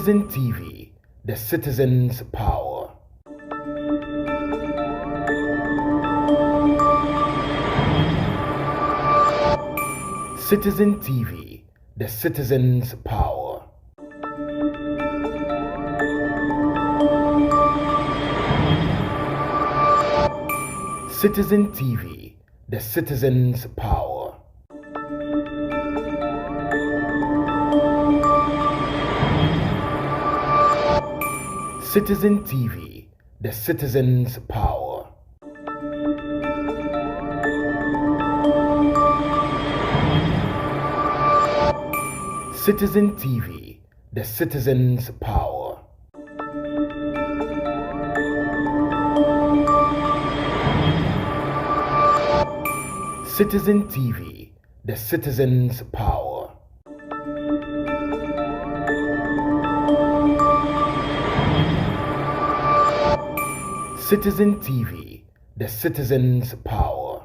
Citizen TV, the citizen's power. Citizen TV, the citizen's power. Citizen TV, the citizen's power. Citizen TV, the citizen's power. Citizen TV, the citizen's power. Citizen TV, the citizen's power. Citizen TV, the citizen's power.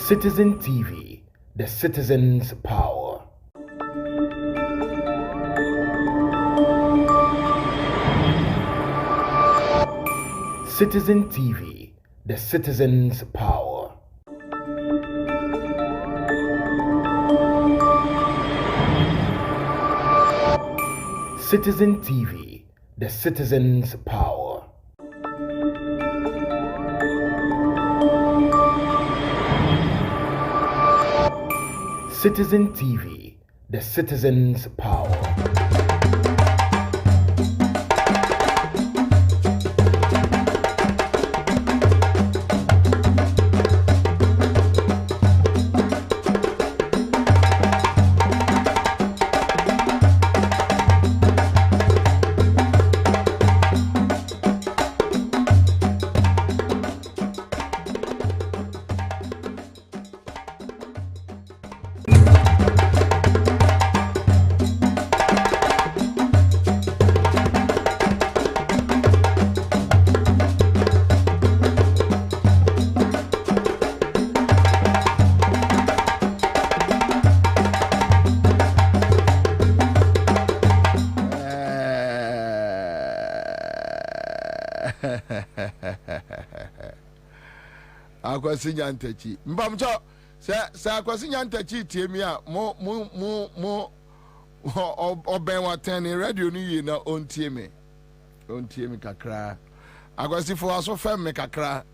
Citizen TV, the citizen's power. Citizen TV, the citizen's power. Citizen TV, the citizen's power. Citizen TV, the citizen's power. Akwasi nyantachi mbamcho se akwasi nyantachi tiemi a mo oben watani radio ni yi na ontiemi kakra akwasi fo aso fem me kakra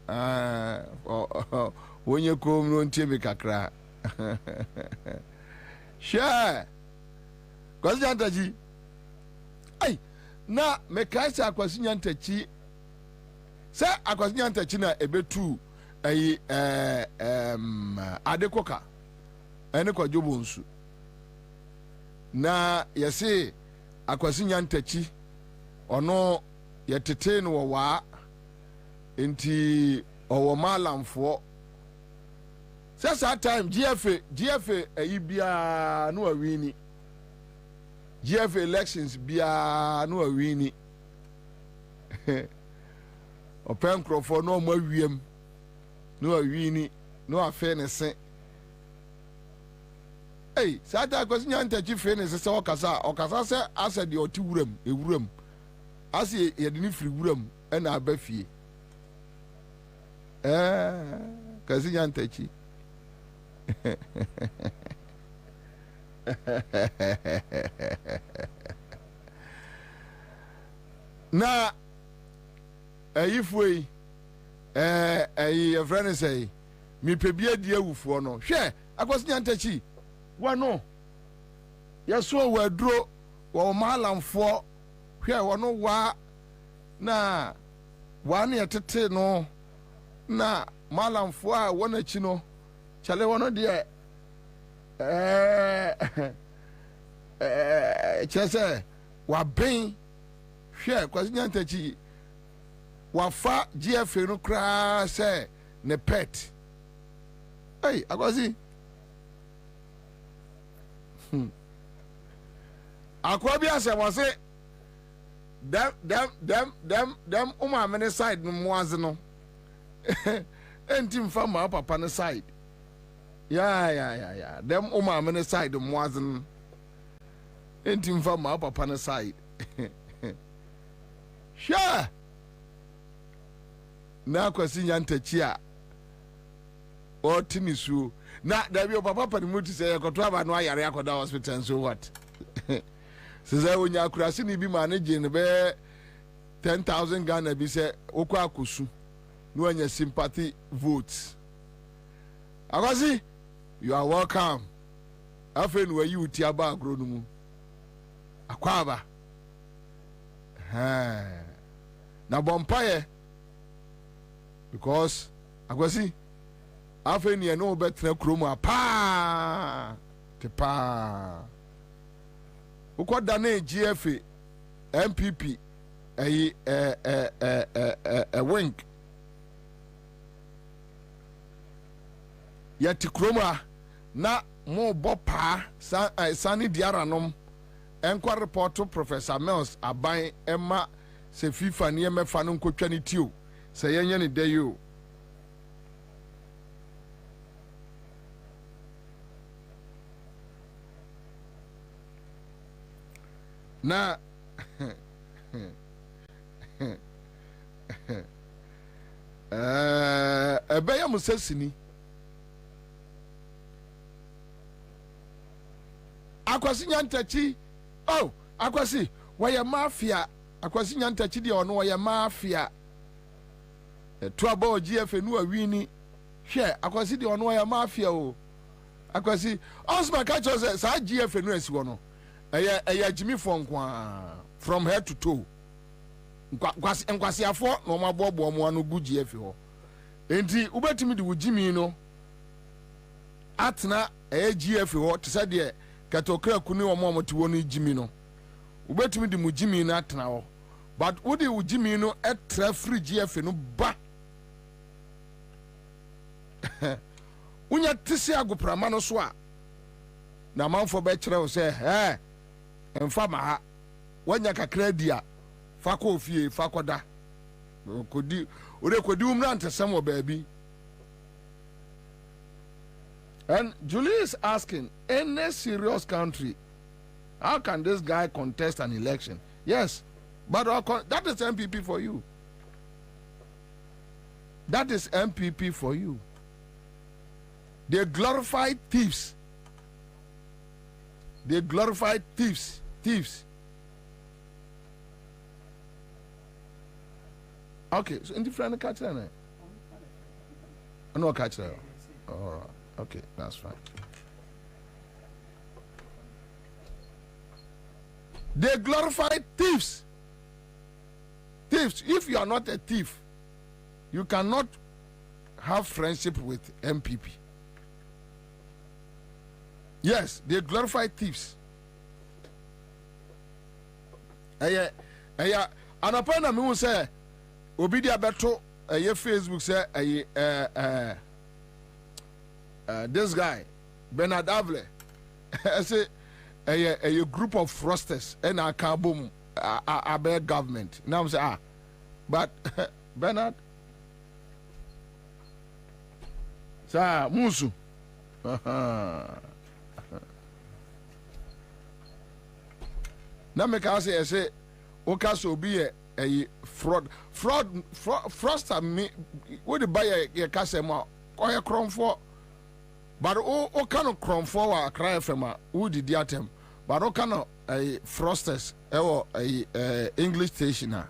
wonye kom no ontiemi kakra she akwasi nyantachi ai na me kaisa akwasi nyantachi se akwasi nyantachi na ebetu ayi adekoka ene kwa jobo nsu na yese akwasi nyantachi ono yetete no wa enti owo malamfo sesa time GFA ayi bia no awini GFA elections bia no awini open crofo no mo awiem no awini no afenese hey sata akwasi nyantachi fenese se okasa se ase de oti wuram ase ye de ni firi wuram na abafie kasi nyantachi na ayifoi a friend say me pebia die awufo no hwe akwasi nyantachi wano yeso waduro wo malamfo hwe wono wa na wane yetete no na malamfo a wona chi no chale wono de chese wa ben hwe akwasi nyantachi wafa GFA no kra se ne pet hey akwasi akwa bi asem dem umamene side no moaze no enti mfa ma papa no side Yeah. Them mama side wasn't anything from my papa side. Sure. Now kwasi nyanta chia. O tinisu. Na there be papa panimu to say ko to aba no ayare akoda hospital and so what? Sese onya akurase ni bi manage ne be 10,000 Ghana bi say okwa akosu. No anya sympathy votes. Akwasi, you are welcome. Afen we you ti aba agro no mu. Akwaba. Na bompaye because Akwasi afen ye no betre kromo pa te pa. Ukoda na GFA MPP wink yati kroma na mo bopa sani diaranom enkwa report to Professor Mills aban emma se FIFA ne emefa no nkotwa ne tio se yenye ne dayo na ebeya musasini Akwasi nyantachi Akwasi waya mafia Akwasi nyantachi di ono waya mafia tuabo GF nu awini hwe Akwasi di ono waya mafia o Akwasi osma ka chose sa GF nu asi wono eya Jimmy Fonkwa from head to toe nkwasi afọ na ọma bobo ọmọ anu gu GF ho enti ubetimi di Jimmy no atna GF ho tse de katokra kuni ọmọ ti wonu Jimmy no ubetimi di Jimmy na atna ho but udi Jimmy no etra free GF no ba unya tisi agoprama no so a na manfo be kire wo se emfa ma ha wanya kakra dia fa ko fie fa koda kodi ore kodi umra ntesem wo baabi. And Julie is asking, in a serious country, how can this guy contest an election? Yes, but that is MPP for you. That is MPP for you. They glorified thieves. They glorified thieves. Okay, so in the friend catch that. No catch that. All right. Okay, that's fine. They glorified thieves. Thieves. If you are not a thief, you cannot have friendship with MPP. Yes, they glorify thieves. And upon a moon say, Obidia Beto, Facebook say, this guy, Bernard Avle, I say, a group of frosters and a kaboom, a bear government. Now I say, but Bernard, sir, Musu. Now make us say, Okaso be a froster me, would buy a casema or a crown for. But o cannot crom for a cry from a woody diatem, but o cannot a frosters or a English stationer.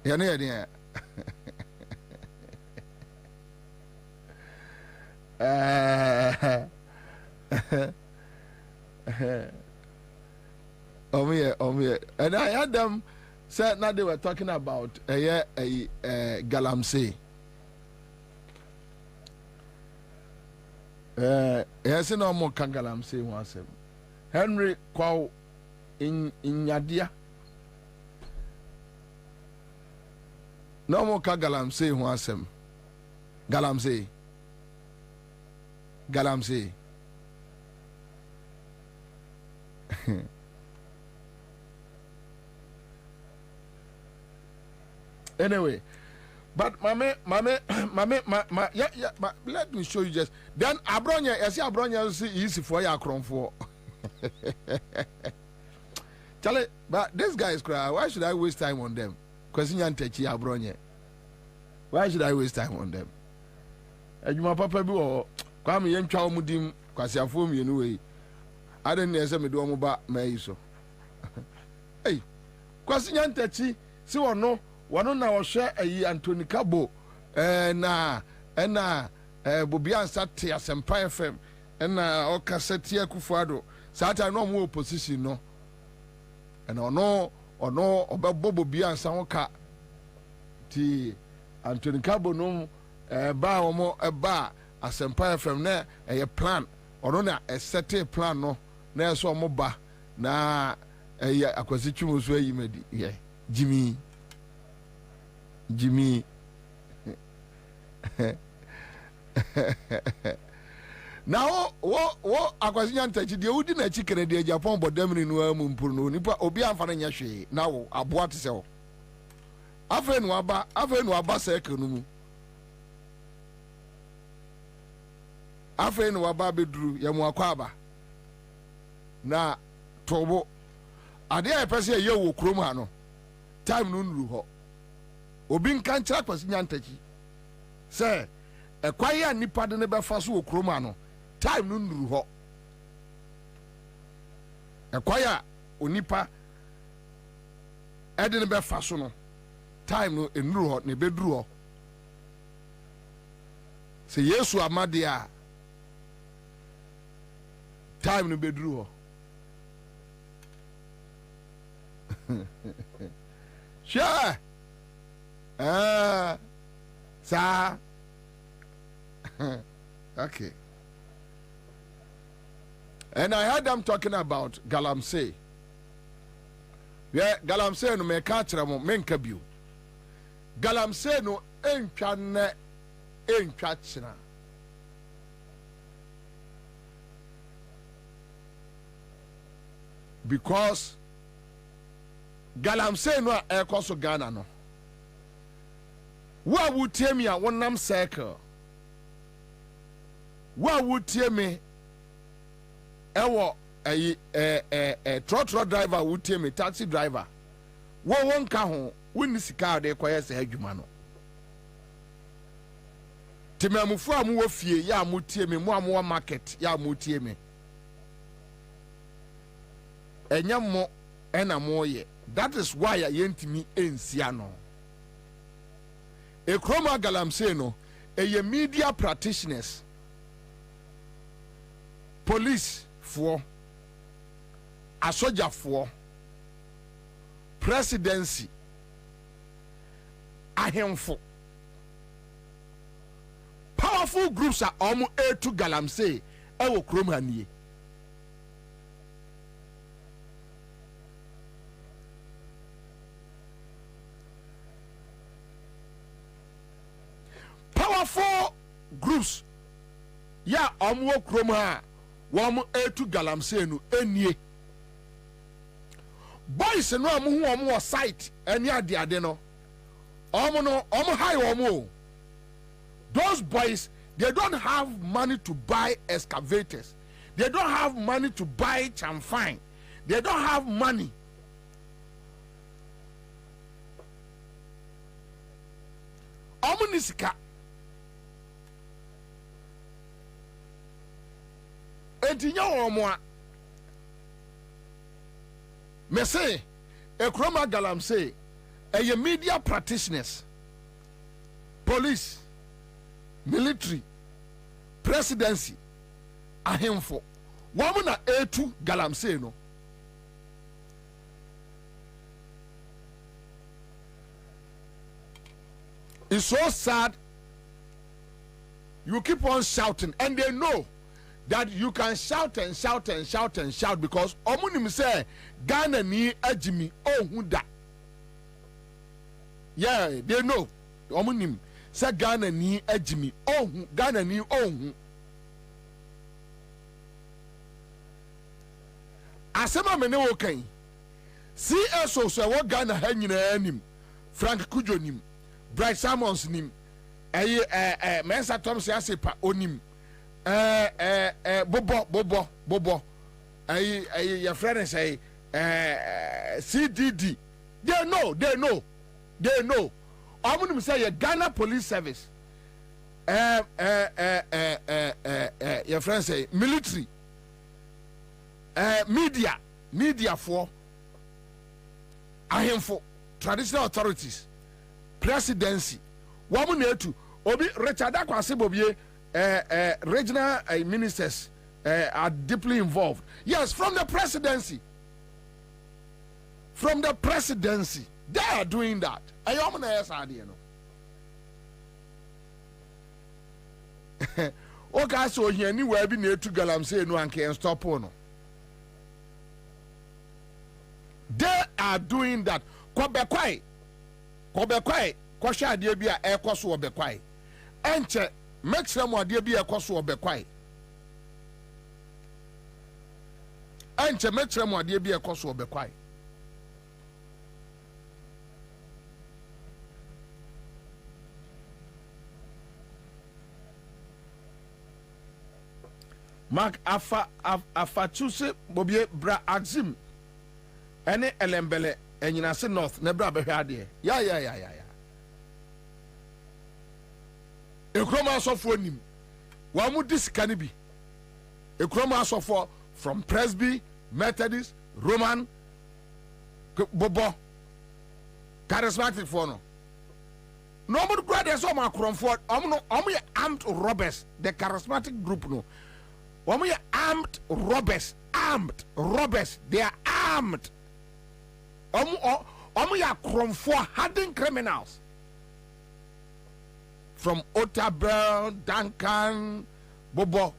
Yeah. And I had them said now they were talking about a Galamsey. Yes, no more Galamsey once. Henry Kwao in Yadia. No more Galamsey once. Galamsey. Anyway, But let me show you just. Then Abronya, I see Abronya is easy for your cron for. Charlie, but this guy is crying. Why should I waste time on them? Because you techi Abronya. Why should I waste time on them? And you my papa be or come yen chow mudim, because you fool me anyway. I didn't answer me do about me so. Hey, because you techi, see or no. One now share a Anthony Cabo and Bobie Ansah tia Sempa FM and Okasetia Kufado. Sata no more position no. And no about Bobie Ansah Oka ti Anthony Cabo no bar or more a bar a Sempa FM there a plan or no a set plan no na so mo ba na acquisition was where you made yeah Jimmy now what akwasinya ntachi de udi na chikere de Japan bodamri no amumpuru no nipa obi amfana nya hwe now aboa te se ho afa nu aba cycle no mu afa nu aba beduru ya mu akwa aba na tobo ade a pese ye wo krom ha no time no nuru ho obi nka nkyira kwasinya ntachi se ekwaye nipa de ne befa so okroma no time no nuru ho ekwaye onipa ede ne befa so no time no enuru ho ne beduru ho se Yesu amade a time no beduru ho sure sir. Okay. And I heard them talking about Galamsey. Yeah, Galamsey no me catch them menkabu. Galamsey no entwa china. Because Galamsey no ekoso Ghana no. What would tell me a one name circle? What would tell me a trotro driver would tell me taxi driver? What one car win this car they quiet a hedgumano. Timamufu amu fie ya mutie me mo market ya mutie me. Enyamo ena moye. That is why I yentimi ensiano. A chroma Galamsey no a media practitioners, police for a soldier for presidency, a handful. Powerful groups are almost a to Galamsey, our chroma ni. Powerful groups ya omwo krom ha wom etu Galamsey no enie boys no amu site eni ade no omo high omo. Those boys, they don't have money to buy excavators, they don't have money to buy chamfine, they don't have money. Omo nisika entinya omo me say ekroma Galamsey a media practitioners, police, military, presidency, ahemfo woman na etu Galamsey no. It's so sad. You keep on shouting and they know that you can shout and shout and shout and shout because omunim say Ghana ni ajimi ohun da. Yeah, they know. Omunim say Ghana ni ajimi ohun, Ghana ni ohun. Asema mene wo kan. CSO so wo Ghana ha nyina anim. Frank Kujo nim. Bright Salmons nim Mensa Thompson Asepa onim Bobo your friend say CDD they know I'm going to say Ghana Police Service your friend say military media for ahemfo traditional authorities presidency woman to obi Richard Akwasi Bobie regional ministers are deeply involved. Yes, from the presidency they are doing that. Ayomna yes idea no. Okay, so here anywhere be near to Galamsey no and can stop on. They are doing that. Kwabena kwasha adie bia ekoso obekwai enche mexrem adie bia ekoso obekwai enche mexrem adie bia ekoso obekwai Mark afa chuse Bobie bra axim ene elembele enyina se north na bra behwe ade ya ekroma asofo nim wa mu disika ne bi ekroma asofo from Presby, Methodist, Roman bobo charismatic for no mo do dey so ma kromfo omo armed robbers. The charismatic group no omo armed robbers. They are armed. Ya kromfo hardened criminals from Otabel, Duncan, Bobo,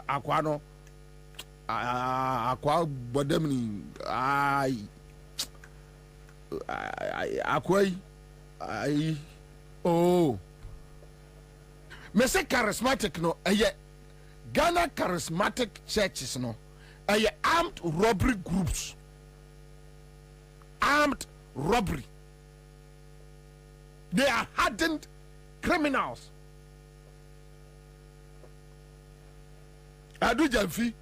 Aquano, Aqua Bodemini, Aquay, me say charismatic no, Ghana charismatic churches no. Armed robbery groups. Armed robbery. They are hardened criminals. Adu Jamfi.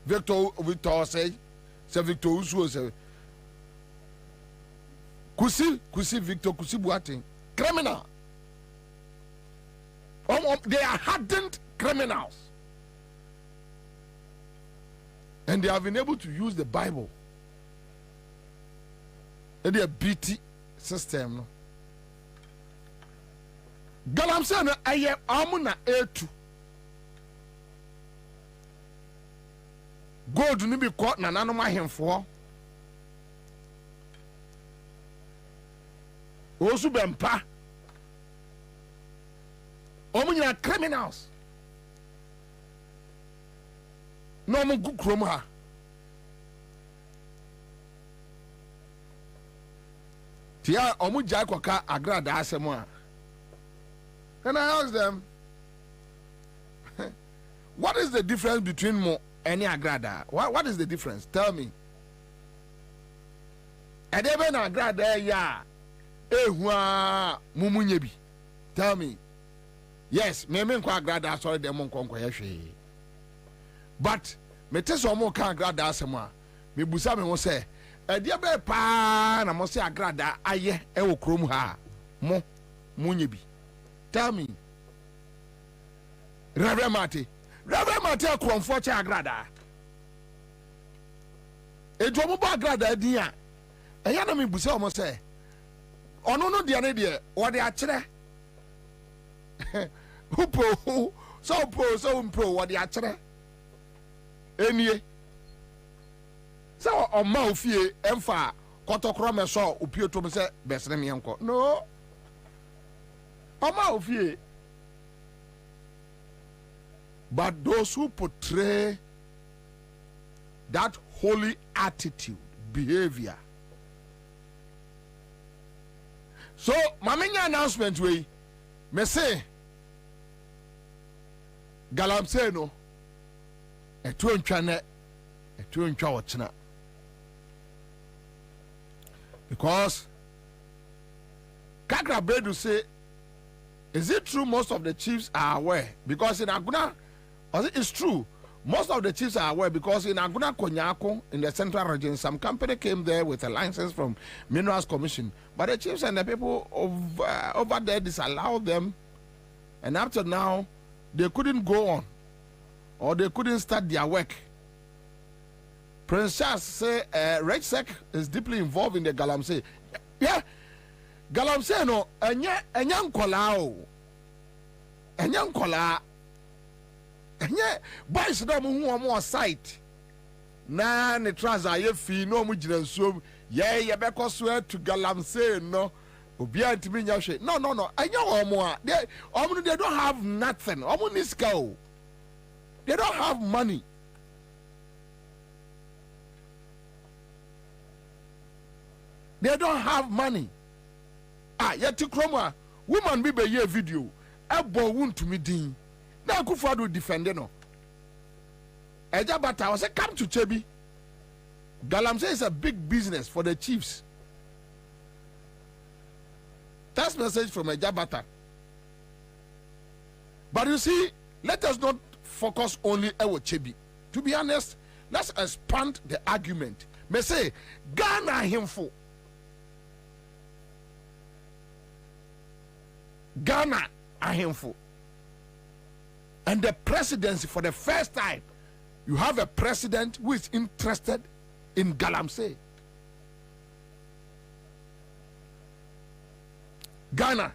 Victor say Victor Usu say Kusi Victor Kusi Buating. Criminal. They are hardened criminals. And they have been able to use the Bible. And their BT system. No? Galamsey na aye amuna etu. Gold ni bi ko na nanom ahemfo. Osu bempa. Omunyina criminals. No mo gukrom ha. Tia omu jai kwaka agrada asemo a. And I asked them, what is the difference between mo and agrada? What is the difference? Tell me. Edebe na agrada ya ehua mumunyebi. Tell me. Yes, me kwa agrada sorry dem nkonko yehwe. But me te so mo kan agrada asemo a me busa me ho se ade be pa na mo se agrada aye e wo krom ha mo munyebi. Tell me. Reverend Mate kromfo che agrada. Ejo mo ba agrada din a eya na me busa mo se ono no de ne de wo de akere. Upo so mpro wo de akere. Enie. So o ma ofie emfa kotokro me so opieto me se besere me enko. No. Oma ofie. But those who portray that holy attitude, behavior. So, mamenya announcement we me say Galamsey no etu ntwa ochina Because Kakra Bedu say, is it true most of the chiefs are aware? Because in Aguna, it's true. Most of the chiefs are aware because in Aguna Konyako, in the central region, some company came there with a license from Minerals Commission. But the chiefs and the people over there disallowed them. And up to now, they couldn't go on. Or they couldn't start their work. Prince Charles say RegSec is deeply involved in the Galamsey. Yeah, Galamsey no, enya nkola. Enye boys no mu hu omo site. Na ne trouser ye fi no mu gina nsuom. Ye beko so to Galamsey no. Obi antimi nya hwe. No. Enya omo a. They don't have nothing. Omo ni sika. They don't have money. They don't have money. Yeti kroma woman be ye video. Ebo won to me din. Na Akufo-Addo defend no. Ejabata was say come to Chebi. Galamsey is a big business for the chiefs. That's message from Ejabata. But you see, let us not focus only on Chebi. To be honest, let's expand the argument. Me say Ghana himfo. Ghana ahemfo. And the presidency, for the first time, you have a president who is interested in Galamsey. Ghana,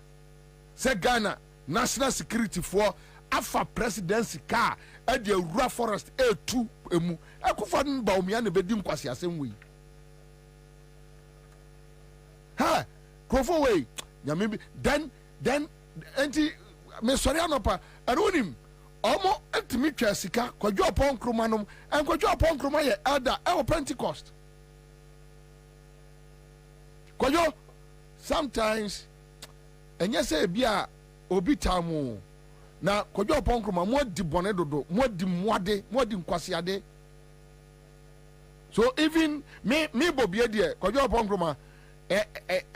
say Ghana, national security for Alpha presidency car at the Rua Forest A2 emu. Akufo-Addo Baumia ne bedim kwasi asem we. Ha, Krofo way. Then enti me sorry anopa anonim omo entimi twa sika kwadwo opon kroma nom en kwadwo opon kroma ye elder e Pentecost kwadwo sometimes enye say bia obi tamu na kwadwo opon kroma mo di bone dodo mo di moade mo di nkwasiade. So even me Bobie de kwadwo opon kroma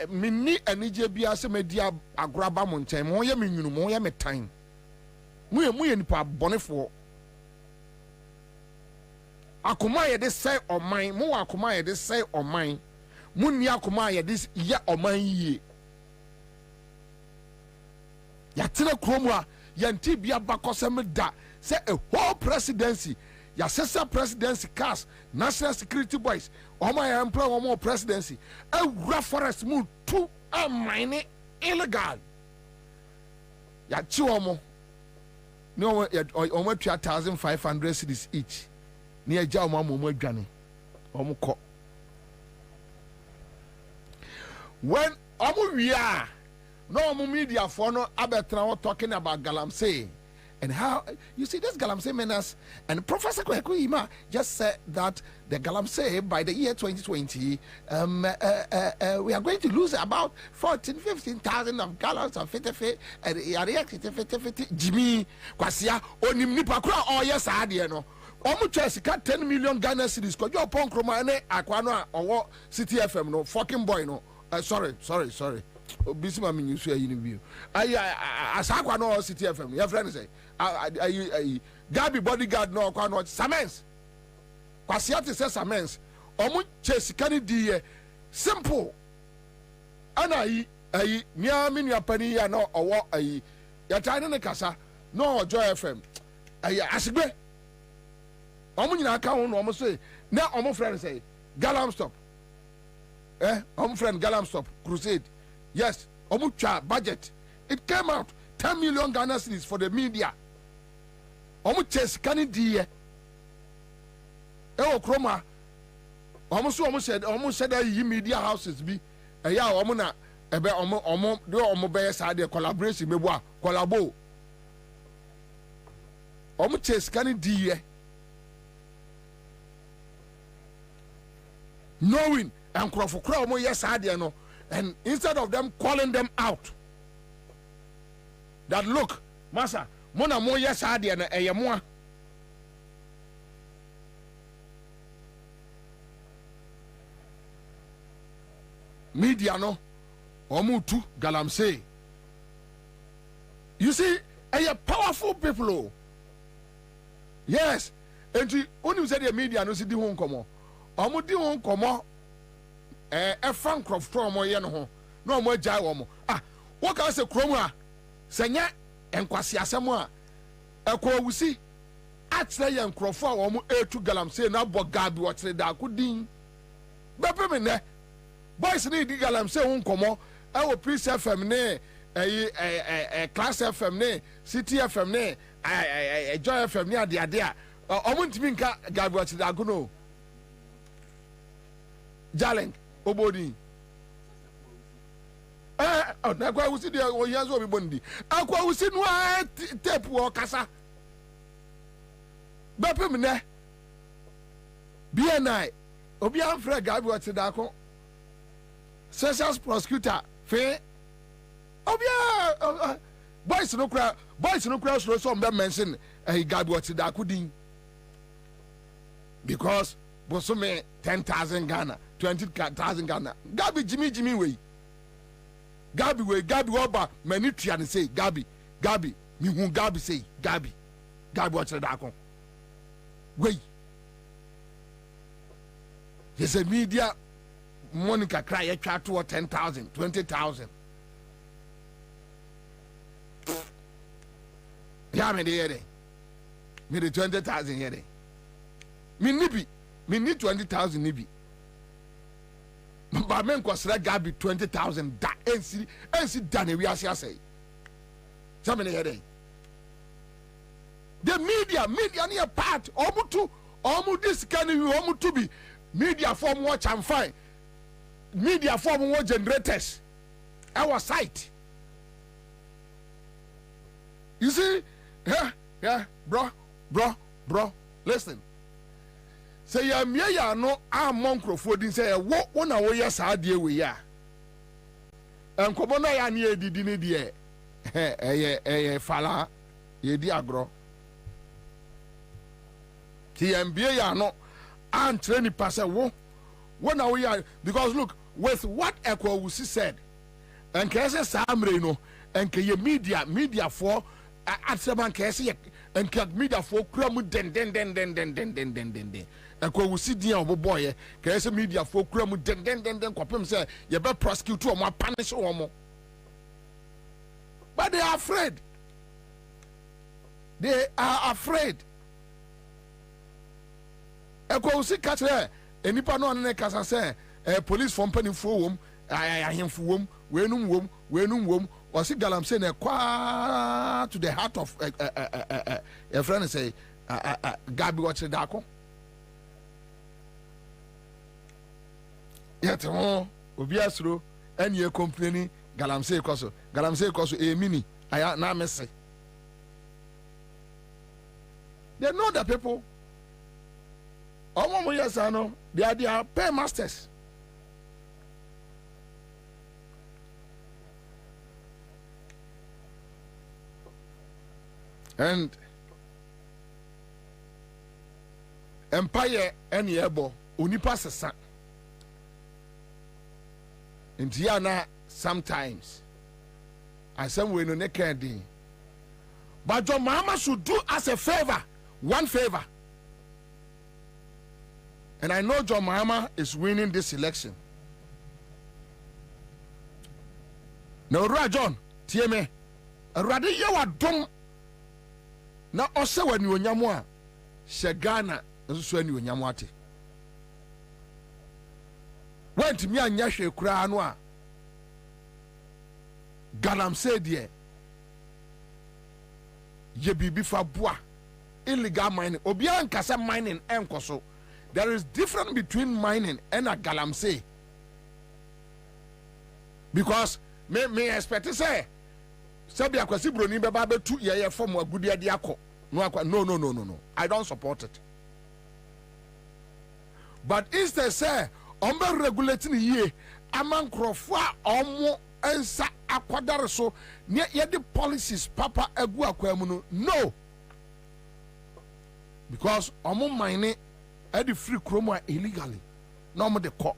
minni anije bia se media agoraba mo nchen mo ye menwunu mo ye metan mo ye nipa bonefo akoma ye de say oman mo akoma ye de say oman mo ni akoma ye de ye oman yie ya tena kromu a ya nti bia bakosem da say a whole presidency ya sesa presidency cast national security boys Oma ya employ one more presidency. A rough forest move to a mine illegal. Ya chiwomo. No, almost 2,500 cedis each. Near Jama Momo Johnny. Omuko. When we are no media for no Abetra talking about Galamsey. And how you see this Galamsey menace, and Professor Kwekuima just said that the Galamsey by the year 2020, we are going to lose about 15,000 of gallons of fete and Jimmy Kwasia onim nipa kura oh yes adie no. Omu chesika 10 million Ghana cedis ko jo pon kroma ne akwano a owo City FM no fucking boy no. Sorry. Obisima minyusu ya yini asakwa no City FM. Your friend say Gabi bodyguard no kwa no Samens. Kwasiate say Samens. Omu chesika ni di simple. Ana nia minu apani ya no owo ya tane ne kasa no Joy FM. Asigbe. Omu nyina aka ho no omu say na omu friend say Galam stop. Omu friend Galam stop crusade. Yes, Omucha budget. It came out 10 million Ghana cedis for the media. Omuches kani diye. Kroma. Almost said that media houses be. Ya omuna ebe omo be side collaboration meboa collabo. Omuches kani diye. Knowing and crofokra omo yes ade no. And instead of them calling them out, that look, Masa, Mona mo yes idea na eyemwa. media no omu tu Galamsey. You see, a powerful people. Oh. Yes. And when you say the media no si di ho nkomo. Omu di ho nkomo fan crop from mo ye no ho. No mo agya wo mo. Ah, what can say krom a senya enkwase asem a ekowusi atre ye nkrofo a wo mo etu Galamsey na bo gabi wo tere da akudin. Bepe me ne. Boys ni di Galamsey ho nkomo e wo Peace FM ne Class FM ne City FM ne Joy FM ne ade a omuntimi nka gabi wo tere da akuno. Jaleng obodi na kwa usi dia o yanzo obi bondi akwa usi no tape wo kasa bepem ne BNI obi amfra gabi wo tere da ko Special prosecutor fe obi boys no kra so be mention gabi wo tere da ko din because bosome 10,000 Ghana 20,000 Ghana gabi jimi we gabi oba mani tua ne say gabi mi hu gabi say gabi what da kon we yes a media Monica cry ya twa to 10,000 20,000 ya me de me de 20,000 here me need 20,000 nibi. But men kwasra gabi 20,000 da ensi dane we ase say. Somebody here. The media ni a part omu this can you omu to be media form watch and fine. Media form watch generators. Our site. You see? Yeah, bro, listen. Say ya mia ya no amon krofo din say wo na wo ya sa de we ya enkobo na ya ne edidi ne de fala ye di agro ti ya mbia ya no antre ni pase wo na wo ya because look with what Ekwawusi said and kese sa amre no and ke ye media for atseban kese and ke media for kura mu den Ekwawusi dia oboboye kese media for kura mu den kwapem say ye be prosecute o mo punish o mo but they are afraid Ekwawusi katre enipa no ne kasa say police from penifo wom ahemfo wom wenum wom wasi Galamsey na kwa to the heart of a friend say gabi watch da ko yet ho obi asro any e complaining Galamsey koso e mini aya na messe they know the people omo yes ano they are their pay masters. And empire any ebo unipa sesa Indiana sometimes I say we no nekedi but your mama should do us a favor, one favor, and I know John Mahama is winning this election. No, John, TMA, rather you are dumb. Na ose wani onyamu a Shegana nso ani onyamu ate wanti mi anya hwe kura no a Galamsey de ye bibi fa boa illegal mining obi an kasa mining enkoso. There is difference between mining and a Galamsey because me expect say Sabi akwasi broni beba betu ye form agudi ade akọ no I don't support it but instead say on be regulating ye amankrofo a omo ensa akwadare so ye the policies papa agu akwamu no because omo mine e the free chroma illegally no mo de ko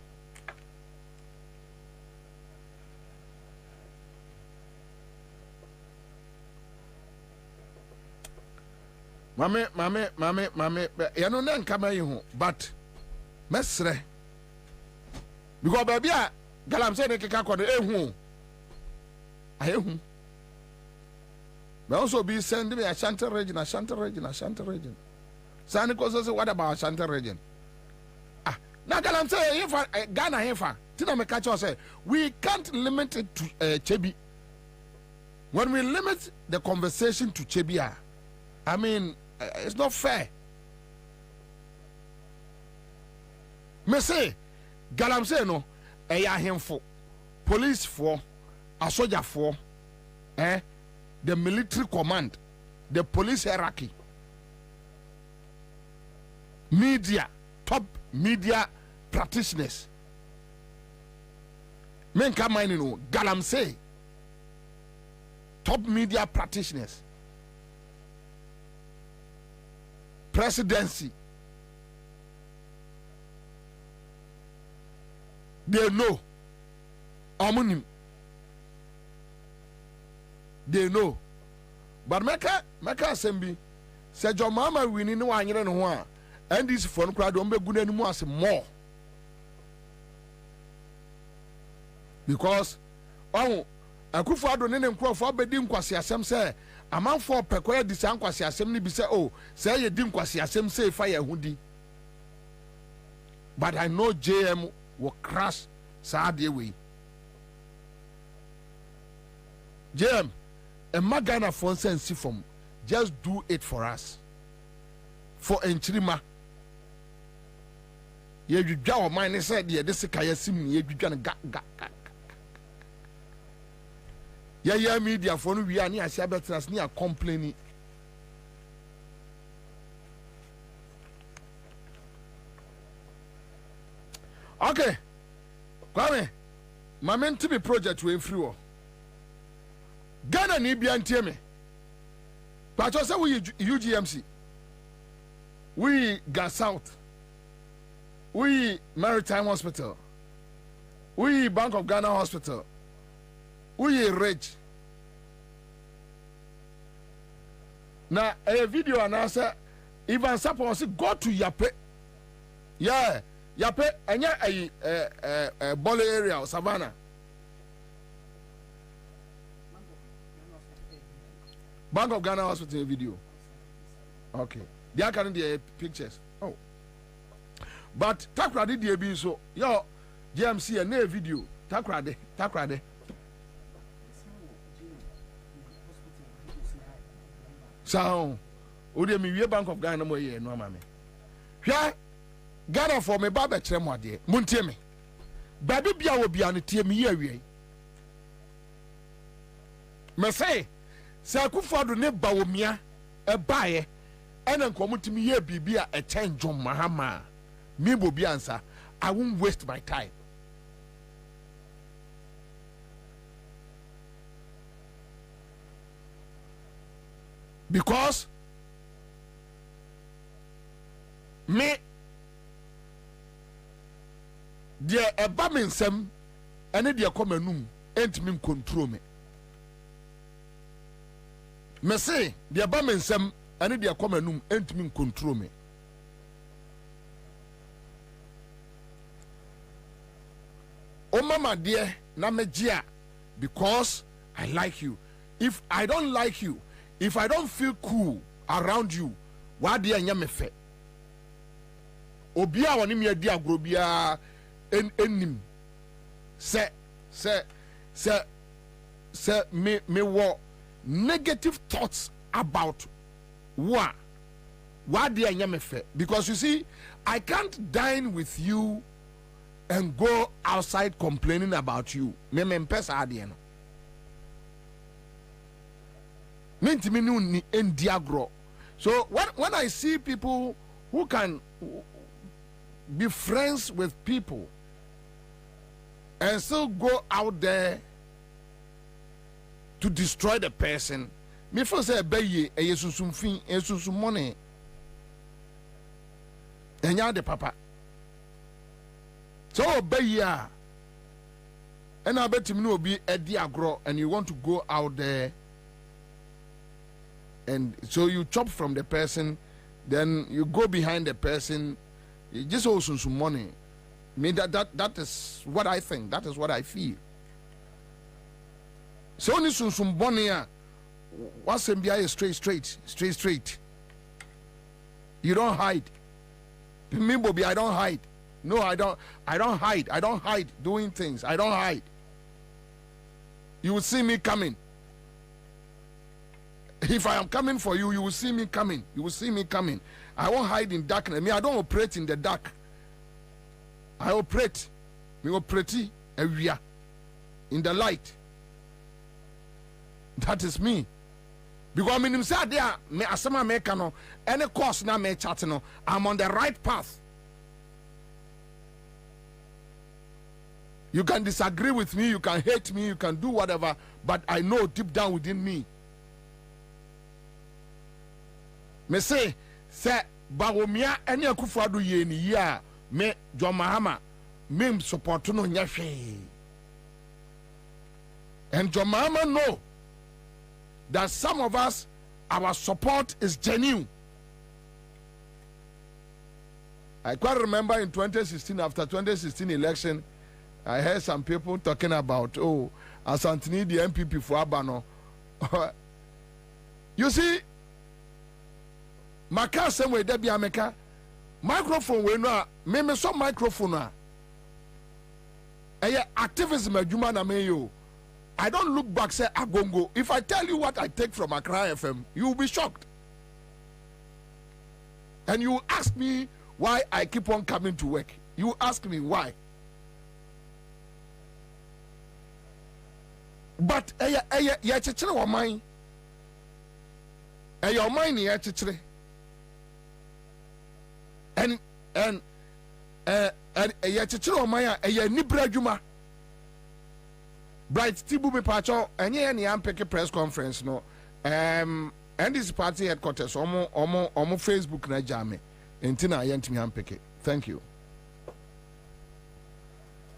Mame, you know, then come here, but Mesre because baby, Galamsey, they can't call the I but also be sending me a Ashanti region. Saniko says, what about Ashanti region? Now Galamsey, if Ghana, if Tina Mekacho say, we can't limit it to Chebi. When we limit the conversation to Chebia, I mean, it's not fair. Me say, Galamsey no, him for police for a soldier for, the military command, the police hierarchy, media, top media practitioners. Men come mind you know, Galamsey, top media practitioners, presidency. They know. Amunim. They know. But Meka Assembly said your mama winning no one and one. And this phone crowd don't be good anymore as more. Because Akufo do ne nkrofo abedi nkwase asem say amanfo pekoya di san kwase asem ni bi say oh say ye di nkwase asem say fa ye hudi. But I know JM will crash Saturday way. JM, a Magana phone sense from just do it for us. For Enchirima. Ye you jaw mine said ye this kaya sim ye you ga. Yeah, media for we are near Sabatas near complaining. Okay, Kwame, my meant to be project way through. Ghana need be anti-me. But also we UGMC, we Gas South, we Maritime Hospital, we Bank of Ghana Hospital, we Rich. Now a video announcer, even Ansah say go to Yape. Yeah. Yape enya a Bole area or Savannah. Bank of Ghana Hospital video. Okay. They are carrying the pictures. Oh. But Takra did the so yo GMC and a video. Takra. So, Ode mi Bank of Ghana mo ye no mama. Hwa Ghana for me baba kyerem ade muntie me baby bia wo bia no tie me ye awie me say Akufo do ne ba wo mia e baaye ena nkomutimi ye bibia e chen John Mahama me Bobie Ansah I won't waste my time because me deɛ ɛba me nsɛm ɛne deɛ kɔ m'anum ɛntumi control me me say deɛ ɛba me nsɛm ɛne deɛ kɔ m'anum ɛntumi control me o mama deɛ na me gye because I like you if I don't like you if I don't feel cool around you wa deɛ nya me fɛ obi a wɔne me adi agoro bia enim say me what negative thoughts about what they are me fe because you see I can't dine with you and go outside complaining about you me mpesa ade no mentimi ni endi agro so when I see people who can be friends with people and still go out there to destroy the person me feel say ebeye eyesusum fin esusum money enya de papa so obeye and I bet him no be edi agro and you want to go out there And so you chop from the person, then you go behind the person. You just also some money. I mean that is what I think. That is what I feel. So only some money. What's MBI straight. You don't hide. Me, Bobie, I don't hide. No, I don't hide. I don't hide doing things. I don't hide. You will see me coming. If I am coming for you, you will see me coming. You will see me coming. I won't hide in darkness. Me, I don't operate in the dark. I operate. Me operate area in the light. That is me. Because I mean, there me asama make no any course na me chat no. I'm on the right path. You can disagree with me, you can hate me, you can do whatever, but I know deep down within me. Me say bawomia any akufado ye ni ya me John Mahama me support no nyahwe. And John Mahama know that some of us, our support is genuine. I quite remember in 2016, after 2016 election, I heard some people talking about, Asantini, the MPP for Abano. You see, my car somewhere there be America. Microphone we know, me some microphone. Activism Juma na me yo. I don't look back say Agongo. If I tell you what I take from Accra FM, you will be shocked. And you ask me why I keep on coming to work. You ask me why. But ya chichire wa mine. Your mind ya chichire. And ya chichire wa mine ya nibra juma. Bright Tibu me pacho enye any ampeke press conference no and this party headquarters omo Facebook na jame entina yentimi ampeke. Thank you.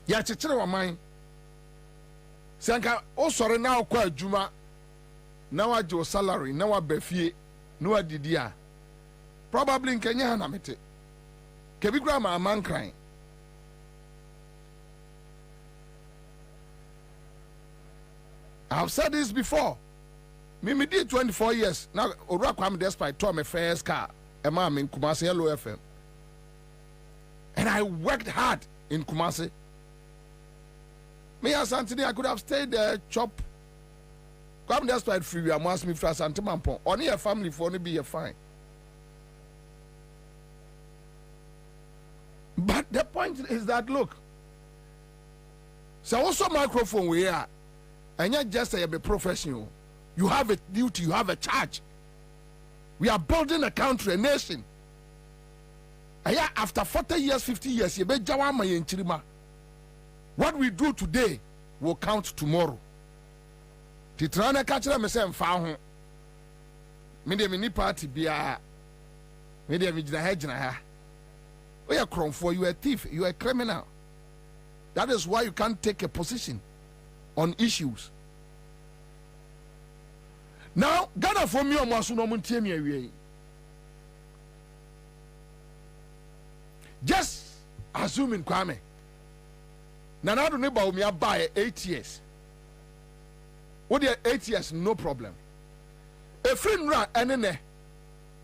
Ya chichire wa man sanka o sore na okwa adwuma na wa jo salary na wa bafie na wa didi a probably nkenya ha na mete kebi kura ma man crying. I've said this before. Me did 24 years. Now, Orakwam despite told my first car. A mom in Kumasi Hello FM. And I worked hard in Kumasi. Me as Anthony, I could have stayed there, chop. Come despite free. I'm asking me for Santimampon. Only a family for only be a fine. But the point is that look. So also microphone we are. And not just a professional. You have a duty, you have a charge. We are building a country, a nation. And yeah, after 40 years, 50 years, what we do today will count tomorrow. Titrana catcher me say found mini party be a media hedge. We are crying for you, a thief, you are a criminal. That is why you can't take a position on issues. Now, Ghana for me on Masuno. Just assuming Kwame. Nana don't know me buy 8 years. What the 8 years, no problem. A friend ra enene.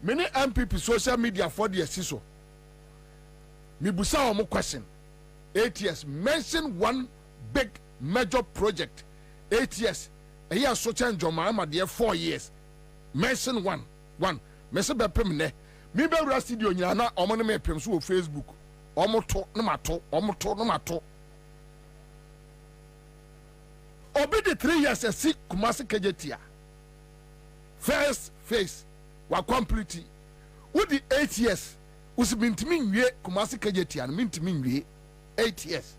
Many MPP social media for the CISO. Me busa omo question. 8 years. Mention one big major project. 8 years. A year so change your mama dear 4 years. Mention one. Mention be pemne. Me be ra studio nyina na omo ne me pem so Facebook. Omo to no mato. Obi the 3 years a sick Kumasi Kejetia. First phase wa complete. With the 8 years, was mintimi nwie Kumasi Kejetia and mintimi nwie 8 years.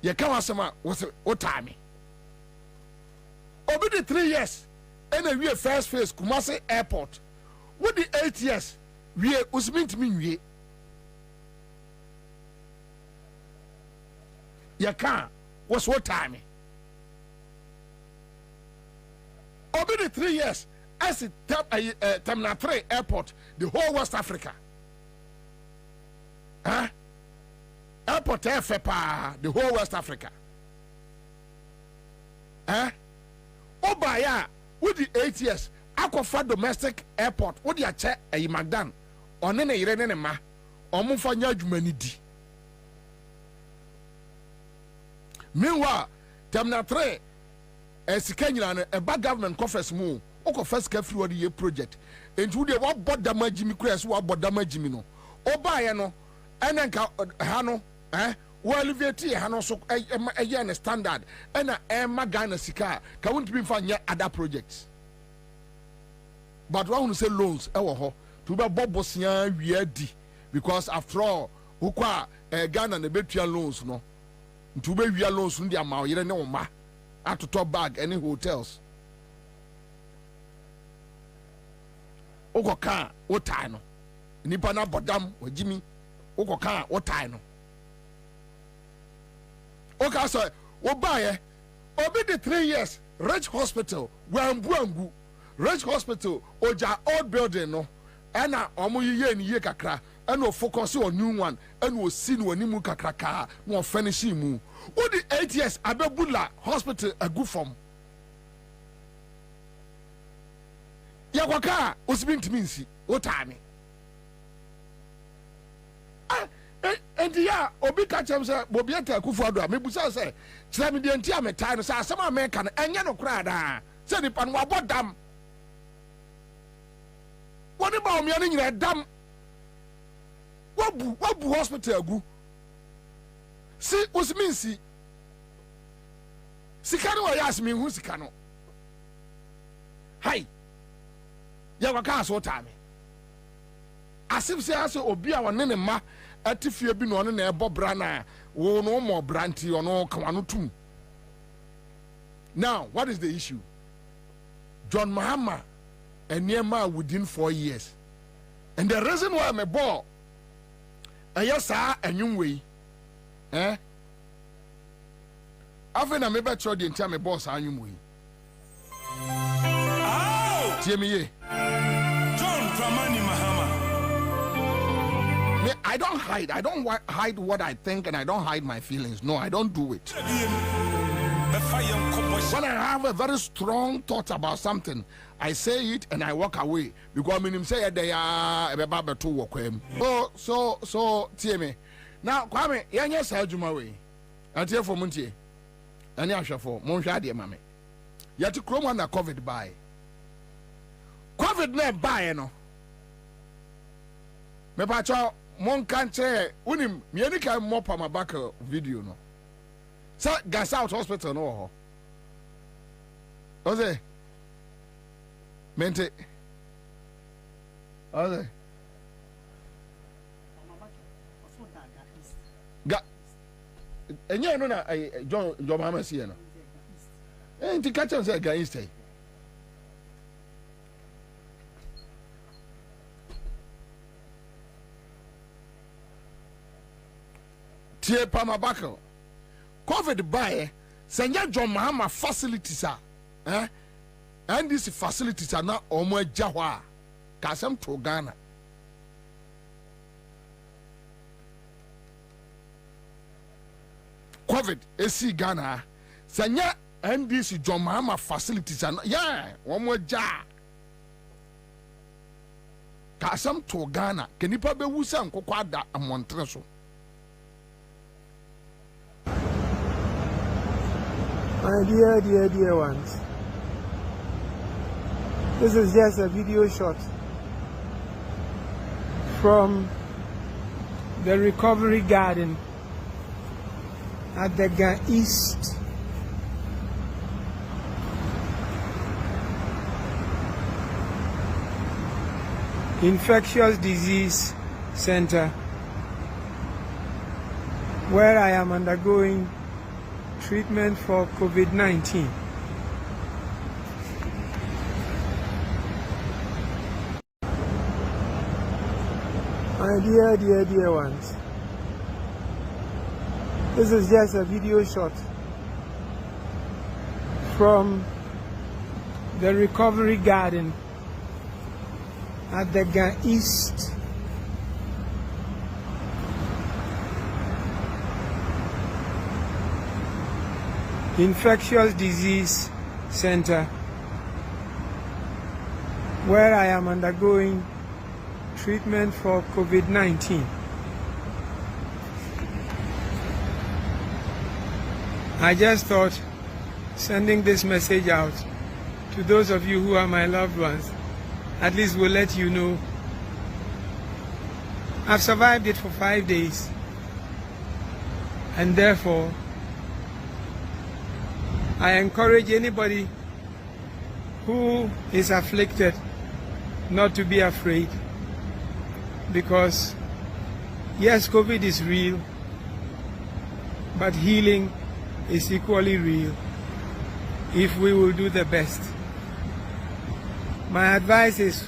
Ye kan wasema was otami. Obi the 3 years, and a we first phase Kumasi Airport. With the 8 years, we was mintimi nwie. Ye kan was what time? Bobie the 3 years as it Terminal 3 airport, the whole West Africa. Huh? Airport FPA, the whole West Africa. Huh? Obaya with the 8 years, Aquafa domestic airport, what the check a Magdan, on any Irenema, or Mufanya Jumanidi. Meanwhile, Terminal 3, as Kenya, a bad government confess more, or first carefully what the project, and to the what bought damage Jimmy Cress, what bought damage Jimmy no, Obayano, and then Hano, well, if you're Hano, so a year standard, and a Magana Sika, can't be found yet other projects. But one say loans, to be Bob Bosnia, because after all, who qua Ghana and the Betrian loans, no. To be real loans from the amount, you don't know, ma. At to top bag, any hotels. Oko car, what time? Nipana Bodam, or Jimmy, Oko car, what time? Okay, so, Obaye, Obi the 3 years, Rich Hospital, Wambuangu, Rich Hospital, Oja old building, no, Anna, Omoye and Yekakra. And we'll focus on new one, and we'll see no nimu kakraka, more finishing mu. What the 8 years, Abebula Hospital, a good form. Yawaka was being to me, see, what time? And yeah, Obi catch say, Bobieta Kufado, maybe say, Slammy the entire time, some American, and Yano Crada, said it on what damn. What about me in a damn? What hospital go? See, what's mean? See, Sikano, I ask me who's Sikano. Hi, Yawaka, so time. As if say, I saw Obia or Nenema at if you have been on an air Bob Brana, or no more Branty or no Kawanutum. Now, what is the issue? John Mahama and Niema within 4 years. And the reason why I'm a ball. Yes, sir, and you way. After I may better the entire boss, and you way. Jimmy, John Dramani Mahama. I don't hide. I don't hide what I think, and I don't hide my feelings. No, I don't do it. When I have a very strong thought about something, I say it and I walk away because I mean him say they are a baby to walk him. So tell me now, Kwame, yes, how do my way? I tell for Muntie, and I shall for Monshadi, mammy. Yet to Chrome under COVID by COVID not by no. Me pacho mon can't say unim me can mop on my back video no. So gas out hospital no. Ose mente ose ga enye no na John Mahama see no enti catch am say ga instead tie pama bakal COVID by senya John Mahama facilities and these facilities are not omo jahwa kasem to Ghana. COVID AC Ghana senya and these John Mahama facilities are not omo jah kasem to Ghana kenipa be wusa nkokwa ada amontre so. My dear ones, this is just a video shot from the recovery garden at the East Infectious Disease Center, where I am undergoing treatment for COVID-19. My dear ones, this is just a video shot from the recovery garden at the East Infectious Disease Center, where I am undergoing treatment for COVID-19. I just thought sending this message out to those of you who are my loved ones, at least will let you know I've survived it for 5 days, and therefore I encourage anybody who is afflicted not to be afraid, because yes, COVID is real, but healing is equally real if we will do the best. My advice is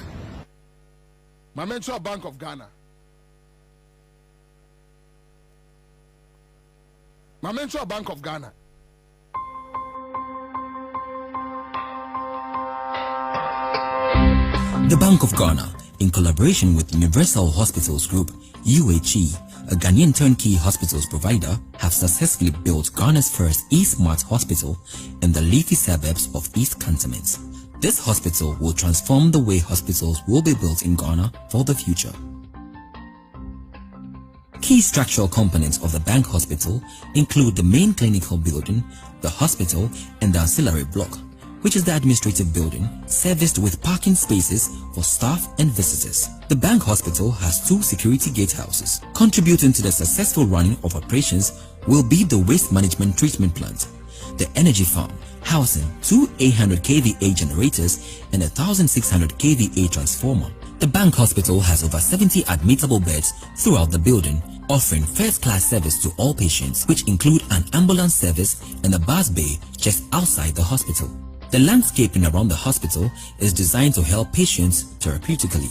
my mentor Bank of Ghana. My mentor Bank of Ghana. The Bank of Ghana, in collaboration with Universal Hospitals Group, UHE, a Ghanaian turnkey hospitals provider, have successfully built Ghana's first E-Smart hospital in the leafy suburbs of East Cantonment. This hospital will transform the way hospitals will be built in Ghana for the future. Key structural components of the Bank Hospital include the main clinical building, the hospital, and the ancillary block, which is the administrative building, serviced with parking spaces for staff and visitors. The Bank Hospital has 2 security gatehouses. Contributing to the successful running of operations will be the waste management treatment plant, the energy farm, housing 2 800 kVA generators and a 1600 kVA transformer. The Bank Hospital has over 70 admittable beds throughout the building, offering first-class service to all patients, which include an ambulance service and a bus bay just outside the hospital. The landscaping around the hospital is designed to help patients therapeutically.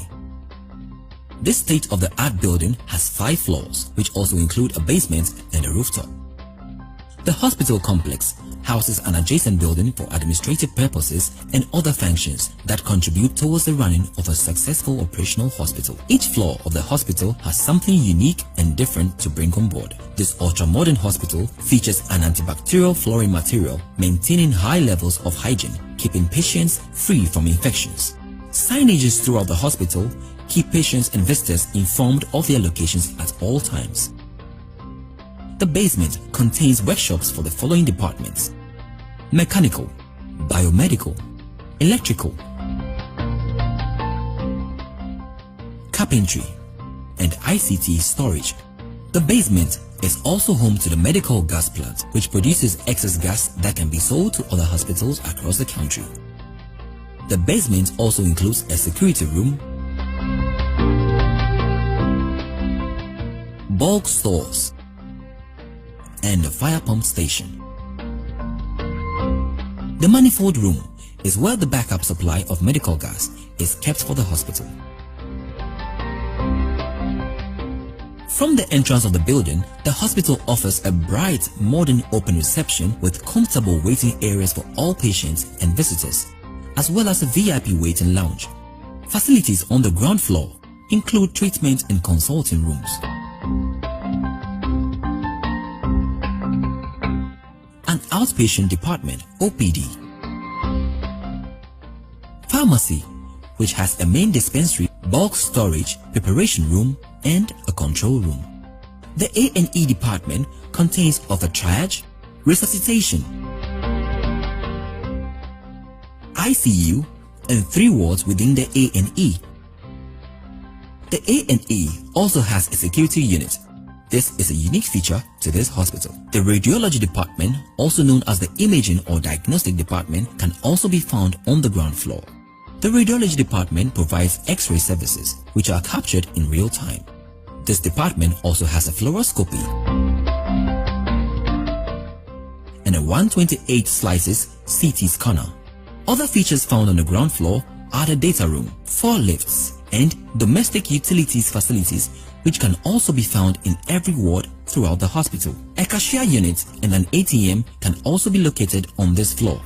This state-of-the-art building has 5 floors, which also include a basement and a rooftop. The hospital complex houses an adjacent building for administrative purposes and other functions that contribute towards the running of a successful operational hospital. Each floor of the hospital has something unique and different to bring on board. This ultra-modern hospital features an antibacterial flooring material, maintaining high levels of hygiene, keeping patients free from infections. Signages throughout the hospital keep patients and visitors informed of their locations at all times. The basement contains workshops for the following departments: mechanical, biomedical, electrical, carpentry, and ICT storage. The basement is also home to the medical gas plant, which produces excess gas that can be sold to other hospitals across the country. The basement also includes a security room, bulk stores, and a fire pump station. The manifold room is where the backup supply of medical gas is kept for the hospital. From the entrance of the building, the hospital offers a bright, modern open reception with comfortable waiting areas for all patients and visitors, as well as a VIP waiting lounge. Facilities on the ground floor include treatment and consulting rooms, an outpatient department (OPD), pharmacy, which has a main dispensary, bulk storage, preparation room, and a control room. The A&E department contains of a triage, resuscitation, ICU, and 3 wards within the A&E. The A&E also has a security unit. This is a unique feature to this hospital. The radiology department, also known as the imaging or diagnostic department, can also be found on the ground floor. The radiology department provides X-ray services, which are captured in real time. This department also has a fluoroscopy and a 128 slices CT scanner. Other features found on the ground floor are the data room, 4 lifts, and domestic utilities facilities, which can also be found in every ward throughout the hospital. A cashier unit and an ATM can also be located on this floor.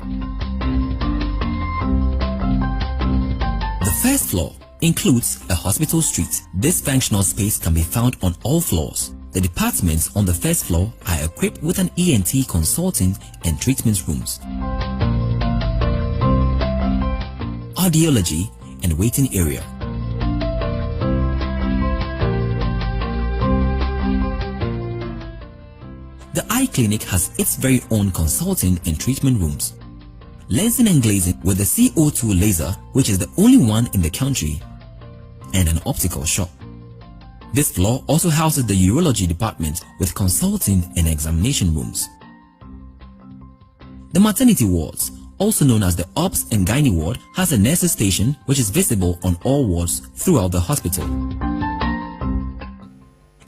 first floor includes a hospital suite. This functional space can be found on all floors. The departments on the first floor are equipped with an ENT consulting and treatment rooms, audiology and waiting area. The eye clinic has its very own consulting and treatment rooms, lensing and glazing with the CO2 laser, which is the only one in the country, and an optical shop. This floor also houses the urology department with consulting and examination rooms. The maternity wards, also known as the Ops and Gynae ward, has a nurses station which is visible on all wards throughout the hospital.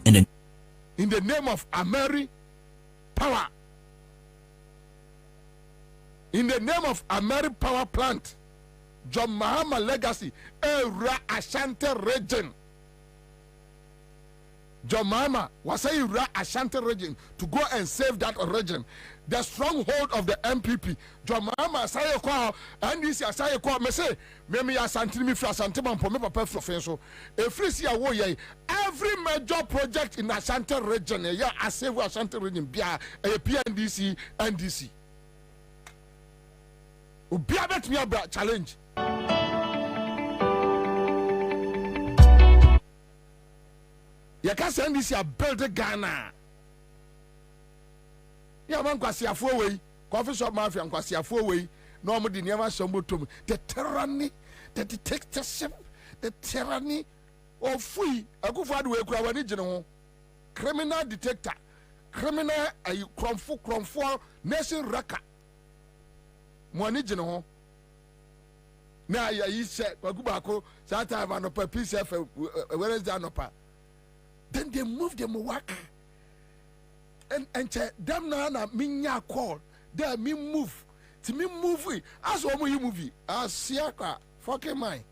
And in the name of Ameri Power, in the name of Ameri Power Plant, John Mahama legacy, Era Ashanti region. John Mahama was a Era Ashanti region to go and save that region. The stronghold of the MPP. John Mahama say ko and this say ko me say me Ashanti me fra Ashanti man po me papa from so e free see awo ye every major project in Ashanti region ya a save Ashanti region bia a PNDC NDC. Ubia bet me abra challenge. You can send this your build Ghana. Yeah, man, Kwasiafo way, coffee shop mafia, and Kwasiafo way. No more than never Shambutum. The tyranny, the dictatorship, the tyranny of free. I go for the way Kwabena, criminal detector, criminal cromfo nation wrecker. Money general. Now, you said, Wagubako, Santa and Opa, PCF, where is the Anopa? Then they move them work. And them now minya call. They me move. To me movie. As one you movie. As siaka fucking mine.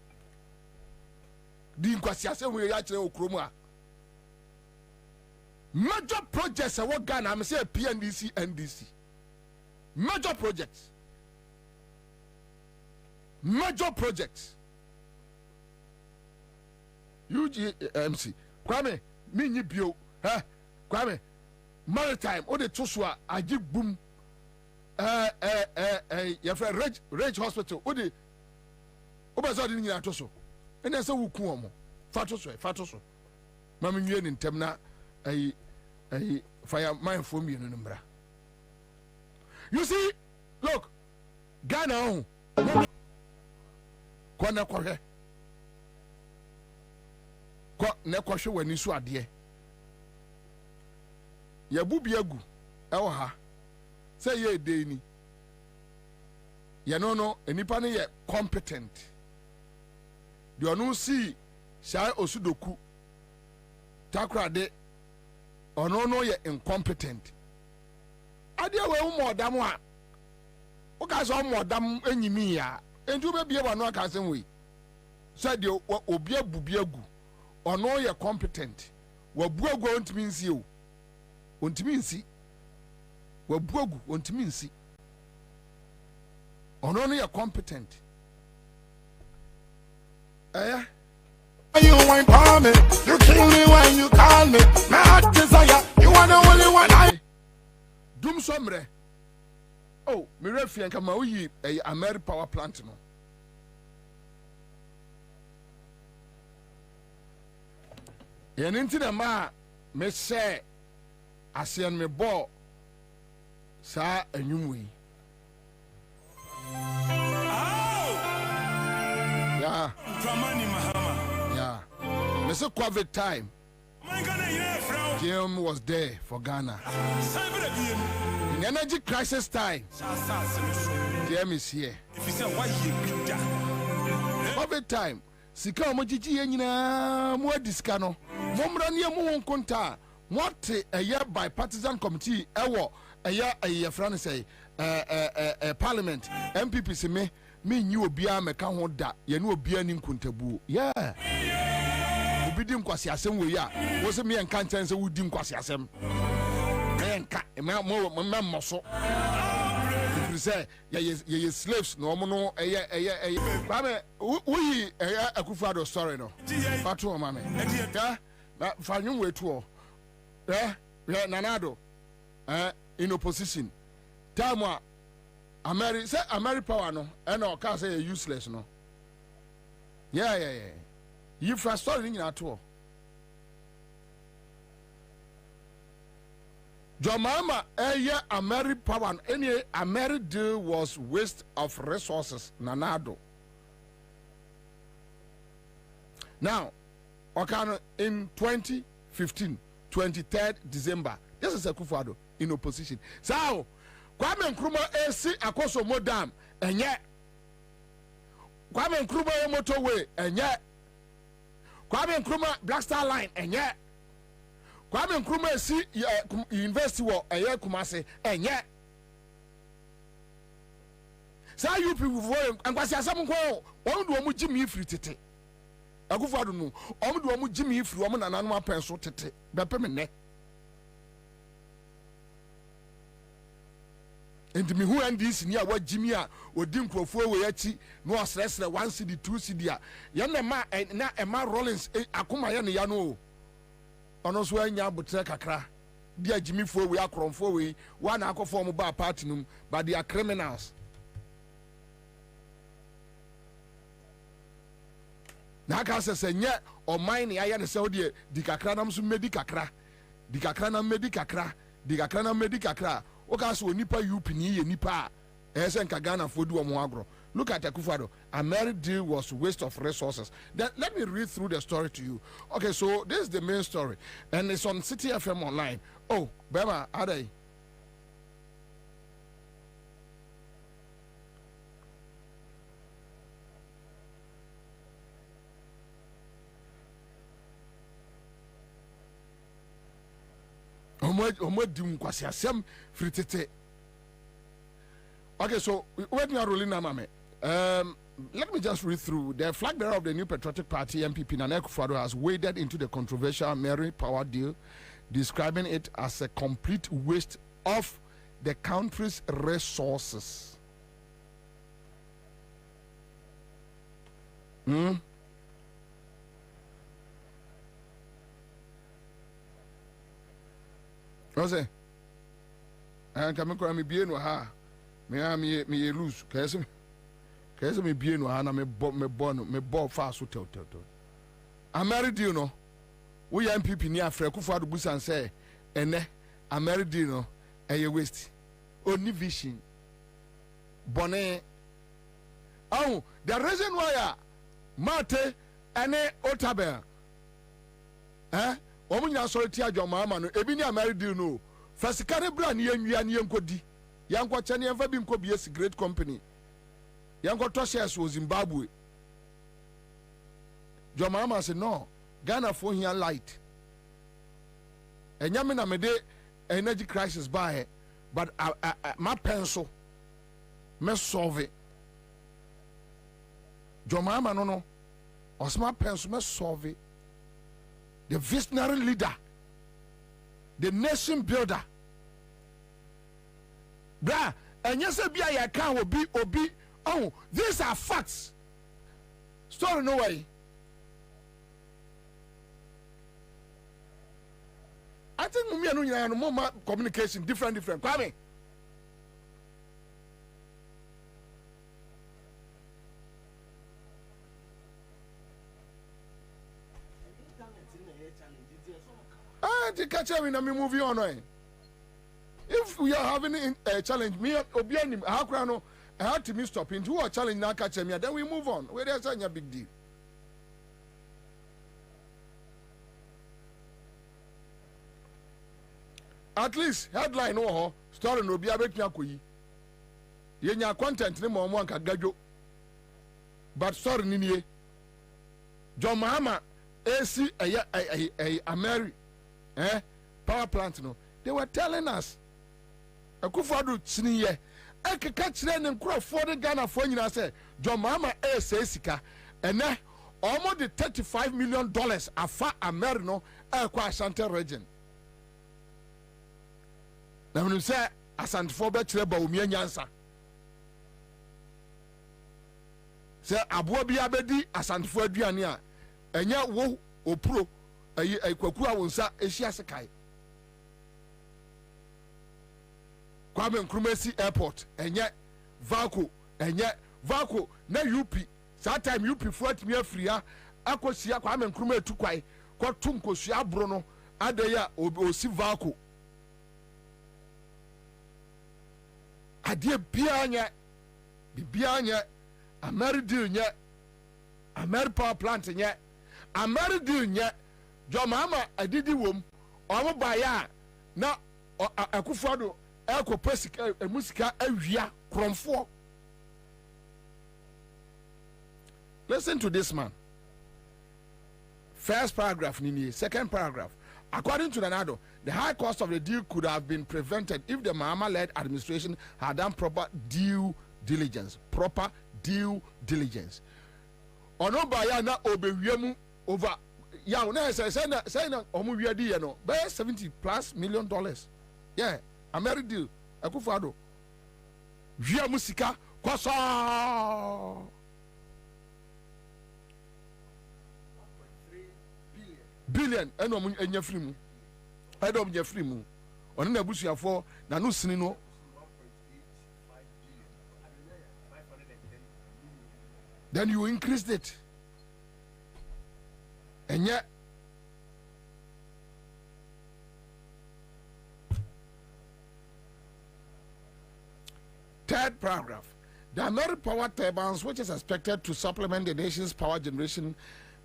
The inquisition we actually okroma. Major projects what Ghana I'm say PNDC NDC. Major projects. Major projects. UGMC. Kwame, me bio. Huh? Kwame. Maritime, all the Tosua, I give boom. Your friend Rage Hospital, all the Obazad in Toso. And there's a Wukuomo. Fatoso. Mammy in Temna, a fire mine for me in the number. You see, look, Ghana, Kwana Kore. Nekwasho when you saw dear. Ya bubiagu ewo ha say ye deni ya no enipa ne ye competent de onu si shay osudoku takra de ono no ye incompetent ade we mo dam a o ka so mo dam enyimi ya entu be bie wano aka sem we say de obi abubiagu ono ye competent wa buagu ontimi nsi o ontimi nsi wa buagu ontimi nsi ono no ye competent You want for me, you kill me when you call me. My heart desire, you are the only one I dum somre. Oh, me refian kama uyi Ameri Power Plant no. Yen inti na ma me say asian me bo sa enwumwe. Yeah. Dramani Mahama. Yeah. Mr. COVID time. Jim was there for Ghana. In energy crisis time, Jim is here. COVID time. Sika omojiji yenyina mo diskano. Momra ne mo wonkonta. What a year bipartisan committee ewo a year friend say parliament MPP se me nyi obia meka ho da ye ne obia ni nkontabu. Yeah. Obidi nkwasi asem we ya wo se me enka nchen se wudi nkwasi asem me enka me mo so to say ye slaves no no Kwame we Akufo-Addo story no fatu mama ya fanyu wetu Nanado in opposition time America power no and o ka say useless no yeah you first story ni ato Jomama America power any America deal was waste of resources Nanado. Now okay, in 2015 23rd December this is Akufo-Addo in opposition so Kwame Nkrumah AC akoso modam enye Kwame Nkrumah motorway enye Kwame Nkrumah Black Star Line enye Kwame Nkrumah si university wo eye Kumasi enye sa you people for ankwasi asam ko won do omu jimi free tete Akufo-Addo no omu do omu jimi free omu nananu apen so tete bepe me ne and me who and this near what Jimmy or Dim Crofo we achi no asresre 1 cedi 2 cedi a ya na Emma Rollins akoma ya ne ya no ono so anya botre kakra dia Jimmy fo we akromfo we wa na akofo mo ba party num but they are criminals na ka se nye o mine ya ya ne se odi di kakra nam so medi kakra di kakra na medi kakra di kakra na medi kakra oka so nipa UP ni ye nipa ese nka Ghana fo du omo agro. Look at Akufo-Addo. America deal was waste of resources. Then let me read through the story to you. Okay, so this is the main story and it's on City FM online. Oh, Bema, are they? Okay, so when you are rolling now, mame, let me just read through. The flag bearer of the New Patriotic Party, MPP, Nana Akufo-Addo, has waded into the controversial Mary Power deal, describing it as a complete waste of the country's resources. What's it? And come and me be no ha. Me lose. Kese me be no ha na me bo fast to. I'm married you know. We MPP ni afre Akufo-Addo busan say ene I'm married you know e waste. Only vision. Bonnet. Oh, the reason why Mate ene Otabel. Omunya sorry tia Jomama no ebi ni married you know. Fasikare bra ni enwia ni enkodi. Yankwa chane enfa bi nko biesi great company. Yankwa to shares wo Zimbabwe. Jomama say no. Ghana for here light. Enyame na mede energy crisis by but my pencil me solve it. Jomama no. Osma pencil me solve it. The visionary leader, the nation builder. Bra, and yes, I can obi. Oh, these are facts. Story no way. I think me and more communication different. Kwame. To catch up in a movie on. If we are having a challenge, me Obianim, Hakrano, I had to me stop into a challenge now catch me, then we move on. Where there's a big deal. At least headline or story no be about Yakui. Yenya content ni mo ka gajo. But story ni John Mahama AC a Ameri power plant no. They were telling us Akufo-Addo chiniye ekeka kire ne nkrofo de Ghana fo nyina say John Mahama say sika ene almost the $35 million afa Ameri no kwa Ashanti region. Na when you say Asante for be kire ba omi anyansa se aboa bi abedi asantefo aduane a enya wo opro ayi kwaku a wonsa ehia sekai Kwame Nkrumah airport enye Valco na UP that time UP fort me afria akosia Kwame Nkrumah etukwai kwato nkosua abro no adeya osi Valco ade bia nya Ameridi nya Amer power plant nya Ameridi nya Jomama adidi wom omo baya na akufado eko pesika musika awia kromfo. Listen to this man. First paragraph nini, second paragraph. According to Nanado, the high cost of the deal could have been prevented if the Mahama-led administration had done proper due diligence. Ono baya na obewiemu over ya na say na omo wiadi ye no be $70+ million. Yeah, American deal akufado. Wia musika kwasa billion eno mu enya free mu edom nya free mu ono na busuafo na no sini no then you increased it enya third paragraph. The American power turbines, which is expected to supplement the nation's power generation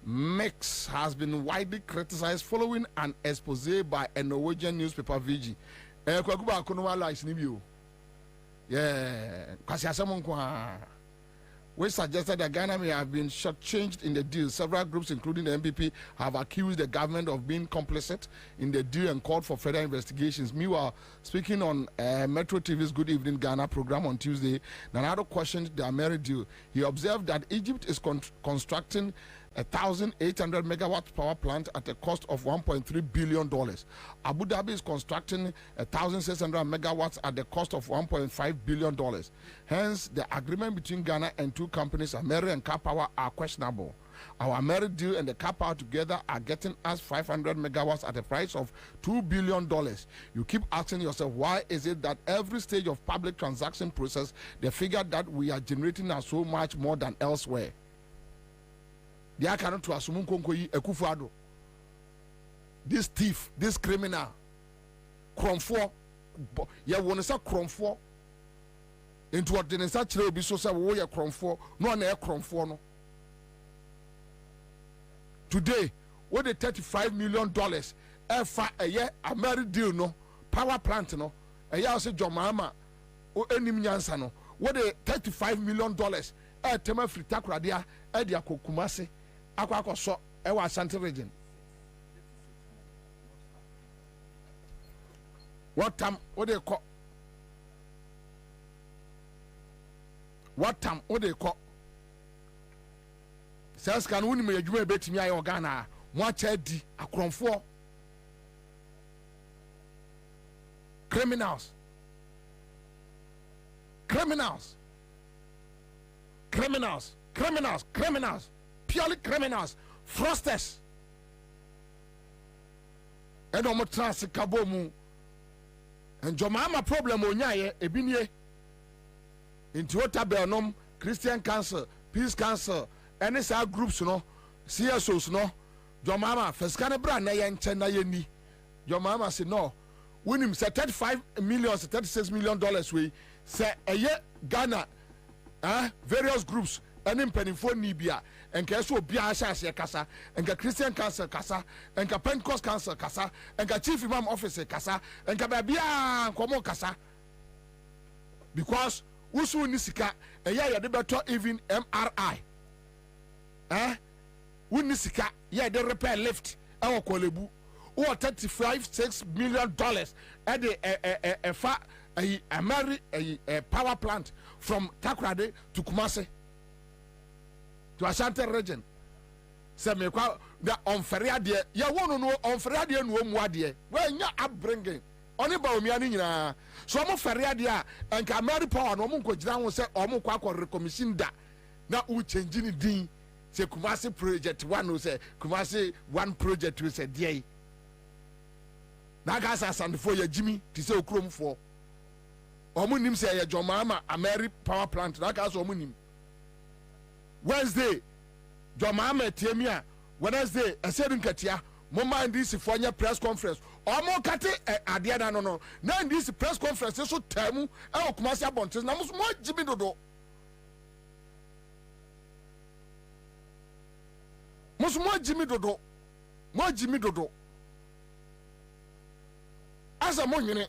mix, has been widely criticized following an expose by a Norwegian newspaper, VG. Which suggested that Ghana may have been shortchanged in the deal. Several groups, including the MPP, have accused the government of being complicit in the deal and called for further investigations. Meanwhile, speaking on Metro TV's Good Evening Ghana program on Tuesday, Nanado questioned the Ameri deal. He observed that Egypt is constructing a 1,800 megawatt power plant at a cost of $1.3 billion. Abu Dhabi is constructing 1,600 megawatts at the cost of $1.5 billion. Hence, the agreement between Ghana and two companies, Ameri and Kapower, are questionable. Our Ameri deal and the Kapower together are getting us 500 megawatts at a price of $2 billion. You keep asking yourself, why is it that every stage of public transaction process, the figure that we are generating are so much more than elsewhere? They are cannot to assume Ekufuado. This thief, this criminal, Kromfo, ya wona sa Kromfo. Into what the such will be so say we are Kromfo, no na Kromfo no. Today, what the $35 million efa a year Ameri deal no power plant no a year say Jomama o enim nyansa no what the $35 million tema free takradia e dia kokumase akwa so e wa Ashanti region. What time what they call says can win me adwuma betimi ayo Ghana mo cha di akronfo criminals purely criminals fraudsters and omo trans kabo mu and Jomama problem onyaye ebinie into Otabenom Christian Council Peace Council any side groups no CSOs no Jomama first can brand na yen chen na yeni Jomama say no win him say $35 million $36 million we say Ghana various groups any penifo nibia and keso bia asase kasa and Christian Council kasa and Pentecost Council kasa and Chief Imam Office kasa and bia komo kasa because usu nisika ya de better even MRI unisika ya de repair lift our kolebu or $35-6 million at the a power plant from Takrade to Kumasi to Ashanti region. Say me kwa the unfair idea ya wonu no unfair idea no mu ade when ya upbringing oni ba omiani nyina so mo fair idea and Ameri power no mo ko gina ho say o mo kwa recommission da na u change ni din say Kumasi project 1 no say Kumasi 1 project we say dey na ga asasande for ya Jimmy ti say okrom for omunim say ya Jomama Ameri power plant na ga so omunim Wednesday Jomama Tiemia Wednesday asedun katia mo mind this for nya press conference omo kate ade na no na this press conference so tamu e Kumasi abontes na mo Jimmy dodo mo Jimmy dodo asa mo nwene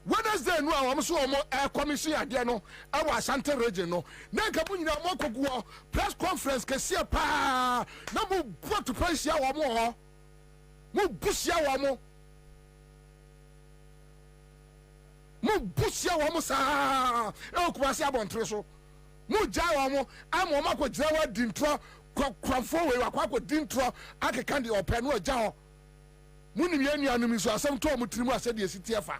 Wednesday no awam so omo commission ade no awa Asante region no na nka mo nyina mo kogu press conference kese pa na mo to press ya wa mo busia wa mo sa e Kumasi abontre so mo ja wa mo am ma ko jira wa dintro kwafo we wa kwa dintro akeka de open no ja ho munim ya nuanum so asem to mo tirimu asede esiti efa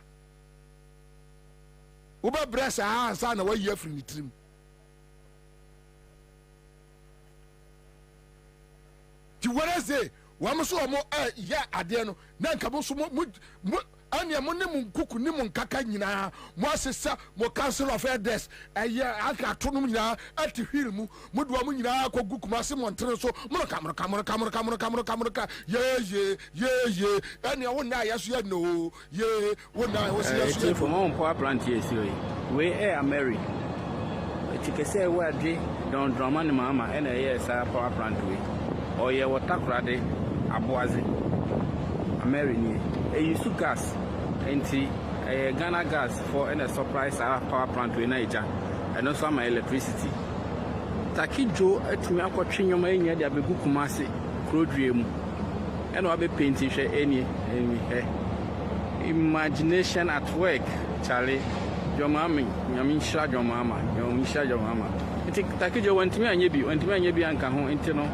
wo ba bresa Ansah na wa yi afri ni tirim ti Wednesday wa mo so mo ya ade no na nka mo so mo anya mo ne mo kuku ne mo nkaka nyina mo asesa mo council of elders aka tonum nyina ati hwil mu mo do mo nyina akogu Kumasi montre so mo kamro ye anya wo na yaso ya no ye wo na wo se yaso for mo power plant here see we Mary tikese we ade don drama ni mama na yes power plant we o ye water krade aboaze Mary ni you gas enti Ghana gas for a surprise power plant we Niger and also my electricity takijo atumi akotwe nyoma enya de abegu Kumasi krodue mu and we be painting hwe eni imagination at work Charlie Jomami nyamisha Jomama enti takijo wantimi anye bi anka ho enti no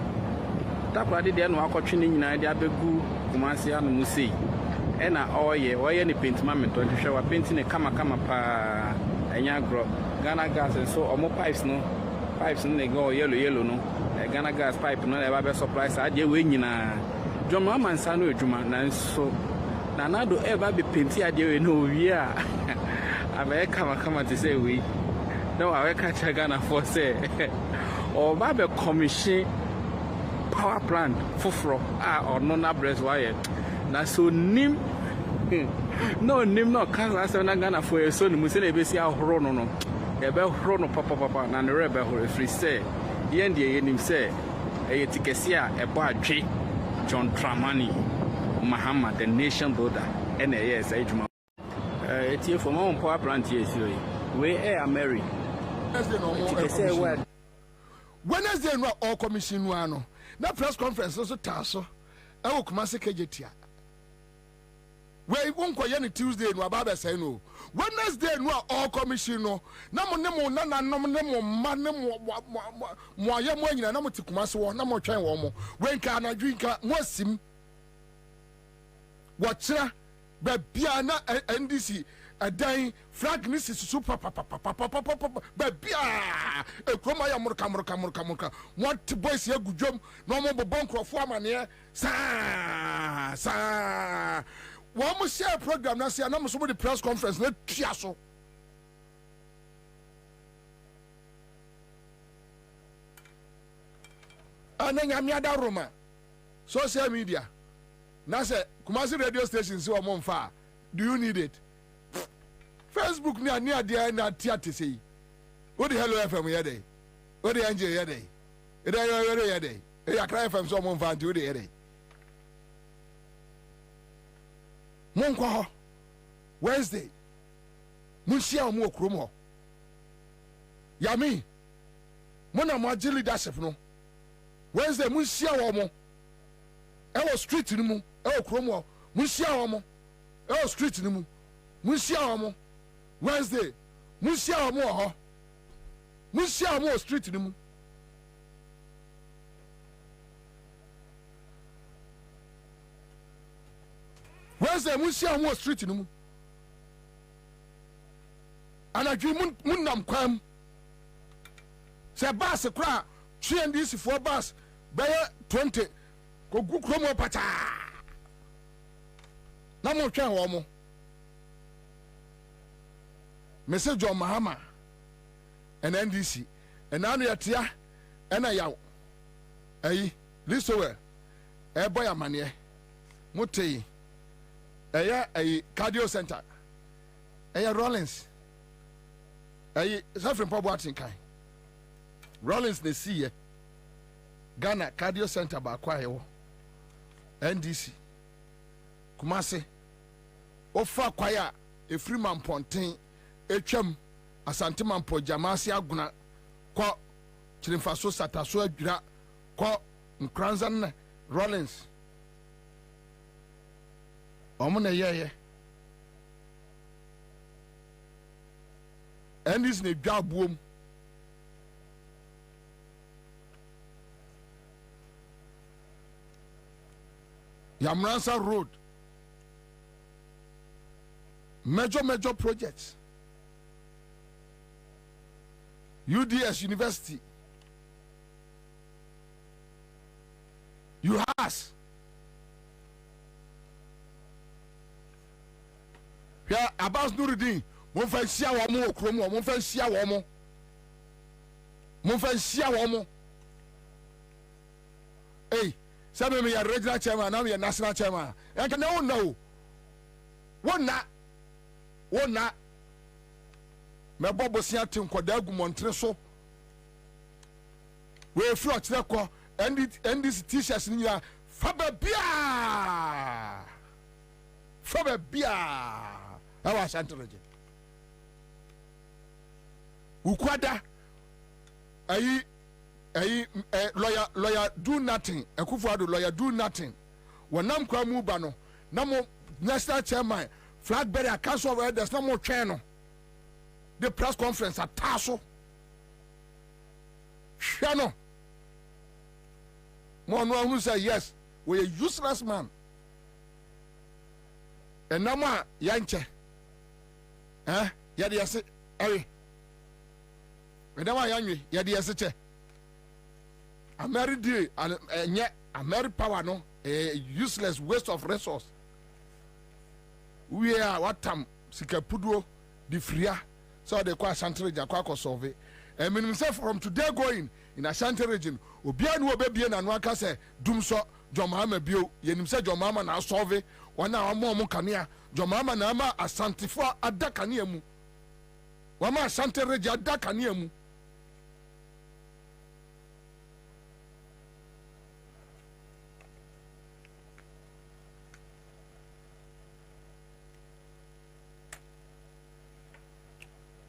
takwade de no akotwe ni nyina de abegu Kumasi anu musei ena oye ni paint mamento hwe wa paint ne kama pa enya gro Ghana gas so omo pipes no ne go yellow no Ghana gas pipe no e ba be supply sa de we nyina Jomama Ansah no adwuma na so na nado e ba be paint ade we no wi a abe kama to say we no awe catch Ghana for say o ba be commission power plant foforo or no na breast wire na so nim no cancer say na Ghana for so ni musele be si ahoro no e be horo no papa na ne rebe horo free say ye ndie ye nim say e tikesi a e bo adwe John Dramani Mahama the nation builder and yes ejuma etie for my power plant here see we Mary Wednesday no all commission no ano na press conference so taso e wo Kumasi kejetia we won koye ni Tuesday no aba say no Wednesday no all commission no na mo ne mo na nom ne mo ma ne mo aye mo nyina na mo ti Kumasi wo na mo twen wo mo we nka na dwinka mo sim wo kira ba bia na NDC adan flag ni susu papa ba bia e kroma ya murka what boys ya gudwom no mo bobon krofo amane sa wo mo share program na se na mo so the press conference na tua so ananya miada Roma social media na say Kumasi radio station si o mo mfa do you need it Facebook ni ani ade na tiate sei o de Hello FM ye dey o de Angel ye dey e dey ye dey e ya Accra FM so mo mfa nti o de ye dey mon kwa ho Wednesday mun share mo okrom ho yami mo na mo agi leadership no Wednesday mun share wo mo e wo street ni mu e okrom ho mun share wo mo e wo street ni mu mun share wo mo Wednesday mun share wo mo ho mun share wo mo street ni mu Wednesday mun share wo mo street ni mu anadwi mun nam kwam say bus kra TNDC for bus bɛyɛ 20 ko gu kromo pata na mo twɛn wɔ mo message on Mahama and NDC and now you tia and I yaw ayi lisowe boy amane mutei a cardio center Rollins suffering pop watching kai Rollins ne see Ghana cardio center ba kwa yewo NDC Kumase ofa kwaya e Freeman Ponten etwam Asante Mampo Jamasi aguna ko Chirimfaso Sataso adwira ko Nkranzan Rollins omo na yeye NDC ne dwa buom Yamransa Road major projects UDS University UHAS yeah Abbas Nuruddin mon fa sia wo mo okrom wo mon fa sia wo mo hey some me ya regional chairman now ya national chairman and can no know wona me bobo sia tin koda gu montre so we fro kire ko and this t-shirts ni ya fa bia awa santroje ukwada ayi lawyer do nothing Akufo-Addo lawyer do nothing wonam kwa mu ba no na mo national chairman flag bearer council of elders na mo twen no the press conference ataso hwe no mo no who say yes we a useless man enama yanche yade yase enama yanwe yade yase che Ameri day and Ameri power no useless waste of resource. We are what time sikapudo the freer so they call Ashanti region kwa solve. And mean himself from today going in Ashanti region obia no be bia na no aka say dum so Jomama bio yenim say Jomama na solve wana amo kanea Jomama na ama Ashanti fo adaka ne mu. Wama Ashanti region adaka ne mu.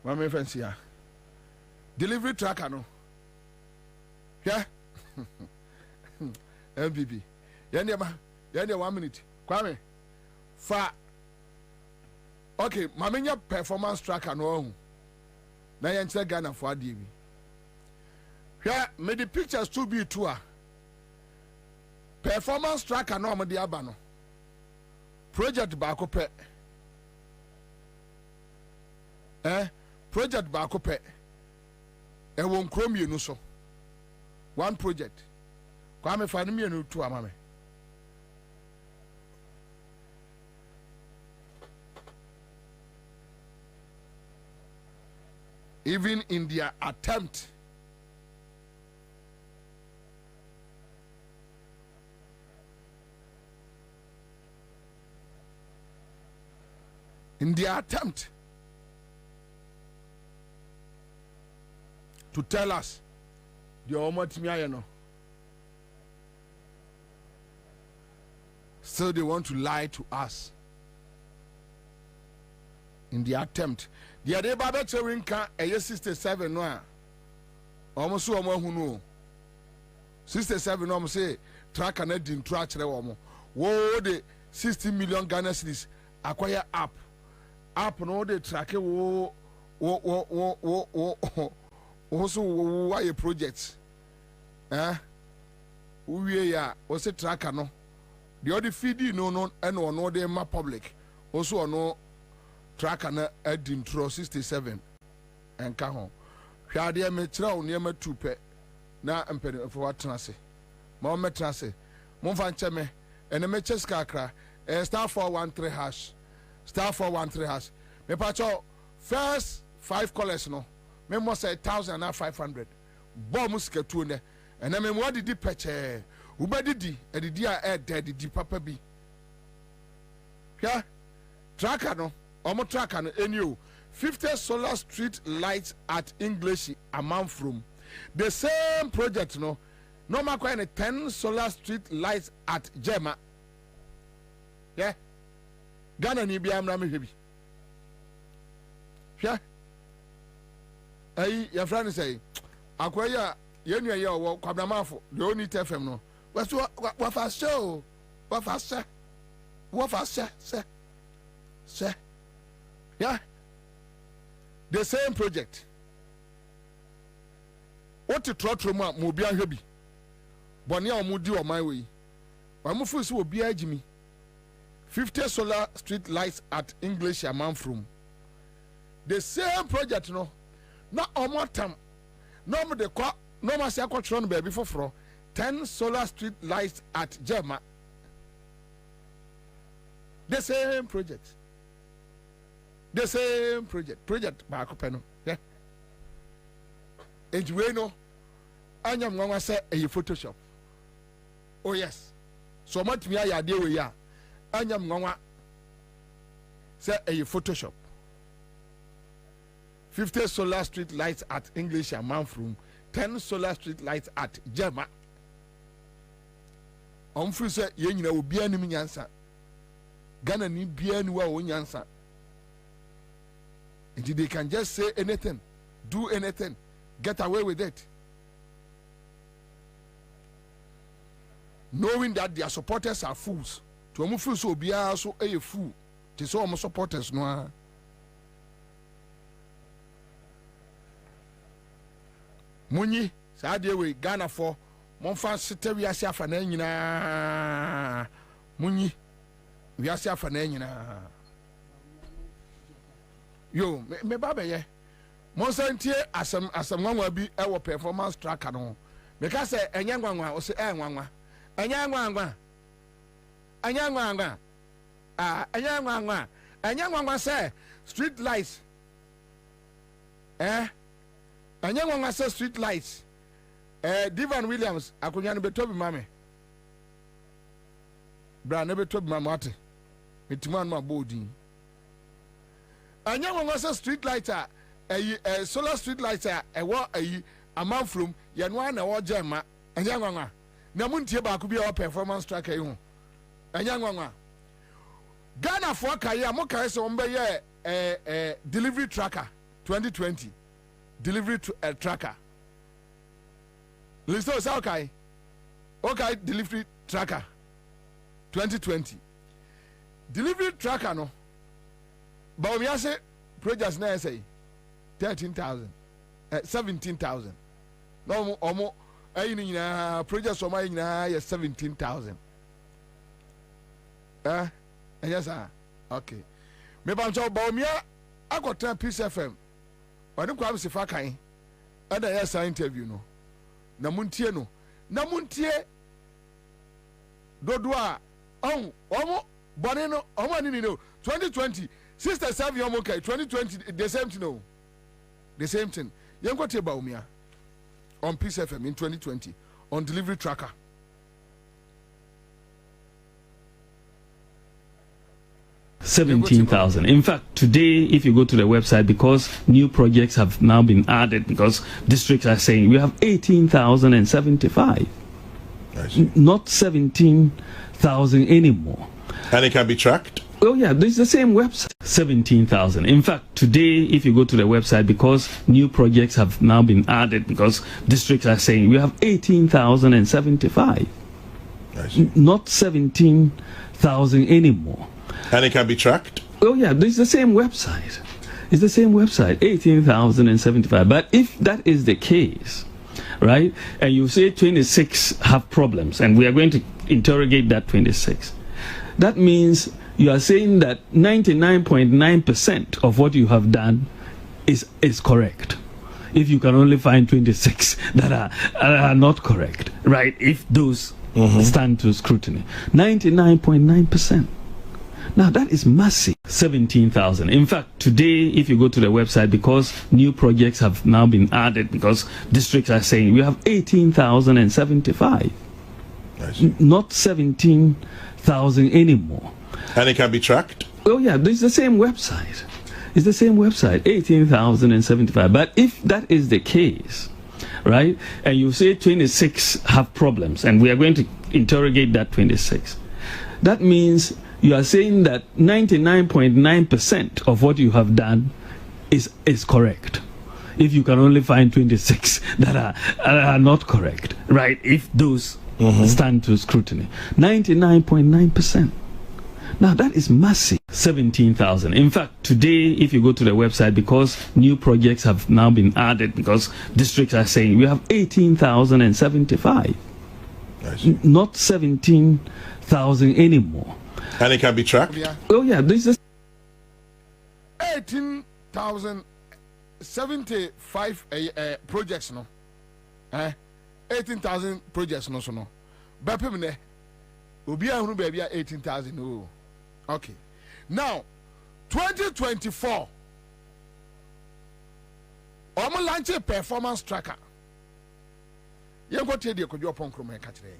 Mama fancy ya delivery tracker no yeah MBB yende 1 minute kwame fa okay mama performance tracker no na yenche Ghana for ade bi yeah me the pictures to be to a performance tracker no mo de aba no project ba ko pe project ba ko pe e won kromie no so one project kwa me fa no me no tu amame even in their attempt to tell us the Omotimi no. So they want to lie to us. In the attempt. The other Baba Chewinka a 67 no. Almost so no. 67 no say track and edin track womo. Wo the 60 million Ghana cedis acquire app no they track wo also why projects we ya o se tracker no the other feed no and no dey ma public also no tracker na edin tro 67 enka ho hwade me kyerɛ wo nneɛma tupe na mpene for watena se ma o metena se momfa nkyɛ me ene me kyes kakra star 413 hash star 413 hash me pacho first 5 callers no me mo say 1,500 bo musika tuo ne ene me mo didi peche ubadidi edidi a didi papa bi hwa tracker no omo tracker no enio 50 solar street lights at English amount from the same project no normal quite 10 solar street lights at Jema. Yeah, Ghana ni bi amra me hwebi hwa ai ya friend say akwaya yenu ye wo kwabramafo the only TFM no waso wa fa show wa fa se yeah, the same project what to trotro mo bia hwebi bone a mo di o man we wa mo fu so obi agimi 50 solar street lights at English amount from the same project no na omotam no mo de kwa no ma se akotro no baby foforo 10 solar street lights at Jema. The same project baako pɛ no yeah ejwe no anya mwanwa sɛ ɛyɛ Photoshop. Oh yes, so matumi ayɛ ade we ya anya mwanwa sɛ ɛyɛ Photoshop. 50 solar street lights at English amount from 10 solar street lights at Jema. Omfiri sɛ yɛn nyina obi anim nyansa Ghana ni bia ni wa wo nyansa. They can just say anything, do anything, get away with it, knowing that their supporters are fools. To omu fools so be also a fool. To so omu supporters no. Munyi sa de we Ghana for monfa sete wi ase afa na nyina. Munyi wi ase afa na nyina. Yo, me baba ye. Monsantie asem nwanwa bi e wo performance tracker no. Me ka se enya nwanwa o se nwanwa. Enya nwanwa. Enya nwanwa. Enya nwanwa. Enya nwanwa se street lights. Enya nwanwa se street lights. Divan Williams akonya no betobi mame. Bra no betobi mame ate. Metiman ma bodin. Anya wonga street lighter solar street lighter amount from yanwa na wo Jema anya wonga na muntie ba ko bia performance tracker yi ho anya wonga Ghana for kaya mo kai se ombe ye delivery tracker 2020 delivery tracker listo sa okay delivery tracker 2020 delivery tracker no but we say projects na say 13,000 17,000 no omo ayi ni nyina projects o ma nyina ya 17,000 yes okay me ba ncho ba omia akota Peace FM wani kwa am sifa kan ada ya sa interview no na muntie dodo a omo bone no omo ni no 2020 Sister Savio okay 2020 the same thing no. The same thing. You go to Baumia on Peace FM in 2020 on delivery tracker. $17,000. In fact, today, if you go to the website, because new projects have now been added, because districts are saying we have 18,075, not 17,000 anymore. And it can be tracked? Oh yeah, this is the same website. 17,000. In fact, today, if you go to the website, because new projects have now been added, because districts are saying we have 18,075, not 17,000 anymore. And it can be tracked? Oh yeah, this is the same website. It's the same website, 18,075. But if that is the case, right, and you say 26 have problems, and we are going to interrogate that 26, that means you are saying that 99.9% of what you have done is correct. if you can only find 26 that are not correct, right? If those stand to scrutiny. 99.9%. Now that is massive. 17,000. In fact, today, if you go to the website, because new projects have now been added, because districts are saying we have 18,075, not 17,000 anymore. And it can be tracked? Oh yeah, it's the same website. It's the same website, 18,075. But if that is the case, right, and you say 26 have problems, and we are going to interrogate that 26, that means you are saying that 99.9% of what you have done is correct. If you can only find 26 that are not correct, right? If those stand to scrutiny. 99.9%. Now that is massive. 17,000. In fact, today, if you go to the website, because new projects have now been added, because districts are saying we have 18,075, not 17,000 anymore. And it can be tracked? Oh yeah, this is 18,075 projects no. 18,000 projects no so no. Bepemne obi ahunu baby 18,000 oh. Okay. Now 2024 omo launch a performance tracker. You go tell the Kojo Ponkromo Katre.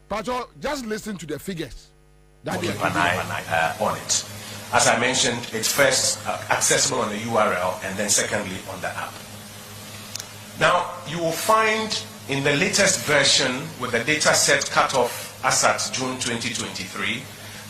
Pacho, just listen to the figures. That keep an eye on it. As I mentioned, it's first accessible on the URL and then secondly on the app. Now, you will find in the latest version with the data set cut off as at June 2023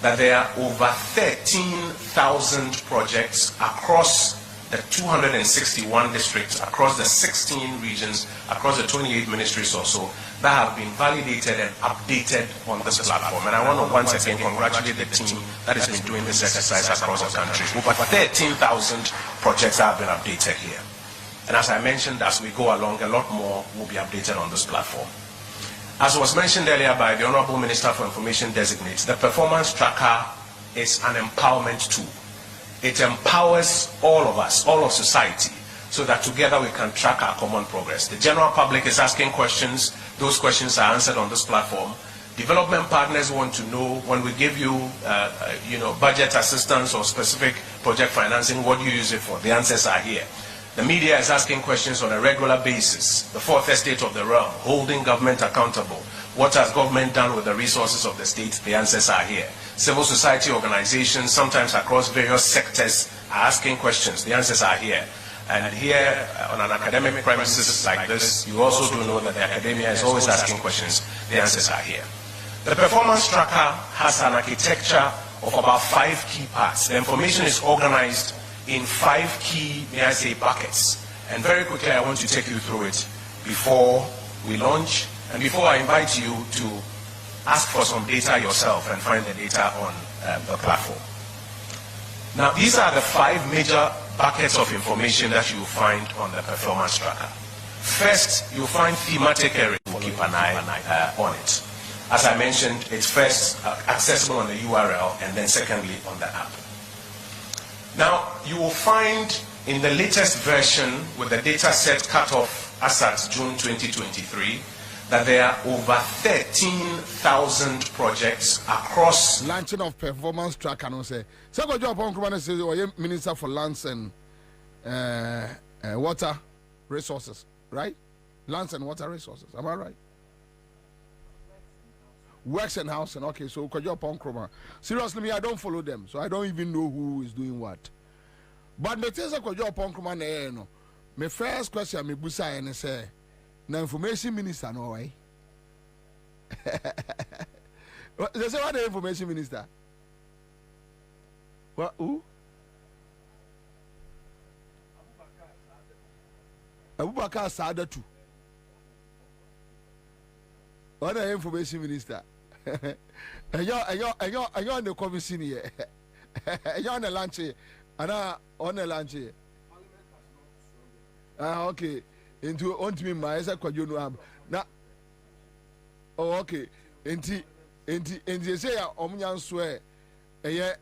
that there are over 13,000 projects across the 261 districts, across the 16 regions, across the 28 ministries or so, that have been validated and updated on this platform. And I want to once again congratulate the team that has been doing this exercise across the country. Over 13,000 projects have been updated here. And as I mentioned, as we go along, a lot more will be updated on this platform. As was mentioned earlier by the Honorable Minister for Information Designates, the performance tracker is an empowerment tool. It empowers all of us, all of society, so that together we can track our common progress. The general public is asking questions. Those questions are answered on this platform. Development partners want to know, when we give you, budget assistance or specific project financing, what do you use it for? The answers are here. The media is asking questions on a regular basis. The fourth estate of the realm, holding government accountable. What has government done with the resources of the state? The answers are here. Civil society organizations, sometimes across various sectors, are asking questions. The answers are here. And here, on an academic premises like this, you also do know that the academia is always asking questions. The answers are here. The performance tracker has an architecture of about 5 key parts. The information is organized in 5 key, may I say, buckets. And very quickly, I want to take you through it before we launch and before I invite you to ask for some data yourself and find the data on the platform. Now, these are the 5 major buckets of information that you will find on the performance tracker. First, you'll find thematic areas. Keep an eye on it. As I mentioned, it's first accessible on the URL and then secondly on the app. Now, you will find in the latest version with the data set cut off as at June 2023 that there are over 13,000 projects across launching of performance tracker. No say. So go job on Kwabena says you Minister for Lands and Water Resources, right? Lands and Water Resources. Am I right? Works and housing. Okay, so go job on Kwabena. Seriously, me I don't follow them, so I don't even know who is doing what. But the things I go job on Kwabena, no. My first question, me busa and say. Na information minister no way. They say what the information minister? What who? Abubakar Sadatu. What the information minister? And you're on the commission here. And you're on the lunch here. And on the lunch here. Okay. Into on me my say Kwadwo no am na oh okay enti say ya omnya nso eye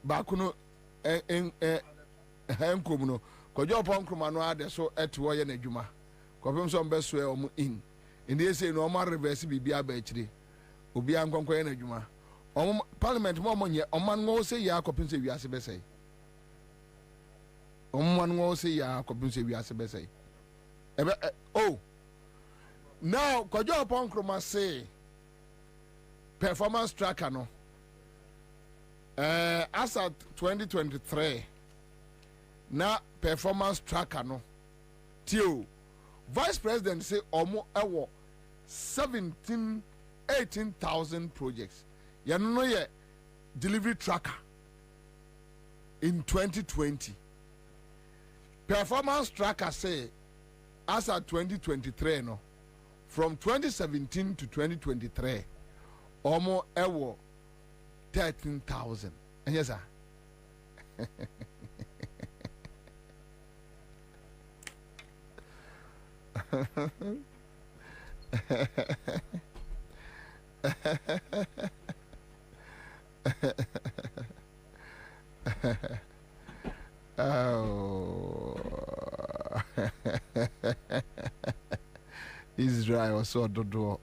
ba kuno enkom no Kojo upon Krumano ade so etwo ye na dwuma. Kopem so mbeso e omo in. Indi say no ma reverse bibia ba akire. Obi ankonko ye na dwuma. Parliament mo monye oman ngo say ya kopem say wiase be say. Oman ngo say ya kopem say wiase be say. Oh. Now Kojo upon Kruma say performance tracker no. As at 2023 na performance tracker no tio vice president say omo ewo 18,000 projects ya no ye delivery tracker in 2020 performance tracker say as at 2023 no from 2017 to 2023 omo ewo 13,000 and yes sir. Oh. Israel also do do.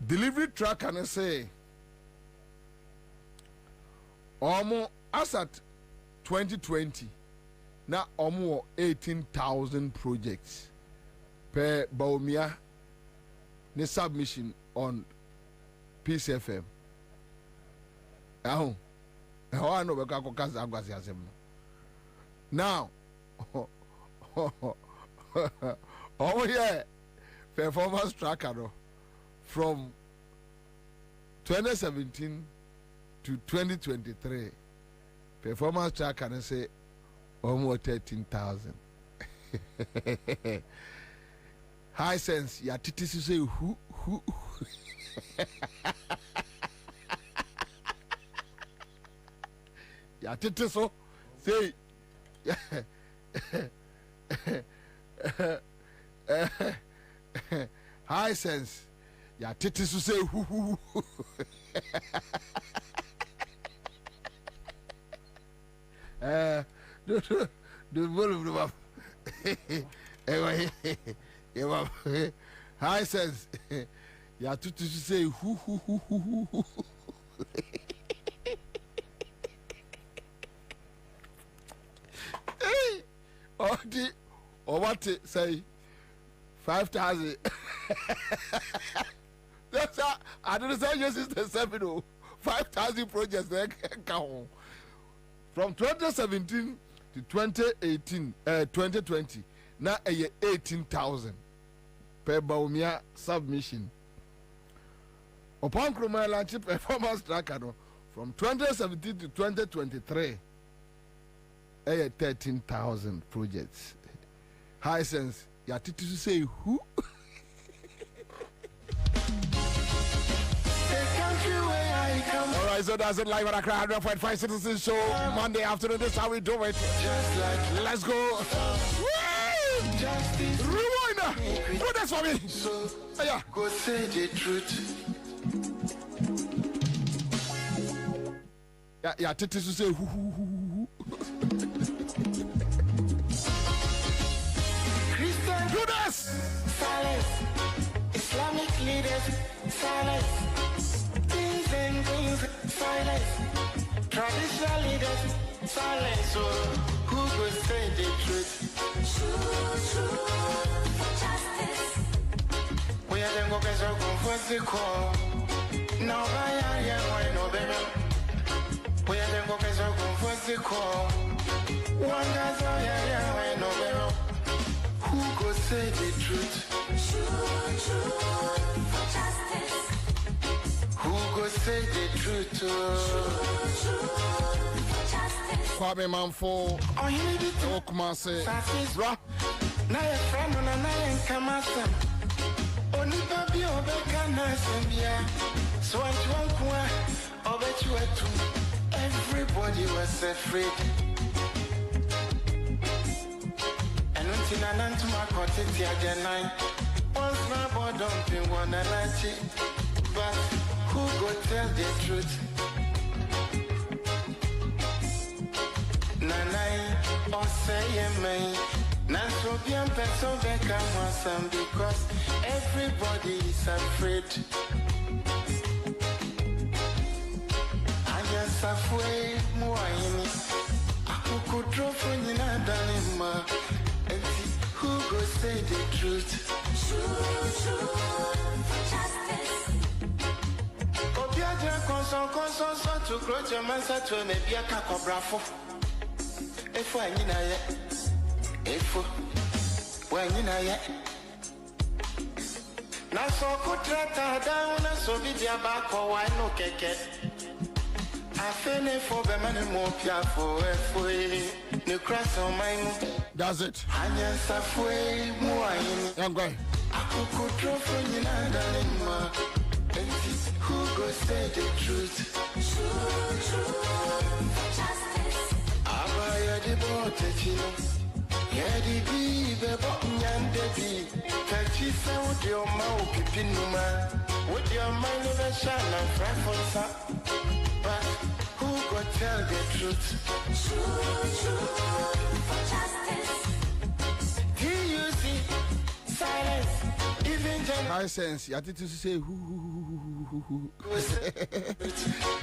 Delivery truck and say almost as at 2020 now almost 18,000 projects per Baumia ne submission on Peace FM. I know we can go now. Oh yeah, performance tracker from 2017 to 2023. Performance tracker and say almost 13,000. High sense, ya titi say who. Ya titi so say. High sense, ya titi so say who. High sense, ya titi so say who. Or what say 5,000. That's how I don't say your sister 5,000 projects there count from 2017 to 2020. Now 18,000 per Baumia submission. Upon Kruma launch performance tracker from 2017 to 2023. 13,000 projects. High sense, ya titi to say who? Alright, so that's it live at Accra 100.5 Citizen Show. Monday afternoon, this is how we do it. Let's go. Rewind. Do this for me. Yeah. Go say the truth. Yeah, titi to say who. Do this! Silence. Islamic leaders, silence. Kings and queens, silence. Traditional leaders, silence. So who will say the truth? True, justice. We are the workers of Kwabena. Now I am no baby. We are the workers of Kwabena. One guy's no baby. Who go say the truth? True, justice. Who go say the truth? True, justice. Kwabena Manfo. Oh, you need it. Oh, come on, say. Bra. Na your friend on a nine kamasa. Only baby obeka nasembia. So I won't obet you at two. Everybody was afraid. And to my cottage again. Once my boy dumping one and I cheat. But who go tell the truth? Nanai or say me. Naso bien person become because everybody is afraid. Anya safwe muayini. Aku draw for you na danima. Who go say the truth? True, justice. Obiaja konson to grow your mansa to me be a cacobrafo. If I need a if when you know yet. Now so kutrata down so be the back or why no keke. I feel it for the money more piafo if no cross on my. That's it. Anya safwe muaini. I'm going. Aku kutro from you na who go say the truth? True, justice. Abaya di bote chino. Yedi bi bebo nyande bi. Kachi se with your mouth pipinuma. With your mind never shine and frafonsa. But who go tell the truth? True, justice. TUC, silence. Even high sense. You have to say who.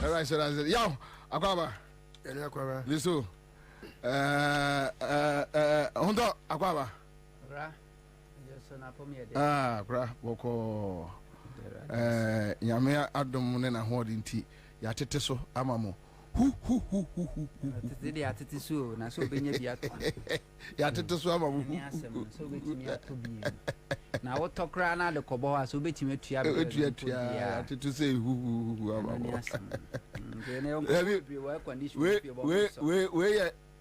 All right, so that's it. Yo, Akwaba. Listen. Hondo Akwaba. Bra. Woko. Nyame adom ne na hodi nti ya tete so amamo. Hu. Tete ya tete so na so benye bia to. Ya tete so amamo. So betimi atobi. Na wo tokra na de kobo ha so betimi atua be. Ya tete say hu amamo.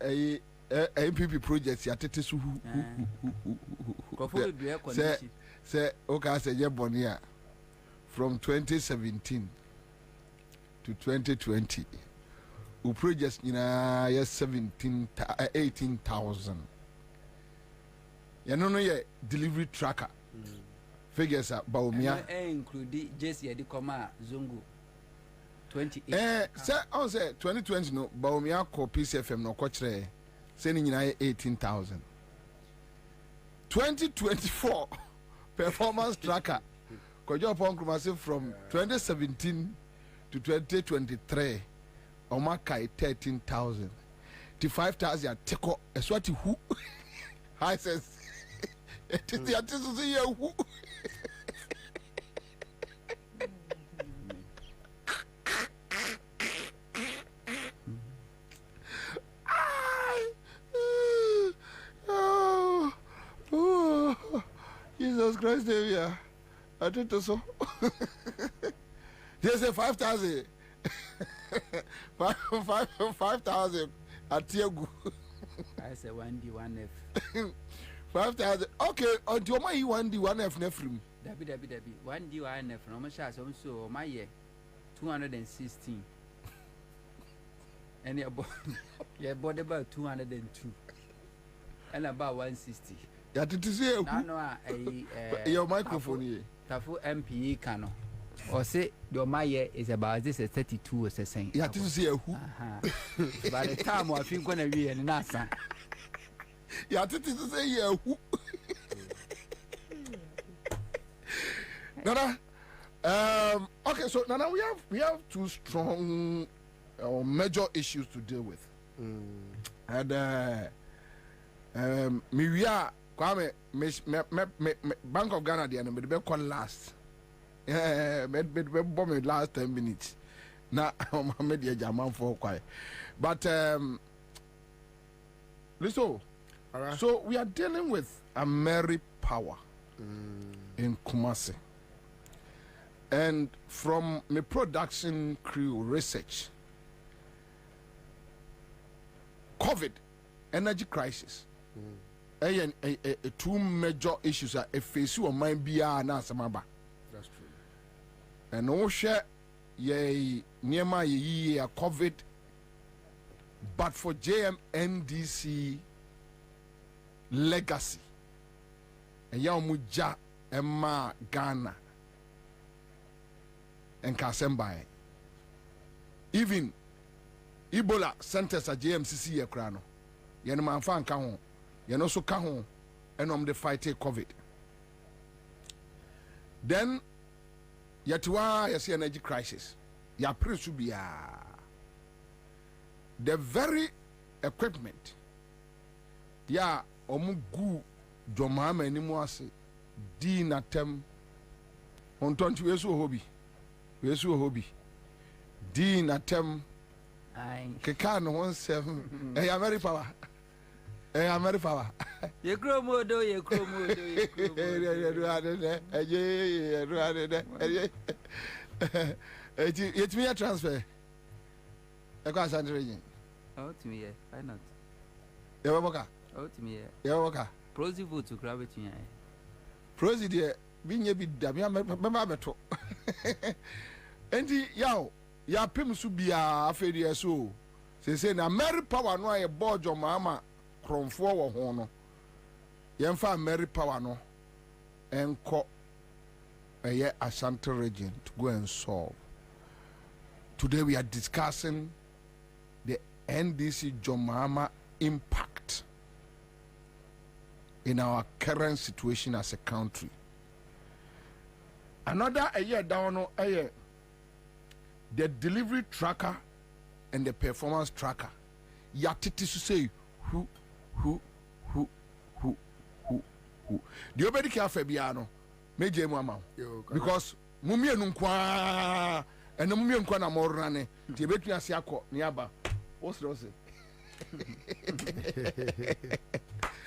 We MPP projects ya tete so hu. Say okay say ye bonia from 2017 to 2020 we projects yes 18,000. You know ye delivery tracker figures are baumia include Jesse the comma Zungu 28 say 2020 no baumia ko PCFM no kochre say ni 18,000. 2024 performance tracker kojo pon krumase from 2017 to 2023 omakai 13,000 to 5,000 teko eswati hu high sense it is the see who Jesus Christ, Savior. I did so. They say 5,000. 5,000 at Tiago. I say 1D, 1F. 5,000. Okay, until my 1D, 1F nefrim. Debbie. 1D, 1F. No, my shas also my year 216. And your body about 202. And about 160. Yeah, to say your microphone here. Tafu MPE cano. Or say your my year is about this at 32 or saying. You have to see who. By the time I think gonna be an Ansah. You have to say who. Nana, okay, so Nana, we have two strong major issues to deal with. And we are Kwame Bank of Ghana the enemy be call last. Me bomb last 10 minutes. Now I'm media jaman for quiet. But listen. Right. So we are dealing with a Mary power in Kumasi. And from my production crew research, COVID, energy crisis, two major issues are a face or mind be samaba. That's true. And also, ye near my year COVID, but for JMNDC legacy, and Yamuja Emma Ghana. and Kasembai. Even Ebola centers at JMCC Yakrano. Yenaman fan kahon. Yenoso kahon. And the fight COVID. Then Yatwa yasi energy crisis. Ya presubia. The very equipment. Ya omugu jomama animuase di natem. Ontonti wesu hobby. Wesu hobby. Di natem. Keka no 17. Eh America power. America power. Ye kromodo. It's me a transfer. I got Sandra region. Oh, to me, why not? Yawaka. Oh, to me, Yawaka. Prosy vote to grab it. Prosy, dear, being a bit damn, Babato. And ya pim subia afedia so. Say, na Mary Power no a board your mama. From 4 or hono. Yemfa Mary Power no and co a year Ashanti region to go and solve. Today we are discussing the NDC Jomama impact in our current situation as a country. Another a year down a year, the delivery tracker and the performance tracker. Yatiti to say who. The obedi care for biano, major mama. Because Mumia Nunkwa and the Mumia Nkwana Morane, the Betia Siako, Niaba. What's those?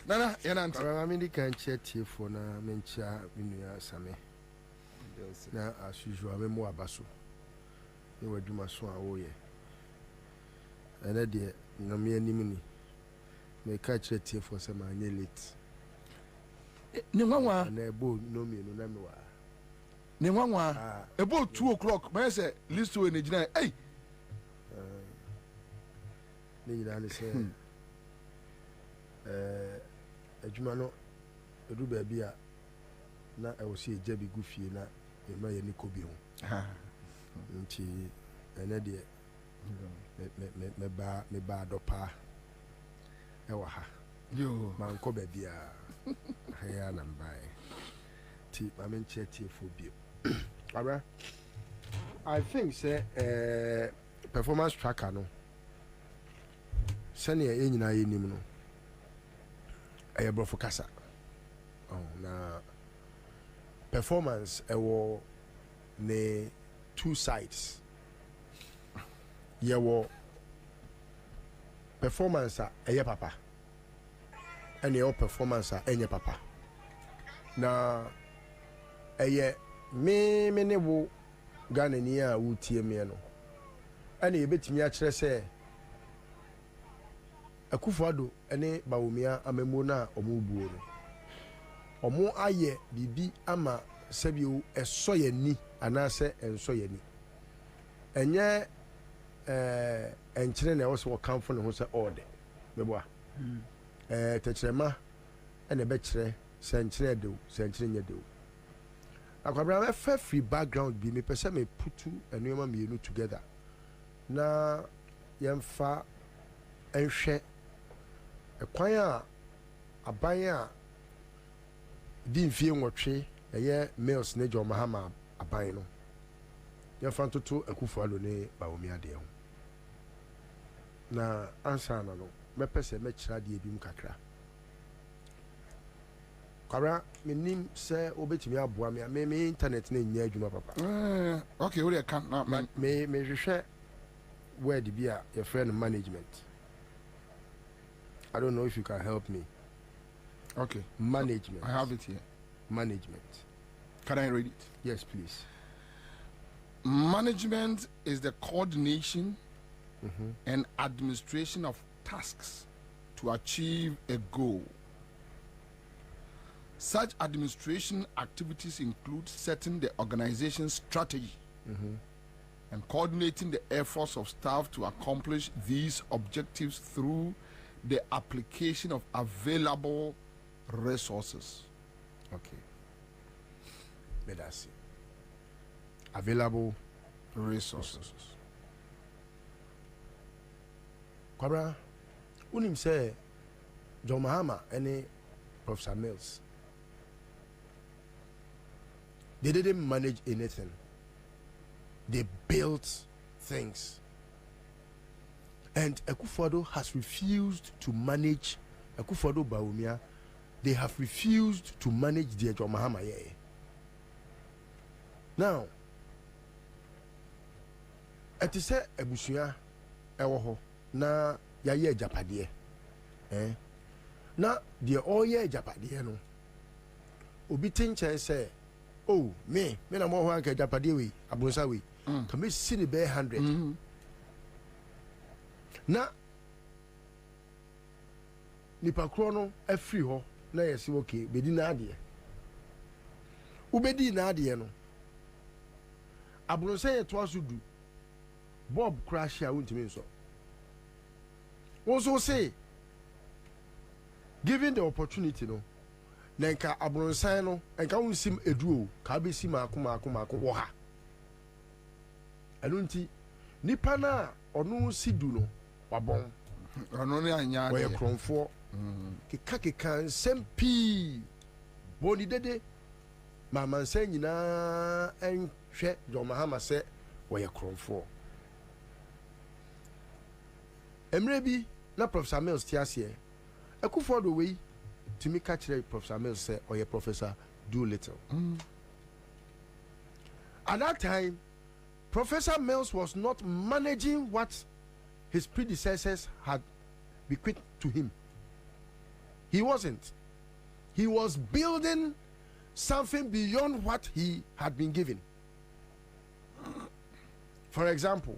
Nana, I mean, the can't chat here for na mencha Minia Same. Now, as usual, I'm more basso. You were do my swan, oh, yeah. And that dear, no mere nimini. May catch it here for some late. Niwawa, nebo no me no namwa. Niwawa, about 2 o'clock. May I say, list to an engineer. Hey, Nina say, a Jumano, a do baby. Now I will see a jabby goofy na in my Nicobion. Nchi, an idea. Me ba dopa. Ewaha. Yo, man ko bebia. Haya nambai. Ti mamen cheti phobia. Alright. I think say performance tracker no. Sani e nyina ye nim no. Brofo kasa. Oh na performance ewo ne 2 sides. Yewo performance eye papa. And your performance enye papa. Na eye me ne wo Ghana ni a wutie me no. Ana ye betimi a kire se Akufo-Addo ene Bawumia amemo na omubuo no. Omo aye bibi ama sebio eso ye ni anase enso ye ni. Enye enkyere na wo se wo kamfo ne ho se order. Meboa. Techrema ene be kire senkyere de senkyere nya de. Akwabra me fa free background bi me pese me putu enuoma mienu together. Na yemfa enhwe ekwan a aban a di mfie nwotwe eye mails ne jo mahama aban no. Yemfa ntoto Akufo-Addo ne Bawumia de ho. Na Ansah na no me pese me kira de bi mu kakra. Kwabra menim se obetimi aboa me internet na nya adwuma papa. Okay, we can now me hwehwe word bi a your friend management. I don't know if you can help me. Okay. Management. I have it here. Management. Can I read it? Yes, please. Management is the coordination and administration of tasks to achieve a goal. Such administration activities include setting the organization's strategy and coordinating the efforts of staff to accomplish these objectives through the application of available resources. Okay. Let us see. Available resources. Kwabena, unim say John Mahama and Professor Mills. They didn't manage anything. They built things. And Akufo-Addo has refused to manage Akufo-Addo Bawumia. They have refused to manage the John Mahama. Now, it is a Ebusuya ewo na yaye japade. Na the oye japade no. Obi tinchen say, oh, me na mo ho anka japade we, abunsa we. Can we see the bear 100? Na nipa krono afri ho na yesi okay bedi na ade ubedi na ade no abronse ye to asudu Bob crash ya wuntimi nso also say given the opportunity no na nka abronsan no nka wonsim eduo ka be si maako wo ha anunti nipa na onu sidu no wabon ono ne anya we kronfo keka nsem pii boni dede mama nsan nyina enhwe John Mahama se we kronfo emre bi na Professor Mills tiasie Akufo-Addo we timi ka kire Professor Mills se oye Professor Doolittle. At that time Professor Mills was not managing what his predecessors had bequeathed to him. He wasn't. He was building something beyond what he had been given. For example,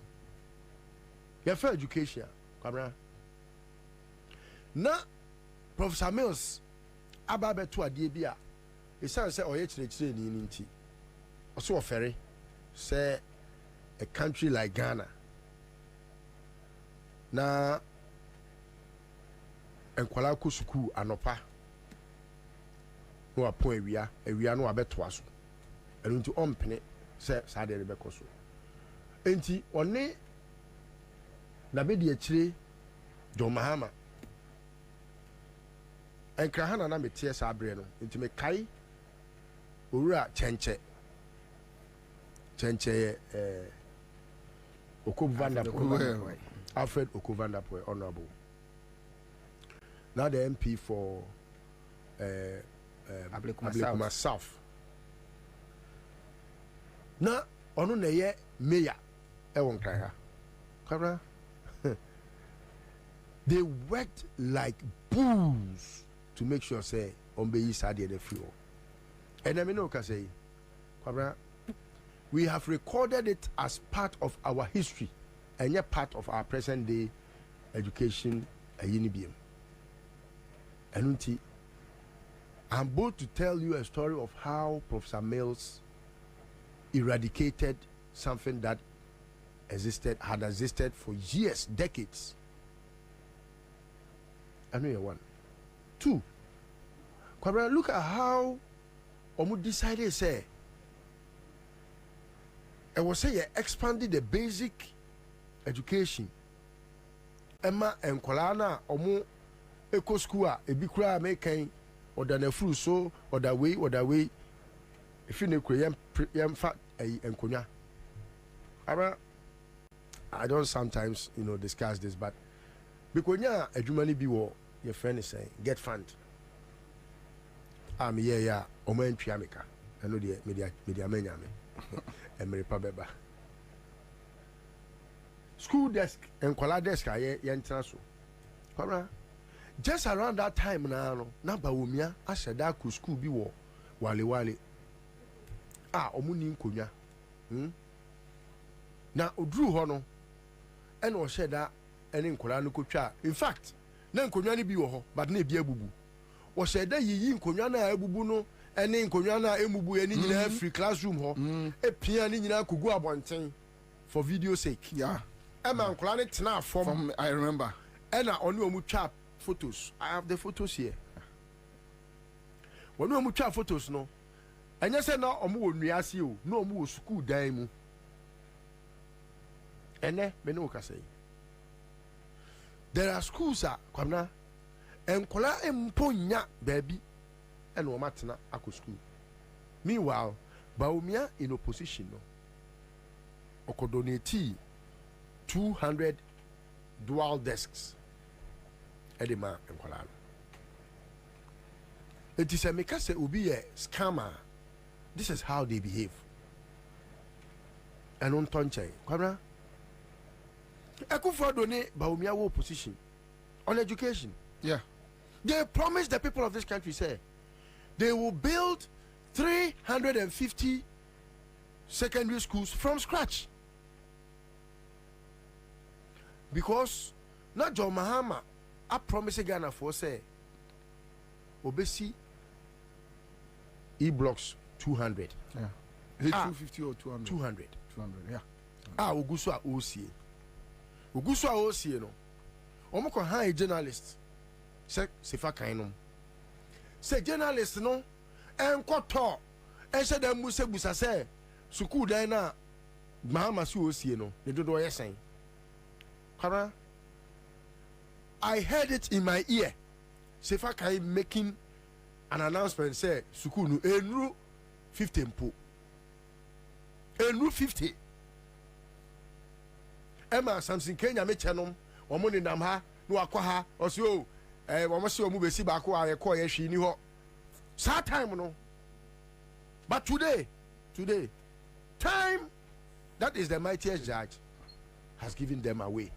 your fair education, Kwabena. Na Professor Mills ababe to adie bia. E say oye chire ni nti. Oso ofere say a country like Ghana na enkwala ko suku anopa no apon awia no abeto aso enu nti ompene se sa de be koso enti one na be de akire John Mahama enkra hana na metie sa abre no enti me kai owura chenche Kwabena Alfred Kwabena honorable. Now the MP for Ablekuma South. Now onu na ye mayor ewon kran ha. They worked like bulls to make sure say ombe yi sade the free. And I mean no ka say Kwabena, we have recorded it as part of our history and yet part of our present day education at Unibium. And I'm bold to tell you a story of how Professor Mills eradicated something that had existed for years, decades. I know you're one. Two, Kwabena, look at how Omu decided say I was say expanded the basic education. Emma and Kolana omu eco school ebi kura making or than a fruit so or that way if you know yam fat and konya. I don't sometimes discuss this, but because a jumani be war your friend is saying get fund. Yeah omen piamika. I know the media menyame. Beba. School desk and kola desk aye yentraso. Kwabena, just around that time na Bawumia aseda ku school bi wo wale omuni nkonya na oduru ho no ene o sheda ene nkola no kotwa. In fact na nkonya ni bi wo ho but na ebi abubu o sheda yiyi nkonya na abubu no ene nkonya na emubu eni nyina free classroom ho epia ni nyina kugu abonten for video sake. Yeah. Emma nkola ne tena form. I remember. Ena oni omu twa photos. I have the photos here. Oni omu twa photos no. Enye se na omu wo nuase o, na omu wo school dan mu. ene me no ka say there are schools Kwabena enkola emponya baby and wo matena akọ school. Meanwhile Bawumia in opposition no okodonate 200 dual desks edema enkola no. It is a make say obi a scammer. This is how they behave. And on tonche Kwabena Akufo-Addo Bawumia wo opposition on education. Yeah. They promised the people of this country, say, they will build 350 secondary schools from scratch. Because not John Mahama, I promise Ghana for say, obesi e-blocks 200. Yeah. 250 or 200? 200. 200, yeah. Ugusu a OCA. Ugusu a OCA no. Omoko ha a journalist. Se fa kan no. Se journalist no enkoto en se dem busa se sukuu dan na Mahama si OCA no. Ne dodo yesen. Kara I heard it in my ear. Se fa kan making an announcement say sukuu no enru 50 mpo. Enru 50. Emma Samson Kenya me chenom omo ni nam ha no akwa ha oso omo se omo besi ba ko are ko ye hwi ni ho sa time no. But today time that is the mightiest judge has given them away.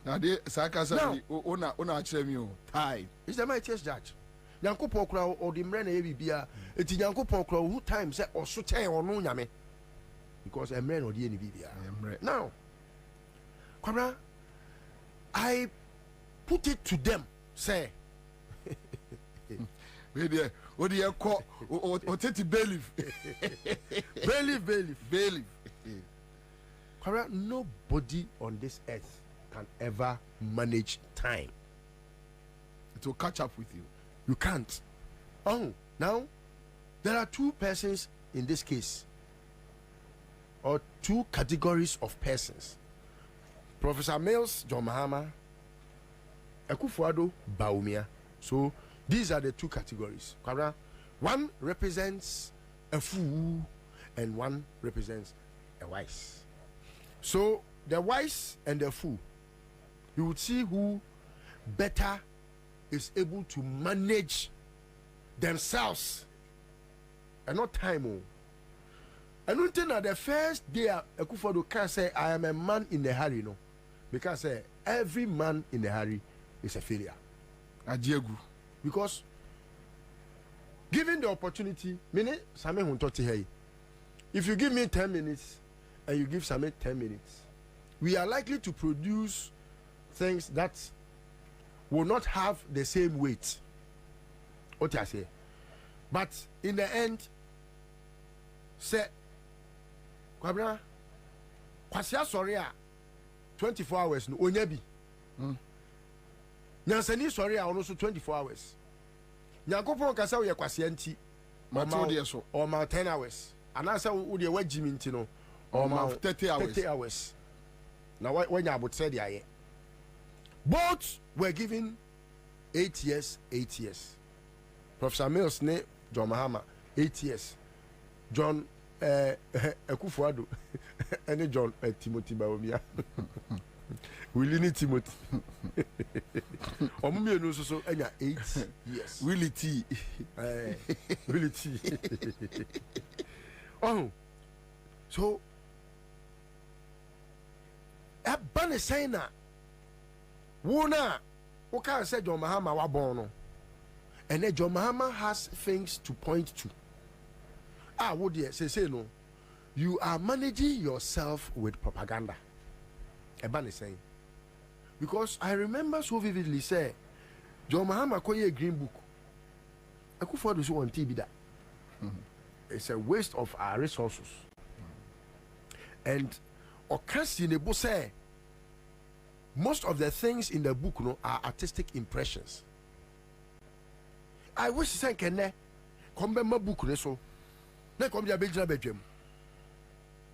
Now they sakasa ona akire mi o time is the mightiest judge. Yankopon kura o di mre na ye bibia eti Yankopon kura who time say oso chen ono nyame because emre no di eni bibia. Now Kwabena, I put it to them, say, what do you call or take bailiff? Bailiff. Kwabena, nobody on this earth can ever manage time. It will catch up with you. You can't. Oh, now there are two persons in this case, or two categories of persons. Professor Mills, John Mahama, Akufo-Addo, Bawumia. So these are the two categories. One represents a fool and one represents a wise. So the wise and the fool, you would see who better is able to manage themselves and not time. And until the first day Akufo-Addo can say I am a man in a hurry, no. Because every man in a hurry is a failure. Because given the opportunity, if you give me 10 minutes and you give Same 10 minutes, we are likely to produce things that will not have the same weight. What I say. But in the end, say, Kwabena, Kwasia Soria. 24 hours no onyabi nyansani sorry a ono so 24 hours Nyankopon kasa wo ye kwase anti o ma 10 hours anasa wo de wagimi nti no o ma 30 hours na wanya abotre de aye. Both were given 8 years. Professor Mills ne John Mahama 8 years. John Akufo-Addo and John Timothy Bawumia. Willie ni Timothy. Omumi enu so enya 8 years. Willie T. Willie T. Oh. So Ebane sayna wona oka say John Mahama wa born no. And then John Mahama has things to point to. What do you say no? You are managing yourself with propaganda. Eban is saying. Because I remember so vividly say, John Mahama koye a green book. Akufo-Addo so want TB that. It's a waste of our resources. And Okasi Nebo say, most of the things in the book are artistic impressions. I wish say kenne come my book so. Na come dia bejina bedwam.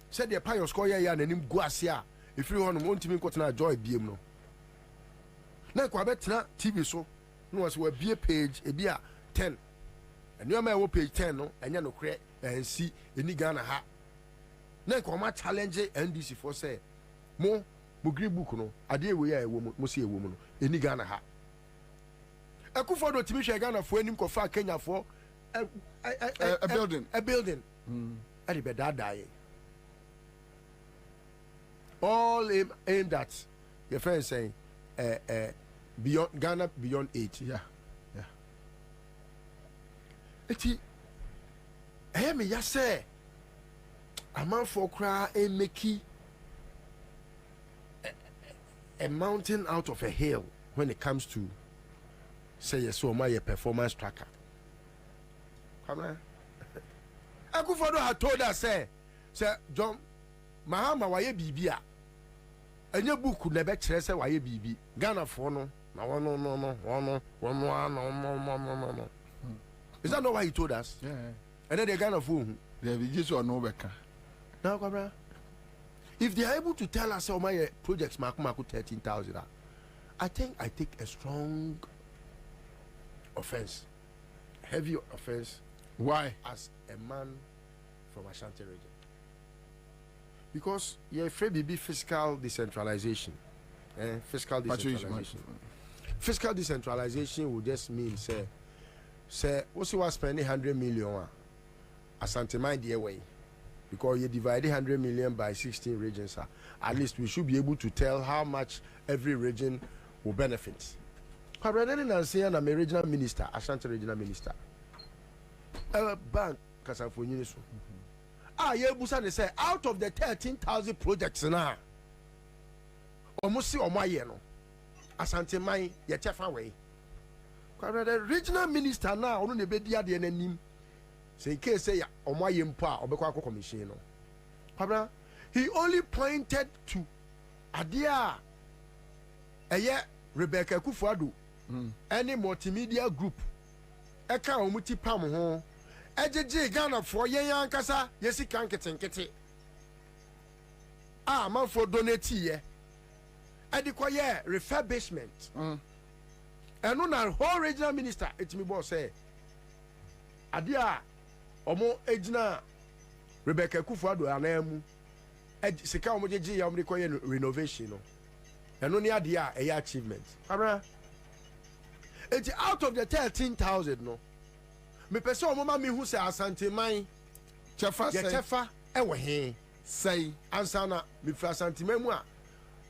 Said the pious call ya nanim go asia if you want to want me to joy BM no. Now Kwabena TV so no was we be a page a be 10. And you may page 10 no and you no create and see any Ghana ha. Now Kwama challenge NDC for say mo green book no ade we a woman mo see a woman any Ghana ha. Akufo do timi hwe Ghana for anim ko fa Kenya for a building. Ade be die. All aimed at your friend saying beyond Ghana beyond 8. Yeah. Eti me ya say a man for cry a makey a mountain out of a hill when it comes to say yes, so my performance tracker. Come on. Akufo-Addo had told us say John Mahama waye bibia. Enye book na be kire say waye bibi. Ghana for no na no. Is that not why he told us? Yeah. And then they Ghana for who? They be just or no beka. Now, Kwabena, if they are able to tell us how my projects mark 13,000, I think I take a strong offense, heavy offense. Why? As a man from Ashanti region. Because you're afraid to be fiscal decentralization. Fiscal decentralization. Fiscal decentralization would just mean, say, what's you spending 100 million? Asante mind the way. Because you divide 100 million by 16 regions, at least we should be able to tell how much every region will benefit. Kwabena I'm a regional minister, Ashanti regional minister. Bank Kasafoni so. You busa say out of the 13,000 projects now. Almost see on my year no. Asante mai ye tefa way. The regional minister now onu ne be dia de nanim. Say in case say on my mpa obekwa commission no. He only pointed to Adia Rebecca Akufo-Addo any multimedia group eka omuti pam ho ejeje Ghana for yen ankasa yesi kan ketenkete man for donate ye edikoye refurbishment eno na whole regional minister etimi boss say adia omo ejina Rebecca Akufo-Addo anamu sika omo jeje ya omo koye renovation no eno ni adia achievement it's out of the 13,000 no. Me person mama me who say Asante man chefa ewo he say Ansah na me fra Asante mamu a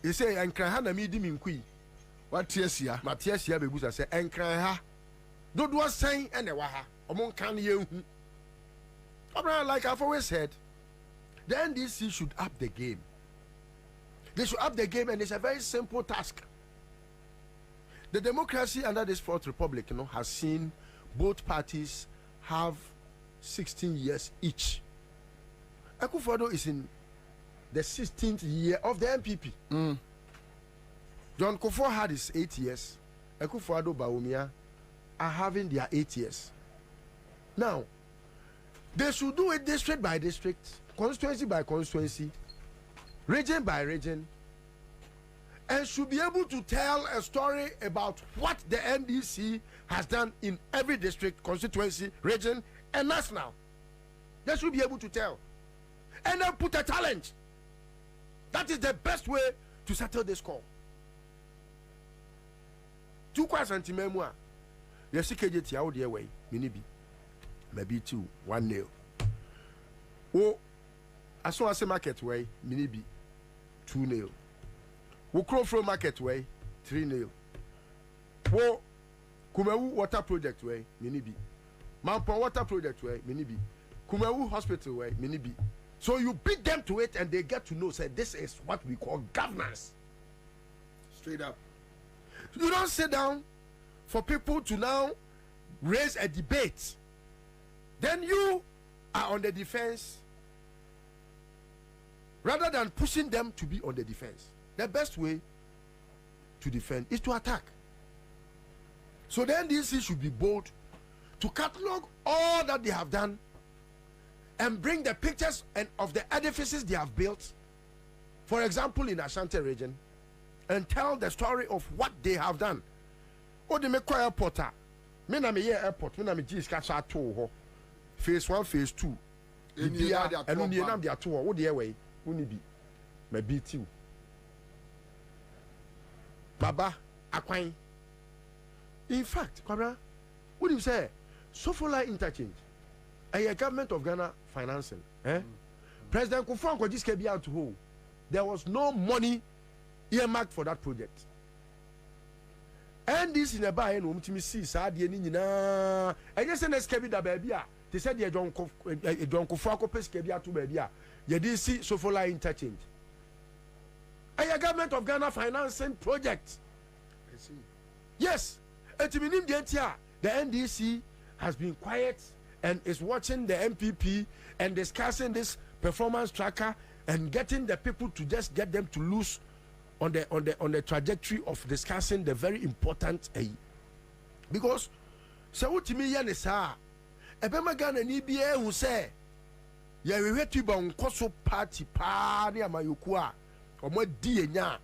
e say enkran ha na me di me nkui watiesia matiesia be busa say enkran ha dodo sen ene wa ha omo nkan ye hu like I've always said the NDC should up the game. They should up the game, and it's a very simple task. The democracy under this Fourth Republic, has seen both parties have 16 years each. Akufo-Addo is in the 16th year of the MPP. John Kufuor had his 8 years. Akufo-Addo, Bawumia are having their 8 years. Now, they should do it district by district, constituency by constituency, region by region, and should be able to tell a story about what the NDC has done in every district, constituency, region, and national. They should be able to tell. And then put a challenge. That is the best way to settle this call. 2 questions in memoir. Yes, KJT out the way, minibi. Maybe 2, 1-0. Oh, as soon as a market way, minibi 2-0. Wokro market way 3-0. Wo Kumewu water project way minibi. Mampon water project way minibi. Kumewu hospital way minibi. So you beat them to it and they get to know say this is what we call governance. Straight up. You don't sit down for people to now raise a debate. Then you are on the defense rather than pushing them to be on the defense. The best way to defend is to attack. So then NDC should be bold to catalog all that they have done and bring the pictures of the edifices they have built for example, in Ashanti region, and tell the story of what they have done. Oh, they make airport. Me na me here airport. Me na me Jesus catch at two. Phase 1, phase 2. And you name their two. What the way? Uni be. Me beat you. Baba Akwan. In fact, Kwabena, what do you say? Sofola interchange. A government of Ghana financing. President Kufuor just came out to hold. There was no money earmarked for that project. And this in a buy no mutimi see sad ye ni na. I just send SKB da baby a. They said ye John Kufuor ko pes SKB to baby a. Ye did see Sofola interchange. A government of Ghana financing project. I see. Yes. The NDC has been quiet and is watching the MPP and discussing this performance tracker and getting the people to just get them to lose on the trajectory of discussing the very important because so what me yan is ebema Ghana ni bia hu say ye hwehwetu ba nkoso party pa ne amayoku a omo di enya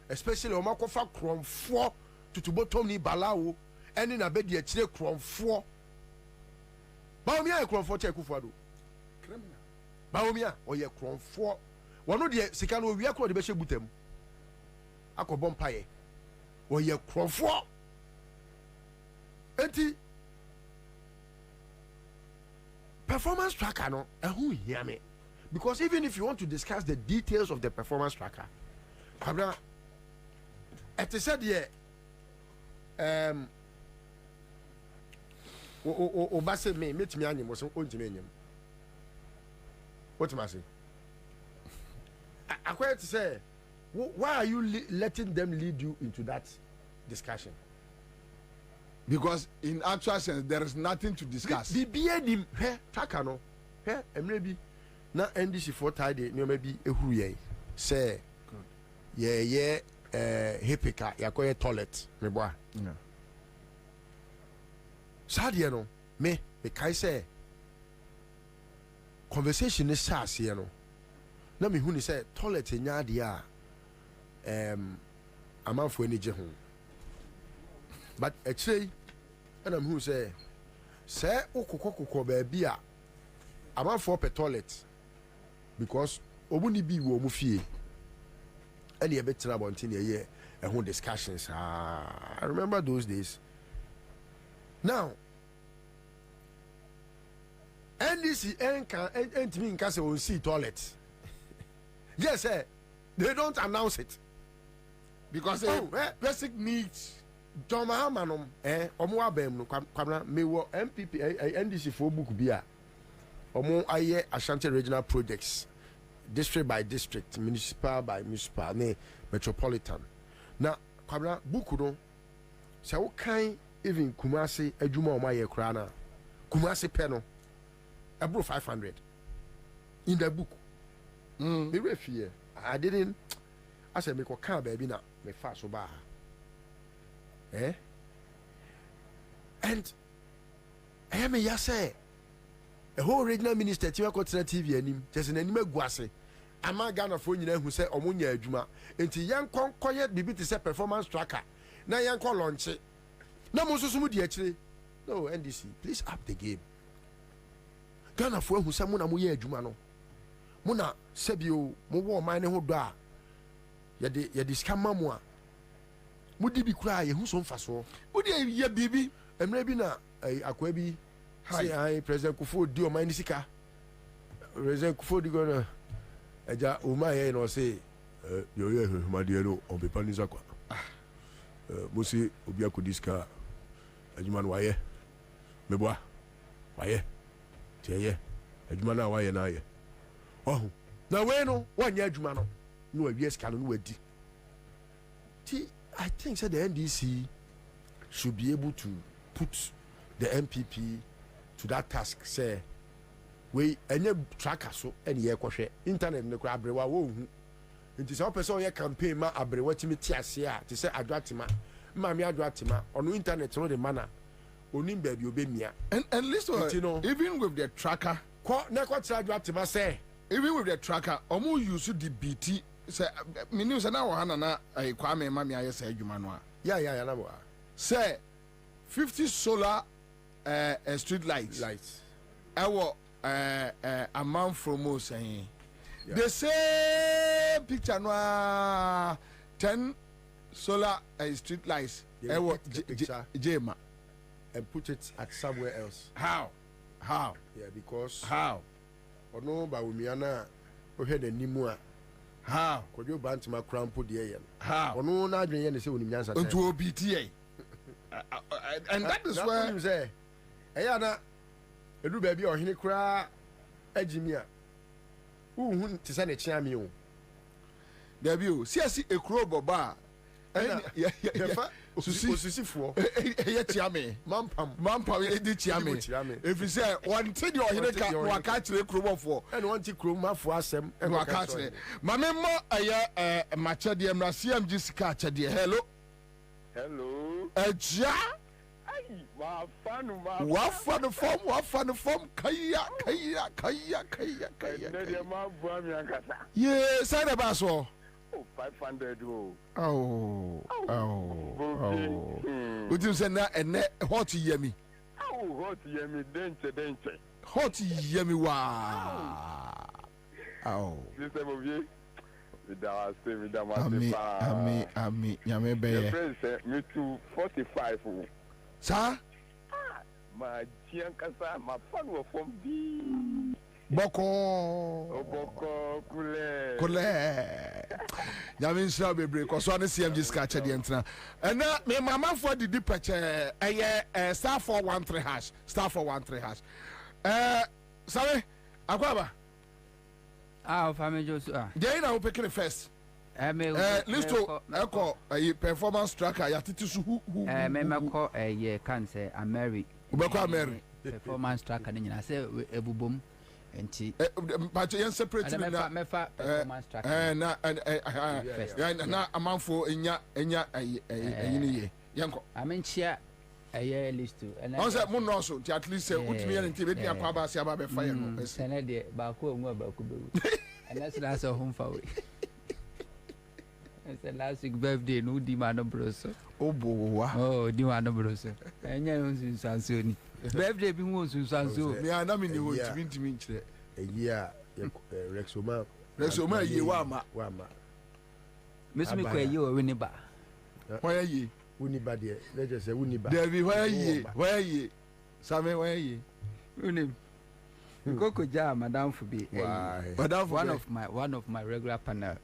especially omo kofa kromfo tutubotom ni balawo eni na be di akire kromfo baomi a kromfo che kufuado criminal baomi a oye kromfo wono de sika no wi akro de be hye butam akobom paye oye kromfo enti performance tracker no who hear me because even if you want to discuss the details of the performance tracker Kwabena it is said here Obase me metimi anyem so ontimi anyem what am I say I quite say why are you letting them lead you into that discussion because in actual sense there is nothing to discuss the BAD tracker no maybe na NDC for tide no maybe ehuru ye say yeah hipika yakoye toilet me boa Sadia no me kai say conversation is sass here no na me hu ni say toilet nya de a amanfo ani je ho but actually and I'm who say okokokoko ba bia amanfo per toilet because obuni bi wo mu fie and ye betra bontin ye ehun discussions I remember those days. Now, NDC entimi nka se on see toilet. Yes, sir. They don't announce it because basic needs. John Mahamanom omo abem no Kwabena me wo MPP NDC for book bia omo aye Ashanti regional projects district by district municipal by municipal ne metropolitan. Na Kwabena book no se wo kan even Kumasi adwuma o maye kra na Kumasi pe no ebro 500 in the book me refie I didn't I said me ko kan baby na me fa so ba and I am a say a whole regional minister to TV anim just an anime guase ama Ghana for nyina hu say omunya adwuma enti yankon koye bibi te say performance tracker na yankon launch na mo so mu di akire no NDC please up the game Ghana for hu say mo na mo ye adwuma no mo na sebio mo wo man ne ho do a ye de scam mo a mudi bi kura ye hu so mfaso mudi ye bibi emre bi na akwa bi say ai president Kufuor di o man sika president Kufuor di gona eja o ma ye no say yo ye ma di no on be pani zakwa mo si obi akodiska adwuma no waye meboa waye tie adwuma na waye na ye oh na we no wanya adwuma no no awie ska no wadi ti I think that the NDC should be able to put the MPP to that task. Say, we any tracker so any year kwahwe internet ne kura abrewa wo hu. Nti say person ye campaign ma abrewa timi tiase a te say adwatima. Ma me adwatima on internet no the manner. Onim baby obemia. And listen, you know, even with the tracker, na kwa adwatima say even with the tracker, omo use the BT say me news na wo hana na Kwame ma me aye say adwuma no a. Yeah, na bo. Say 50 solar street lights. Ewo a man from us saying. The same picture no 10 solar street lights. Ewo Jema and put it at somewhere else. How? Yeah, because how? Ono ba umiana o he the nimu a. How? Kojo bantima crampo de yen. How? Ono na adwen ye ne se oni nyansa. Onto OBTA. And that is where you say eya na edu ba bi ohene kura agimi a uhun ti se ne chiame o there bi o si ekuro boba ya fa osisifo ye chiame mampam ye di chiame if you say one thing the ohene ka wa ka kire ekuro bofo and one ti kuro mafo asem e wa ka kire mame mo eye mache de emra CMG sika ache de hello eja wafanu form kaya yeah say the bass oh 500 oh what you say na ene hot yemi denche hot yemi wa this Bobie Ami nyame be friend me to 45 sa ma jian kasa ma fan wo form bi boko kule nyame nsha bebre ko so ne CMG ska de entra na me mama for the deepeche star 413 hash sorry akwaba family Josu dey na we pick the first listo eko performance tracker ya titisu hu me meko can say Ameri ubeko Ameri performance tracker ni nyina say ebubom enti but yen separate na mefa performance tracker na amanfo enya ayini ye yenko amenchia listo on say mo no so at least say utimi yen nti be dia kwa ba se aba be fire no sene de ba ko onwa ba ko bewu and so home for we. It's the last week birthday no di man broso. Di man broso. Enya unsu sanso ni. Birthday bi won unsu sanso. Me ana me ni ho ntimi nkyere. Eya Rexoma ye wa ma. Mesumi kwa ye o wini ba. Why ye? Wini ba de. Let's just say wini ba. Devi why ye? Same why ye? Wini. Koko ja madam for be. One of my regular panel.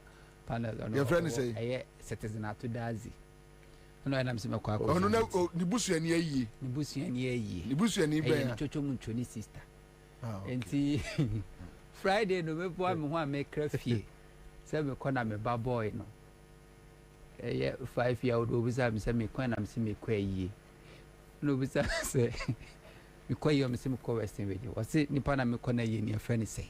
Your friend say citizen to dazi. No and I'm saying kwa. No ni busuani ayi. Ni busuani be. Ni chocho muncho ni sister. Enti Friday no me boy me ho a me crafie. Say me kona me ba boy no. 5-year-old obisa me say me kwana me say me kwa yi. No obisa say me kwa yi me say me kwa western radio. Wase nipa na me kona yi ni friend say.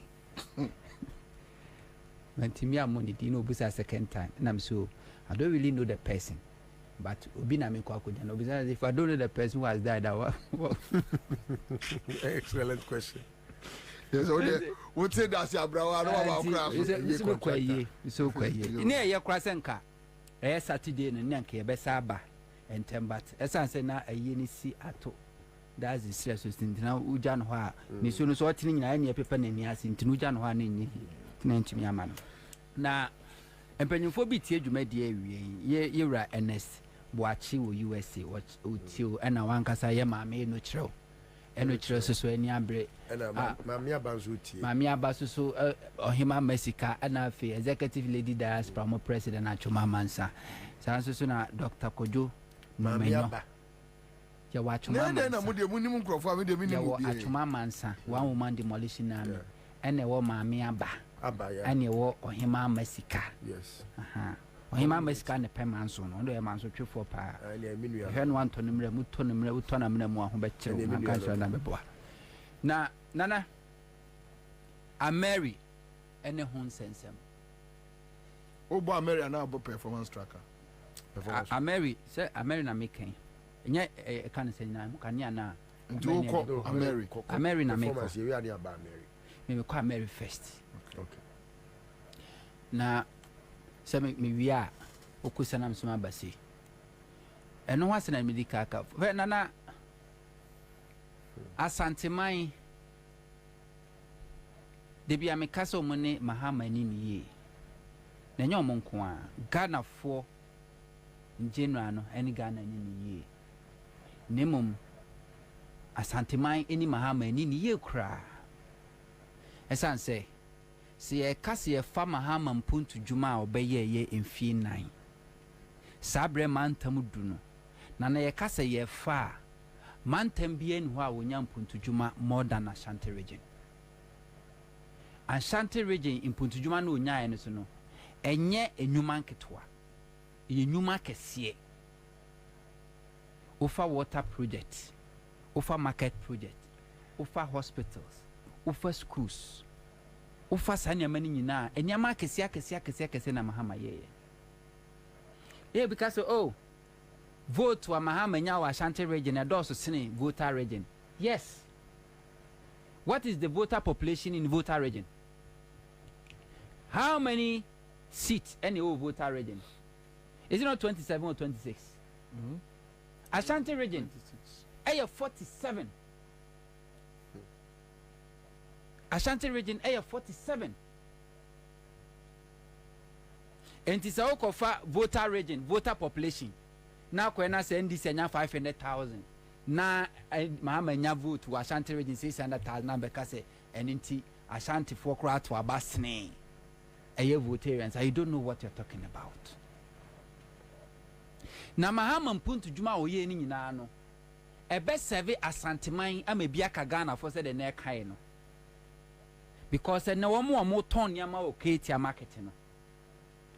Mentimi amoni di no busa second time and I'm so I don't really know the person but obi na me kwa konya no busa if I don't know the person who has died excellent question. Yes what say that ya brawa no about craft so kwaye ni e yakra senka Saturday no nyanka ye besa aba entem but esanse na ayi ni si ato that's the serious thing na uja no ha ni so no so otini nyina ne pepa na ni ase ntinu uja no ha na nyi na ntimi ama no na empanyimfo bi tie dwumadi awie yewra NS boachi wo USA otio na wankasa ye maame no kyerɛw eno kyerɛw so ani abre maame abanzo tie maame abaso ohima Mexica na afi executive lady diaspora mo president Achoma Mansa so na Dr. Kojo maame aba ya wa Achoma Mansa na mo de munim nkrofo a me de minim bi Achoma Mansa one woman demolition army ene wo maame aba ya ene wo ohima Mexica yes ohima Mexica ne pemanso no ndo e manso twefo pa ene minua he no anto nemre muto na mre mu aho be kire ma ka so na beboa na nana Ameri ene ho nsensem obo Ameri na abo performance tracker Ameri say Ameri na meken nya kan se na kan ya na ndoko Ameri na meko performance we aba Ameri me kwa Ameri first okay na se me wia okusanam so mabase eno ho asena medical ka fe nana asanteman de bia me kasa mo ne mahama ni ye na nya omo nko a Ghana fo January no eni Ghana ni ye nemum asanteman eni mahama ni ye kra esan se ye kasa ye fa mahama mpuntu djuma obeye ye emfie 9 sabre mantam du no na ye kasa ye fa mantam bia ni ho a wonya mpuntu djuma more than Ashanti region. Ashanti region impuntu djuma no onya no so no enye enyuma nketwa enyuma kese ofa water project ofa market project ofa hospitals ofa schools ofa sanya mani nyina enyama kese na mahama ye because vote wa mahama nya wa Ashanti region e do so sene voter region. Yes, what is the voter population in voter region? How many seats any voter region? Is it not 27 or 26? Ashanti region 47. Ashanti region 47. And it's a for voter region, voter population. Now Kwabena say NDC 500,000. Now Mahama nya vote to Ashanti region 600,000 na because NNT Ashanti for crowd to abasne. Aye votarians, I don't know what you're talking about. Na Mahama mpuntu djuma oye ni nyina no. Ebe serve asanteman amebiaka Ghana for say the near kai no. Because na womo ton yama o ketia market no.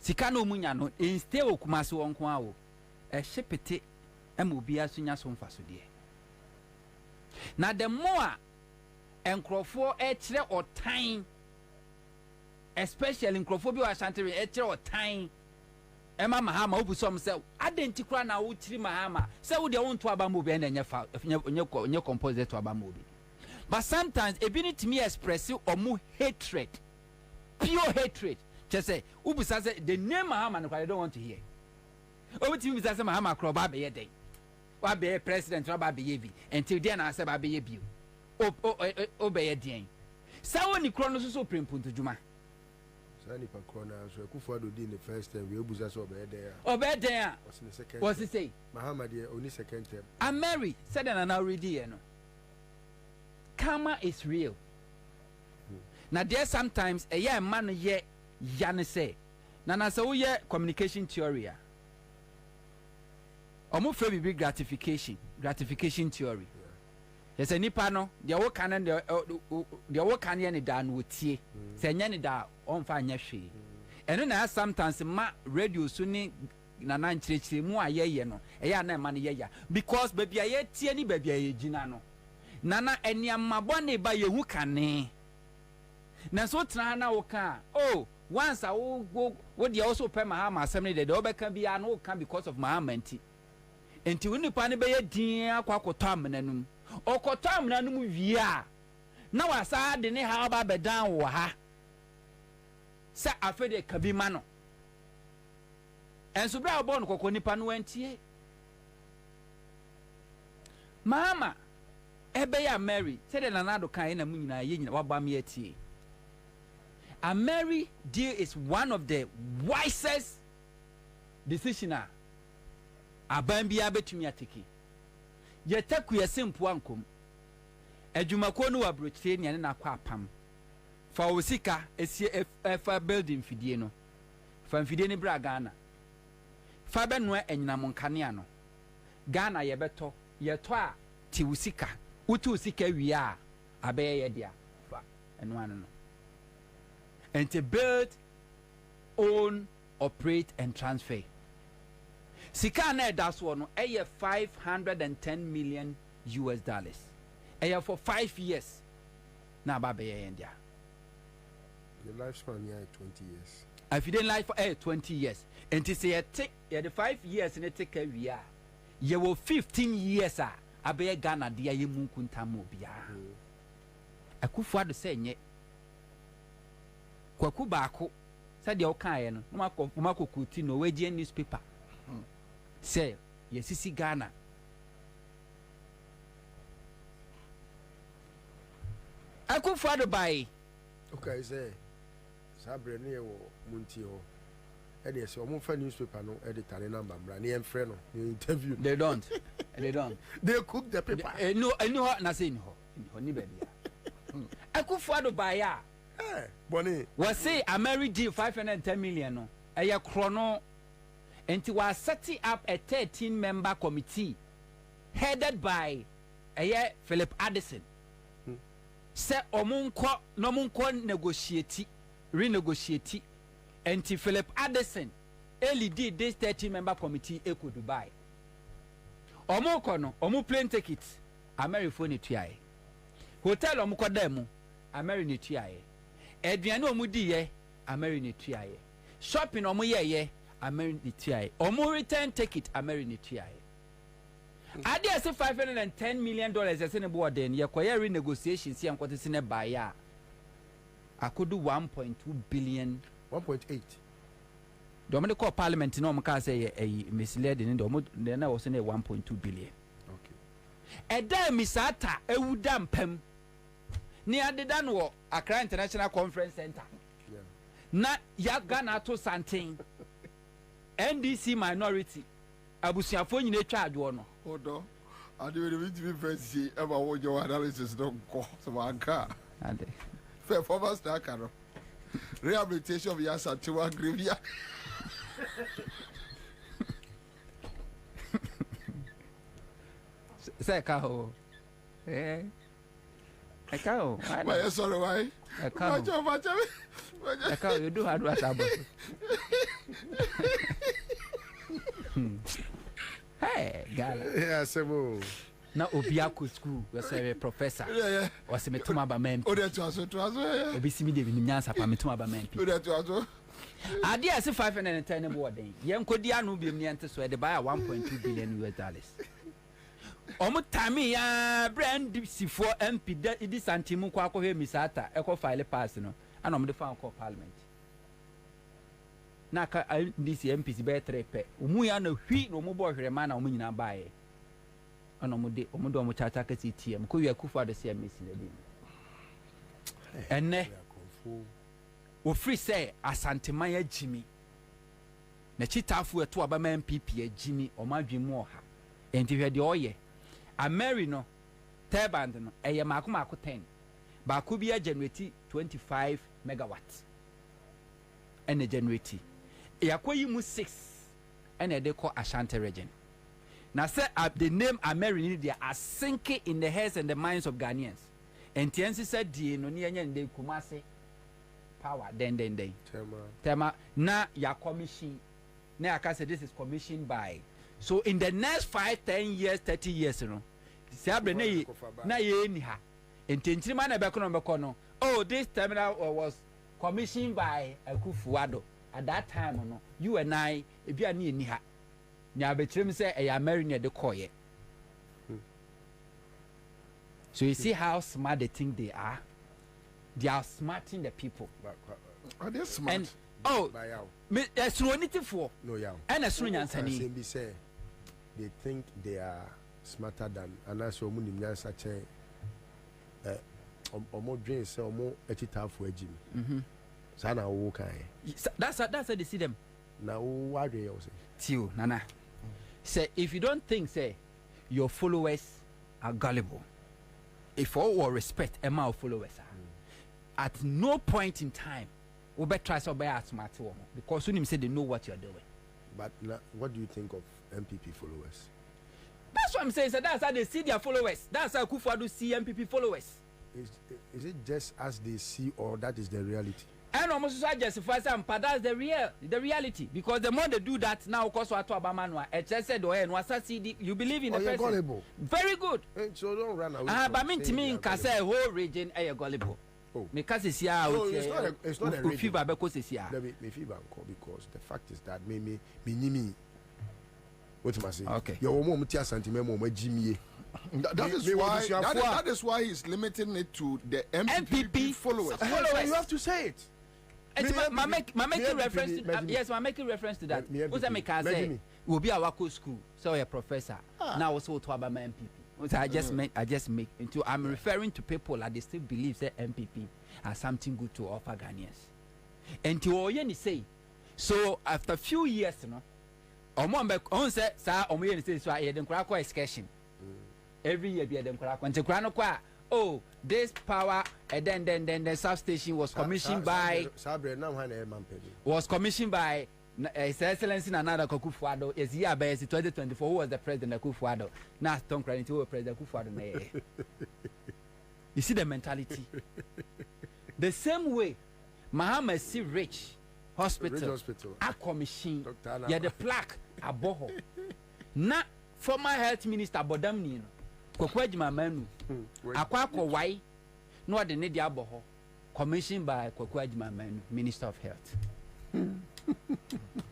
Sika no munya no instead okumase wonko awo. Shepete emobi asunya so mfaso de. Na the more enkrofo kire otan, especially enkrofo bi wa Ashanti kire otan ema mahama obusom se identikra na wo tiri mahama se wo de wonto aba mo bi na nye composite to aba mo bi. But sometimes e be to me express omu hatred, pure hatred. Just say ubusa say the name mahama no I don't want to hear. Obuti ubusa say mahama kro ba be ye den. Wa be president wa ba be ye bi until then I say ba be ye bi. O be ye den. Sa woni kro no so prempunto djuma. Sani pa corner so Akufo do in the first time we obusa so be there. Obe there. What's in the second? What's he say? Mahama dey only second term. And Mary said that now already you know. Karma is real. Now there sometimes a year man ye yane say. Na so ye communication theory. Omo fe bi gratification theory. Yes, a nipa no the wo kan the wo kan ye ne da no tie. Se nya ne da on fa nya hwe. Eno na sometimes ma radio so ni na nkyerechire mu ayeye no. Eya na ma ne yeya because baby aye tie ni baby aye gina no. Nana eniamma bone ba yehu kane. Na so tra na wo kan once I wo dey also pay Mahama assembly dey obeka bia no kan because of Mahama enti woni pa ne be ye din akwakoto amnanum okoto amnanum wiea na wasa de ne ha ba bedan wo ha sa afede kabima no enso bra obo no kokko nipa no antie Mahama ebe ya Mary said the nanado kan na mu nyina ye nyina wabam ye tie. And Mary deal is one of the wisest decision abambia betumi ateki. Ye taku ye simple ankom. Adwumako no wabrochire ne na kwa apam. Fa osika esi fa building fidie no. Fa fidie ne bra Ghana. Fa be no enyinam nkane ano. Ghana ye beto ye to a ti usika. Utu sika wiya abeye ye dia fa eno anu no. And to build, own, operate and transfer. Sika na that's one no 510 million US dollars. For 5 years. Na babeye India. The lifespan here 20 years. If you didn't life for 20 years. And to say take the 5 years and take a year. You will 15 years abeye Ghana dia ye munkunta mo bia. Akufo ado say nye kwaku baako said the okay no mako kuti no Norwegian newspaper say yesisi Ghana Akufo-Addo by okay say sabre ne wo munti ho e dey say omo fa newspaper no editor ne number bra ne enfre no interview they don't they cook the paper no na say ni ni baby Akufo-Addo by Bonnie was say American 510 million no eye krono enti was setting up a 13-member committee headed by Philip Addison say omunko no munko renegotiate enti Philip Addison lead this 13-member committee eco Dubai omunko no omu plane ticket American ni tuae hotel omunko demu American ni tuae eduane omu di ye American ni tuae shopping omu ye American ni tuae omu return ticket American ni tuae ade ase $510 million ese ne board den ye koye renegotiations ye nkote se ne baya akodu 1.2 billion 1.8 do me call parliament no mka say ye misleading do mo na wo se ne 1.2 billion okay eda misata ewuda mpam ni adeda no Accra International Conference Center na ya Ghana to santen NDC minority abusuafo nyina twa adwo no odo ade we be fancy eba wo your analysis don go so anka ade performance that caro rehabilitation of Ansah to Grivia say ka ho I can't. Why sorry why? I can't. I can't. You do hard work about. Hey, Gala. Yeah, sebo. Na Obiako school, we say professor. Yeah. Was me tuma ba men. O de to aso. Obi simi de ni Ansah pa me tuma ba men. O de to aso. Ade ase 510 ne bo den. Ye nkodi anu bi mi ente so de buy $1.2 billion. Omo tami ya brand sifo MP di santimu kwa akọ he misata eko file pass no ana omo de fa ko parliament na ka this MPs be trepe omu ya na hwi no omo bo hwere ma na omo nyina baaye ana omo de omo chacha ka si TM ko wi Akufo-Addo se MSC na bi enne o free say asanteman ya jimi na chitafu eto aba ma MPP ya jimi omo adwemu oha enti hwe de oye Ameri no turbine no eye mako 10 ba ku bia generate 25 megawatts ene generate yakoyi mu 6 ene de ko Ashanti region na say the name Ameri ni they are sinking in the heads and the minds of Ghanaians entiensi said die no ne enya nde Kumasi power den tema na ya commission na akase this is commissioned by. So in the next 5, 10 years, 30 years, you know, na ye ni ha. Intentiri man no. Oh, this terminal was commissioned by Akufo-Addo. At that time, no, you and I, if you are ni ha, nya betrim say a American de koye. So you see how smart they think they are. They are smarting the people. Are they smart? And me for no yeah. And Ansah they think they are smarter than Ansah omu nim Ansah che omo dream say omo etitafu ejim. Sana wo kan. That's how they see them. Na wo wadwe you say. Tio nana. Say if you don't think say your followers are gullible. If all respect Emma followers at no point in time we better try to be smart because when you say they know what you're doing. But what do you think of MPP followers? That's what I'm saying. So that's how they see their followers. That's how Akufo-Addo see MPP followers. Is it just as they see, or that is the reality? And almost justify some, but that's the reality. Because the more they do that now, because what Obama you believe in the person. Gullible. Very good. So don't run away. But I mean to me, because the whole region are gullible. Because it's here. It's not a region. Because the fact is that me. What am I saying? Okay. Your mom tia santimemo Jimmy. That is why he's limiting it to the MPP followers. You have to say it. making reference to yes, I'm making reference to that. What's that make say? Will be our school, so a professor. Now also to about my MPP. So I just make into I'm referring to people that they still believe that MPP has something good to offer Ghanaians. And to all say, so after few years, you know, on say, sir, say so I don't crack excursion. Every year be them crack. When the cranokwa, oh, this power and then the substation was commissioned by His Excellency Nana Akufo-Addo is here by 2024 who was the president Akufo-Addo. Now Tom Credit who was president Akufo-Addo. You see the mentality. The same way Mahama C. Rich Hospital a commission yeah the plaque aboho. Na former health minister Bodam Nino Kwakwejima Manu Akwako Wai no the need aboho commissioned by Kwakwejima Manu Minister of Health.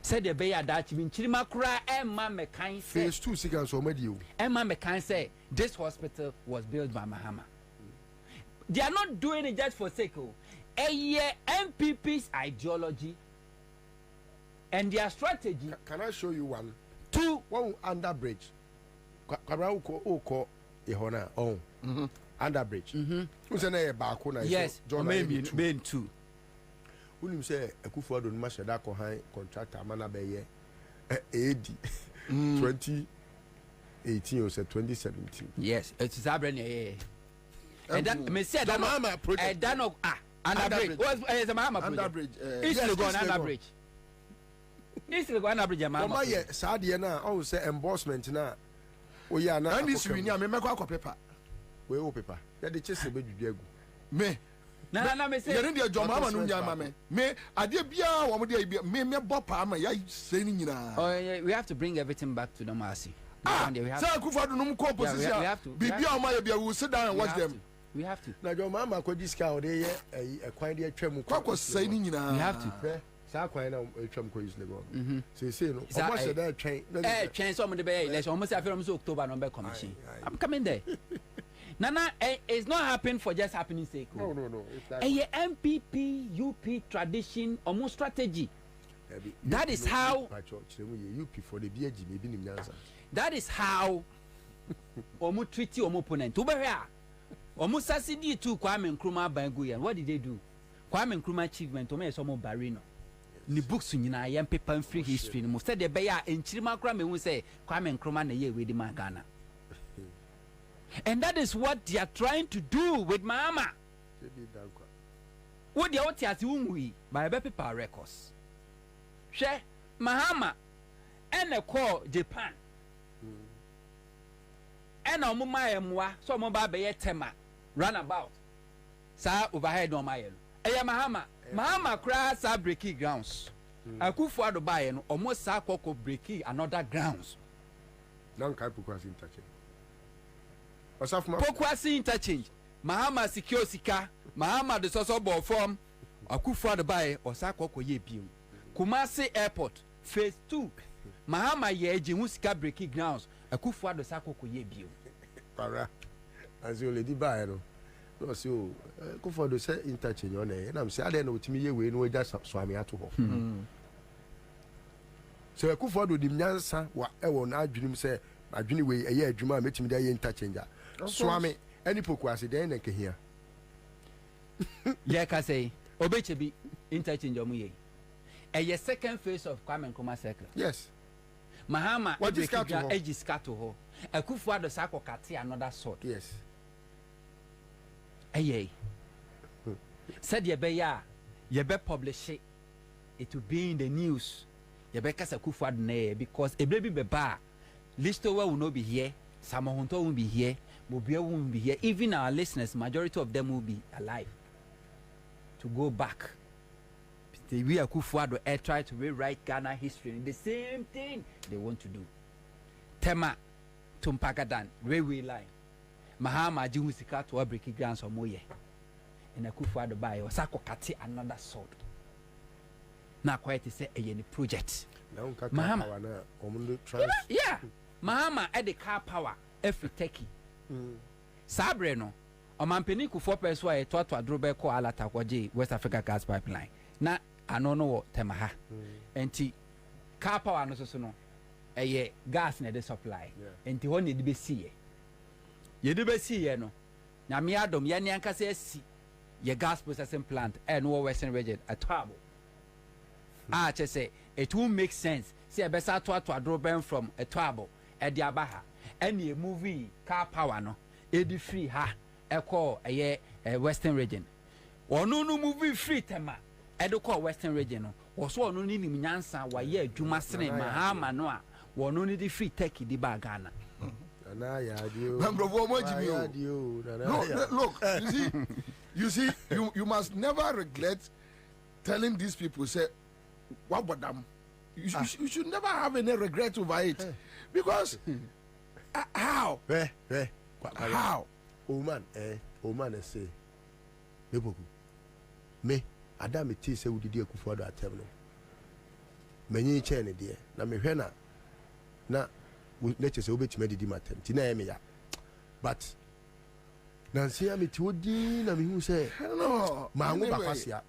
Said the Bay that in Chirimakura Emma McCain phase 2 seconds or medio. Emma McCain say this hospital was built by Mahama. They are not doing it just for sake of a year MPP's ideology and their strategy. Can I show you one? Two under bridge. Oko Ihona oh under bridge. Who's an air back when I yes, John maybe been two. When you say Akufo-Addo Mashada Kohan contractor Amana Beye AD 2018 or 2017. Yes, it's Zabrene. And that me said that Mama project. That no under bridge. What's the Mama project? Under bridge. East Legon under bridge. East Legon under bridge. Mama. Mama ye Sadia na. I will say embossment na. Oh yeah na. And this we need me make akọ paper. We o paper. Ya de chese be dwudu me. Na me say. Yere de Joma ma no nya ma me ade bia wo mo de bia me bop ama ya say ni nyina. Oh yeah, we have to bring everything back to normalcy. Say Akufo-Addo no ko position. Bibia o ma ye bia we sit down and watch them. We have to. Na Joma ma ko diska o de ye ekwan de atwam ko say ni nyina. We have to. Sa kwan na atwam ko use Lagos. Say no. Omo say that train. Train so mo de be election. Omo say after so October no be commission. I'm coming there. Nana, it's not happening for just happening sake. No. A MPP, UP tradition, almost strategy. That is how. That is how. Omu treaty omu opponent. Ubehya. Omu sasidi to Kwame Nkrumah Banguyan. What did they do? Kwame Nkrumah achievement. Omu esomo Barino. Ni books nyina yam paper free history. Mo said the beya enchirima kra me hu say Kwame Nkrumah na ye we di Ghana. And that is what they are trying to do with Mahama. What they are saying by paper records. Share Mahama and a call Japan. And a mumma emwa so mo ba be tema runabout. Sa overhead no mayen. Eya Mahama cry sa breaking grounds. Akufo-Addo buy no almost sa koko breaking another grounds. Nan kai pukwas interchange. Pokwasi interchange. Mahama secure sika. Mahama the source of form. Akufo-Addo buy or sa koko ye biu. Kumasi Airport phase 2. Mahama ye eji sika breaking grounds. Akufo-Addo sa koko ye biu. Para. As you lady buy no. No see o. Akufo-Addo say interchange on e. Na am say ade na otimi ye we no eja swami ato ho. So Akufo-Addo di nyansa wa e wo na adwunim say adwuni we eye adwuma metimi da ye interchange. Swami any pokwasi den na kehia. Yeah, ka say obechebi interchange omu ye. A second phase of Kwame Nkrumah circle. Yes. Mahama what is scato ho. Akufo-Addo sako kati another sort. Yes. Aye. Said ye be publish it. It will be in the news. Ye be kasa Akufo-Addo na because e be ba Listowa will not be here. Samahonto will be here. Bobie will be here. Even our listeners, majority of them will be alive. To go back. We Akufo-Addo try to rewrite Ghana history. The same thing they want to do. Tema, Tumpagadan, railway line. Mahama Jimusika to breaking grounds or moye. And Akufo-Addo buy or Sako Kati another sword. Now quite to say a project. Mahama. Yeah. Mahama had the car power every Turkey. Sabre no. Omampeni ku 4 peso e to adrobe ko alata kwaje West Africa gas pipeline. Na ano no wo temaha enti car power no so no gas na de supply enti ho ne de be sie ye de be sie no na me adom ye ne ankasa asi ye gas processing plant no western region atabo che say it will make sense say besa to adro ben from atabo e de abaha any a movie car power no e di free ha e call western region ono no movie free tema e de call western region no wo so ono ni nim nyansa wa ye adwuma sene mahama no a wono ni di free tech di bagana na ya dio look you see you must never regret telling these people say what about them you should never have any regret over it because how oman say me adam ti say udidi akufo do atem no manyi che ne de na me hwe na nature say obetime didi matem ti na me ya but nansi am ti odi na me hu say no ma ngo bakwasia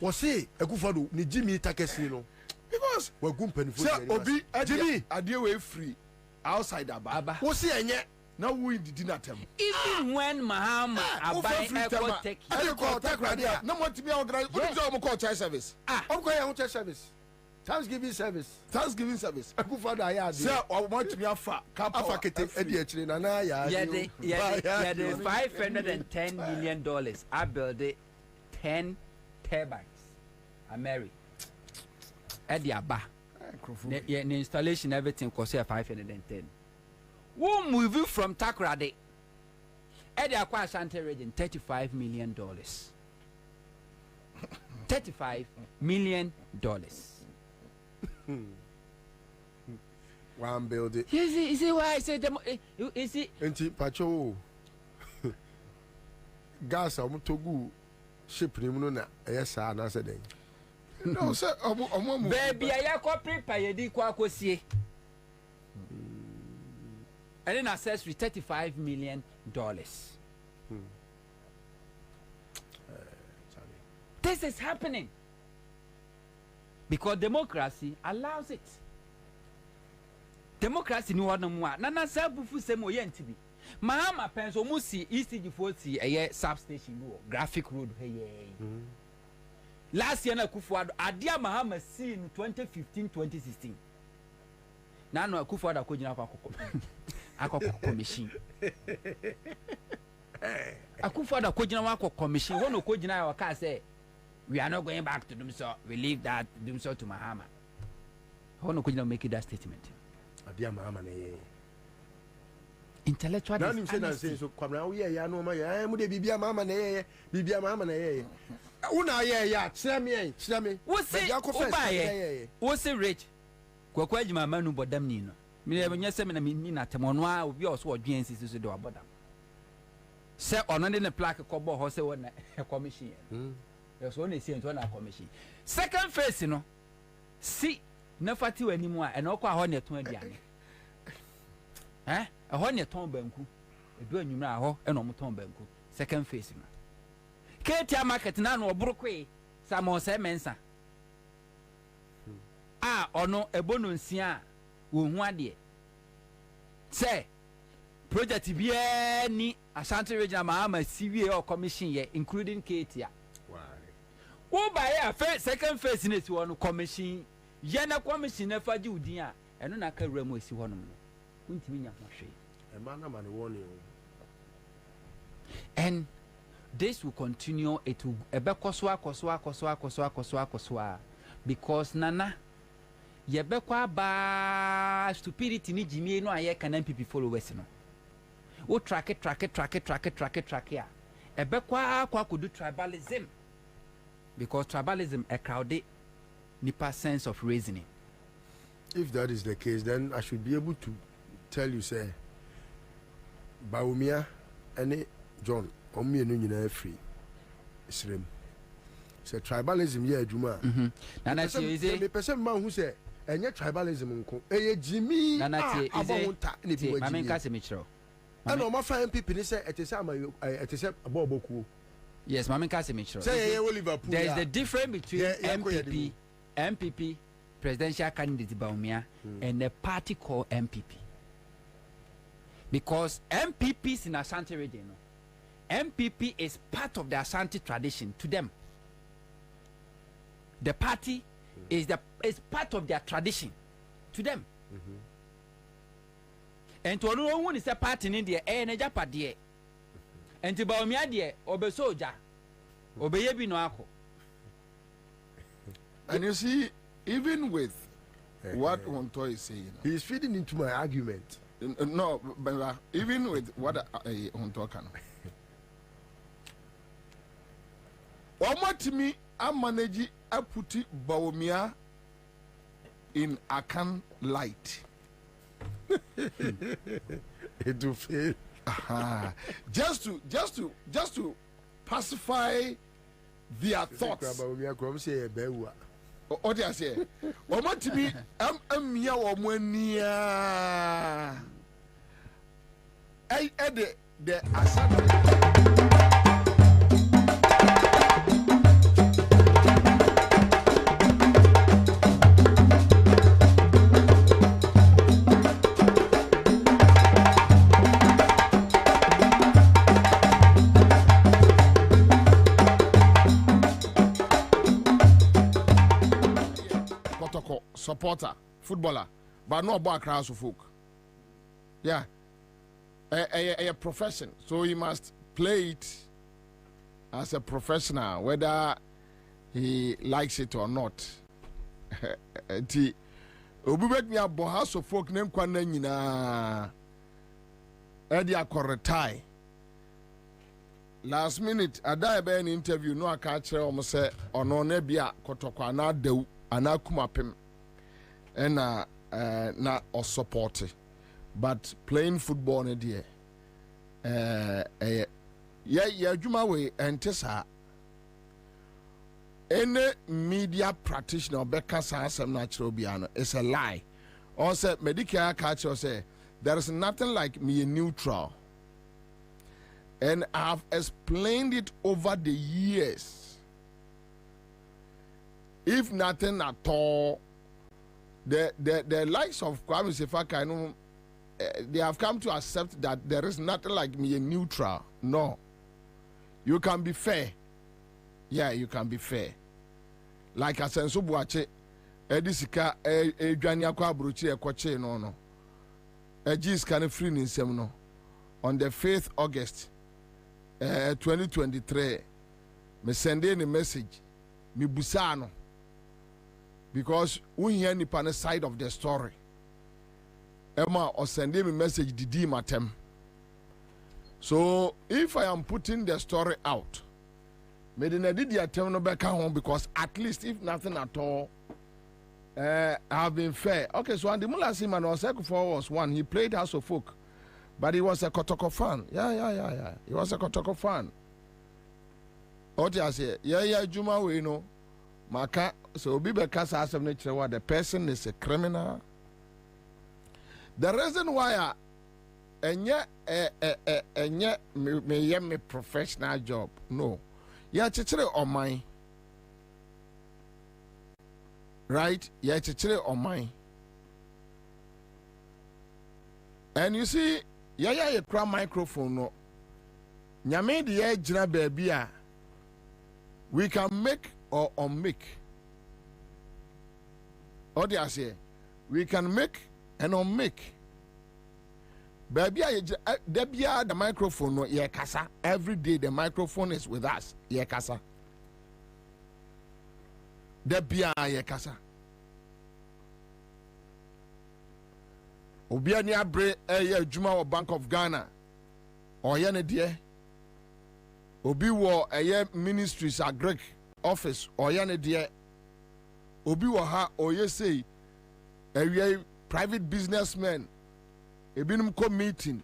wo say akufo do ni jimi takesi no because wa gumpanifo say obi jimi ade we free outside aba wo say enye na we didi na tem even when mahama abai eco tech radio na mo timi organize what do you call child service go ya child service Thanksgiving service akufo da ya say o mo timi afa kete edi akire na ya the $510 million I built 10 turbines Mary edi aba the installation everything cost 510 who move from Takoradi edi akwa Ashanti region $35 million $35 million one building you see why I say them you see enti pacho gas am togu ship ni mu na eyesa na se den no say omo baby ya ko prepare di kwa kosie and then accessory $35 million this is happening because democracy allows it. Democracy ni wano mwa na sabufu semo ye ntibi mahama penso musi ECG 40 substation wo graphic road hey last year na Kufuado adia mahama si in 2015-2016 na no Kufuado akogina akoko machine Kufuado akogina akoko machine wono kogina ya waka say we are not going back to Dumso, we leave that Dumso to Mahama. Wono kogina make that statement. Adia mahama na ye intellectual na nim say na say so kwamra wo ye ya no ma ye mu de bibia mahama na ye bibia mahama na ye una ye ya kire me wo say wo say rich kwakwa adwuma manu bodam ni no me ye nya say me na ni na temono a obi o so odwen sisi so de wabodam say ono de ne plaque kobo ho say wona commission yes one say ento na commission second phase no si na fati wani mu a eno kwa ho ne ton aduane ho ne ton banku edu anwumra ho eno mo ton banku second phase no ketia market na no obrokwe samo se mensa ono ebono nsia wo hu ade se project bia ni Ashanti regional mahama siwie o commission ye including ketia wo ba ya second phase ne si wono commission yana commission na faji udin a eno na ka wura mu esi honom no untimi nya hwehwe e ma na mane woni and this will continue it will ebekoswa because nana yebekwa ba stupidity ni jimie no aye kan MPP followers no wo track ya ebekwa akwa kudu tribalism because tribalism a crowded nipa sense of reasoning. If that is the case, then I should be able to tell you, say, Baumia and John, Omi and Union free. Slim. Say tribalism, yeah, Juma. Nana, is a person man who say, and yet tribalism, Jimmy, Nana, is a Casimiro. I know my friend people say, it is a Boboku. Yes, Mami Kasi Mitchell. There is the difference between MPP, presidential candidate Baumia, and the party called MPP. Because MPPs in Ashanti region, MPP is part of the Ashanti tradition to them. The party is part of their tradition to them. And to anyone is a party in India, Naja Padie. And to Baumia dear, Obe Soja, Obe Yebinoako. And you see, even with what Onto is saying, he's feeding into my argument. No, but even with what Onto can. What me, I manage I put Baumia in Akan light. It will fail. Just to pacify their thoughts. What I say? What to me? I'm your money. I added the supporter, footballer, but not about crowds of folk. Yeah, a profession, so he must play it as a professional, whether he likes it or not. Obubet me abo house of folk name kwana nyina edi akoretai. Last minute, ada ebe an interview no aka kire o mo se ono na bia kotokwa na dew ana kumapem. And not or support it, but playing football in the Juma way and Tessa. Any media practitioner or Becca some natural piano is a lie. Also, Medicare catch or say there is nothing like me neutral, and I've explained it over the years. If nothing at all. The likes of Kwame Sefaka, they have come to accept that there is nothing like me neutral. No. You can be fair. Yeah, you can be fair. Like Asenso Buache, Edisika, Edwania Kwabruchi, Ekwache, no. Ejis can free in Semno. On the 5th August 2023, me send in a message. Me busano. Because we hear the panel side of the story. Emma or send me message Didi Matem. So if I am putting the story out, maybe I did the attempt no back home because at least if nothing at all, I have been fair. Okay, so Andy Mula Siman was one. He played House of Folk, but he was a Kotoko fan. Yeah. He was a Kotoko fan. What I say? Yeah, Juma we know. Maka. So because the person is a criminal. The reason why me professional job, no. Yeah, chichire on mine. Right? Yeah, chichire on mine. And you see, you cry microphone no. Nyame the edge na baby. We can make or unmake. What do I say? We can make and unmake. Baby, the microphone, no, yeah, kasa. Every day the microphone is with us, yeah, kasa. Debia, yeah, kasa. Obia ni abre, Juma or Bank of Ghana, or yene dear. Obi wo ministries are Greek office, or yene dear. Obi wa ha oye say a private businessman ebinum co meeting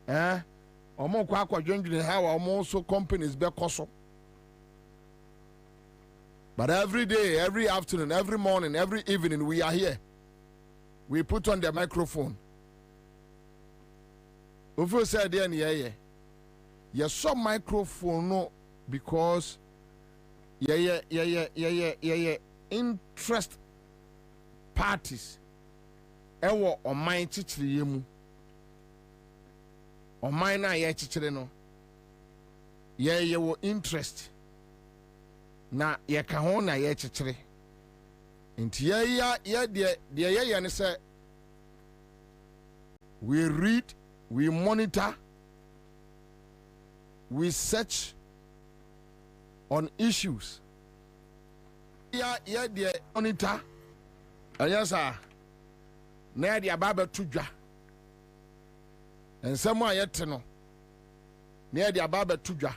omo kwa akwadwendwene ha wa omo so companies be koso. But every day, every afternoon, every morning, every evening we are here. We put on the microphone. Ufu said yeah. You saw microphone no because interest parties ɛwɔ ɔman kyekyere mu ɔman na yɛ kyekyere no yɛwɔ interest na yɛka ho na yɛ kyekyere nti yɛyɛ ne sɛ we read, we monitor, we search on issues. Yeah, monitor. Yes, sir. Na the ababa tuja. And someone yet no. Near the ababa tuja.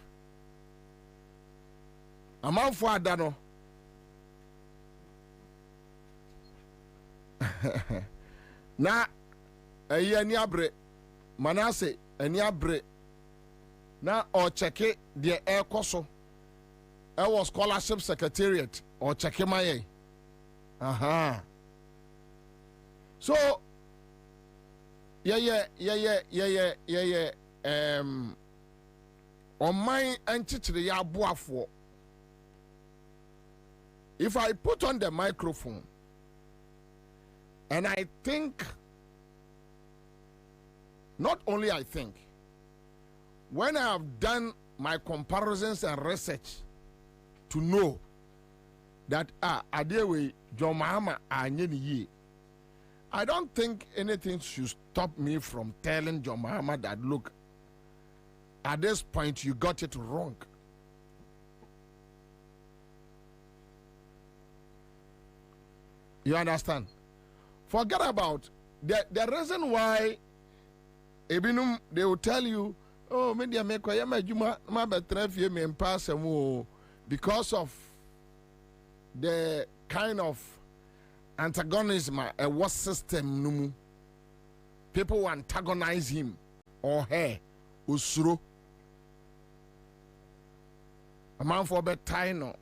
A man for Adano. Na ni abre Manase ani abre na o cheke the air koso was scholarship secretariat or cheke maye so on my entity ya boafo. If I put on the microphone and I think, not only I think, when I have done my comparisons and research to know that Adewe John Mahama Anyeni, I don't think anything should stop me from telling John Mahama that, look, at this point you got it wrong. You understand? Forget about the reason why Ebinum, they will tell you, oh, media make ma betref me pass because of the kind of antagonism a war system numu. People will antagonize him or her usuro. A man for bet tino,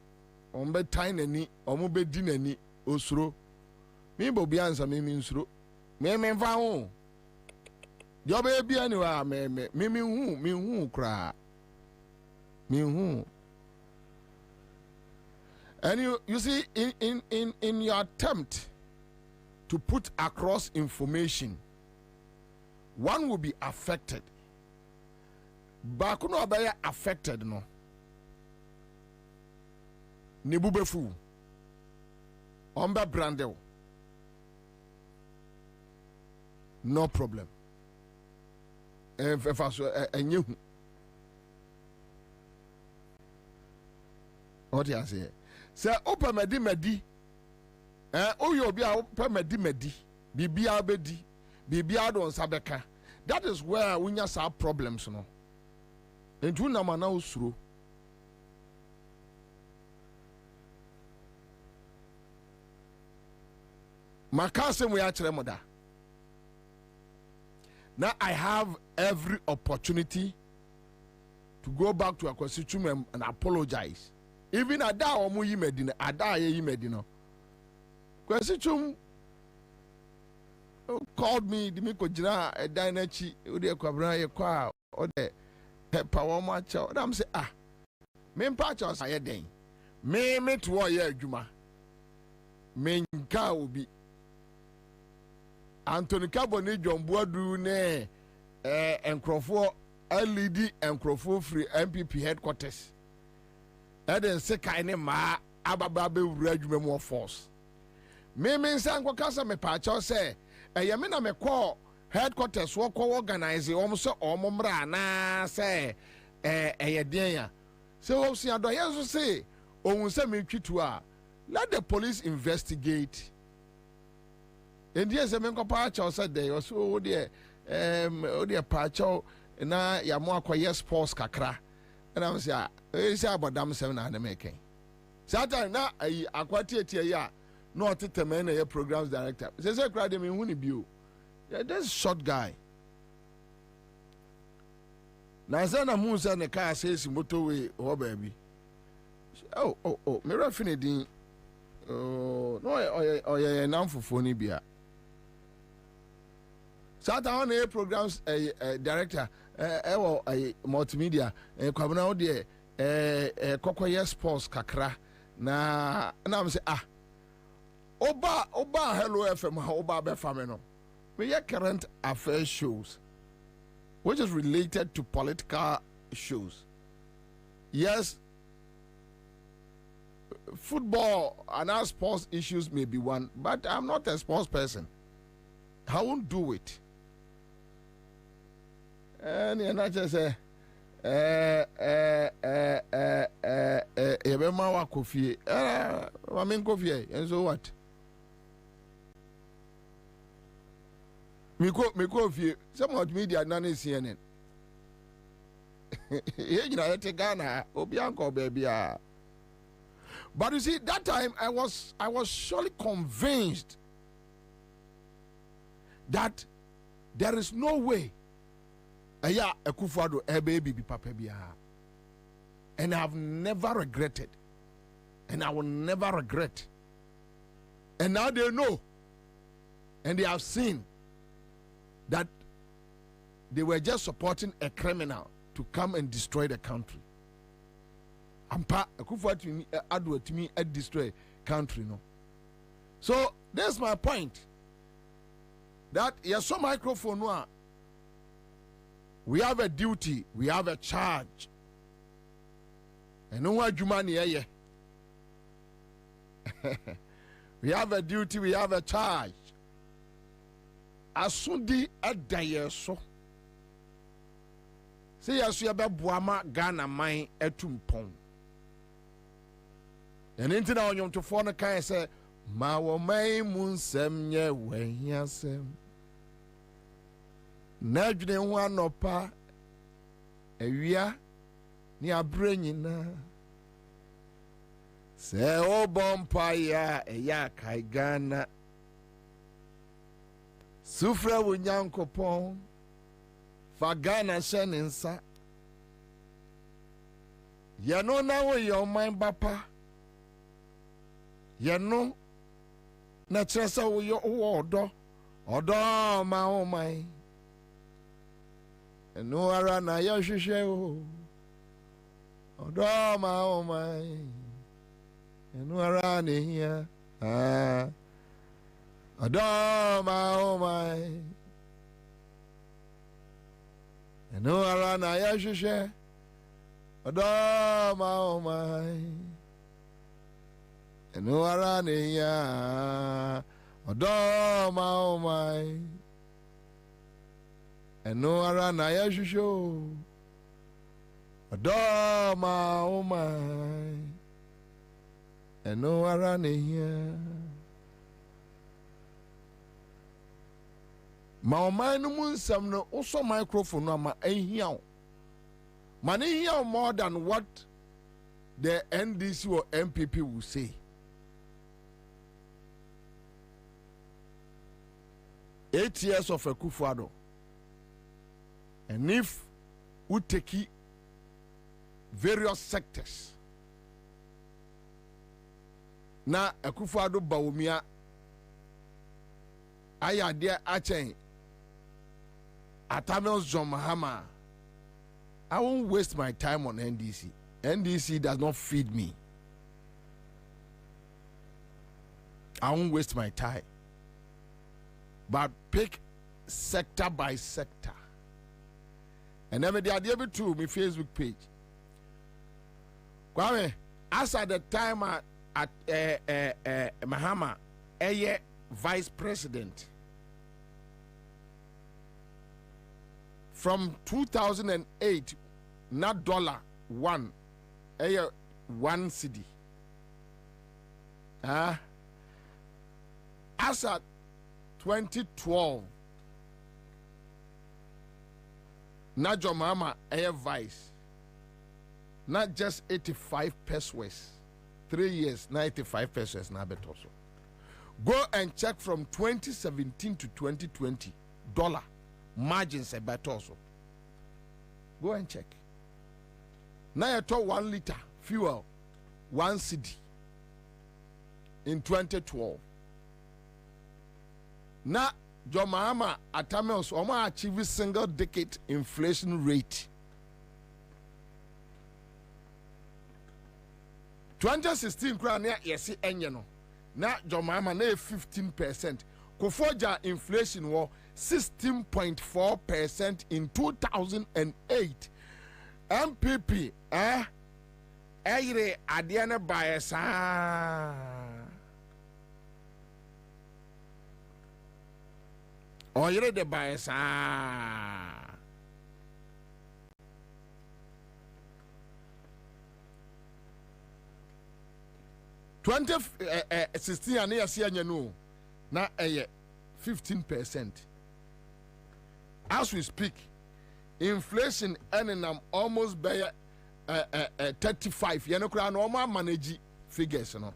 on bet tiny, or mo bet dinner usuro. Me Bobie Ansah me usuro. Me found. Your baby anyway, me who cry. Me who. And you see, in your attempt to put across information, one will be affected. But could not be affected, no. Nibubefu. Omba Brandel. No problem. If I knew what you say, say open medi, oh you be open medi, bibia bedi, bibia don sabeka. That is where we have problems, no. And you na mana usuro. Makase we actually moda. Now I have every opportunity to go back to a constitution and apologize. Even Ada Omu Yimedino, Ada Yimedino. Constitution called me, Dimiko Jina, a Dynachi, Udia Kwabena, Kwa, or the power match. I'm saying, main patch was a day. Me to warrior Juma. Main car will be. Anthony Cabone John Boadu ne Nkrofo LED Nkrofo free MPP headquarters. Eden se kaine ma ababa be wura adwuma mo force. Me nsan kwa kasa me pa cha se eye me na me call headquarters wo ko organize om so omomra na se eye den ya. Se wo si adoye so se ohun se me twitu a let the police investigate. And yes, I mean, Pacho said they also dear, Pacho, and now you're more quiet sports kakra. And I was about damn 7 and making. Saturday now, I quite ya, not a man, a programs director. Says I cried him in Winnipeg. Yeah, that's short guy. Nazana Moons and the car says motorway, oh baby. Oh, Mira Finity. Oh, no, you're now for phony beer. Saturday on programs director, multimedia, Kwabena kokoye sports kakra na am say oba hello FM oba be family no we hear current affairs shows which is related to political shows. Yes, football and our sports issues may be one, but I'm not a sports person. I won't do it. And I just say Kofi. I mean Kofi, and so what? Me Kofi, some of media none is CNN. You know, Ghana, Obianco baby. But you see, that time I was surely convinced that there is no way a Akufo-Addo a baby be papa bia. And I have never regretted. And I will never regret. And now they know. And they have seen that they were just supporting a criminal to come and destroy the country. Ampa Akufo-Addo to me destroy country, no. So that's my point. That yes, so microphone no. We have a duty, we have a charge. And no one jumani. We have a duty, we have a charge. Asundi adaye so. Say yasu yabe buama Ghana mine etumpon. And into now you to phone can say ma wo mai munsem nye wenyasem. Na dwene ho anopa awia ni abre nyina. Se o bompa ya kai Ghana. Sufra wo nyankopon fa Ghana sheninsa. Ya no na wo your mind bapa. Ya no na tresa wo yo odo ma o mai. No ara na ya hwehwe o. Odo ma o mai. No ara ne hia. Odo ma o mai. No ara na ya hwehwe. Odo ma o mai. No ara ne hia. Odo ma o mai. No ara na ya hwehwe. Odo ma o mai. No ara ne hia. Ma o mai no munsam no also microphone no ma ehia. Man ehia more than what the NDC or MPP will say. 8 years of Akufo-Addo. And if we take various sectors, na Akufo-Addo Bawumia aya dia achen Atamels John Mahama, I won't waste my time on NDC. NDC does not feed me. I won't waste my time. But pick sector by sector. And then they are able to my Facebook page. Kwame, as at the time at Mahama, vice president. From 2008, not $1, 1 cedi. As at 2012, not your mama vice, not just 85 pesos, 3 years, 95 pesos, now bet also. Go and check from 2017 to 2020, dollar margins about also. Go and check. Now you talk 1 liter fuel, 1 cedi in 2012. Now, John Mahama Atamels Oma achieve single decade inflation rate. 2016 kura na yesi enye no na jomama na 15%. Kofoja inflation was 16.4% in 2008. MPP ayre adiana biasa oyre de biasa 2016 ane yasi anya no na 15%. As we speak, inflation earning almost by 35. You know, normal manage figures, no.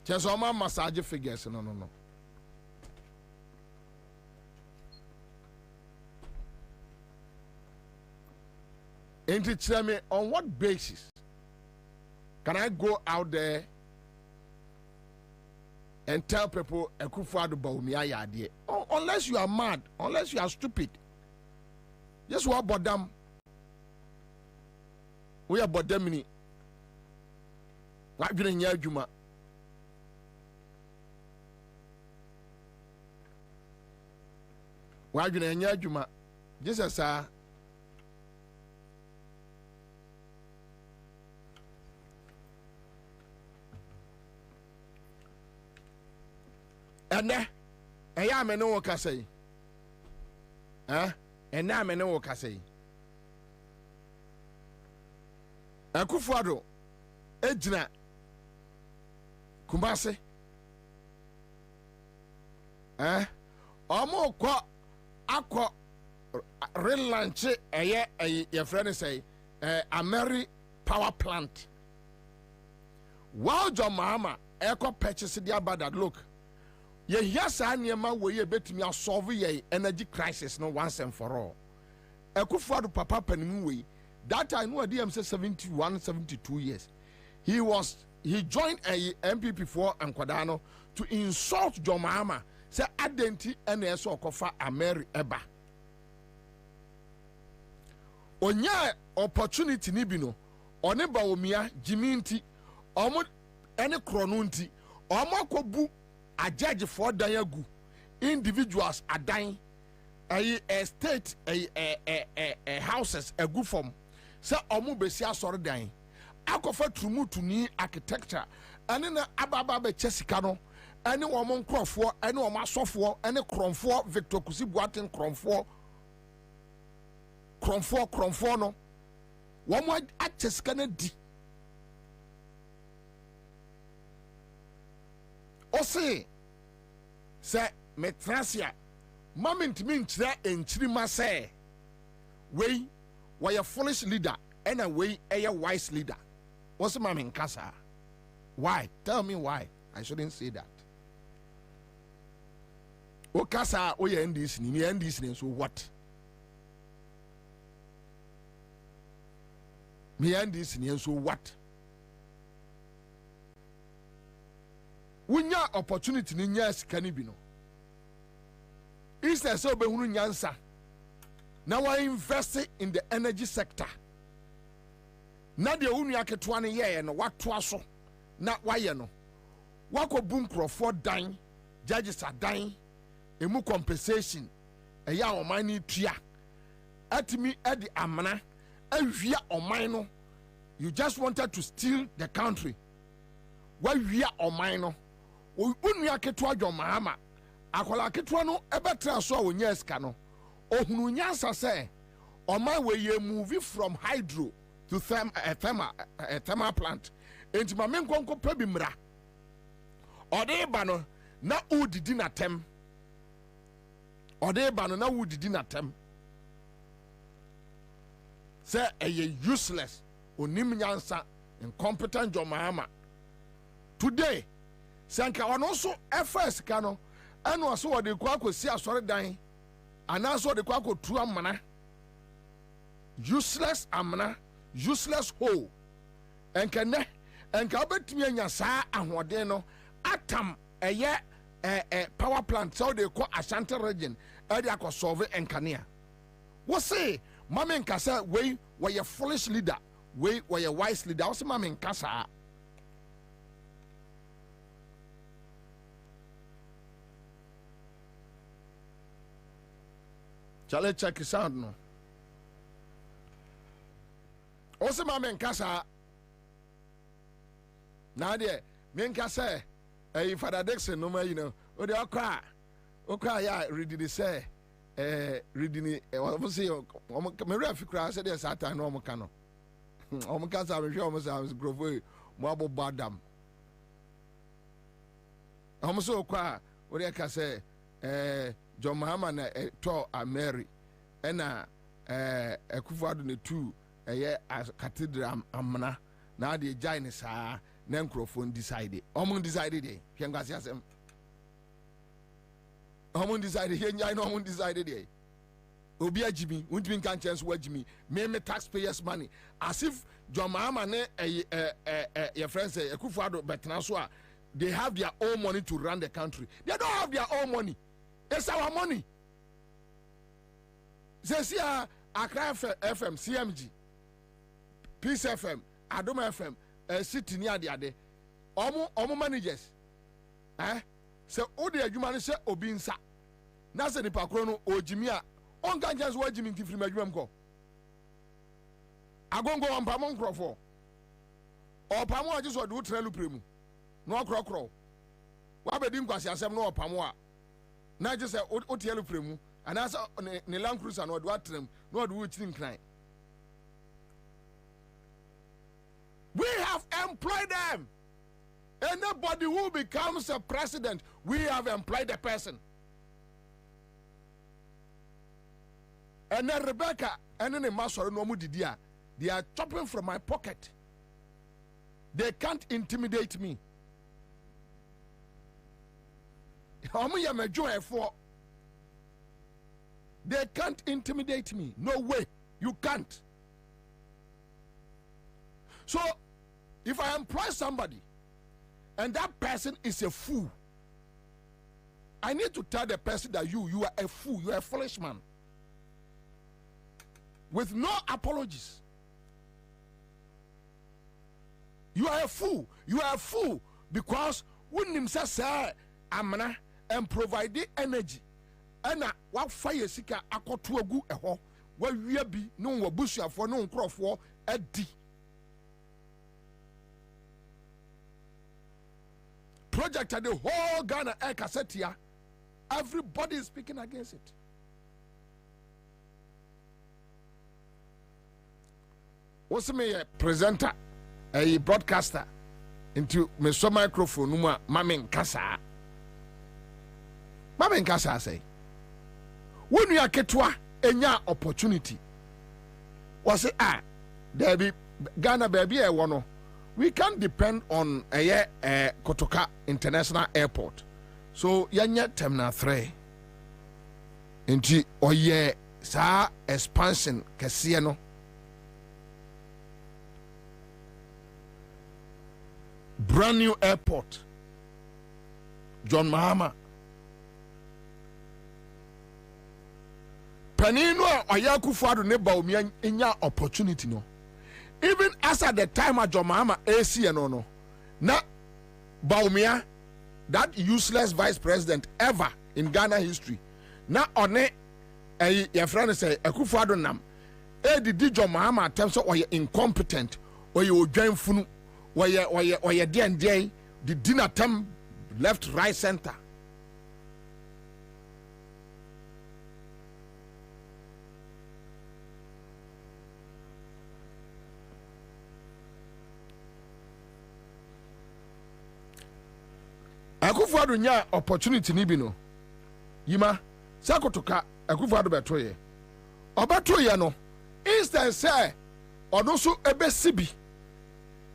Just normal massage figures, no. And to tell me on what basis can I go out there and tell people unless you are mad, unless you are stupid. Just what about them? We are about them. What do you Juma? Why do you Juma? Just as and I am no one can say. And now I know what I say. Akufo-Addo, Ejina, Kumasi. Omo kwa akwa relaunch your friend say Ameri power plant. While John Mahama echo purchase the about that look. Yes, I near my way bet me a solve ye energy crisis no once and for all. Akufo-Addo papa penimwe. That I know DM says 71, 72 years. He joined a MPP for Nkwadano to insult John Mahama. Say identity and so kofa Ameri Eba. Onya opportunity nibino. Oneba omia jiminti. Omo ene kronunti. Omo kobu a judge for dayagu. Individuals are dying. A state a houses a good form. Say omu besia sorry dying. Akofa trumu to ni architecture. And then ababa be chesikano. Any woman cromfo, any woman software, any cromfo, Victor Kusi Boatin cromfo no. One more at Cheskana D. Ose say metrasia. Moment means that in Chirima say, way, why a foolish leader and a way a wise leader. What's the Mammy Casa? Why? Tell me why. I shouldn't say that. O Casa, o you end this, so what? Me end this, so what? When your opportunity in yes can be no. Is there so be Ansah? Now I invest in the energy sector. Now the unia ketwani ye no what twaso. Not why no. Wako boom for dying, judges are dying, emu compensation, a ya o mani tria. At me at the amana, a via o mino. You just wanted to steal the country. Why via o mino? Unia ketwa John Mahama. Akola ketwa no ebetra so wo nya ska no. Ohunu nyansa say, on my way you move from hydro to thermal plant. Enti ma men konko pebi mra. Ode ba no na udidi na tem. Ode ba no na udidi na tem. Say eye useless, onim nyansa, incompetent John Mahama. Today, sanka ono so FS ka no, eno so wode kwa akosi asore dan. Anaso de kwa tu amana. Useless amana, useless hole. Enka obetumi anya saa ahoden no atam eye power plant so de ko Ashanti region e de akosolve enkanea. Wo say mama nka say we a foolish leader we were a wise leader. Also, ma me nkasa. Chale check sound no. Also, ma me nkasa. Now there, me nkasa. Father Dixon, no more, you know. Oh, they are cry. Okay, yeah, reading the say. Reading it. I was saying, my referee I said, yes, I know Mokano. Omokasa, I'm sure I was grove Mabo Badam. I'm so quiet. What I can say, John Mahama, to a Mary, and a Kufadu the two, a year as cathedral amana. Now the giants are Nancrophone decided. Omon decided, Can I say them? Omon decided, here, I know Omon decided. Obia Jimmy, won't mean can chance where Jimmy, me taxpayers' money. As if John Mahama, your friends say, a Kufado, but Naswa, they have their own money to run the country. They don't have their own money. It's our money. Says here, Accra FM, CMG, Peace FM, Adoma FM, City near the other. Omo managers. So, all the human say, Obinsa. Nasa ni Pakrono, O Jimia. On can just watch him in Tifrim go. I go on Pamon Crawford. Or Pamo just what do Trelu Primu. No crow. What about him? Because I have no Pamoa. Not just a Otielu Primu, and as a Nilan Cruz and what them, not which thing cry. We have employed them. Anybody who becomes a president, we have employed a person. And then Rebecca, and then the master no mudidia, they are chopping from my pocket. They can't intimidate me. They can't intimidate me. No way. You can't. So, if I employ somebody and that person is a fool, I need to tell the person that you are a fool, you are a foolish man. With no apologies. You are a fool. You are a fool because when himself say amana and provide the energy and what fire sika akotuagu eho where we be no wabusha for no crofo edi project at the whole Ghana air cassette here. Everybody is speaking against it. What's me a presenter, a broadcaster into me so microphone numa mamen kasa. Mamen kasa say. When you are ketwa enya opportunity. Was it there be Ghana baby a wano. We can't depend on a Kotoka International Airport. So yanya terminal 3. Inti oye sa expansion kesiye no. Brand new airport. John Mahama. Penino Oyaku Fadu neba umiya inya opportunity no. Even as at the time of John Mahama AC no. Na Baumia, that useless vice president ever in Ghana history. Na one your friend say Akufo-Addo nam. Did John Mahama attempt so or you incompetent or you join funu. Or you day the dinner time left, right, center. Akufo-Addo nya opportunity ni bi no. Yima sakotoka Akufo-Addo betoye. Obatoye no instance say odo so ebesibi.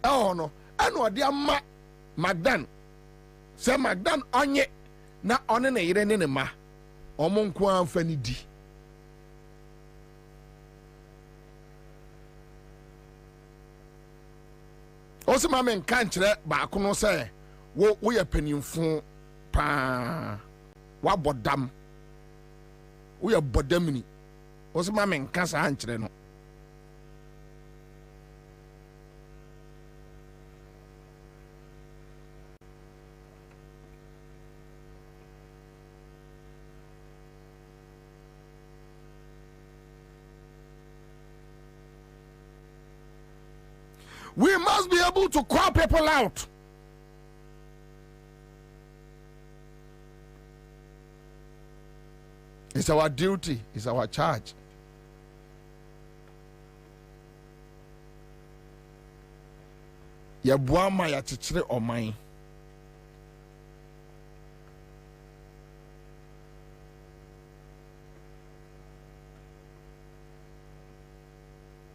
No, and what dear Magdan say Magdan onye na one na yire ne ma omonko amfani di osima men kan kire ba ko no say wo ye panimfo pa wa bodam wo ye bodam ni osima men kan sa ankire no We must be able to call people out. It's our duty, it's our charge. Yɛboa ma yɛkyekyere ɔman.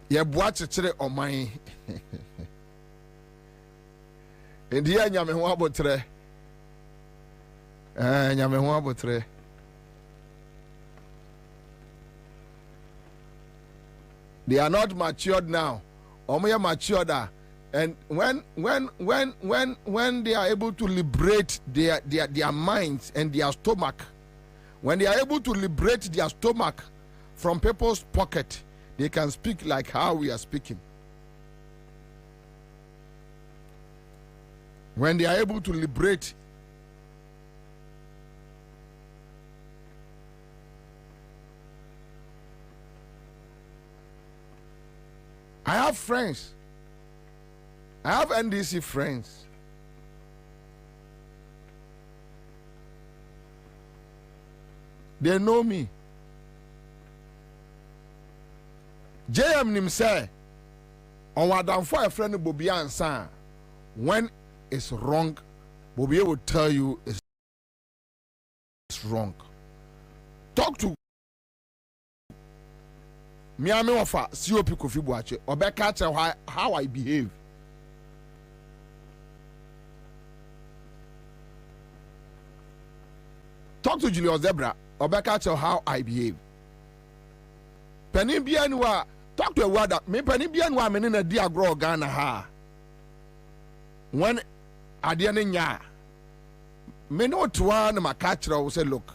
Yɛboa kyekyere ɔman. Ndi yɛ nyame ho abotrɛ. Nyame ho abotrɛ. They are not matured now. Omoya matured, and when they are able to liberate their minds and their stomach, when they are able to liberate their stomach from people's pocket, they can speak like how we are speaking. When they are able to liberate I have friends. I have NDC friends. They know me. JM nim say on wadam for a friend Bobie Ansah. When it's wrong, Bobie will tell you it's wrong. Talk to Miami offer COP Kofi Boache or Becca tell how I behave. Talk to Julius Zebra or Becca tell how I behave. Penny Bianwa talk to a word that me Penny Bianwa men in a dear grow Ghana ha. When I didn't ya me no to one my catcher will say look.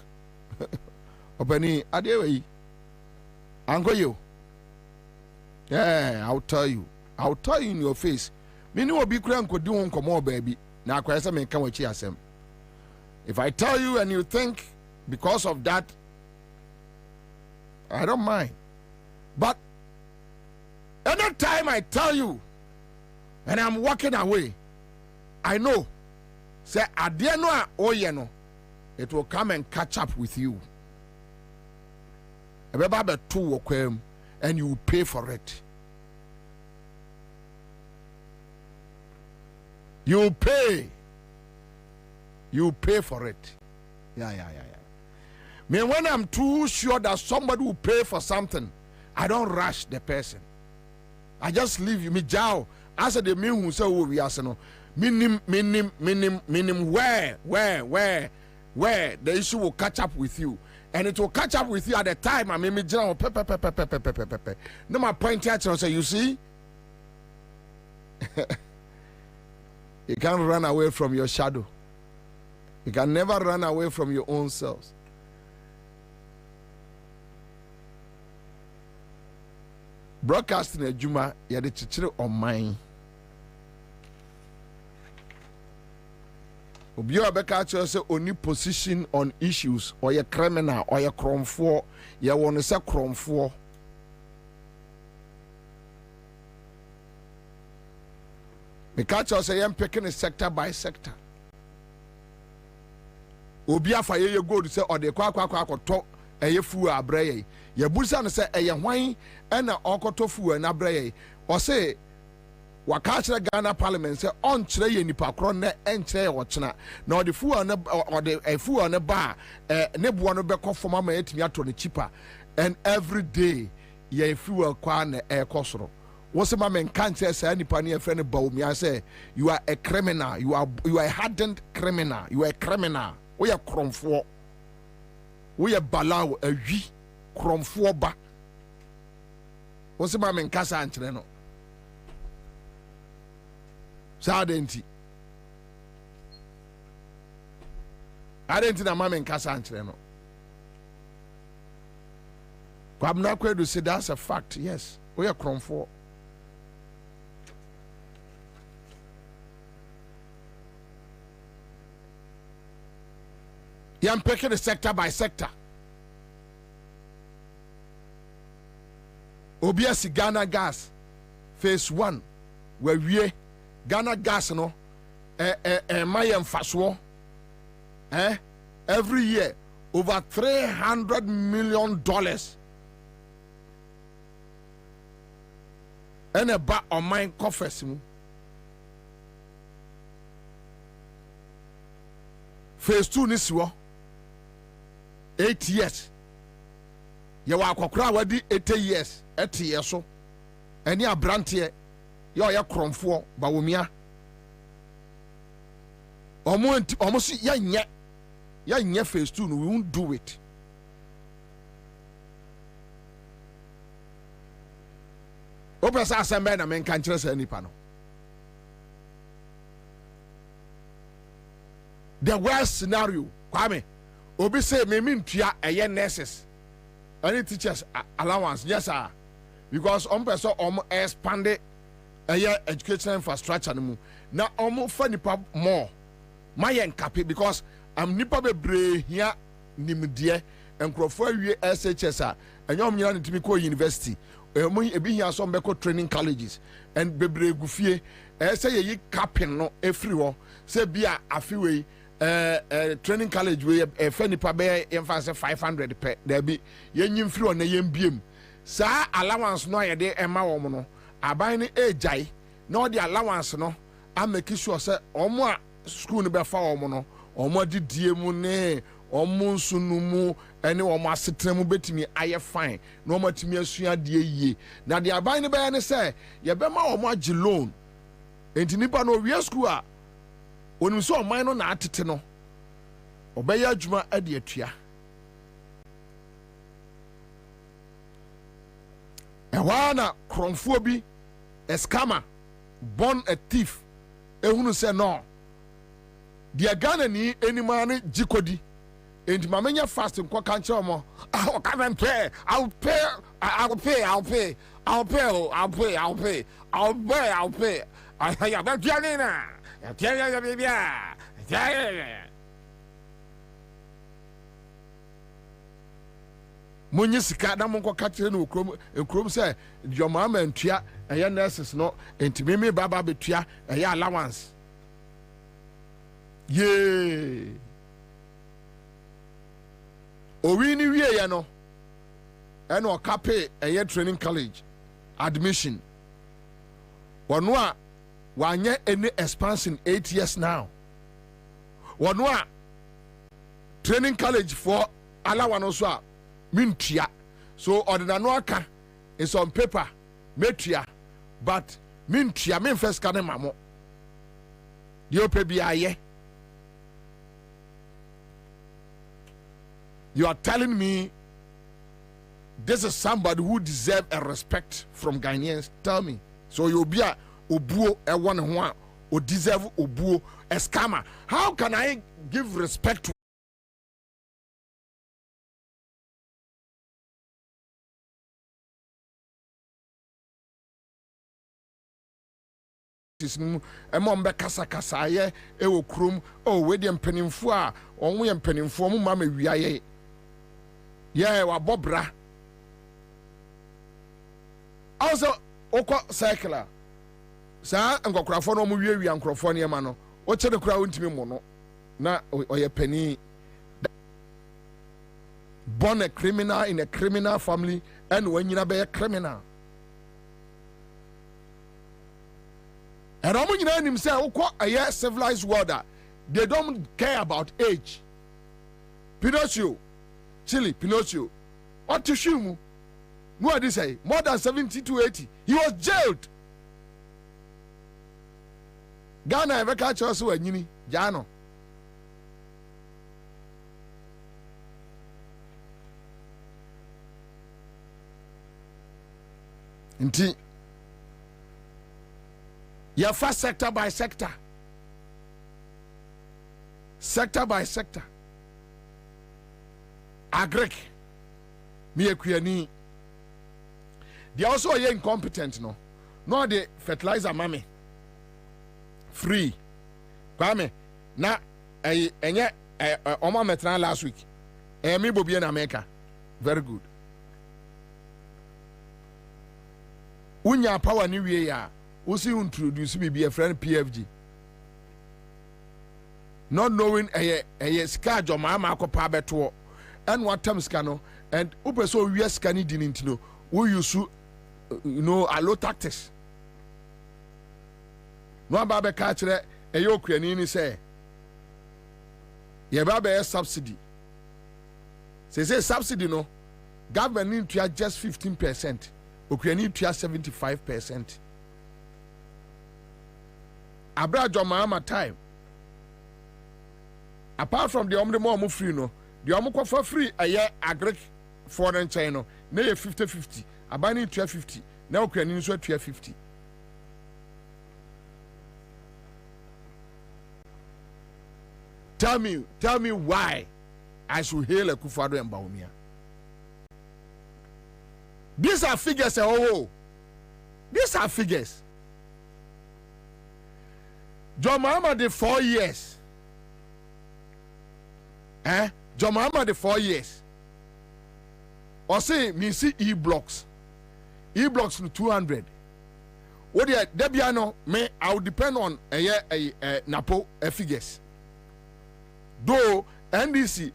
Penny Adewe Uncle you. Yeah, I'll tell you in your face. Me no be crank could do come on, baby. Now, question me come with you. If I tell you and you think because of that, I don't mind. But any time I tell you and I'm walking away, I know. Say, I dare know, oh, you know, it will come and catch up with you. And you pay for it. You pay for it. Yeah. Me, when I'm too sure that somebody will pay for something, I don't rush the person. I just leave you. Me jaw. As the me who say we are no. Minim where the issue will catch up with you. And it will catch up with you at the time. I mean, me general pepe. No, my point here, say, you see, you can't run away from your shadow. You can never run away from your own selves. Broadcasting a Juma, you had the chichiri on mine. Obi abeka cho say oni position on issues or your criminal or your cromfo you want to say cromfo because you say I'm picking a sector by sector. Obi afa ye go to say or the kwa to eye fu abraye ye busa no say eye hwan e na okoto fu na abraye or say Wakachra Ghana Parliament say on chere ye nipa kro na enkyere wo chena na ode fu on the fu on the bar ne bo no be conform ma etimi ato ne cheaper and every day ye fu kwa na e kosoro wo se ma men kan say say nipa ne friend bawo mi say you are a criminal, you are a hardened criminal, you are a criminal, we are kromfo, we are balawo awi kromfo ba wo se ma men kasa ankyere no Sadenti. I didn't know Mamma and Cassantreno. Kwabena Kwedu say that's a fact, yes. We are crom for. I'm picking the sector by sector. Obiasi Ghana Gas, phase 1. wie Ghana gas no my emfaso every year over $300 million and a ba on my coffers mu phase 2 ni siwo 8 years ya wa akokora wadi 80 years etiye so eni abrante ya kromfo bawomia omo si ya nye phase 2 no we won't do it. Opesa asembe na men kan kire sa nipa no. The worst scenario, Kwame, obi say me ntua eye nurses. Any teachers allowance, yes sir. Because person expand educational infrastructure no mu. Na fa nipa more. My enkape because I'm nipa bebre here nimdie enkrofo awie SHS a enyom nyina ntimi ko university. Ebi here some beko training colleges and bebre gufie say ye capin no every wo say bia afiwe training college we fenipa be emphasize 500 per there be yenyim free on yembiem sa allowance no ye de ema wo no aban ne ejai no the allowance no am make sure say omo a school no be fa wo no omo didie mu ne omo nsunu mu ene omo asetre mu betimi aye fine no omo timi asua de yie na de aban ne be ne say ye be ma omo agi loan enti nipa no wie school a onim so oman no na atete no obeya adwuma ade atua ewana kromfo bi a scammer born a thief ehunu say no dia Ghana ni enima ne jikodi enti mamenya fast nko kanche omo I can't pay I'll pay I ya ba pianina ya bibia munyi sika na monko kakire no okrom say your mama ntua eya nurses no enti meme baba betua eya allowance ye owini wie ya no eno okape eya training college admission wono a wanye any expansion 8 years now wono a training college for allowance so a mintua so ordinary aka is on paper metua but mintua men first kan mamo the ope biaye. You are telling me this is somebody who deserves a respect from Ghanaians? Tell me. So you'll be a obuo a one who or deserve obuo a scammer. How can I give respect to emombe kasa ye ewo krum oh we de mpanimfo a onwo ye mpanimfo mo ma wiaye ye wa bobra also oko circular sa ngokrafo no mo wiawia nkrofo ne ma no o chede kura wontimi mo no na oye pani born a criminal in a criminal family and when you be a criminal. And how many names say, a civilized world, they don't care about age. Pinocchio, Chile, Pinocchio, what to shoot? What did he say? More than 70 to 80. He was jailed. Ghana ever catch us when you Jano. Indeed. Your first sector by sector. Sector by sector. Agric. Me ekuyani. They also are incompetent no. No the fertilizer mami. Free. Kwame na enye oma metra last week. Me Bobie na America. Very good. Unya power ni wie ya. we see introduce me be a friend PFG. Not knowing a scar your mama copa beto and what time scano and upe so we scanny didn't know we use a low tactics. No babe catch a yoke and say ye babe subsidy. Say subsidy no government need to just 15%. Ukraine to 75%. Abra your mama time. Apart from the omni more free no, the omo for free a year agric foreign China, na 50-50. Abani 1250. Now Ukraine so 1250. Tell me why I should hail a Kufado and Baumia. These are figures, these are figures. John Mahama did 4 years. John Mahama the 4 years. Or say me see E-blocks. E-blocks to 200. What the Debiano may I will depend on a Napo figures. Though NDC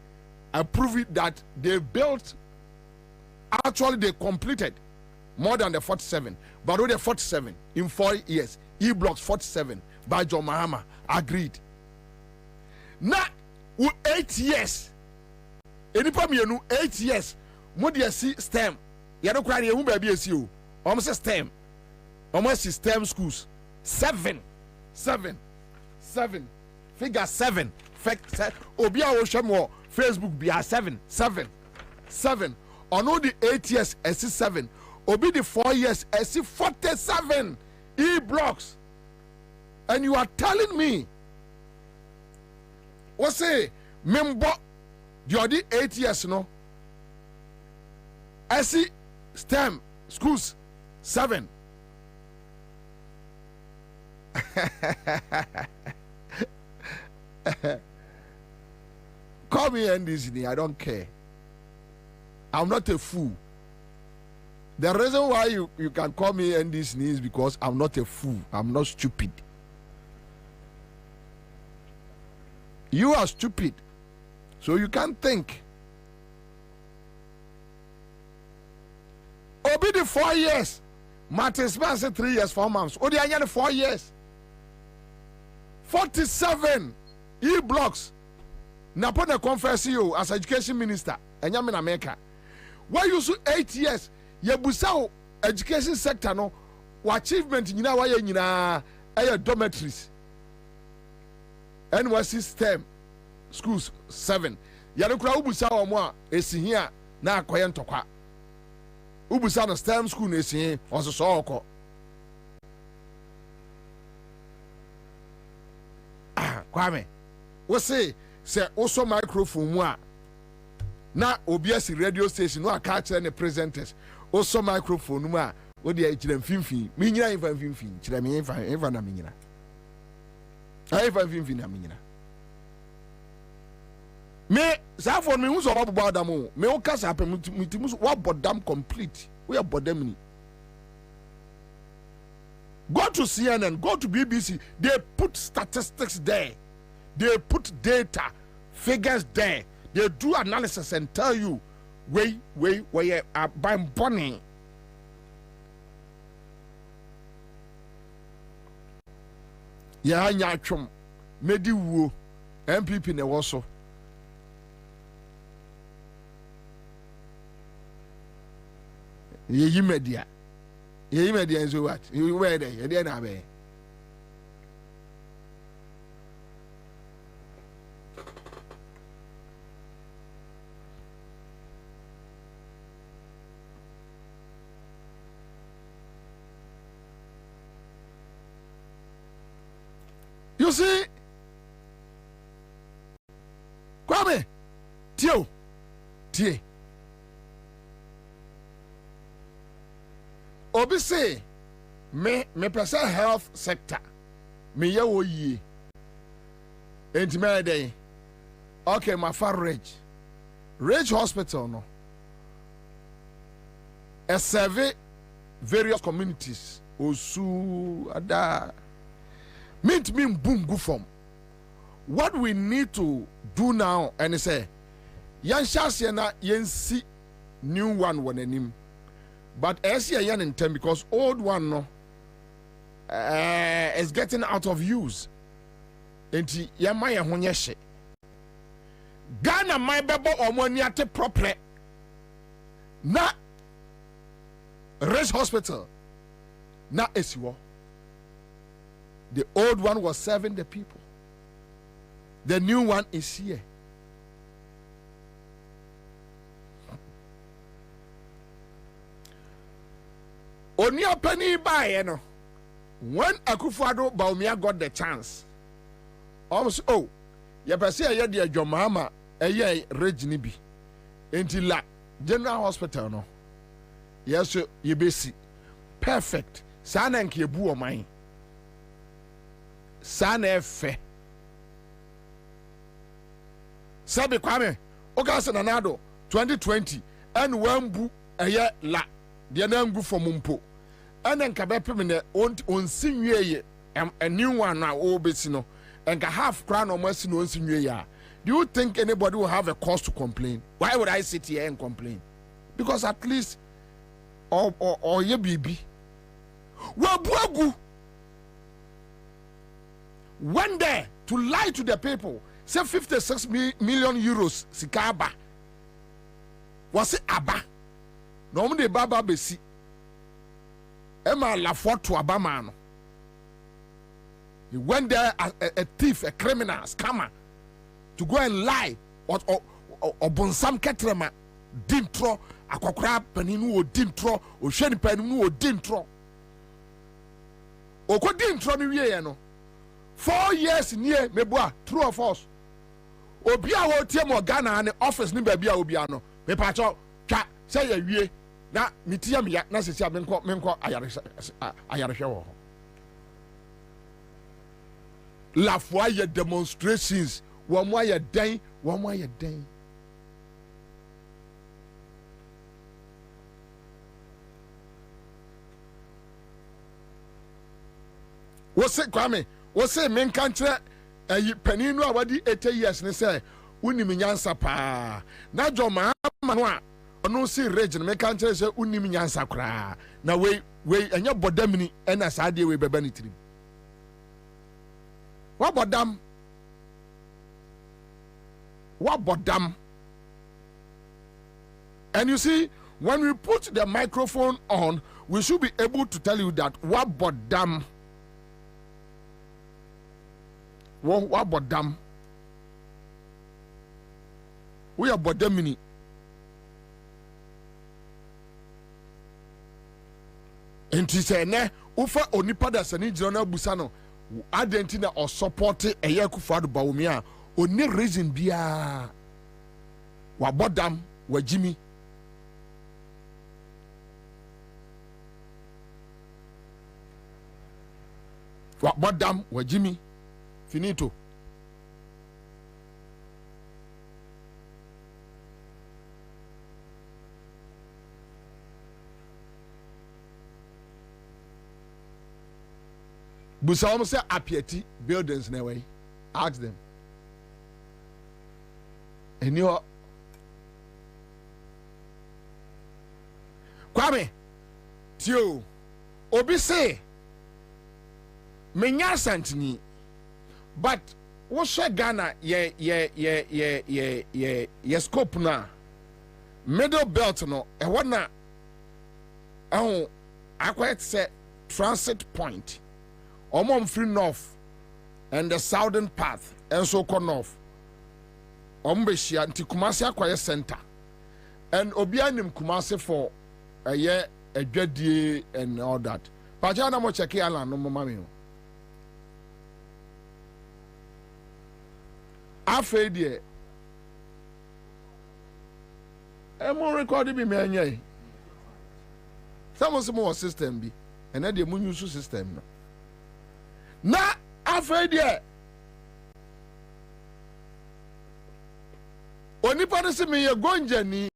approved it that they built, actually they completed more than the 47, but only 47 in 4 years. E-blocks 47 by John Mahama agreed. Now 8 years. Enipa mienu 8 years. Modi asi STEM. Ya no kwani ehu ba bi asi o. Almost STEM. Almost STEM schools. 7. Figure 7. Fact obi a wo hwem Facebook bi 7. Ono the 8 years asi 7. Obi the 4 years asi 47 E-blocks. And you are telling me what say member the other 8 years no I see STEM schools 7. Call me NDC, I don't care. I'm not a fool. The reason why you can call me NDC is because I'm not a fool. I'm not stupid. You are stupid, so you can't think. Obi the 4 years, Martin Smith said 3 years 4 months. Odi Anyane 4 years, 47 E-blocks. Napona conference you as education minister. Enyame na America. Why you so 8 years? Yebusa education sector no. Wa achievement nyina wa ye nyina aye dormitories. NYC STEM schools 7. Yanokura ubusa omo a esi hia na akoye ntokwa. Ubusa no STEM school na esi oso so okọ. Kwame, we say also microphone mu a na obi asi radio station no aka kire ne presenters. Also microphone mu a wo de kire mfimfin. Me nyina infa mfimfin. Kire me infa na me nyina. Me sa for me who so about them me o kasa apem mutimus what bodam complete we are bodam. Go to CNN, go to BBC, they put statistics there, they put data figures there, they do analysis and tell you where you are buying money. Ya anya twom medi wuo MPP ne woso yeyi media nso what you where there you dey na be you see, Kwame, tie. Obi say, me person health sector, me ye wo ye. Enti me dey. Okay, my far Rage Hospital no. A survey various communities osu ada mint me boom go from. What we need to do now and say yan shase na yen see new one when anim. But as yan in term because old one no is getting out of use. Enti yamaya hunyeshe. Ghana my bebo omoniate proper. Na Race Hospital. Na esiwo. The old one was serving the people. The new one is here. Onia penny by no. When Akufo-Addo Bawumia got the chance. Almost ya pese ya de adwomama eye regini bi. Enti la General Hospital no. Yes ye besi perfect. Sana nke ebu o man. Sana efe. Sabe Kwame Okase Nanado 2020 and wambu eye la de na ngu for mumpo. And then kabepem ne on sinwie a new one na obesi no. And half crown or mercy no one. Do you think anybody will have a cause to complain? Why would I sit here and complain? Because at least or ye baby. Wabuagu went there to lie to the people. Say 56 million euros sikaba. Was it Abba? No de Baba Besi. Emma la to Abamano. He went there as a thief, a criminal, scammer, to go and lie or bonsam ketrema dintro akokra paninu o dintro o hwani paninu o dintro o ko dintro no wie no 4 years near meboa true or false obi a wo tie mo Ghana ne office ni ba bia obi ano me pa cho twa say ya wie na mitia me ya na sesi menko ayare hwe wo la foi ye demonstrations wo mo aye den wo se Kwame wo se men kan kire paninu a wadi 80 years ne say unim nyansa pa na joma no a ono si region men kan kire say unim nyansa kra na we enya bodamini ena saade we beba ni tirim what bodam and you see when we put the microphone on we should be able to tell you that what bodam we are bodamini enti say ne ufa onipa da sani jiro na busa no adentina or support eye Akufo-Addo Bawumia oni reason bia wa bodam wa jimi wa bodam wa jimi finito busa almost say apieti buildings na way ask them and you Kwame tio obi say menya santini but wo hwe Ghana ye scope na middle belt no e wona akwet say transit point free north and the southern path and so come north Ombeshia nti Kumasi akwaye center and obianim Kumasi for a year adwadie and all that pacha na mo check ala no mama me afa die mo record bi me anya some system bi and na dey mo use system no na afa die onipa no se me ye gonjani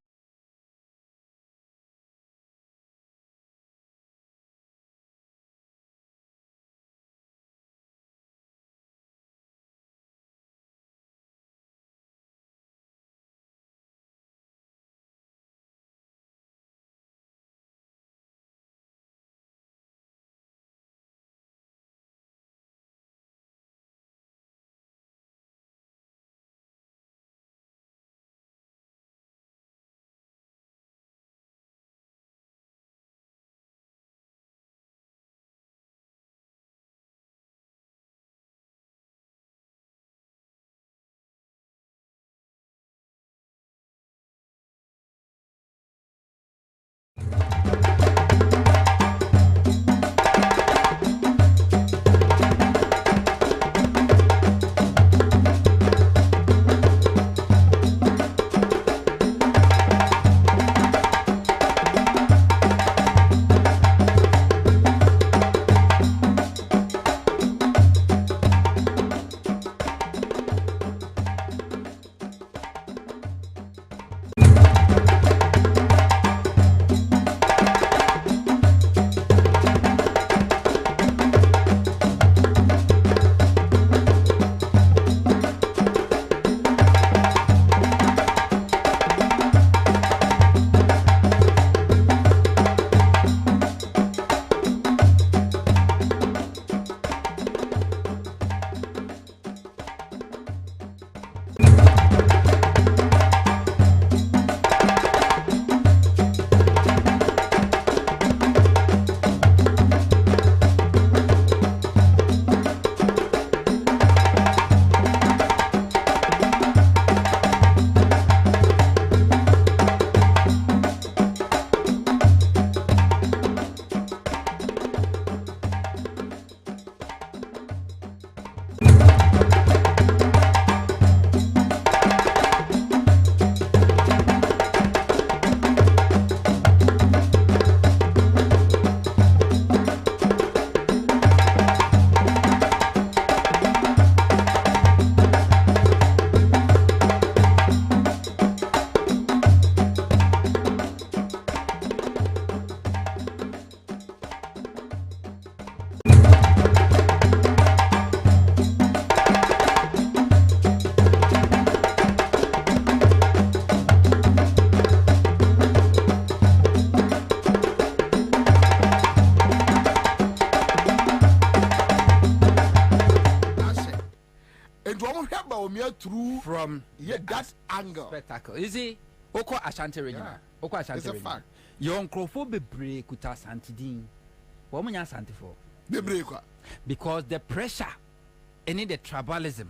through from that angle. Spectacle. You see, Oko Ashanti regional. Oko Ashanti regional. It's a fact. Your uncrofo bebre kuta santidin. What munya santi for? Bebre because the pressure and the tribalism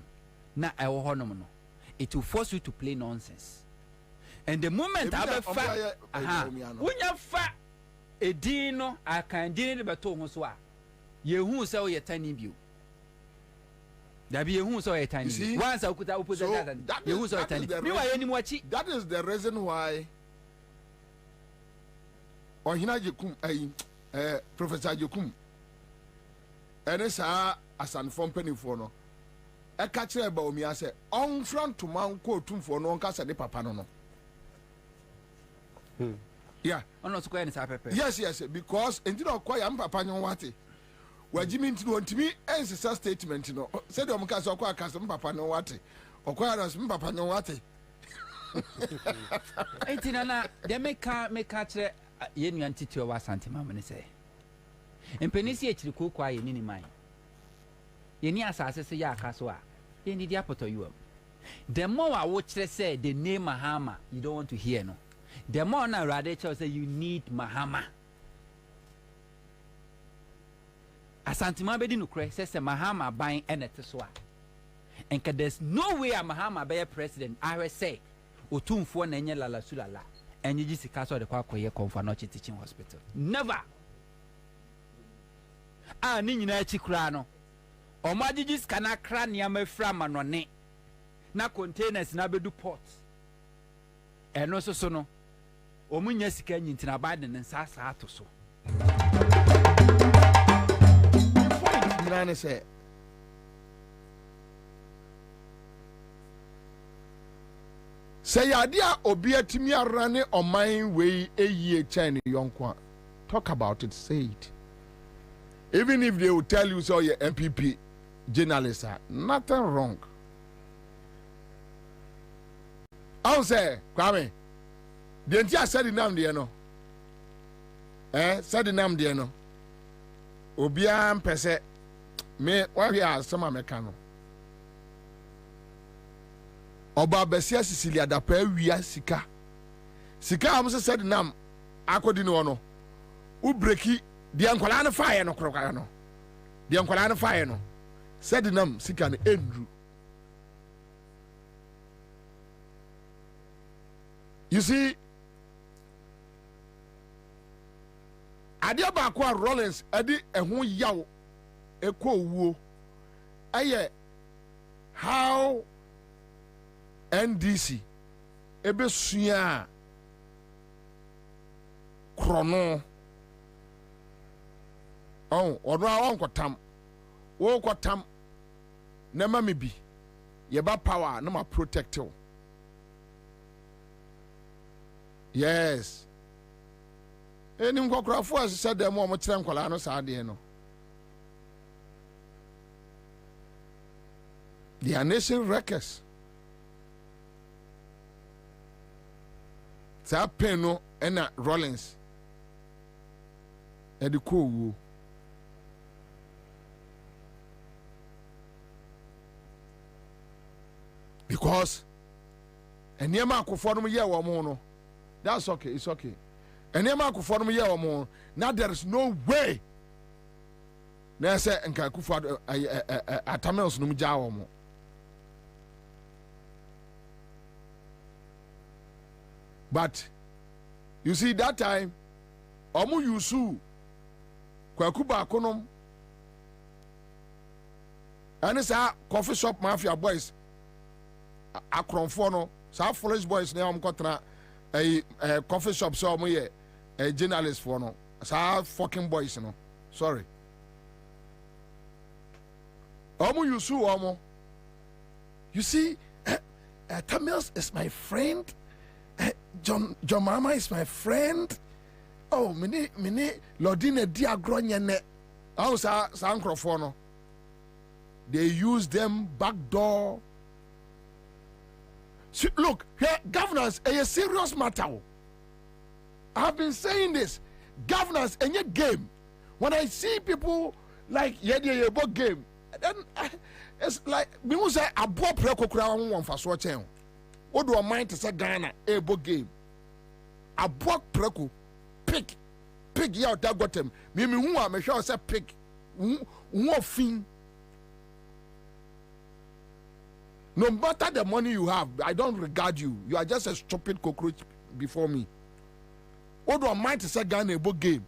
na ewo honom no. It will force you to play nonsense. And the moment I have fa unya fa edino akandine beto ho so a yehu se o yetani bio. That is the reason why Ohina Jekum Professor Jekum and it's as an form penny for no. A catcher about me, I say, on front to Mount Cotum for no cassa de papa no. Yeah, on not square yes, because indeed of quite am papa no wati. Well, Jimmy to me as a statement, you know, said on Casa or Casam Papa no wati, or Quaras Papa no wati. 18 they make catch yen antito was Santimam say. And Penisi actually cook quiet in mine. Yeni asase say ya kaswa. Yeni diapoto you. The more I watch say the name Mahama, you don't want to hear no. The more now Radical say you need Mahama. Asantima bedi nukre says Mahama buying eneteswa. And there's no way a Mahama be a president. I will say Otumfo na enye lala sulala. And you just castle the kwakoye Konfanochi teaching hospital. Never. Ah ni nyina chikura no. Omajijis kana kra niam fra manone. Na containers na bedu port. Eno so no. Omunya sika nyintina Biden nsa sa ato so. Say idea obia timi arane oman we eye China yonkwa. Talk about it, say it. Even if they will tell you so your MPP journalists are nothing wrong. I'll say, Kwame, the entire said the name there no. Said the name there no. Obia mpese me why we are some Americano. Oba besia Sicilia da pa wia sika. Sika am se said nam akodi no no. U breki de ankwala na fire no krokara no. De ankwala na fire no. Said nam sika na endru. You see, adia ba kwa Rollins adi ehun yaw ekwo wuo aye how NDC ebesua krono ono awon kotam wo kotam na ma mebi ye ba power na ma protect you. Yes. Any mkwafo as said them mo kire nkwala no saade no. They are nation wreckers. Sa peno ena Rollins. E di ko because enema akofo no ye wo mo no. That's okay, it's okay. Enema akofo no ye wo mo. Now there is no way. Na say enka akofo atamels no mja wo mo. But you see that time omu yusu kwakuba konom and sa coffee shop mafia boys akronfo no sa foolish boys na am kotra coffee shop so omu ye journalist for no sa fucking boys no sorry omu yusu omu you see Tamils is my friend. John Mama is my friend. Oh, mini Lordine diagronya ne. Oh, sa microphone. They use them backdoor. Look, here, governance is a serious matter. I've been saying this. Governance in your game. When I see people like Yedi game, it's like me who say abo preko kura won fa so chen o do mind to say Ghana ebo game abo preko pick ya that got him me who am sure say pick who fin. No matter the money you have, I don't regard you. You are just a stupid cockroach before me. What do I mind to say Ghana ebo game?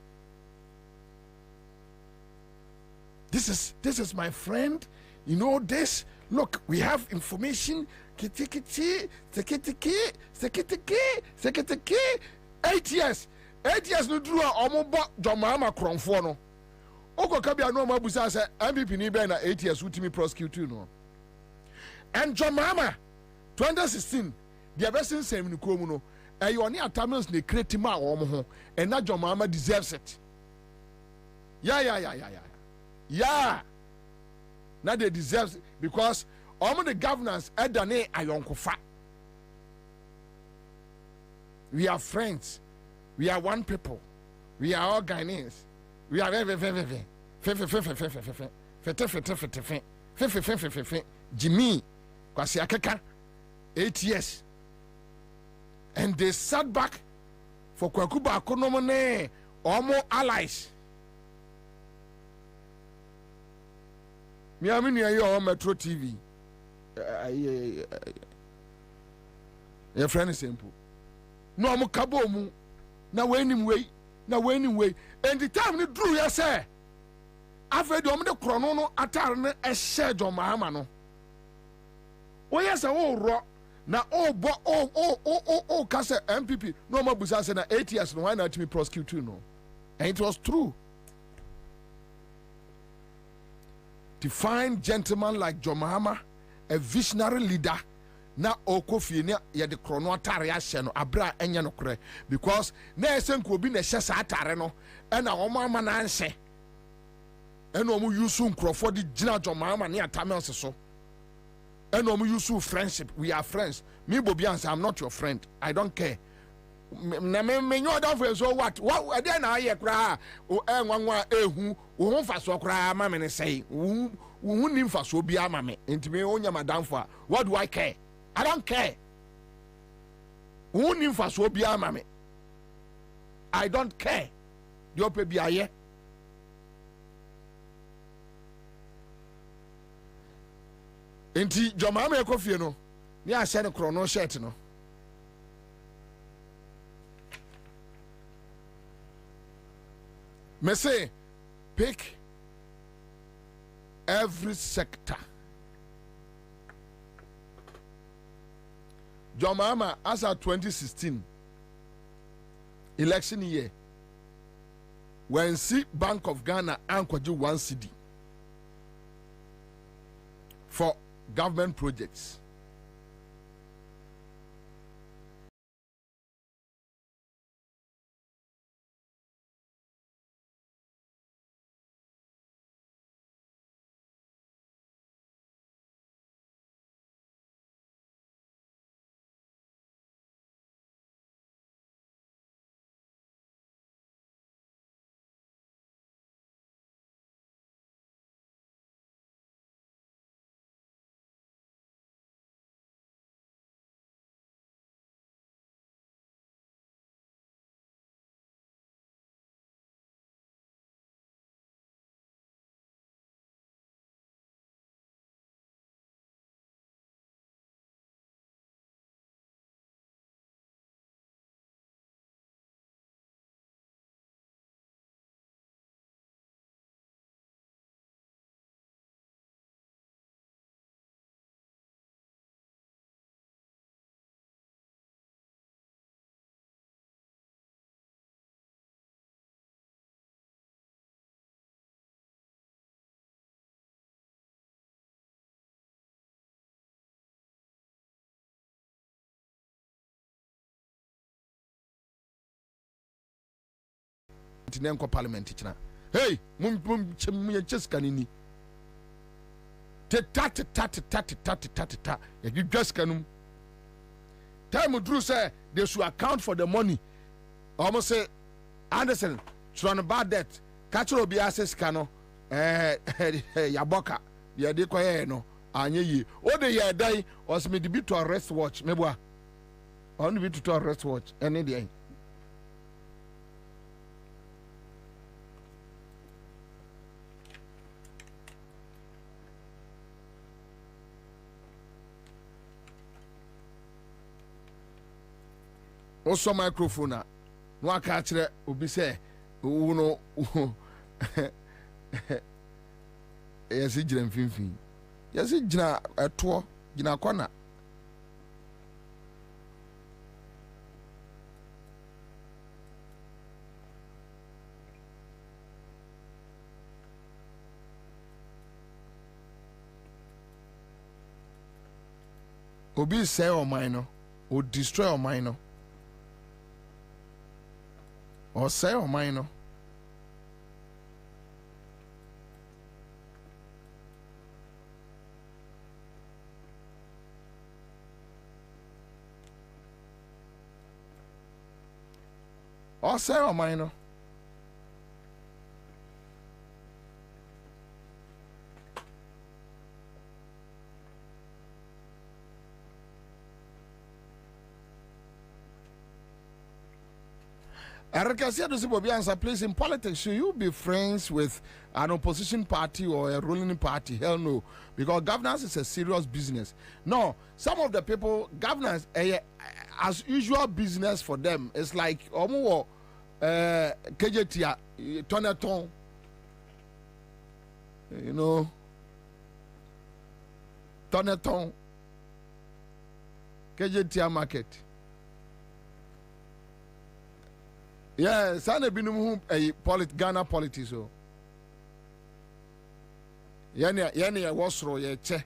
This is my friend. You know this. Look, we have information. 8 years. 8 years no drew omobo Jomama Kronfo no. Oko kabia no mabusa say MPP ni be na 8 years utimi prosecute no. And Jomama 2016 the best same ni kurom no. Oni atamils ne create ma omo ho. And na Jomama deserves it. Yeah. Now they deserve it because all the governance edane ayonkofa. We are friends. We are one people. We are all Ghanaians. We are Jimmy Kwasi Akeka 8 years. And they sat back for Kwakuba Akonomone Omo allies. Me am near your Metro TV. Your friend is simple. No mo kabo mu na wenim way. And the time ni drew ya say. After the omde krono no atar ne ehye Jomama no. O yes o ro na o bo o kase MPP no mo busa say na 8 years no why not me prosecute no. And it was true. To find gentlemen like Jomama, a visionary leader, na okofie ne ye de krono atare ahye no abra enya no kore because na esenko obi na hye sa atare no e na omo ama na anhye e na omo yusu nkrofo de gina Jomama ne atamels so e na omo yusu friendship. We are friends. Me Bobie Ansah, I'm not your friend. I don't care. Na me nyo da friends so what e dey na aye kra o enwanwa ehu wo ho fa so kra ma me ne sei wo nim fa so bia ma me ntime onya madam for what do I care? I don't care. Wo nim fa so bia ma me I don't care. The ope bia ye enti Jomama ekofie no ni a se ne krono shirt no me say pick every sector. Jomama as at 2016 election year when see Bank of Ghana ankoji 1 cedi for government projects. Tinenko parliament china. Hey, mum cheska nini. Ta. You just canum. Time Drew say they should account for the money. Almost say Anderson, trying about that. Catch will be access cano. Yaboka. ye de koye no anye yi o de ye dai o se me de bi to arrest watch me boa on de bi to arrest watch ene de also microphone na no aka kire obi say wo no yesi gyina mfimfini yesi gyina eto gyina kona obi say o mine no o destroy o mine no or say o mine no or say o mine no Erica said to Bobie Ansah, please, in politics, should you be friends with an opposition party or a ruling party? Hell no. Because governance is a serious business. No, some of the people, governance, as usual business for them, it's like, KJT, Toneton, you know, Toneton, KJT market. Yeah, sana binum Ghana politics so. Yani wasro ye che.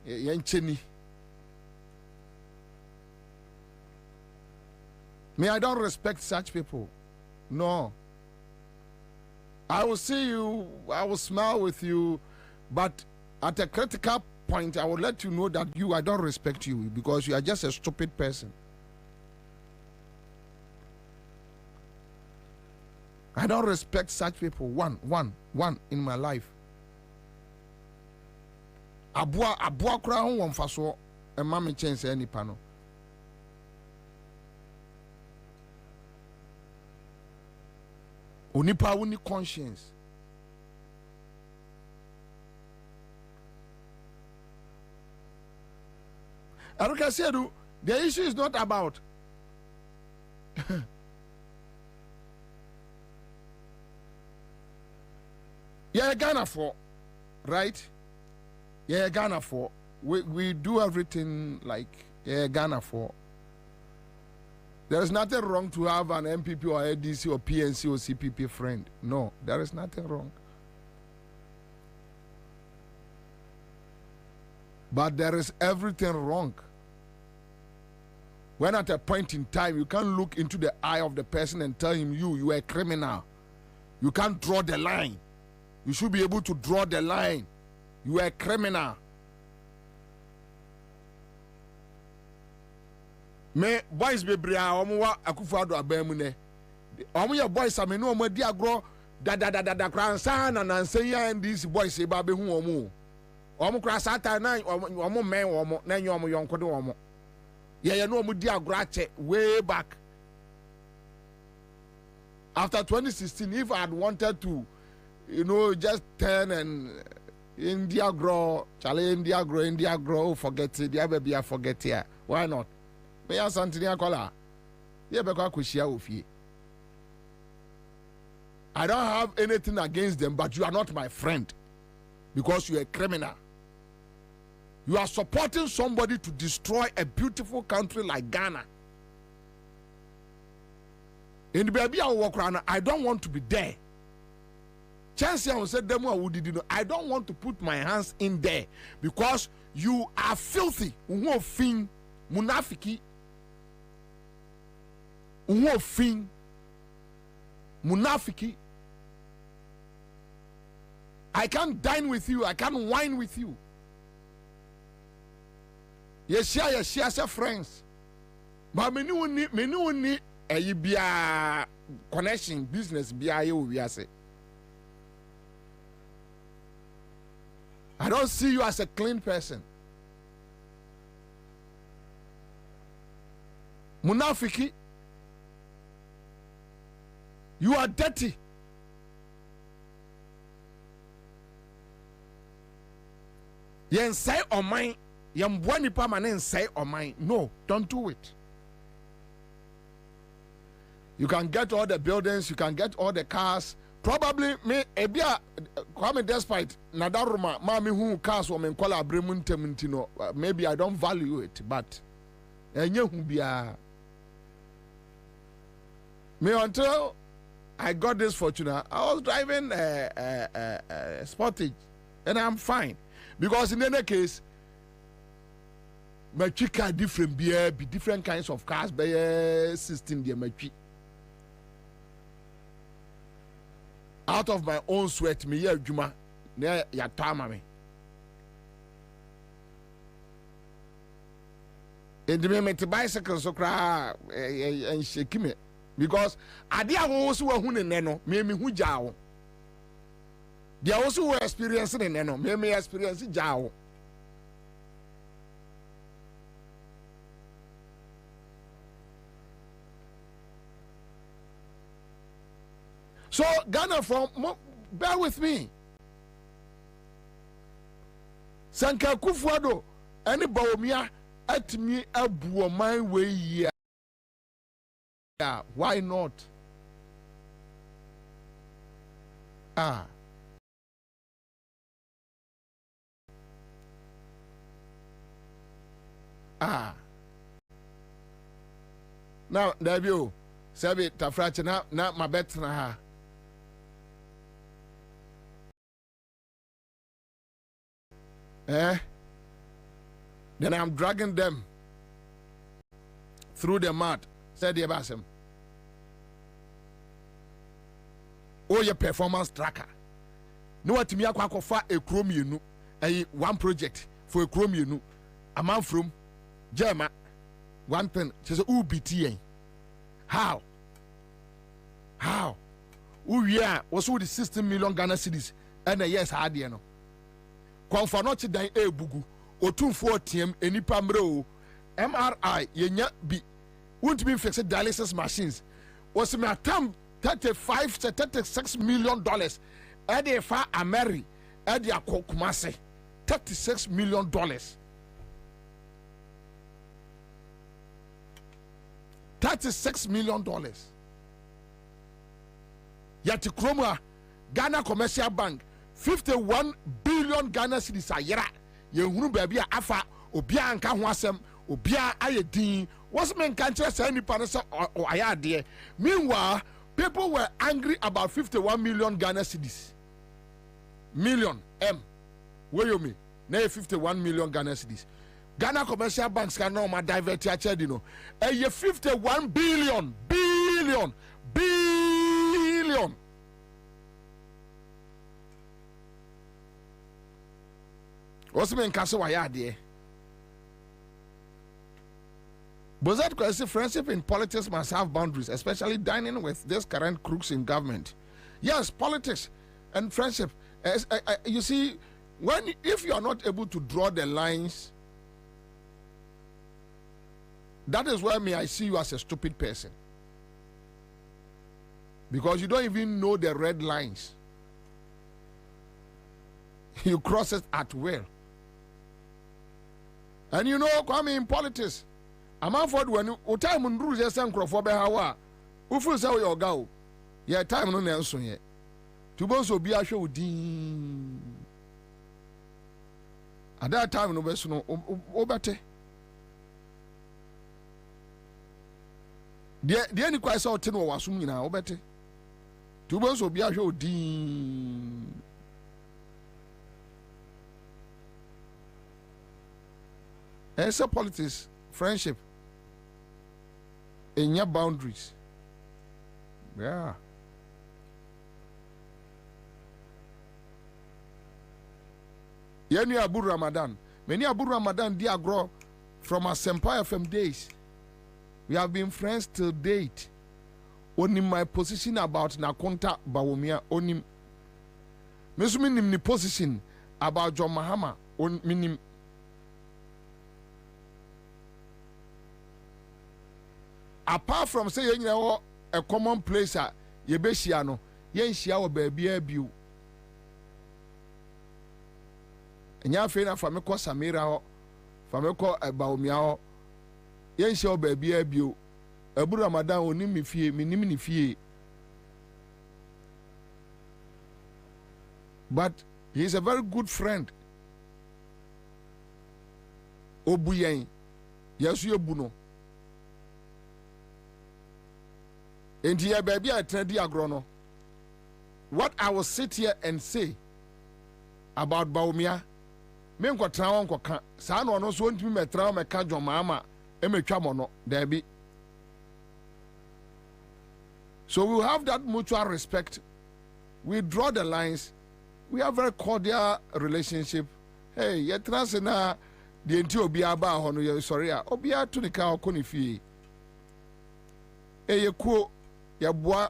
Ye ncheni. Me, I don't respect such people. No. I will see you, I will smile with you, but at a critical point, I will let you know that I don't respect you because you are just a stupid person. I don't respect such people. One in my life. Abua kura ho won faso e ma me chance any pano. Onipa woni conscience. Aruka said the issue is not about yeah, Ghana for, right? Yeah, Ghana for. We do everything like Ghana for. There is nothing wrong to have an MPP or ADC or PNC or CPP friend. No, there is nothing wrong. But there is everything wrong. When at a point in time you can't look into the eye of the person and tell him you are a criminal. You can't draw the line. You should be able to draw the line. You are a criminal. Me boys be bria omuwa akufado abamune. Omu ye boys ame no omadi agro da kransa na nanse ya and these boys e ba be hu omu. Omu kra sata na omu men omu na nyo omu yonko de omu. Ye no omu di agro ache way back. After 2016, if I had wanted to just turn and India grow, India grow, forget it, yeah, baby, I forget here. Why not? Me and Santinia Kola. Yeah, I don't have anything against them, but you are not my friend because you are a criminal. You are supporting somebody to destroy a beautiful country like Ghana. In the baby, I don't want to be there. Chance I said them I don't want to put my hands in there because you are filthy. Munafiki. Munafiki. I can't dine with you. I can't wine with you. Yes, share friends. But many only a connection business be I say. I don't see you as a clean person. Munafiki, you are dirty. Yen say on mine, yen bwani permanent say on mine. No, don't do it. You can get all the buildings, you can get all the cars. Probably me ebia kwame despite nadaruma mami hu cars wo men kola abremun temintino. Maybe I don't value it, but enye hu bia. Me until I got this fortune, I was driving a Sportage, and I'm fine because in any case, my car different beer, be different kinds of cars, by system there my out of my own sweat, me yeah juma ne ya tama me. And the me bicycle so cry and shake me. Because adia also who neno me hu jawo. They also experiencing neno me experience jawo. So Ghana from bear with me. Sanka Kufuado any Baomia at me abu my way here. Yeah, why not? Ah. Now, there you Sabi Tafracha na my bet na ha. Then I'm dragging them through the mud. Said the Bassam. Oh, your performance tracker. No, what me akwa for a chrome you a one project for a chrome you a man from German. One thing, says UBTA. How? Oh, yeah, was with the 16 million Ghana cedis and a yes, I didn't know. Confornochi dine a bugu or 240 any pamro MRI, yenya be. Won't be fixed dialysis machines. Was my term $35 to $36 million. Ede fa Ameri, Ede Akokumase, $36 million. $36 million. Yati Kromwa, Ghana Commercial Bank, 51 billion Ghana cedis a yera. Ye baby afa, obia anka huasem, obia ayedin. Was men can't say any parasa or ayade. Meanwhile, people were angry about 51 million Ghana cedis. Million M. Where you mean? Nay 51 million Ghana cedis. Ghana commercial banks can no divert your child, you know. A 51 billion. What's men can't say ayade? But that question, friendship in politics must have boundaries, especially dining with these current crooks in government. Yes, politics and friendship. You see, if you are not able to draw the lines, that is where I see you as a stupid person. Because you don't even know the red lines. You cross it at will. And you know, Kwame, in politics, I'm afford when you time on rules yes and for hawa. Who feels how you go? Yeah, time no answer yet. To both be a show ding. At that time, no best no obate. The any quite saw 10 was soon now obate. To both be a show ding. Answer politics, friendship. In your boundaries. Yeah. Yeni Abu Ramadan. Many Abu Ramadan dear grow from our Empire FM days. We have been friends till date. Only my position about Nakonta Bawumia only Mesumin in the position about John Mahama on minim. Apart from saying a common place ye be shia no yen shia wo ba bia biu enya fe na fa me ko Samira ho fa me ko Baomia ho yen shia wo ba bia biu Abu Ramadan oni mi fie minim ni fie, but he is a very good friend. Obuyen yesu ebu no enti ya baby a tradi agro no. What I will sit here and say about Baomia, me nko tra won ko ka sa no no so ntimi metra me ka Jomama e metwa mo no there be. So we will have that mutual respect. We draw the lines. We have very cordial relationship. Hey, ye trans na the enti obi aba ho no ye sorry a obi atu ni ka okoni fie. Ye kuo ye boa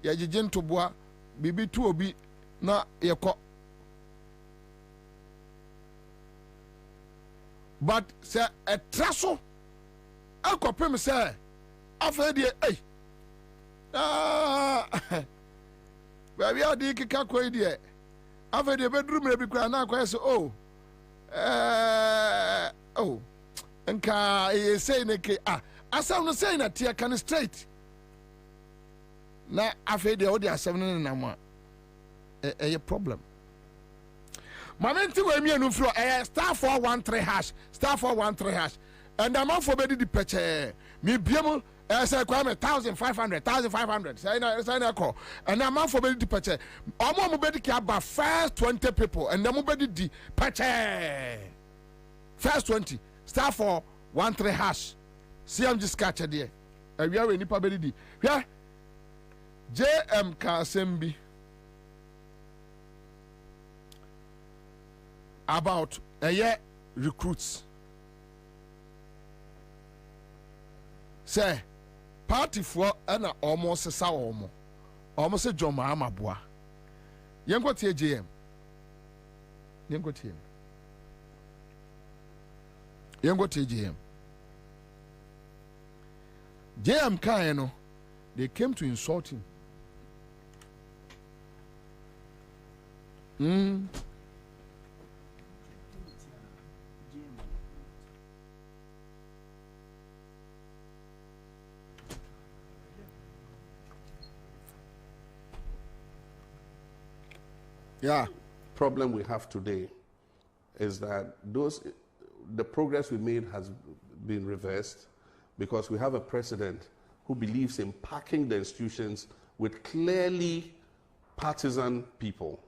ye gigin to boa bibi tu obi na ye ko. But say a traso akopem say afa die eh baby adi kika ko die afa die bedroom e bi kwa na kwa say nka e say ne ke asam no say na tie kan straight na afa die o di asam no na mo a problem. Mamenti we mi anu fro star 413 hash star 413 hash and the amount for bedi di peche mi biemu say kwa me 1500 say na call and the amount for bedi di peche omo mo bedi ki aba first 20 people and the mo bedi di peche first 20 star 413 hash CM just catch there awia we nipa bedi di hwe JM ka sembi about recruits. Say party for and almost sa almost a John Mahama boa. Yengo tie JM. Yengo tie JM. JM Kaeno, they came to insult him. Yeah. Problem we have today is that the progress we made has been reversed because we have a president who believes in packing the institutions with clearly partisan people.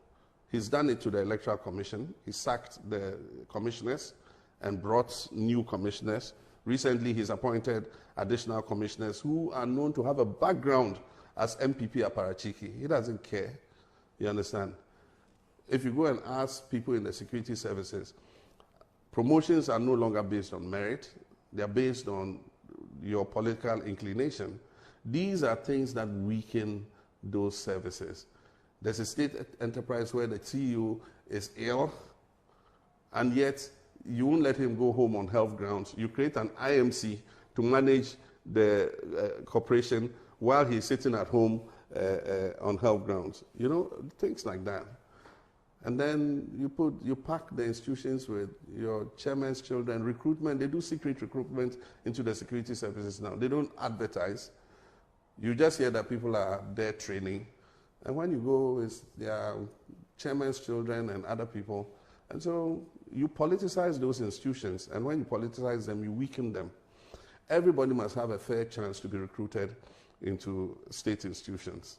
He's done it to the Electoral Commission. He sacked the commissioners and brought new commissioners. Recently, he's appointed additional commissioners who are known to have a background as MPP Aparachiki. He doesn't care. You understand? If you go and ask people in the security services, promotions are no longer based on merit. They are based on your political inclination. These are things that weaken those services. There's a state enterprise where the CEO is ill, and yet you won't let him go home on health grounds. You create an IMC to manage the corporation while he's sitting at home on health grounds. You know, things like that. And then you pack the institutions with your chairman's children. Recruitment, they do secret recruitment into the security services now. They don't advertise. You just hear that people are there training. And when you go, it's their chairman's children and other people. And so you politicize those institutions. And when you politicize them, you weaken them. Everybody must have a fair chance to be recruited into state institutions.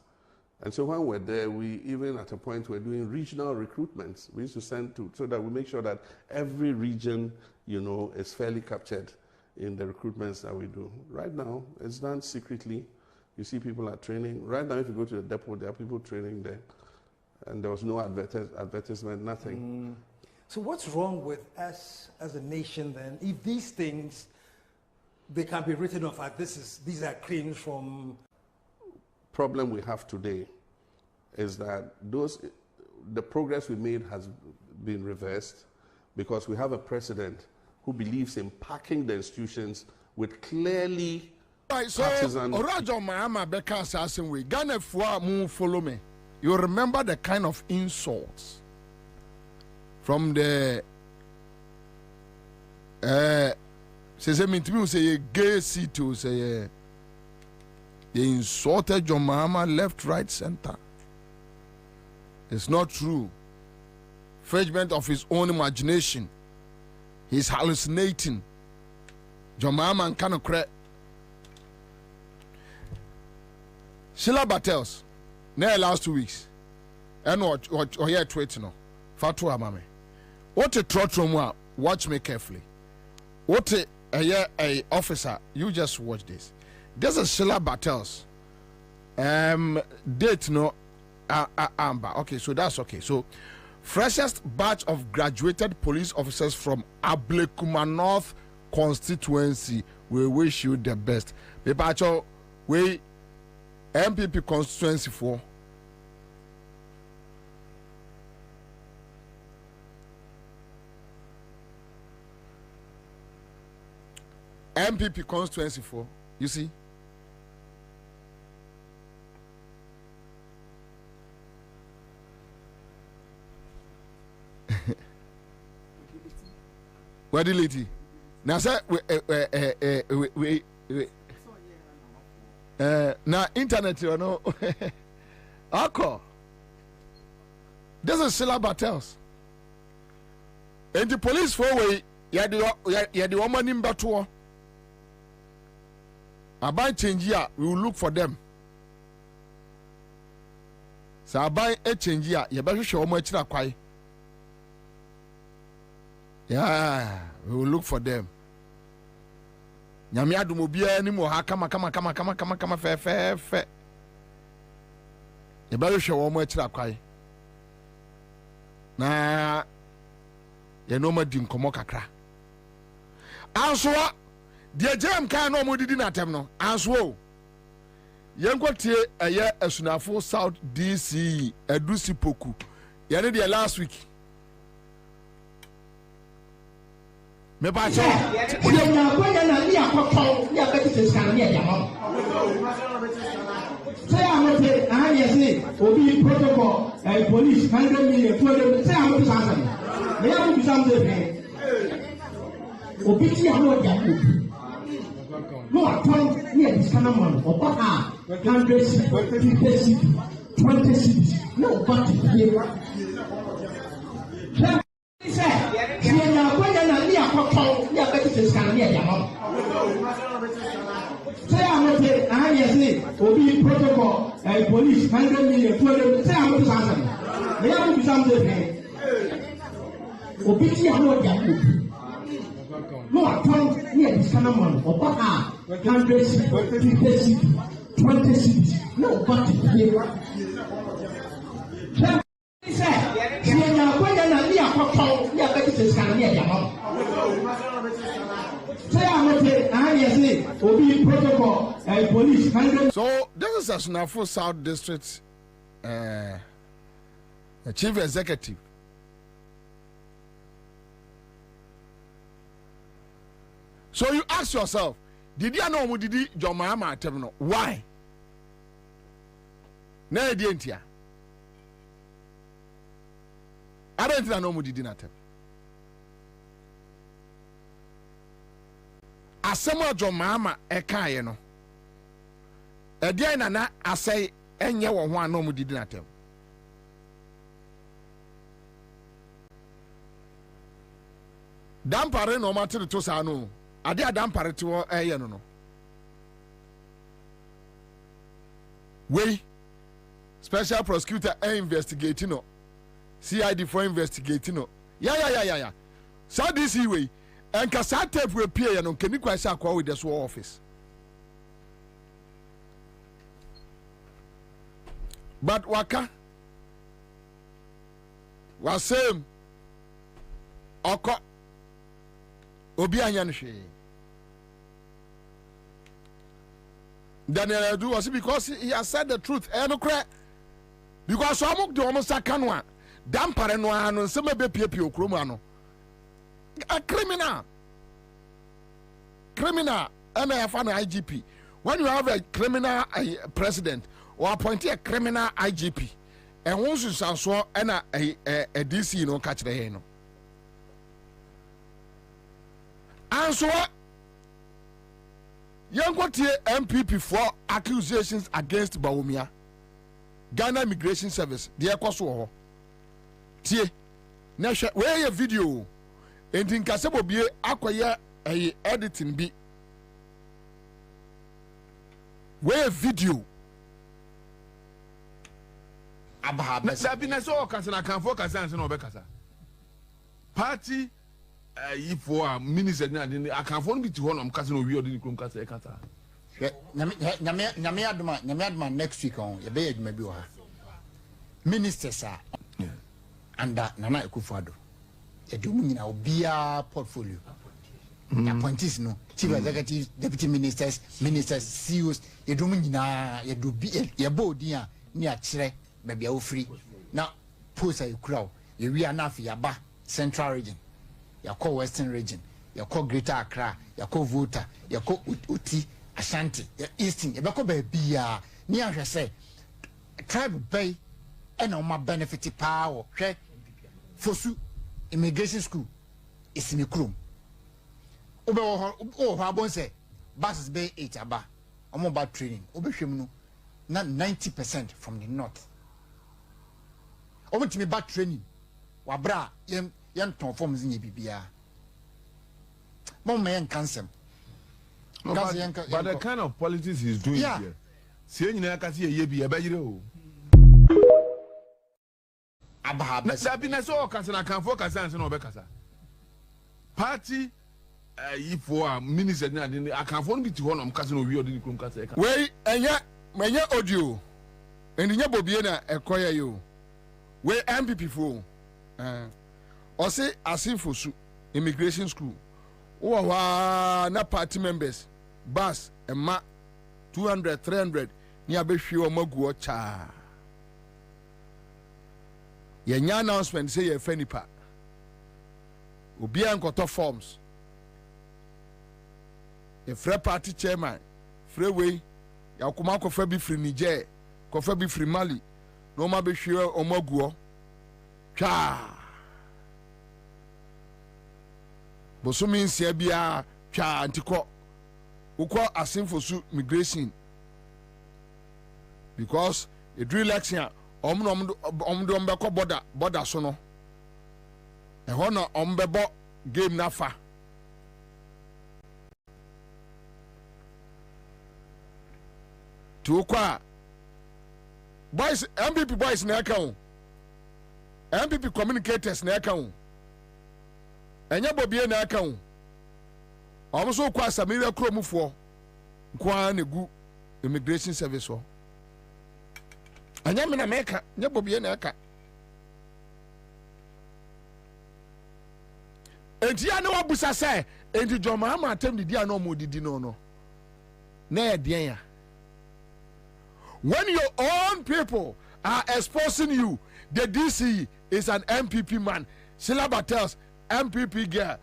And so when we're there, we even at a point we're doing regional recruitments. We used to send to, so that we make sure that every region, you know, is fairly captured in the recruitments that we do. Right now, it's done secretly. You see people are training. Right now, if you go to the depot, there are people training there. And there was no advertisement, nothing. So what's wrong with us as a nation then, if these things, they can be written off as these are claims from... Problem we have today is that the progress we made has been reversed because we have a president who believes in packing the institutions with clearly partisan... Orajo Mahama Beka assassin way. Ghana Fua Mu follow me. You remember the kind of insults from the say me to say gay to say they insulted John Mahama left, right, center. It's not true. Figment of his own imagination. He's hallucinating. John Mahama and kind of crack. Sheila Battles, near last 2 weeks. And what here tweet no. Fatu amame. What a trotrom, watch me carefully. What a officer, you just watch this. This is Sheila Battles. Date no Amber. Okay, so that's okay. So freshest batch of graduated police officers from Ablekuma North constituency. We wish you the best. Pepacho, we MPP constituency for MPP constituency for, you see? Where the lady? Now, sir, we now internet, you know. Alcohol. This is Sheila Battles. And the police forward, you had the woman in Batua. About change here, we will look for them. So I buy a change here, you better show much that quite. Yeah, we will look for them. Nyamia du mobia ni mo ha kama fe. You better show much that quite. Na ye no ma di nkomo kakra. Ansah the jam kan no mo didi na tem no Ansah yenkotie eye asunafo South DC Adusi Poku ye ne the last week me ba cho we na kwanya na ni akopon ni abeti seskan ni edamo say amote an yes obi protocol police 100 million 200 say amote sansan me ya bu sam de obi ti amo jaku no attempt near this kind of money or 100 cities, 50 cities, 20 cities. No, but here. Protocol, police, 100 million, 200 say I'm to they have to be something. No attempt near this kind of money or 100 cities, 50 cities, 20 cities. No, but here. So this is a Sunafo South District Chief Executive. So you ask yourself, did you know did you John Mahama terminal? Why? No, I didn't hear. I don't know what did not tell. Asema John Mahama eka ye no. Ede na na asay enye wo ho anom did not tell. Dampare no matter to sa no. Ade adampare to eye no no. We special prosecutor investigating no. CID for investigating no. Yeah. So this way, and kasa tape will appear no can you quite akwa with the SWO office. But waka was same oko obi anyan hwe. Daniel do was because he has said the truth. Because some of the almost canwa. dampare no ano nsɛm ebe piepie okrom ano a criminal and I have an IGP. When you have a criminal president or appoint a criminal IGP, and once you sound so and a DC, you know, catch the hand. And so, young what MPP for accusations against Baumia, Ghana Immigration Service, the Equaso. Tie, where your video, and in Casabo be acquire a editing be. Where video there been so concern I can focus on no bekasa party for minister I can phone be to one am kasa no wi odi krom kasa e kasa nyame aduma next week on ye be aduma bi wa ministers are under Nana Akufo-Addo e do nyina obia portfolio appointees no chief executives, deputy ministers, CEOs, you do nyina you do be ye bodi a ni a kire bebia wo free na post a crowd you we na fi yaba central region ya call western region ya call greater Accra ya call Volta ya call Uti Ashanti ya eastern ya be ko ba bia ni ahwe say tribe bay e na ma benefit power hwe fosu immigration school is in the room. Obe say buses be 8 aba omo ba training obe hwem no na 90% from the north omo timi ba training wa bra yen ton forms nya bibia mom yen cancel but the kind of politics he's doing here see nyina ka see ye bia ba yire o aba na bi na so kasa na kan focus an se na obe kasa party for minister I can phone be to one kasa no wi odi krom kasa e ka we enye audio endinya Bobie na ekoya yo we MPP fo o say asinfo su immigration school wa na party members bus ema 200 300 ni abehwe o magu o cha ye nya announcement say ye fanipa obi an koto forms a free party chairman freeway ya kuma ko fa bi free Niger ko fa bi free Mali no ma be hwe omaguo twa bosumi nsia bia twa antiko ukọ asinfosu migration because a drill election omdo mbekọ border so no e ho na ombebo game nafa to kwa boys MPP boys na account MPP communicators na account enya Bobie na account so kwa Samira kromufo kwa negu immigration service ho anya me na meka nya Bobie na aka enti ya na wabusa se enti joma ama atem didi ana omodidi no na ye den ya. When your own people are exposing you, the DC is an MPP man. Silaba tells MPP girl,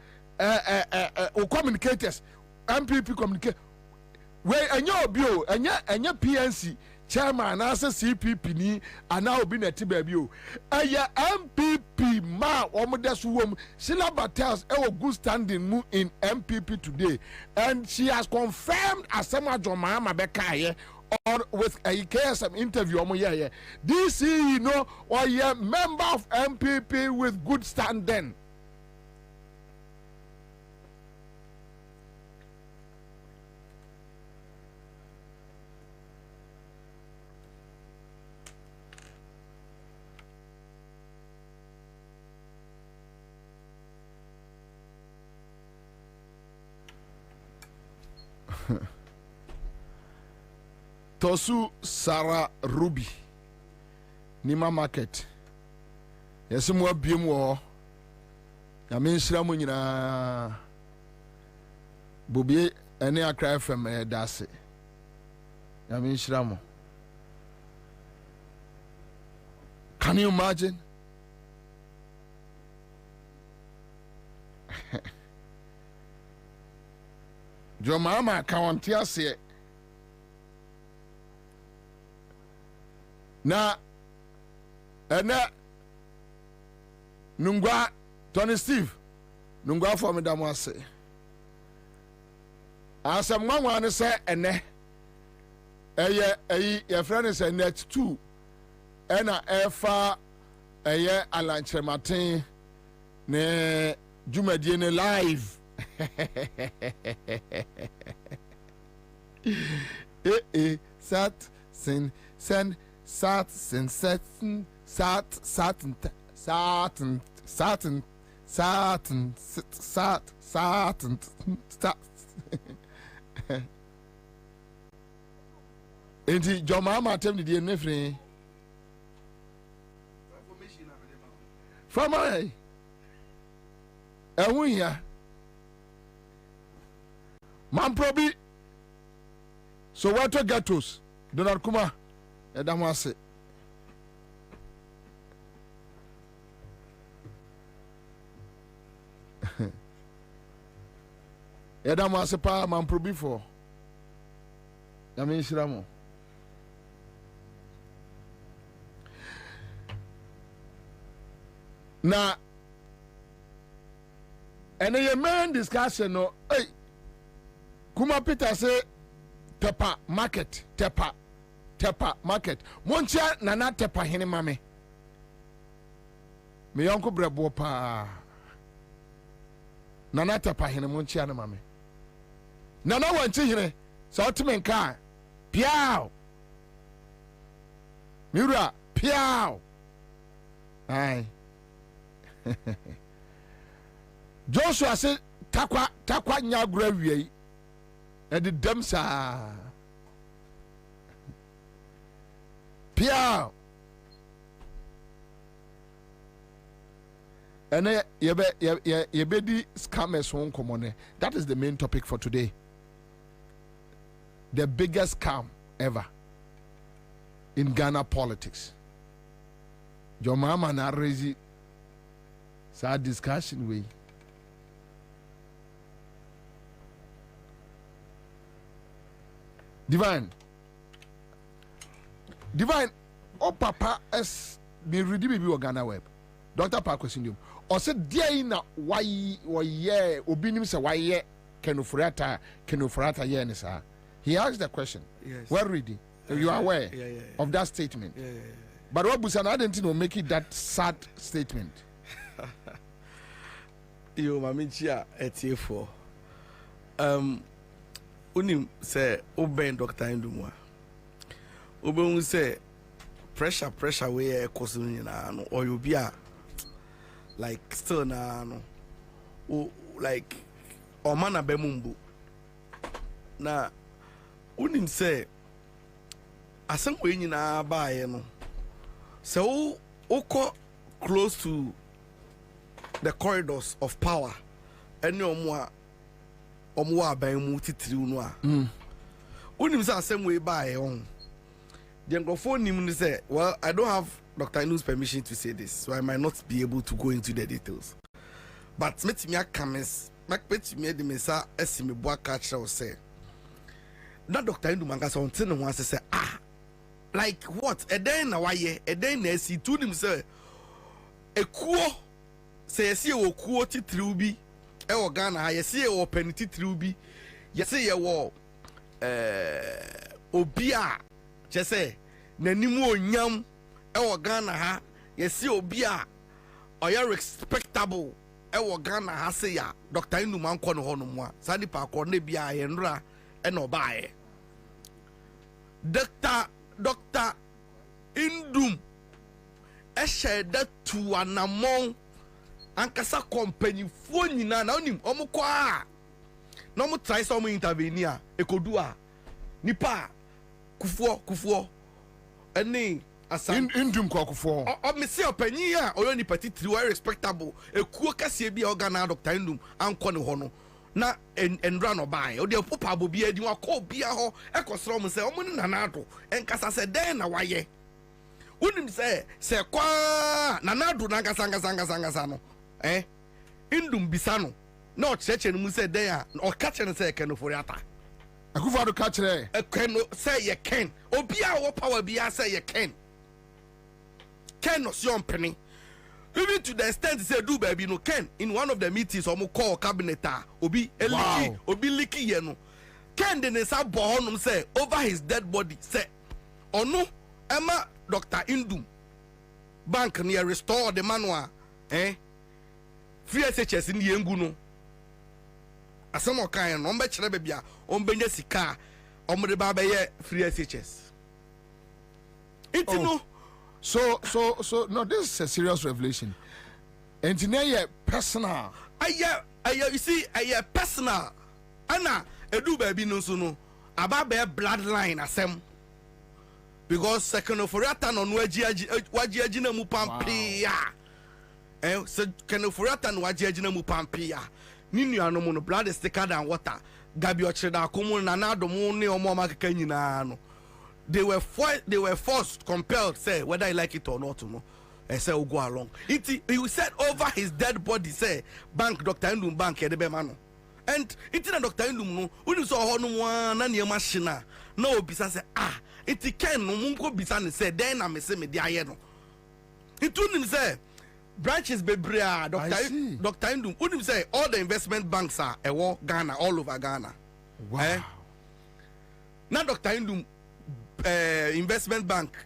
communicators, MPP communicate. Where and your bio and your PNC chairman as a CPP ni and now be a Tibebio. And your MPP ma omodas woman Silaba tells good standing in MPP today, and she has confirmed as Sama Jomama Bekaye. Or with a KSM interview, DC, you know, or a member of MPP with good standing. Tosu Sarah Ruby Nima Market yesimu abiem wo ya menhira mo nyina Bobie ene Accra FM dase ya menhira mo. Can you imagine jo mama account ase na ena nungwa Tony Steve nungwa for me damo ase asam nwanwa ne se ene your friend is a net 2 ena efa alanchematin ne jumadie ne live sat sin sen sat sin satin sat satin satin satin satin sat satin sat enti joma ma tem di ne free from I ehun ya man probi so what to gatos Donald Kuma edam ase edam ase pa man probi for na me shiramo na ene ye main discussion no hey Kuma Peter say tepa market moncha nana tepa hene mame me yonko brebo pa nana tepa hene moncha na mame nana wanchi hene so otimen ka piao miura piao ai Joshua said takwa nyagura wiei edi dem sa pia ene yebe di scammers won komone. That is the main topic for today. The biggest scam ever in Ghana politics. Your mama na raise sad discussion we. Divine, oh papa es be ready be Ghana web. Dr. Park question or said dear na why obinim say why kenufrata ye ni sa. He asked the question. Yes. Well ready. You are aware of that statement. Yeah. But what Busan I didn't know make it that sad statement. Yo mamichia etiefo. Unim say oben Dr. Indumwa. Oben say pressure we cause na no or you be like still na no like o mana bemumbu na unim say asem we nyina baaye no so uko close to the corridors of power any omwa aban mu titiriw no a unim say asem we baaye on the microphone nim ni say well I don't have Dr. Inu's permission to say this, so I might not be able to go into the details. But metimi akames, metimi de mesa esime boa catch or say. Na Dr. Inu mangasa until no one say like what? A day na waye, a day na si to him say e kuo say si e wo kuo titiriw bi e wo Ghana ha ye si e wo pen titiriw bi ye si ye wo obi a che say nanimu onyam ewo Ghana ha yesi obi a oya respectable ewo Ghana ha se ya Dr. Inu manko no hono mu a sadi pa ko na bia ye nra e no baaye Dr. Indum e sheda tu anamon ankasa company fo nyina na onim omukọ a na omu try some intervene a ekodu a nipa kufuo eni Indum kwakufo o me se opanyi a oyo ni patitiri we respectable ekuo kase bia Ghana Dr. Indum anko ne ho no na enra no bai o de popa bobi adi wa ko bia ho ekosro mo se omo ni nanado enkasa se den na waye unim se kwa nanado na ngasa no Indum bisa no no church and mu say there or catch and say Ken for yata. Akufo-Addo catch there. Ken say you can. Obi a power be say you can. Ken no your penny. Even to the extent say do baby no Ken in one of the meetings or call cabinet obi eliki obi liki ye no Ken den say born say over his dead body say ono Emma Dr. Indum bank near restore the manual free SHS in the engu no asamo kan no mbe kire bebia on benye sika omre ba be ye free SHS it no. So no, this is a serious revelation. Engineer personal. You see, personal. Anna, edu baby no so no. About be bloodline asem. Because second of ratan on waji na mu pampia. Second of ratan waji na mu pampia. Ni nuano mo no blood is thicker than water. Gabi ocheda komo na na do mo ne omo makaka nyina no. They were forced, compelled, say whether I like it or not, no. I say we'll go along. He said over his dead body, say bank Dr. Indum bank edebemano. And it na Dr. Indum no, we saw no one na near machine. No bisa say it can no munko bisa ne say then na me say me dia ye no. It him say branches bebrea Dr. Indum. Him say all the investment banks are Ghana, all over Ghana. Wow. Now Dr. Indum investment bank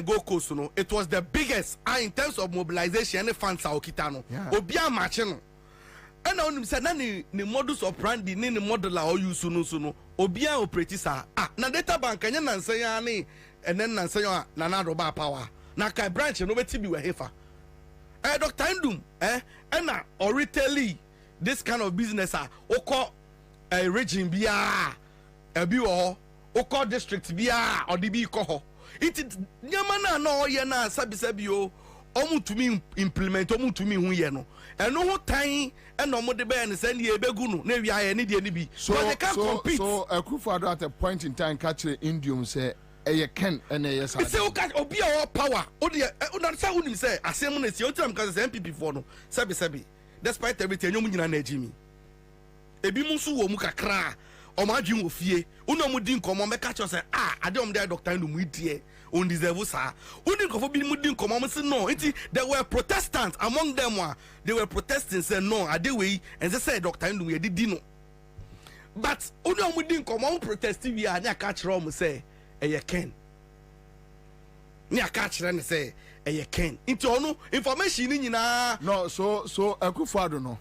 go coast no, it was the biggest in terms of mobilization and funds okitano obia machine and now him said na ni modus operandi ni model a use no obia operate sa na data bank anya nansan ya ni and then nansan ya na na do ba power na kai branch no beti bi we hefa Dr. Indum and na originally this kind of business oko region bia ebi wo Oko district bia odibi ko it nyama na no ye na sabi o omutumi implement omutumi hu ye no eno ho tan e no mo de be ne se ne ebegu no na wi aye ne de ne bi so they can compete. So Akufo-Addo at a point in time catch the Indium say eye ken ene ye sa say obi a power o de una say unim say asem na si o tiram ka say MPP for no sabi despite everything nyom nyina na agimi ebi mu so wo mu kakra o ma dwun ofie uno mu din komo me catch say ade om dey Dr. Indum idie on deserve sa uni kofo bi mu din komo say no nti there were Protestants among them they were protesting say no ade we and they say Dr. Indum ye didi no but uno mu din komo protest wi a nya catch rom say eye ken nya catch ren say eye ken nti ono information ni nyina no so Akufo-Addo no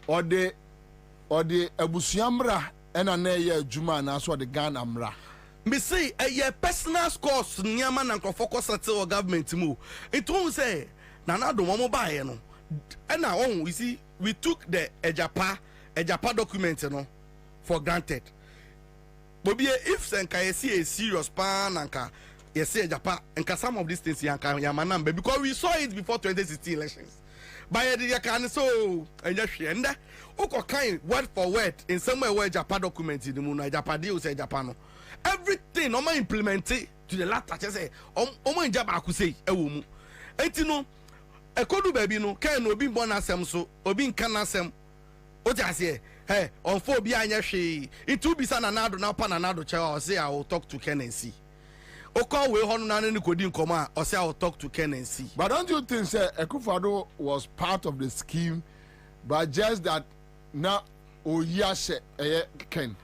ode abusuamra ena na ye adwuma na so de Ghana mra me say a personal scores nyama na focus settle government mu it won't say na na do mo ba ye no na we see we took the ejapa document no for granted Bobie if senka see a serious pan anka you see ejapa and some of these things yanka yamanam because we saw it before 2016 elections by the can so and just and kind word for word in somewhere where Japan document in the moon Japan deal say Japan everything no man implement it to the latter just say in Japan could say ewu enti no e kodu baby no can obi born asem so obi nkan asem o just say hey on for bi anya hwe it will be sana nado na pa na nado che o say I will talk to Ken and see Oko we hono na ni kodi nkoma or say I will talk to Ken and see. But don't you think say Akufo-Addo was part of the scheme but just that now oyase Ken?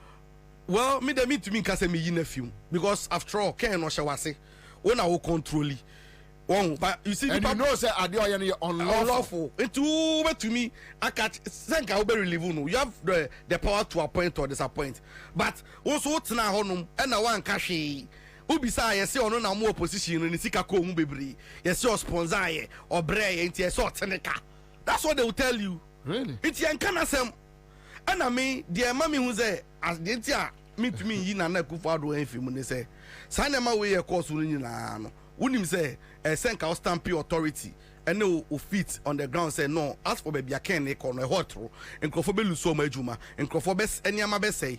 Well, me to me kase me yin film because after all Ken no shawase ona wo control one but you see and you know say ade unlawful it to me I catch senka we relieve no you have the power to appoint or disappoint but also tena honum e na wan ka hwe Ubisa yesi ono na mu opposition ni sika ko mu bebre yesi o sponsor ye obre ye nti yesi oteneka that's what they will tell you really it yan kana sem ana me de mama hu say as de nti a me to me yi na na Akufo-Addo enfim ni say sa na ma we ye course no nyina no unim say senka stamp authority and o fit on the ground say no as for baby Ken e ko no hotro enkrofo be luso ma adwuma enkrofo be eniama be say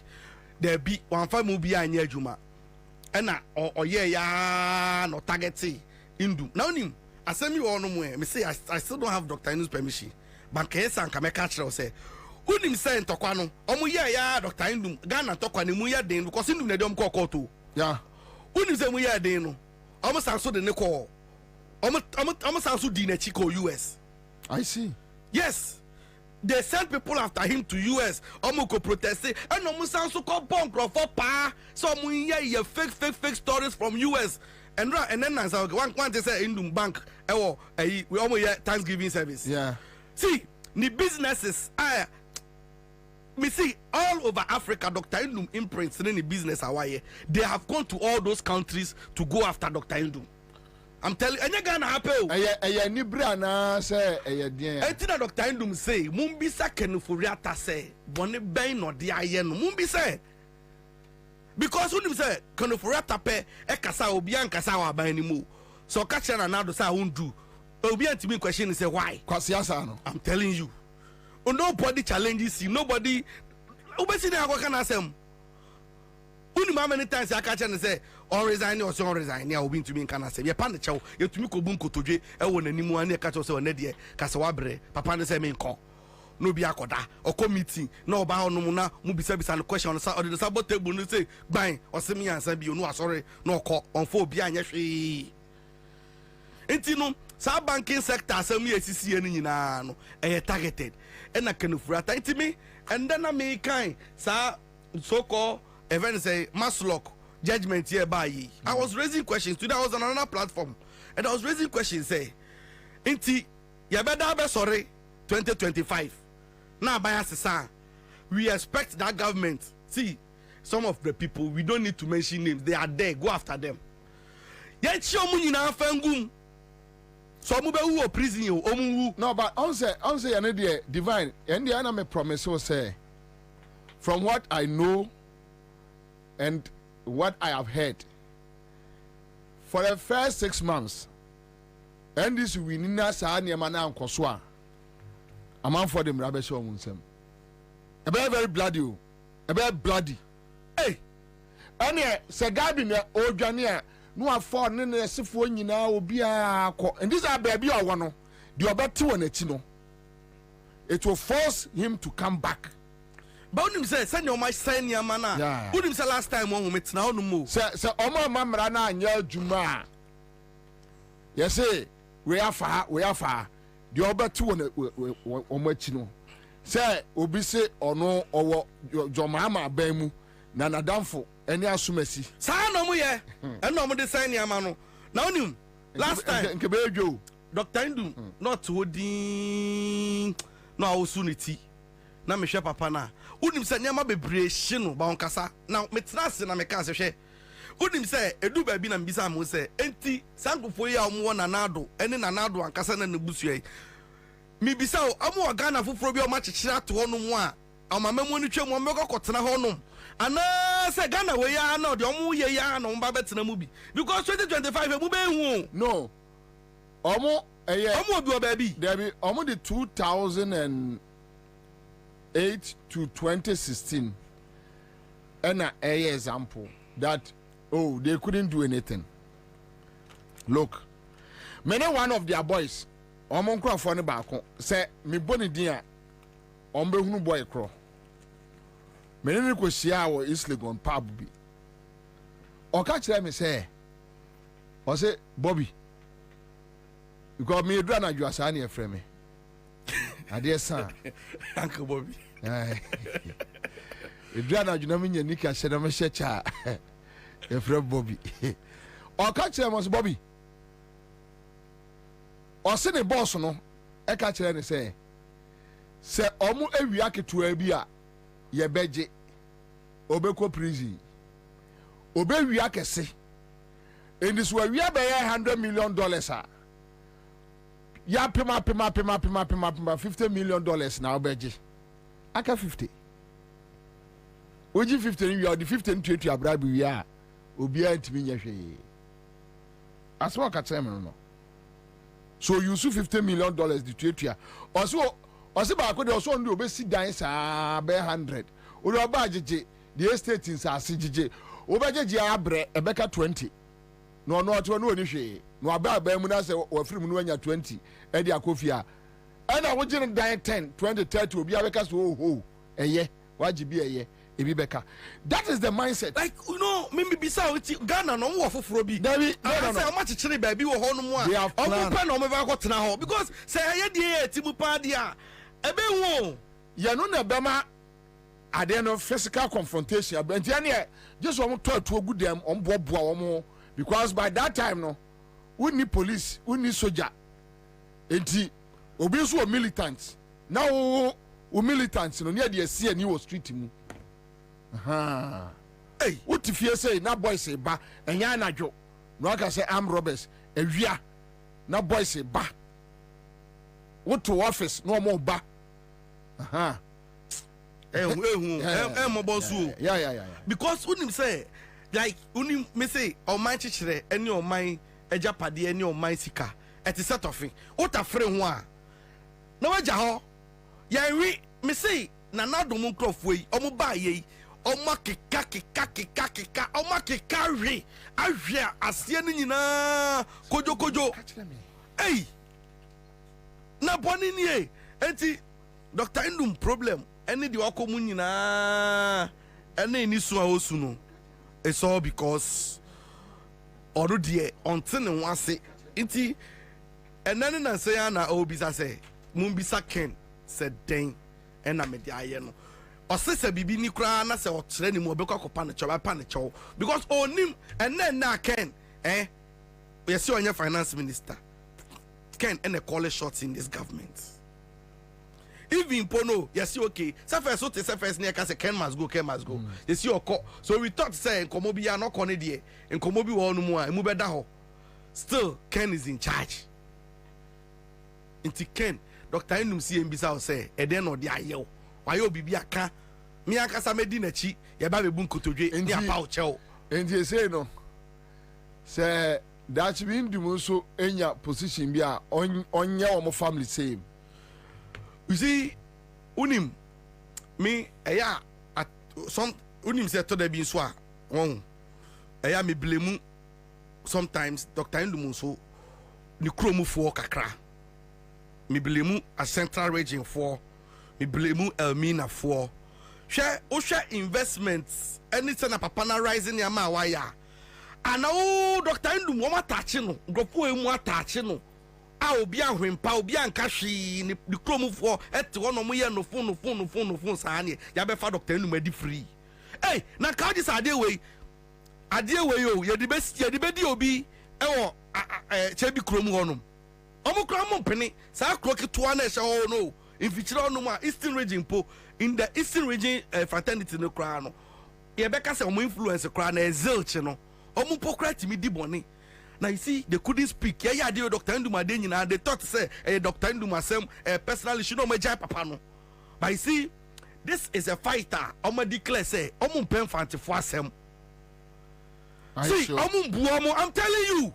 there be wan fa mu bi anya adwuma ena oye ya no targeting Indum now nim asemi wo no mo me say I still don't have Dr. Indum's permission bankesa nka meka kyerɛ sɛ unim sɛ ntɔkwa no ɔmo yɛ ya Dr. Indum Ghana ntɔkwa ne mu yɛ den because Indum na de ɔmo kɔ kɔɔto yeah unim sɛ mu yɛ den no ɔmo sanso de ne kɔ ɔmo sanso di n'akyi kɔ US. I see. Yes, they sent people after him to US. Omo ko protest and omo sanso ko bomb for pa. So omo ye fake stories from US. And then Ansah one they say Indum Bank we omo ye Thanksgiving service. Yeah. See, the businesses me see all over Africa Dr. Indum imprints in the business Hawaii. They have gone to all those countries to go after Dr. Indum. I'm telling you, and gonna happen. Aya ni bra na say aya dia. Etina Dr. Indum say, mumbisa kenufuriata say, bone ben no de aye no mumbisa. Because when you say kenufuriata pe e kasa obi an kasa wa ban ni mu. So catch na na do say undu. Obi an timi question say why? Kwasiasa no. I'm telling you. Nobody challenges you. Nobody obesi na akwa kana asem. Uni ma many times I catch and say on resign or so resign ya obi ntumi nka na say ye pa ne chew ye tumi ko bu nkotodwe e wo nanimu an e catch say on de kasa wa bre papa ne say me nko no bi akoda o committee na oba honom na mu bisa no question sa o de sabo table no say gban o se me Ansah bi onu asore na okọ on fo obi anya hwe enti no sa banking sector asem ye sisi eni nyina no e targeted e na kanufurata enti me and then na me kan sa so called even say Maslock judgment here by I was raising questions today. I was on another platform and I was raising questions say inti ya better be sorry 2025 now by sir we expect that government see some of the people we don't need to mention names they are there go after them yet show mu nyina fangum so mu be who prison you omu no but on say you know divine and the enemy promise will say from what I know and what I have heard, for the first 6 months, and this we need not say any man and Koswa. A man for them rubbish on Munsem. A very bloody, a very bloody. Hey, and yet, Sir Gabin, old Jania, no afford in a siphon you now will be a co, and this are baby or one, the other two and a chino. It will force him to come back. But unim say send your my senior mana. Unim say last time one met na onu mo. Say omo mamra na anya juma. Yes say we afa. The obetu omo achi no. Say obi say ono owo jomama ban mu na nadamfo eni asumasi. Sa no mo ye. E no mo de senior ma no. Na unim last time nke be edwo Dr. Indum not wodin no awusuniti. Na me hwe papa na unim se nyama bebre hye no ba onkasa na metra se na meka se hwe unim se edu ba bi na mbisa mo se enti sankofo yi a omo na nado ene na nado ankasa na nebusu yi mi bisa o amu Ghana foforo bi o ma kyekere ato ho no mu a amamemu ni twem o mekokotena ho no ana se Ghana we ya na de omo ye ya na mba betena mu bi because 2025 mu be hu no omo omo bi o ba bi there be omo the 2008 to 2016 and a example that they couldn't do anything. Look, many one of their boys omon kro for ne baako say me boni dia ombe hunu boy kro many ne ko sia wo Islegon pub bi o ka kire me say o say Bobie because me dra na juasa na e frɛ me Adeɛ san Uncle Bobie Edwana adwuna me nya nika hye na me hye cha e frɛ Bobie o ka kire mo so Bobie o se ne boss no e ka kire ne se omu awia ketua bi a ye beje obekɔ prison obewia kese endis wa wia be $100 million a ya pema $50 million na obeje aka 50 oji 50 you are the 50 to abrabi wia obi antimi nya hwe aswa ka tell me no so you use $50 million the tuatua also ba ko de also ndo obesi dan sa be 100 ori oba agege the estate in sa sigege obajeje abre ebeka 20 no to no ni hwe no aba mu na se wa free mu no anya 20 e di akofia And I want you to 10, 20, 30 will be a because a year. Why be a year? That is the mindset. Like, you know, maybe beside Ghana, no more for Frobi. How much chili baby or Honor? They have planned. Because say, I had Timupadia. A bit you know, Bama. I don't know physical confrontation. But just want to talk to a good them on Bob because by that time, no, we need police, we need soldier. And we so militants. Now, we militants, you know, near the sea and you was treating me. Hey, what if you say, now boys say, ba, and yana joke. No, I can say, I'm robbers, and we are. Now boys say, ba. What to office, no more ba. Yeah. Because when him say, like, when him me say, oh my chichere, any of my ejapadi, any of my sika, at the set of thing. What a friend one. No, Jaho. Yeah, me say, Nana do mon cloth way, or mobile ye, or maki kaki, or maki carry. I hear a sienna kojo. Hey, na bonin ye, anti Dr. Indum problem. Any the Okomun na any Nisua Osuno. It's all because already until one say iti and then I say na obisa say Mumbisa Ken said dang and I made the iron. Or says a bibi nikra na say or training more because panicho because on him and then na Ken yes you are your finance minister Ken and a college shots in this government. Even Pono, yes, okay. Surface near Casa Ken must go. Yes, you are so we thought say Komobi are not Conedy and Komobi one more and Mubedaho. Still, Ken is in charge. Into Ken, Dr. Indum CMBisa say, Eden or the Ayo. Why you be a car? Miakasa Medina Chi, Yababe Bunko to J and your pouch. And you say no. Say that's been the most in your position be on your family same. You see, unim me aya at some unim said to the bin swa one aya me blame sometimes Dr. Indum so ni kromu for kakra me blame a central region for me blame Elmina for share investments anything na papa na rising ya ma waya and Dr. Indum wo matachi no gopo emu atachi no obi ahwempa obi ankahwe ni kromufo ete wono mo ye no phone saane ya be fa Dr. Indum adi free eh na ka di sade we o ye di be obi ewo chebi krom honom omo krom mpene sa kroki to na ehye ho no infichire honom a Eastern region po in the Eastern region fraternity no kra no ye be ka se omo influence kra na ezilch no omo pokra timi di boni. Now you see, they couldn't speak. Yeah, Dr. Indum Adeni, they thought to say, Dr. Indum Asem, personally, she don't make papa no. But you see, this is a fighter. I'ma declare say, Omun pen fanti for Asem. See, Omun buomo, I'm telling you.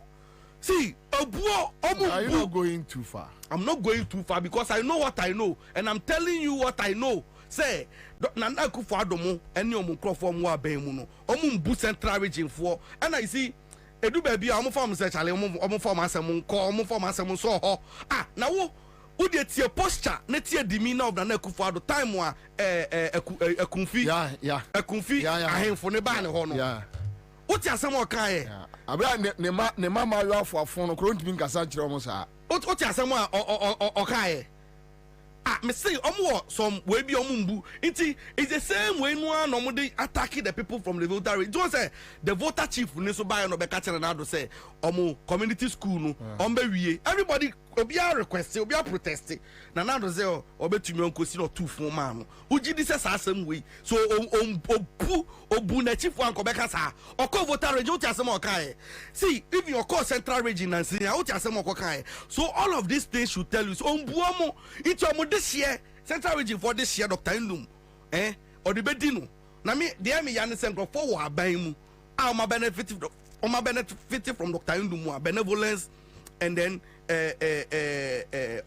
See, Omun. Are you not going too far? I'm not going too far because I know what I know, and I'm telling you what I know. Say, Nana Kufa Adomo, any Omun crop from Wabemuno, Omun bu central region for, and I see. Edu baby omo form say chale omo form asem nko omo form asem so ho na wo dey tie posture na tie demeanor of na Akufo-Addo time wa akunfi ahemfo ne ba ne ho no wo tie asem o kan ye abra ne mama yo afofo no kro ntimi nkasa kire omo sa wo tie asem o kan ye me say omo some we bi omo mbu nti it's the same way no an omo dey attacking the people from the voter rate. Don't say the voter chief ne so buy no be ka kire na do say omo community school no ombe wie everybody obi a request obi a protest na do say obetumi onkosi no two fun ma no uji di say asem we so obu na chief wan ko be ka sa okọ voter rate o ti asem o kai see if your call central region and see o ti asem o kai so all of these things should tell you so ombu omo it's omo this year central region for this year Dr. Indum or the bedino na me dey me yan say for wo aban mu my benefit from Dr. Indum benevolence and then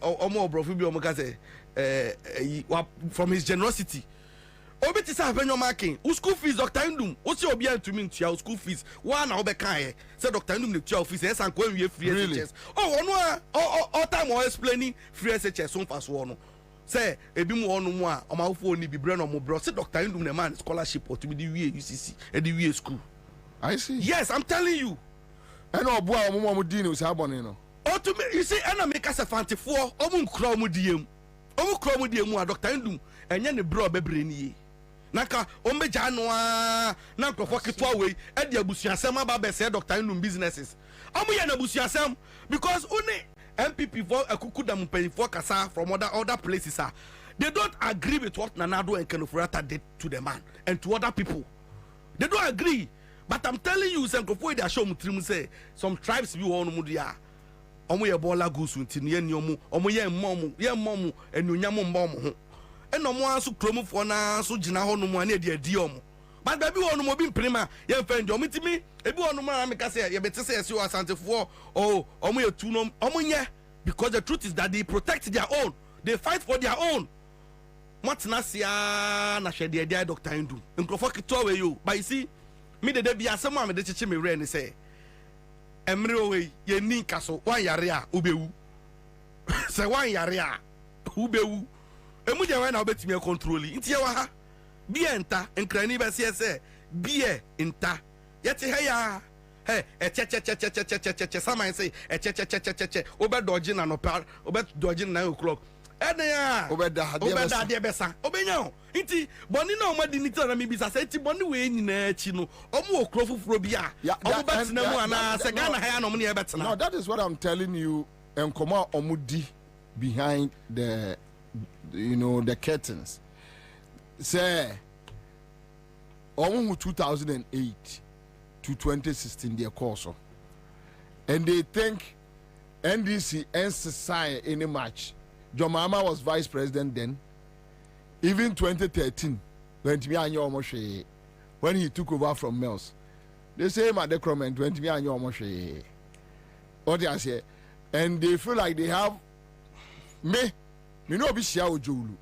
omo obrofi bi omo ka say from his generosity obi ti sa abenyo marking o school fees Dr. Ndum o si obi antumi ntua school fees wa na obeka he say Dr. Ndum ne tua fees e san ko anwie free SHS ono a time o explaining free SHS so fast no say ebi mu onu mu a omawofo oni bibre no mo bro say Dr. Ndum ne man scholarship to be the UCC e the we school. I see. Yes, I'm telling you. And obo a omo di ne say abone no. O to me you see na make us 54 omo nkura omo diem. Omo kura omo diem a Dr. Ndum enye ne bro bebre ni ye. Naka ombeja no a na nkofo ketwa we e de abusuasem aba be say Dr. Ndum businesses. Omo ye na abusuasem because only MPP for akukudam penifo kasa from other places are they don't agree with what Nanado and Kenofurata did to the man and to other people. They don't agree. But I'm telling you, Senkofo they show mutrim say some tribes be on mudia. Omo ye bola gusu ntini ye nyomu, omo ye momu enunyamo mbomo. And no one so chromo for na so jina ho no mo na de adi omo. But baby one mo bi prima ye friend o mitimi ebi one mo make say ye beti say esi o asantefo oh omo ye tu no omo nye because the truth is that they protect their own, they fight for their own. Matna sia na hwede dia Dr. Ndum nkrofo kito we yo but you see me de bia asem me de chichi me re ni say emre o we ye ni nkaso wan yare a obewu say wan yare a obewu emu je we na obetimi control ntie wa ha bie nta nkrani be se bie nta yete he ya he che saman say che obe dodge na no par obe dodge na 9 o'clock enya obeda de besa obenya nti boni na omadi ni tara mi bisa say ti boni we nyina achi no omo okro fufuro bia omo betina mu ana se Ghana ha no mo ne betina. No, that is what I'm telling you. Enkoma omudi behind the the curtains say omo 2008 to 2016 their course and they think NDC Ansah any match. John Mahama was vice president then. Even 2013, when he took over from Mills, they say at the comment what they say, and they feel like they have me no be share Jolu.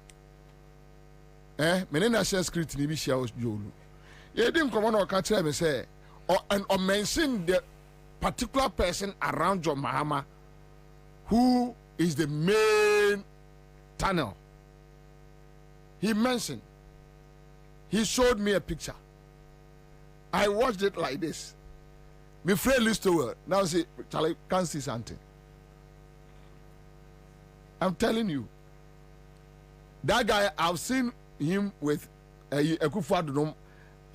Me national security ni be share Jolu. He didn't come on or catch me say or mention the particular person around John Mahama who is the main tunnel. He mentioned, he showed me a picture. I watched it like this. My friend listened to it. Now say, Charlie, can't see something. I'm telling you, that guy, I've seen him with a Akufo-Addo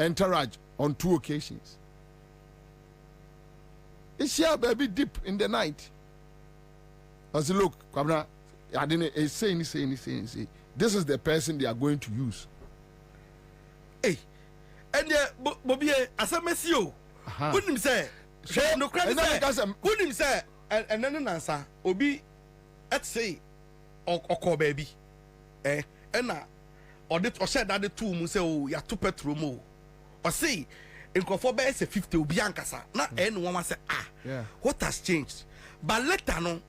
entourage on 2 occasions. It's here, baby, deep in the night. I said, look, Kwabena, I didn't say. This is the person they are going to use. Hey, and Bobie, as a messio, wouldn't say, no credit, wouldn't say, and then Ansah, Obi, let's say, or call baby, and or that or said that the 2 months, oh, you are 2 petrol or say, in Kofobe, say 50 Biancasa, not anyone say, what has changed? But later no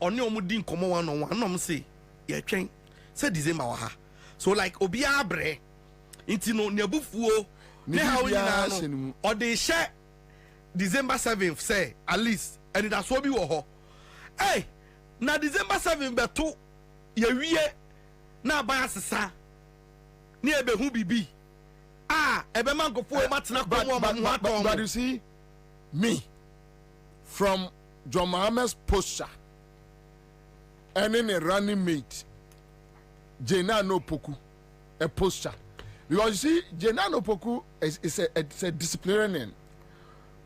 oni omudi nkomo one on one no say ye twen say December wa ha so like obi abre nti no ne abufuo ne ha wona no or they share December 7th say at least and that's what be wo ho hey na December 7th beto ye wie na ba asesa ne ebe hu bibi ebe mankofo e matena komo but you see me from John Mahama's posture and then a running mate Jena no Poku a posture because you see Jena no Poku is a disciplinarian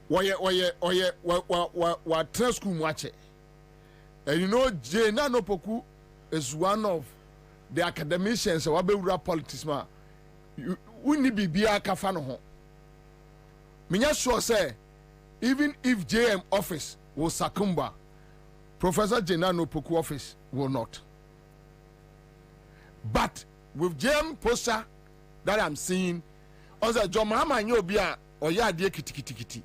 what school watch and you know Jena no Poku is one of the academicians of Abewura politics man we need be kafano ho minya sure say even if JM office will succumb, Professor Jenano Poku office will not. But with JM posture that I'm seeing, also John Mahama nyobia or ya de kiti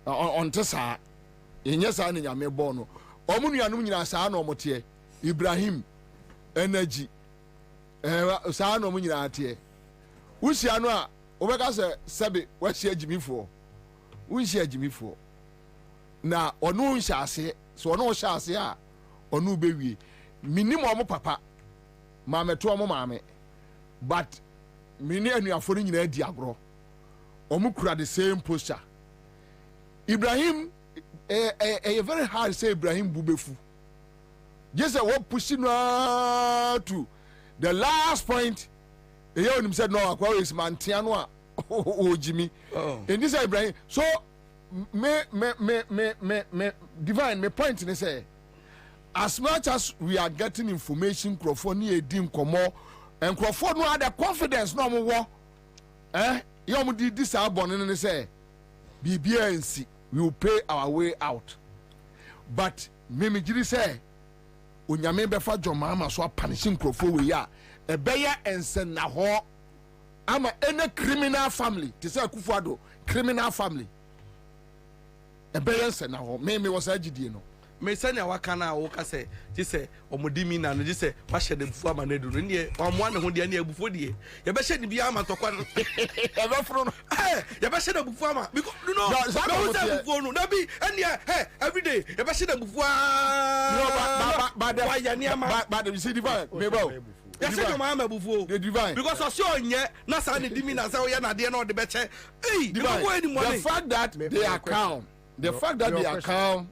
on tesa inyesa ni nyame bono omunu yanu nyina saa na omote Ibrahim energy saa na omu nyina ate Wusia no a obeka se sebe wa hia jimifo. Wunhia jimifo. Na ono nhia ase, so ono hia ase a ono bewie. Minim omo papa. Mameto omo maame. But mini anuafo nyina di agro. Omo kura the same posture. Ibrahim very hard say Ibrahim bubefu. Just what pushing to the last point. Him said no, I is Mantiano. Oh, Jimmy. And this Ibrahim. So me divine me point in say as much as we are getting information, Crofoni Edim Komo and Crawford no had the confidence no more. You did this album and say BBNC we will pay our way out. But Mimi Jiri say Unyame befa John Mama so punishing Crawford we are a beya and send na ho. I'm any criminal family. To say Kufuado criminal family. A beya and send na ho. Me was a no. Me send ya wakana woka say say omodimi na no say wa hye de bufu ama na duru ne omwa ne ho de na bufu de ye be hye de bia ama tokwa no ye be fro no ye be hye de bufu ama because no bufu no na bi ene every day ye be hye de bufu but you see divine me ba yes you ma bufu the divine because so onye na sa ne dimi na sa wo ye na de na o de be che the fact that they are calm the fact that they are calm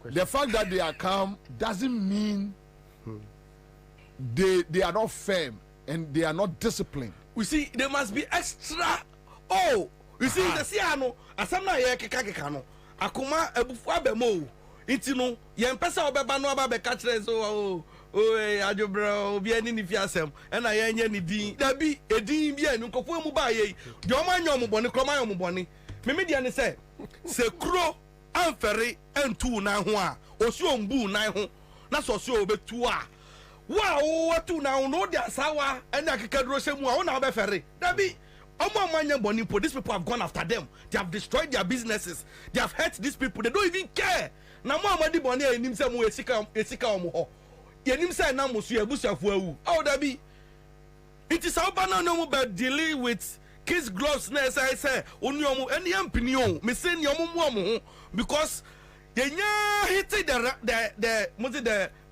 the fact that they are calm doesn't mean they are not firm and they are not disciplined. We see there must be extra. Oh, you see the siano asam na ye keka no akoma ebufu abemo intino ye mpesa obeba no aba be ka kire so ajobra obi ani ni fiasem na ye nya ni din da bi edin bi anu nkofo mu ba ye de o ma nya omubone kroma nya omubone me dia ne se kro amfere entu na ho a osi ombu na ho na soso obetu a wa watu na ho no dia sawa ena kekaduro shemu a wo na obefere da bi Omanya Bonipo, these people have gone after them. They have destroyed their businesses. They have hurt these people. They don't even care. Na Mama di Boni and himself mu esika omo. Ye himself na musu ebusuafo awu. How that be? It is how banana no but dealing with kids gloves na say oni omo any ampini me say ni omo mu omo because ye nya hit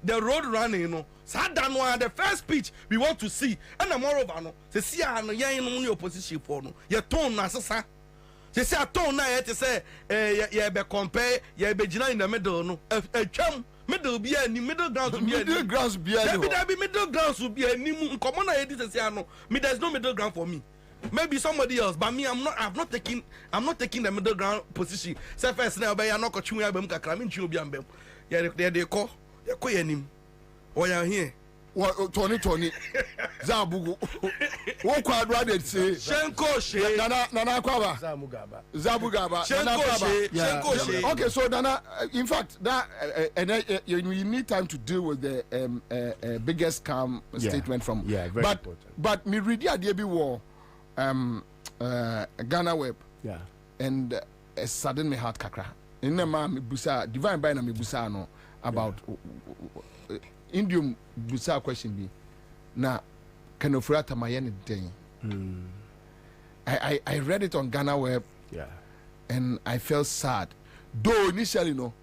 the road running no. Sadano the first speech we want to see and moreover no se see no yen no opposition for no ye tone na sesa se say tone na ye say ye be compare ye be gina in the middle no atwam middle be ani middle ground be ani middle ground be ani there be middle ground so be ani nkomo na ye dis say no me there's no middle ground for me maybe somebody else but me I'm not taking the middle ground position say first na be ya no ko twu abam kakra me ntwi obi ambam ye de ko yanim. Oh yeah, here. What Tony Zabugu. What quadra did say? Shenko she. Nana Kwaba. Zabugaba. Shenko. Okay, so Nana, in fact, that you need time to deal with the biggest scam statement from. Yeah, very important. But me read the idea be war, Ghana Web. Yeah. And sudden me heart kakra. In the man me busa divine by na me busa no about. Indium busa question be na kanofurata mayene den. I read it on Ghana Web. Yeah. And I felt sad. Though initially no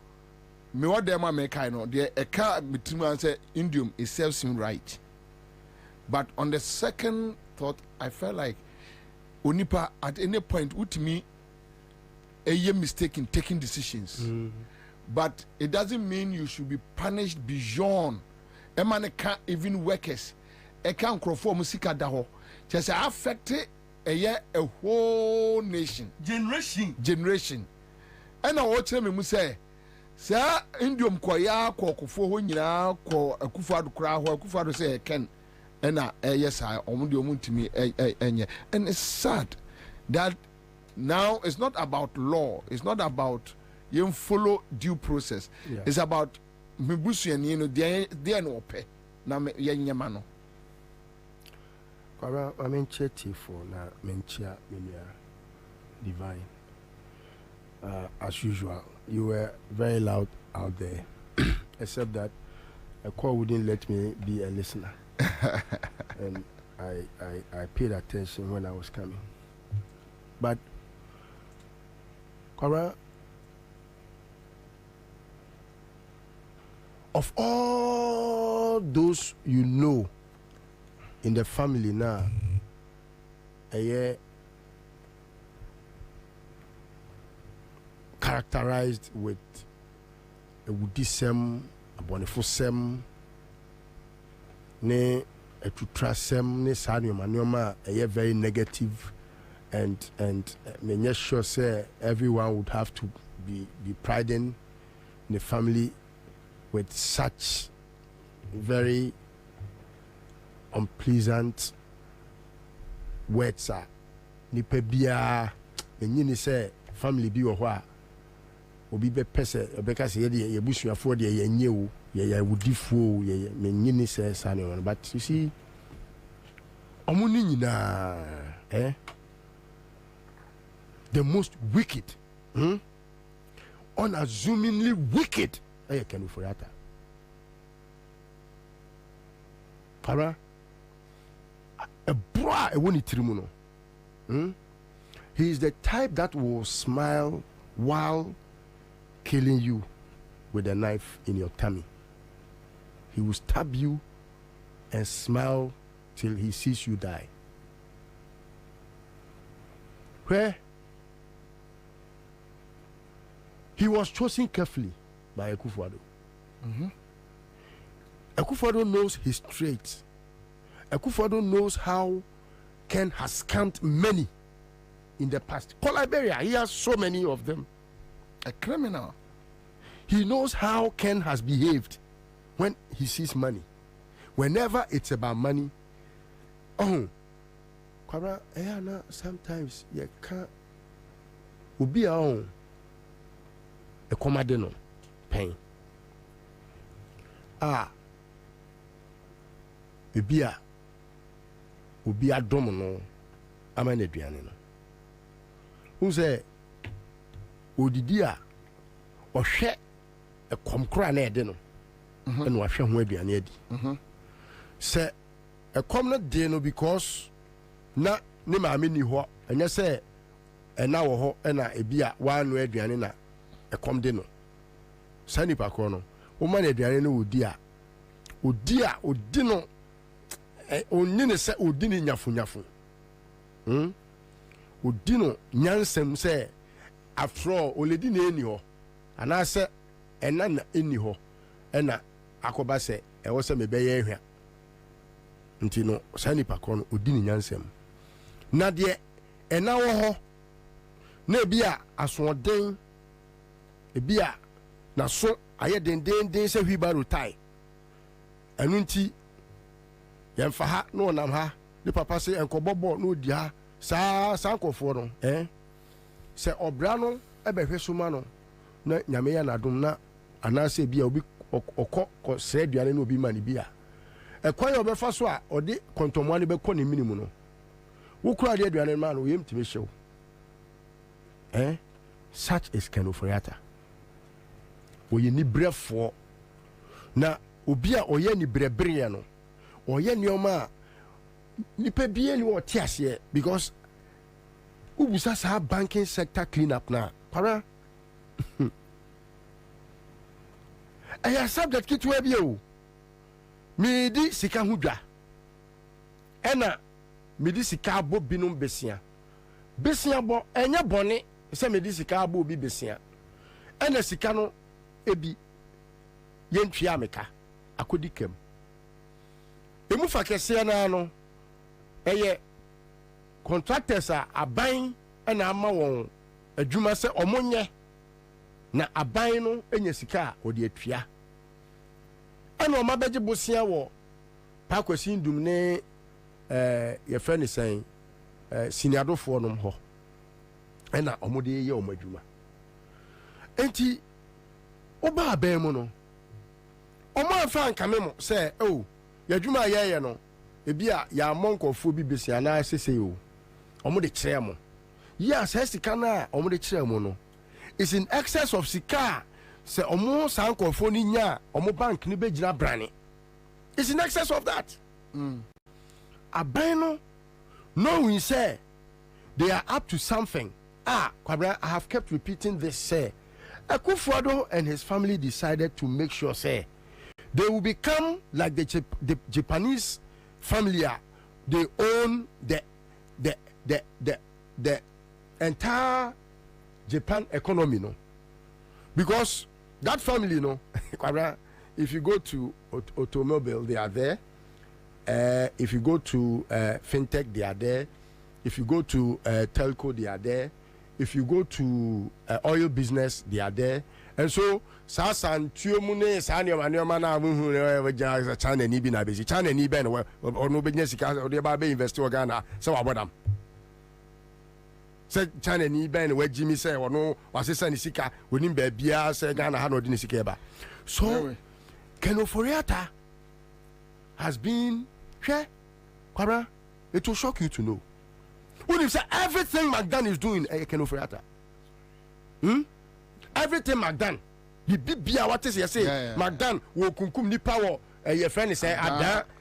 me what them make I know the car between and say Indium it serves him right. But on the second thought I felt like Onipa at any point with me a mistake in taking decisions. But it doesn't mean you should be punished beyond. A man can't even workers. A can't crop for musica daho. Just affect a whole nation. Generation. And I watch them say, Sir, Indium Koya, Kokufo, Nina, Ko, a Kufadu crowd, or Kufadu say, Ken, and yes, I only want to me, and it's sad that now it's not about law, it's not about you follow due process. Yeah. It's about mibusu and you know they no pay na yenya no. Kwara I mean chetty for na menchia minia divine. As usual, you were very loud out there, except that a call wouldn't let me be a listener. And I paid attention when I was coming. But Kwabena, of all those you know in the family now, characterized with a woodism, a bonifosem, ne a tutrasem, ne sanioma, very negative, and me sure say everyone would have to be priding the family with such very unpleasant words. Nipa bia me say family bi wo ho a obi be pese obeka say ye busuafo de ye nye wo ye wudifo ye me nyini say sane. But you see omuni nyina the most wicked, unassumingly wicked, can for that. Para a bra a woni trimuno. He is the type that will smile while killing you with a knife in your tummy. He will stab you and smile till he sees you die. Where he was chosen carefully by Akufo-Addo. Akufo-Addo knows his traits. Akufo-Addo knows how Ken has scammed many in the past. For Liberia, he has so many of them. A criminal. He knows how Ken has behaved when he sees money. Whenever it's about money, Kwabena, sometimes you can't be our own. A commodino pain. Ubia domino, amane duane. Who say Odidia or share a comcra na deno and washa ho aduane adi. Say a common deno because na ne maame ni ho anya say na wo ho na ebia wa no aduane na e kom de no sani pa ko no wo ma na aduane no odi no onni ne se odi ni nyafo odi no nyansem se afro oledi na eni ho ana se ena na eni ho ena akoba se e wo se me be ye hwa nti no sani pa ko no odi ni nyansem na de ena wo ho na bia asoden ebia na so aye den se hwibaro tai anunti yemfa ha na onam ha de papa se enkobobo na odi ha saa nkofo no se obra no ebehwe soma no na nyame ya nadom na anase bia obi okọ sre aduane na obi mani bia ekwan ya obefa so a ode kontomwa ne bekọ ne minimu no wo kura de aduane ma no yem timi hyew such is kenoforiata. Oye ni brefo na obi a oye ni brebre no oye nioma nipa bie ni wo ti ase because ubusa sa banking sector clean up na para aya subject kitwa bia o mi di sika hudwa ena mi di sika abo binum besia bo enya bone se mi di sika abo bi besia ena sika no ebi yentwia meka akodi kem emu fa kese na no eye contractors a aban na ama won adwuma se omonye na aban no enya sika odi atwia ana o mabeje bosia wo pakwasi ndum ne ye frɛ ne sɛn siniadofo no ho ɛna ɔmode yɛ ɔmadwuma enti oba aban mu no ɔmo afa nkame mo sɛ yadwuma yɛyɛ no ebi a ya monkofo bi besia na sese o ɔmo de kyerɛ mo ya sɛ sika na ɔmo de kyerɛ mo no is in excess of sika sɛ ɔmo sankofo ni nya ɔmo bank ni begina brane is in excess of that abeno knowing say they are up to something. Kwabena, I have kept repeating this, say Akufo-Addo and his family decided to make sure, say, they will become like the Japanese family. They own the entire Japan economy, no? Because that family, no, if you go to automobile, they are there. If you go to fintech, they are there. If you go to telco, they are there. If you go to oil business, they are there. And so, Sasan, Tuomune, Sanya, China, Nibina, Basi, China, Niben, or no business, or the Babe investor Ghana, so about them. Said China, Niben, where Jimmy said, or no, or Sissan Sika, wouldn't be Bia, said Ghana, had no Dinisikeba. So, Kenoforiata has been, it will shock you to know. When you say everything McDan is doing, Kenoforiata. Everything McDan. The big what is you say? McDan will kunkum ni power. Your friend is saying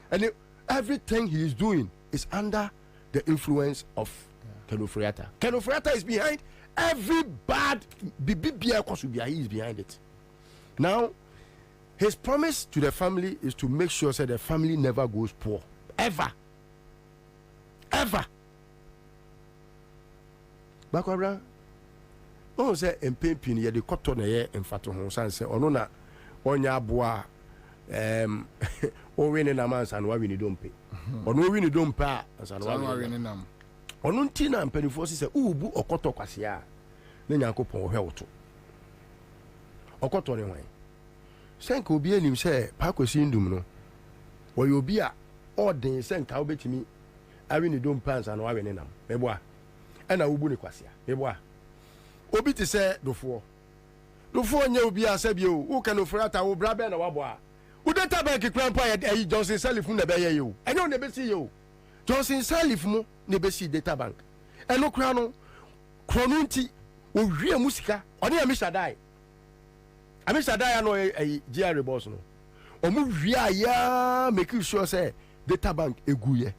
and everything he is doing is under the influence of Kenoforiata. Kenoforiata is behind every bad BBBI Kosubia. He is behind it. Now, his promise to the family is to make sure that the family never goes poor. Ever. Bakwabra, no say empempin ye de koto na ye emfato ho san say ono na onya aboa o wini na mansa no wini dompe ono wini dompe a ansa no wini nam ono nti na mpanifo si say ubu okoto kwase a na Nyankopon hwewoto okoto ne wan senka obi anim say pa kwasi ndum no wo obi a odin senka obetimi awini dompe ansa no wini nam meboa and I will be kwasia. Eboa. Obi ti say dofo nye obi asabi o. Who can ofrata wo brabe na waboa. Wo data bank krampa e Johnson Salif na be ye o. Enyo ne be si ye o. Johnson Salif mu ne be si data bank. Eno kra no krono nti wo hwie musika. Oni Amisha dai. Amisha dai no e GR boss no. Omu hwie aya make sure say data bank eguye.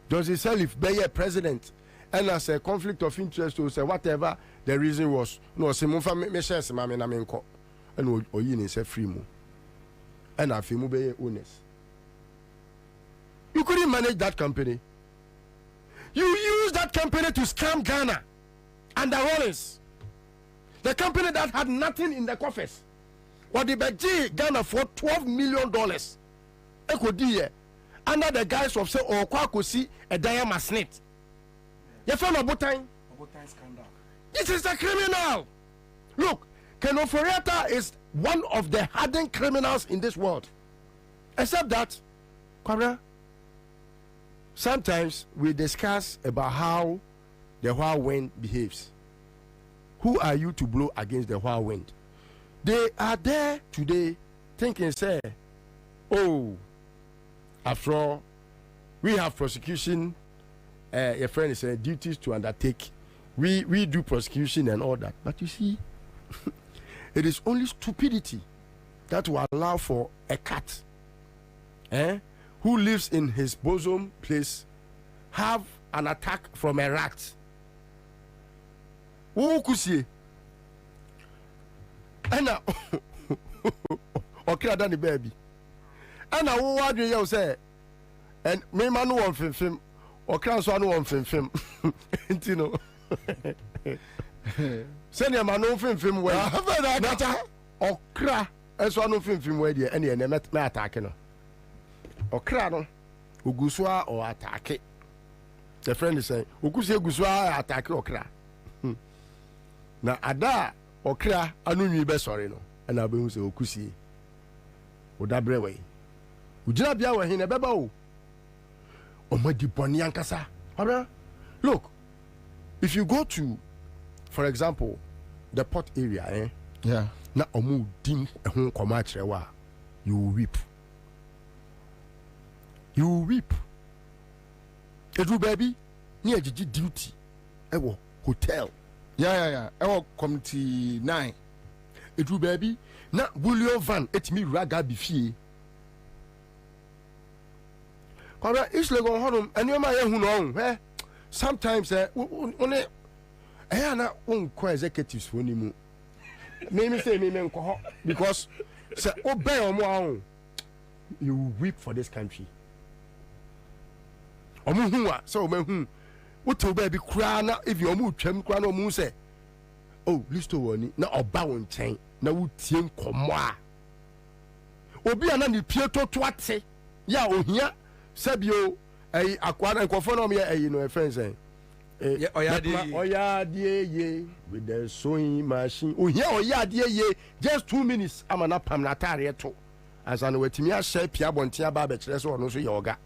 Johnson Salif be president and as a conflict of interest to say whatever the reason was no say mo fa me share se ma me na me nko and oyi ni say free mo and afi mo be owners. You couldn't manage that company. You used that company to scam Ghana and the Rollins, the company that had nothing in the coffers. What the Beji Ghana for $12 million. Ekodi under the guise of say or kwakosi a diamond snit. You found a Obotan scandal. This is a criminal. Look, Kenoforiata is one of the hardened criminals in this world. Except that, Kwabena, sometimes we discuss about how the whirlwind behaves. Who are you to blow against the whirlwind? They are there today thinking, say, oh, after all, we have prosecution, your friend is duties to undertake. We do prosecution and all that. But you see, it is only stupidity that will allow for a cat who lives in his bosom place have an attack from a rat. Who could see? And okay, done the baby. And I what do you say? And me man no one film or crown so no one film. You know. Send your man no film where that okra and so no film where there any and met me attacking. Okra no uguswa or attack it. The friend is saying ukusi uguswa attack okra. Na ada okra anu nwi be sorry no. And I be say okusi. Odabre way. Ujina bia wa hin ebeba o. Omadi boni ankasa. Look, if you go to, for example, the port area, yeah. Na omu dim ehun koma kirewa, you will weep. You will weep. Edu baby, ni ejiji duty. Ewo hotel. Yeah. Ewo committee 9. Edu baby, na bullion van etimi raga bifie. Kwabra isle go honum eni ma ye hu no sometimes one na unko executives for ni mu me say me nko ho because say obey omo ahun you weep for this country omo hu a say omo hu what to be kura na if you omo twam kura na omo say oh listo woni na oba won chen na wutie nkomo a obi ana ni pie toto ate ya ohia sabio akwa na nkofo na omo ye no friends Oyadie with the sewing machine. Oh, here, Oyadie, just 2 minutes. I'm an up, I'm not tired to. As I know, Timia shape, Yabontia Babich, that's all, no, so yoga.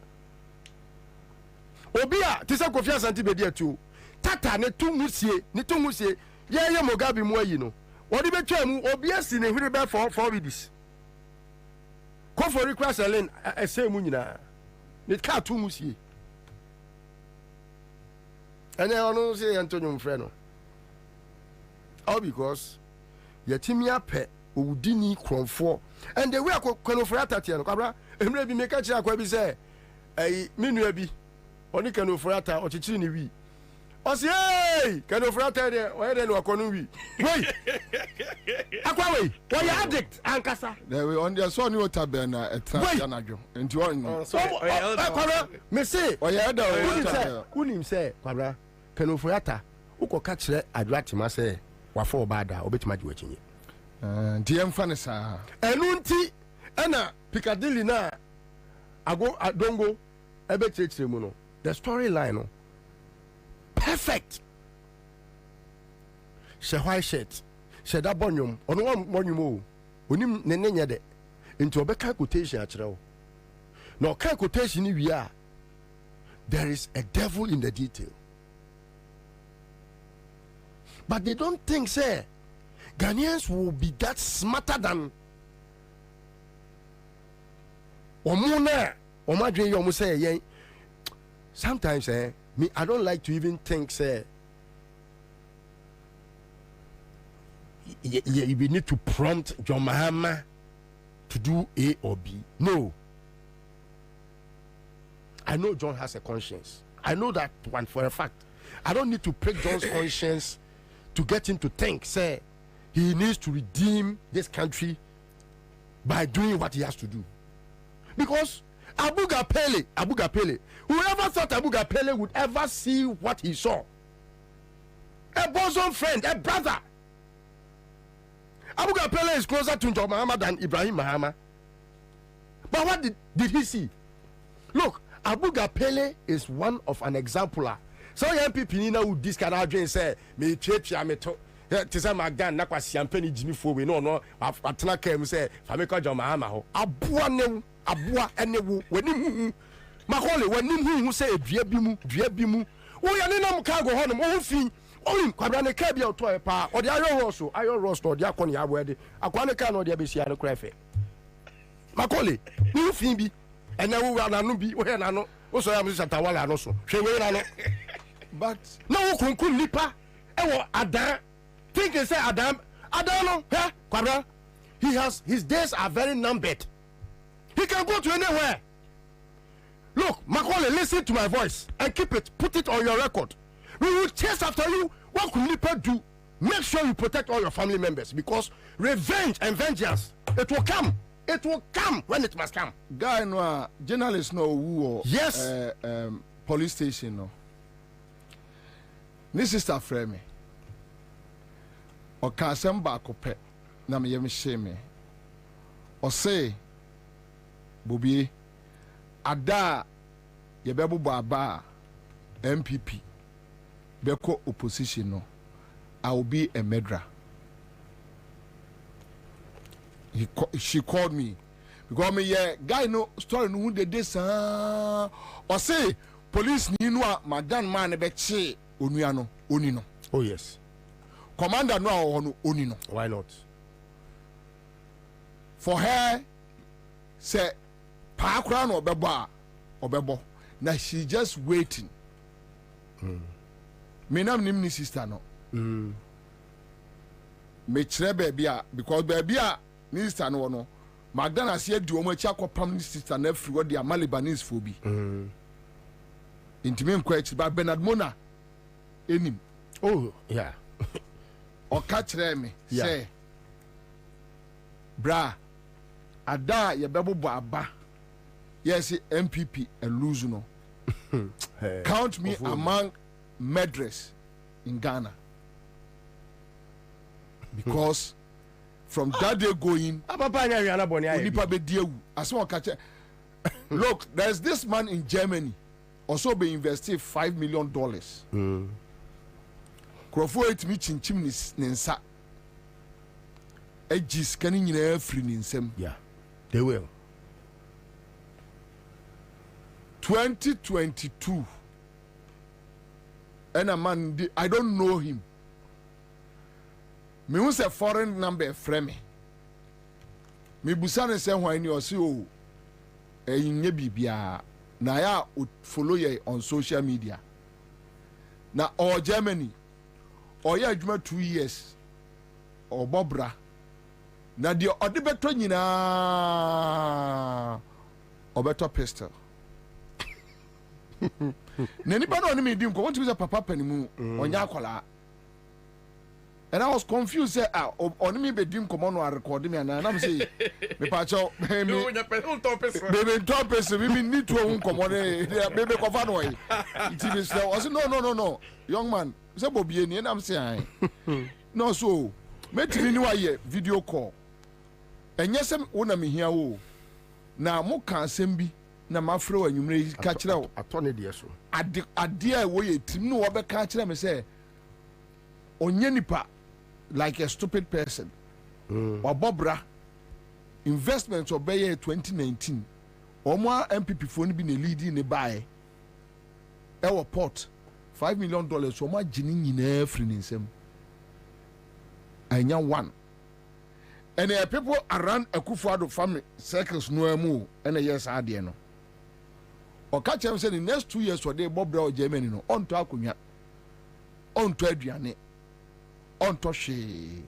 Obia, Tisa Kofia Santibedia too. Tata, ne two musie, yeah, Mogabi more, you know. What did you tell me? Obia, in a very bad for this. Call for request, Ellen, I say, Munina. It can't two musie. And I don't say Antonio Freno. All because Yatimia pet Udini Cronfort. And the way I can offer at Tatiana Cabra, and maybe make a jack where we say, a minuabi, or Nican offer at or Chichini. O say, can offer at there, or then or Conui. Wait, Aquaway, why you addict, Ancassa? There we on the son you taberna at Tanajo. And you are so, me say, or you who him say, Cabra, can offer at who catch the Advertisements say, what for bad, or bit my watching it. DM Fanessa. And Unti, Anna, Piccadilly na. I don't go, I bet it's the storyline. Perfect. She white shirt. She that bonium. On one bonium. Unim nene de. Into a better quotation at all. No quotation we are. There is a devil in the detail. But they don't think, say, Ghanaians will be that smarter than Omuna. Omadre yomu say, sometimes, me, I don't like to even think, say, we need to prompt John Mahama to do A or B. No. I know John has a conscience. I know that one for a fact. I don't need to prick John's conscience to get him to think, say, he needs to redeem this country by doing what he has to do. Because Abu Gapele, whoever thought Abu Gapele would ever see what he saw? A bosom friend, a brother. Abu Gapele is closer to John Mahama than Ibrahim Mahama. But what did he see? Look, Abu Gapele is one of an exemplar. So young people would discard our dream say, me church, ya me to. Tisa Magdan, Nakwa Siampeni Jimmy Fowe, no, Atana came say, Fameka John Mahama, Abua, and when him, Mahole, when him who say, Driabimu, oh, Yanam cargo honum, all fee, oh, Quadrana Cabia to a pa, or the Iron Roast, or the Aconia wedding, Aquanacan or the Abisiano Crafe. Macaulay, no Phoebe, and now we are Nanubi, where Nano, also I was at Tawala, also. But no, Kunkun Lipa, Adam. Think and say Adam, no, Quabra. His days are very numbered. He can go to anywhere. Look, Macaulay, listen to my voice and keep it, put it on your record. We will chase after you. What could Lipa do? Make sure you protect all your family members, because revenge and vengeance, it will come. It will come when it must come. Guy no journalist no who yes police station no. This sister frame me. O ka sem ba ko pe na me yem sheme. O say Bobie ada ye be bubu aba MPP be ko opposition no. I will be a murderer. She called me because me yeah guy no story no de this or say police ni no madam man be che onua no oni no. Oh yes. Commander no oni no. Why not? For her say pa kra no obebo na she just waiting. Me nam nim ni sister no. Me chere baby because baby a minister no McDonald's here do omo cha kwapam sister na free what the Malibanese for bi intimi nkwachi ba Bernard Mona enim yeah o ka kire me say bra ada ye bebobo aba yes MPP and lose no count me among murderers in Ghana because from that day going look, there's this man in Germany also be invested $5 million Crofo it me chinchim ninsa edges can in free ninsem. Yeah, they will. 2022 and a man I don't know him. Me who say foreign number frame me busane say why ni o say o enye bibia na ya follow ye on social media na or Germany or ya adwuma 2 years or bobra na de odebeto nyina obeto pistol na nipa no me dim ko want to be papa panimu onya akola. And I was confused. Say, on me be dim come on or record me, and I'm saying, me pacho, baby, top person, we need to come on, baby, cover I said, no, young man, say Bobie, and I'm saying, no, so, met me new video call, and yes, I'm one of me here. Now, more can send be. Na mafro and you may catch it out. I turn it yes. I dear way, Tim no other catch them and say, Onyenipa. Like a stupid person or Bobra investments or by 2019 or more MPP phone been a lead in a buy our pot $5 million or more ginning in every insem and young one and there are people around a Kufuado family circles no more and a yes adiano or catch them saying in the next 2 years for they Bobra or Germany no on to Akunya on to Adriane on toshe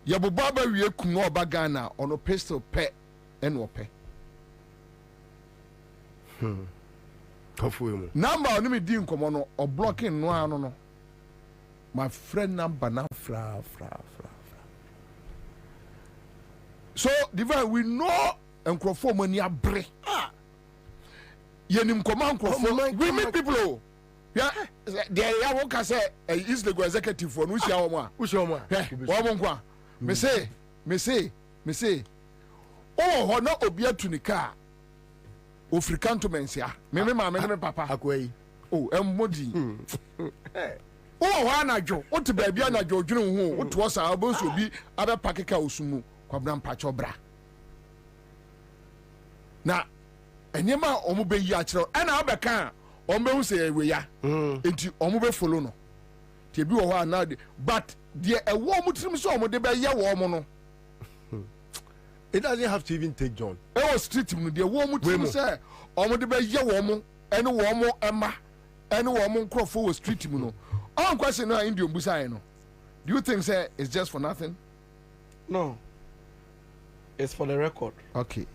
yabo baba wie kun oba Ghana ono pistol pe en ope tofu number oni me di nkomo no o blocking no ano no my friend number na fra so divine we know enkrofo mani abre yenim command enkrofo we meet people yeah, there ya won ka say is the executive for no sia wo mo a me say oh ho na obi atunika African to mensia me ma me papa akwai oh emmodi oh ho anadwo o te ba bia anadwo dwene ho o to sa abonso bi abe pakeka osumu kwabra mpacho bra na enyema omo be yi a kire na obeka ombe say we ya enti omo be follow no tie bi wo ho na but the ewo mu trim so omo de be ye wo omo no it doesn't have to even take John e was street mu the ewo mu trim say omo de be ye wo omo ene wo omo ema ene wo omo nkrofo wo street mu no on question no in the ombusa no do you think say it's just for nothing? No, it's for the record. Okay,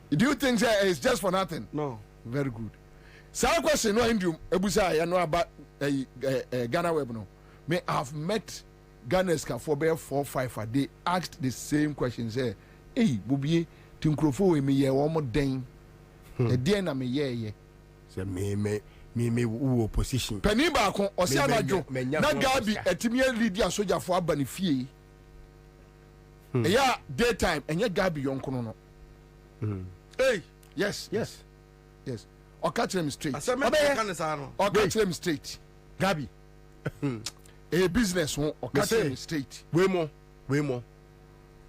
do you think say it's just for nothing? No. Very good. Some question no Indium ebusa ya no about Ghana web no. May have met Ghanaians for bear 4-5 a day asked the same question say, "Hey, Bobie, tinkrofo we me ye wo mo den. E dey na me ye." Say me opposition. Pani ba kon o se anajo. Na Gabi etimi leader soldier for aba ne fie. Yeah, daytime enye Gabi yonko no. Hey, yes. Or catch them straight. Or catch them straight. Gabi. A business one or catch them straight. Way more.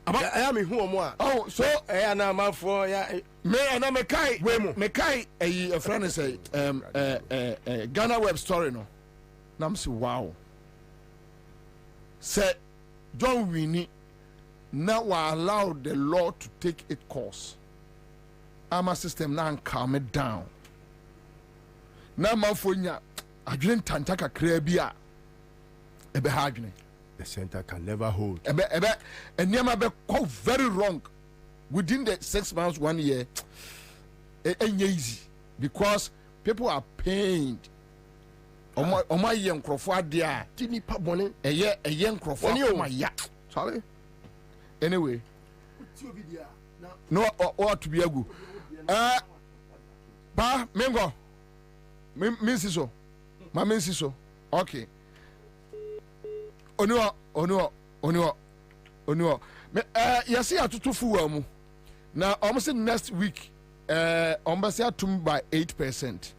I am who more. Oh, so I am a man for ya. Me and I Mekai a friend say Ghana web story no. Nam say wow. Say John Winnie now allow the law to take its course. Our system now calm it down. Now mafonya adwen tantaka krabia ebe hadwene the center can never hold ebe eniema be very wrong within the 6 months, 1 year, it's easy because people are pained. My young Crawford, dear, Timmy Pabone, a young Crawford, my yacht. Sorry. Anyway, no, or to be a good. Pa, Mingo, Mrs. So, my Mrs. So, okay. Ono. You see, I to full now almost next week. Almost by 8%.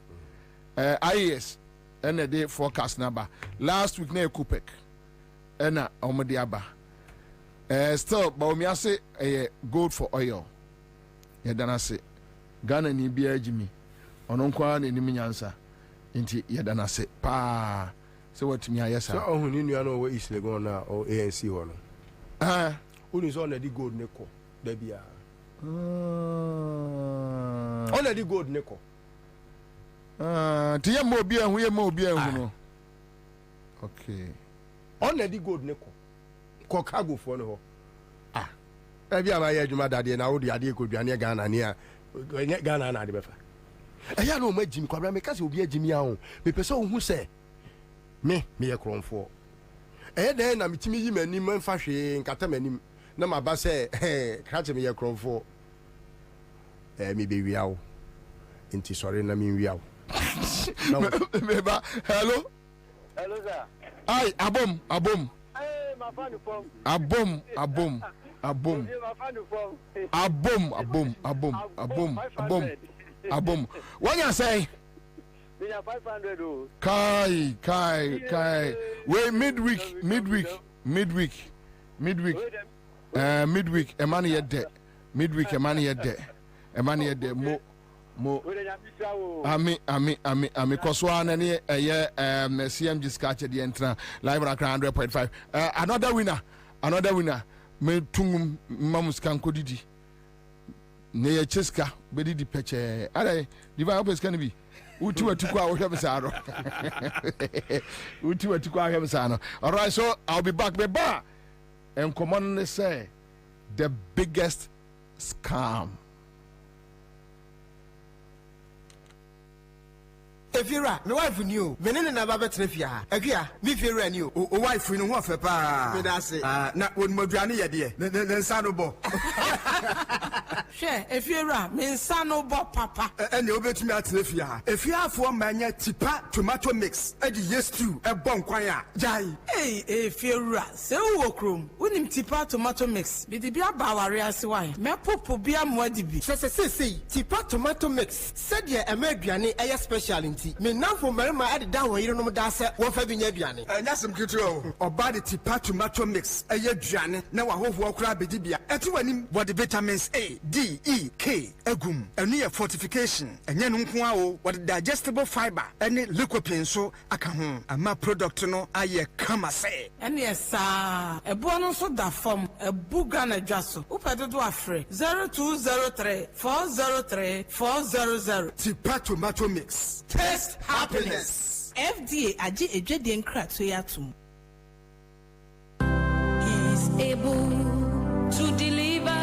IAS and a day forecast number. Last week near Kupek. And Omadiaba. Still, but me I say gold for oil. Yeah, then I say Ghana ni beer Jimmy. Ononkwa ni Ansah. Inti yeah, then I say pa. So what me I yes. So who you know where is Legon now or ANC one? Who is already gold neko? Debia. Already gold neko. Tia mo bia hu ye mo bia hu no. Okay. Already gold neko. Ko cargo for no. Ebia ba ye adwuma dade na wo de ade ko duane Ghana ne a Ghana na ade befa. Eya no ma jimi kwabra me kase obi ajimi a ho. Me pese wo hu se me ye kronfo. Den na mitimi yi mani man fa hwe nkata manim na maba se ka che me ye kronfo. Me be wiawo. Inti sorry na me wiawo. Meba, hello sir. Ai abom. Hey, my fan form. Abom. What you say? We have 500. Kai. Wait, midweek. Midweek. A man yet there. Midweek, a man yet there. Mo. Ami, Koswan and CMG scratch at the entrance, live at 100.5. Another winner. Me tungum mamus kan kodidi. Ne ya cheska bedi di peche. Ada diva opes kan bi. Utu atukwa wo hwebesano. All right, so I'll be back. Beba. And commonly say the biggest scam. If you're right, my wife knew. Venena na baba trefia. Akia, me feel new. O wife no ho pa. Me da say. Na won moduane ye de. Ne sano bo. She, if you're right, me sano bo papa. Ene obetumi atrefia. If you have for manya tipa tomato mix. E di yes stew e bon kwan a. Jai. Hey, if you're right. Se wo krom. Unim tipa tomato mix. Bi di bia ba ware ase wan. Me popo bia moadi bi. Se tipa tomato mix. Said ye e ma aduane e special me now for marima add down when you know that's what for being aduane. That's some good or body tipa tomato mix a aduane na wa ho ho kra bedibia etu wanim what the vitamins A, D, E, K egum enu fortification enye no nko a o what digestible fiber any lycopene so aka ho ama product no aye kama say ene esa ebo no so da form ebuga na dwaso upedo do afre 0203 403 400 tipa tomato mix. Taste happiness. FDA aji ejede nkra to yatum. He is able to deliver.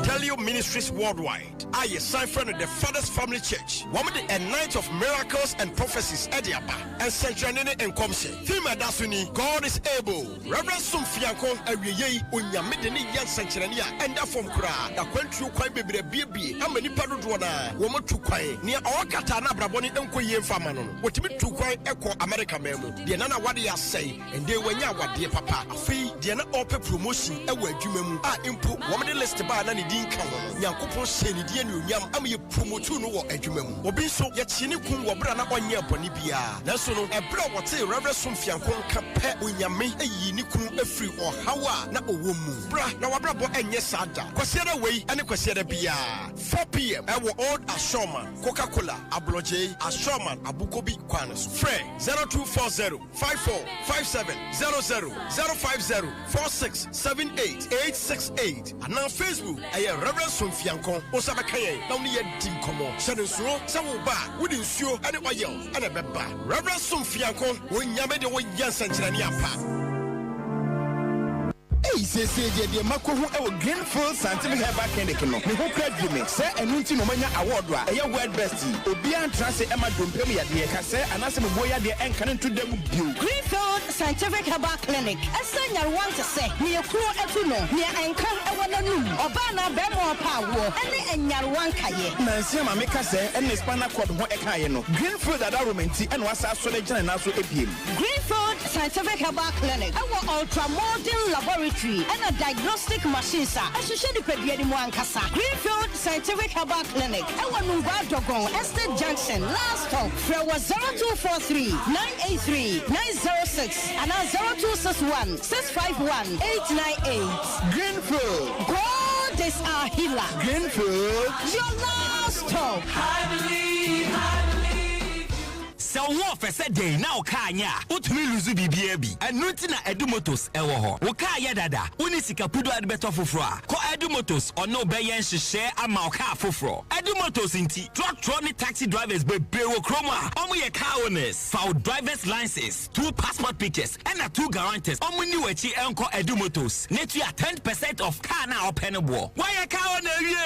Tell you ministries worldwide. I sign friend of the Father's Family Church. One of the night of miracles and prophecies Ediaba and Sanctuary and Comse. Thema Dasuni, God is able. Reverend Sumfianko, Awiye, Unyamedeni Yan Sanctuary, and that from Kra, the country quite baby the baby. How many Padudwana, woman to quite near Okatana Braboni and Koyen Famano. What you mean to quite echo America memo. The Nana what they say, and they were now what dear papa. A fee, the Nana open promotion, a word you input, woman list to buy any dink. Yankopo seni die no nyam am ye promote no wo adwuma mu obi so ye chini kun wo bra na onye boni bia na so no ebra wote Reverend Sumfianko nka pe onyame ayi ni kun afiri ohawa na owo mu bra na wabra bo enye sada kwasiera wei ene kwasiera bia 4 p.m. e wo Old Ashoman Coca-Cola Abloje Ashoman Abukobi Kwanos Fred 0240 5457 00 050 4678868 and now Facebook Reverend Sumfianko Osabakaye na oni ye dim komo shade nsuo se wo ba wodi nsuo ane oil ane beba Reverend Sumfianko wonyame de wo yansa nkyerane apa. Hey sese de mako ho e Greenfield Scientific Herbal Clinic no me ho credit me say enu nti no manya award a e world best obi antra se e ma dompem ya de ka say anase me boya de enka ne to dem bio. Greenfield Scientific Herbal Clinic esanya want to say me ekuro etu no me enka e wona num oba na be mo pa wo ene enyarwan kaye na nsia ma me ka say ene spinal cord ho e kaye no Greenfield adaromenti ene wasa so le gina na so ebiem. Greenfield Scientific Herbal Clinic our ultra modern laboratory and a diagnostic machine sir ehye de pedie ni mo ankasa. Greenfield Scientific Herbal Clinic our Numba Dogon Estate Junction last stop for 0243 983 906 and 0261 651 898. Greenfield, God is our healer. Greenfield, your last stop. I believe. So what for said day now kanya utumi luzu bibia bi enu na Edu Motors ewo ho wo ka ya dada uni sika pudo adbeto foforo ko Edu Motors ono be yen hyehyɛ ama ka foforo Edu Motors nti truck ni taxi drivers be wo kroma omo ye car owners for drivers licenses 2 passport pictures and 2 guarantors omo ni wachi enko Edu Motors netu ya 10% of car na open bo why ye car owner wie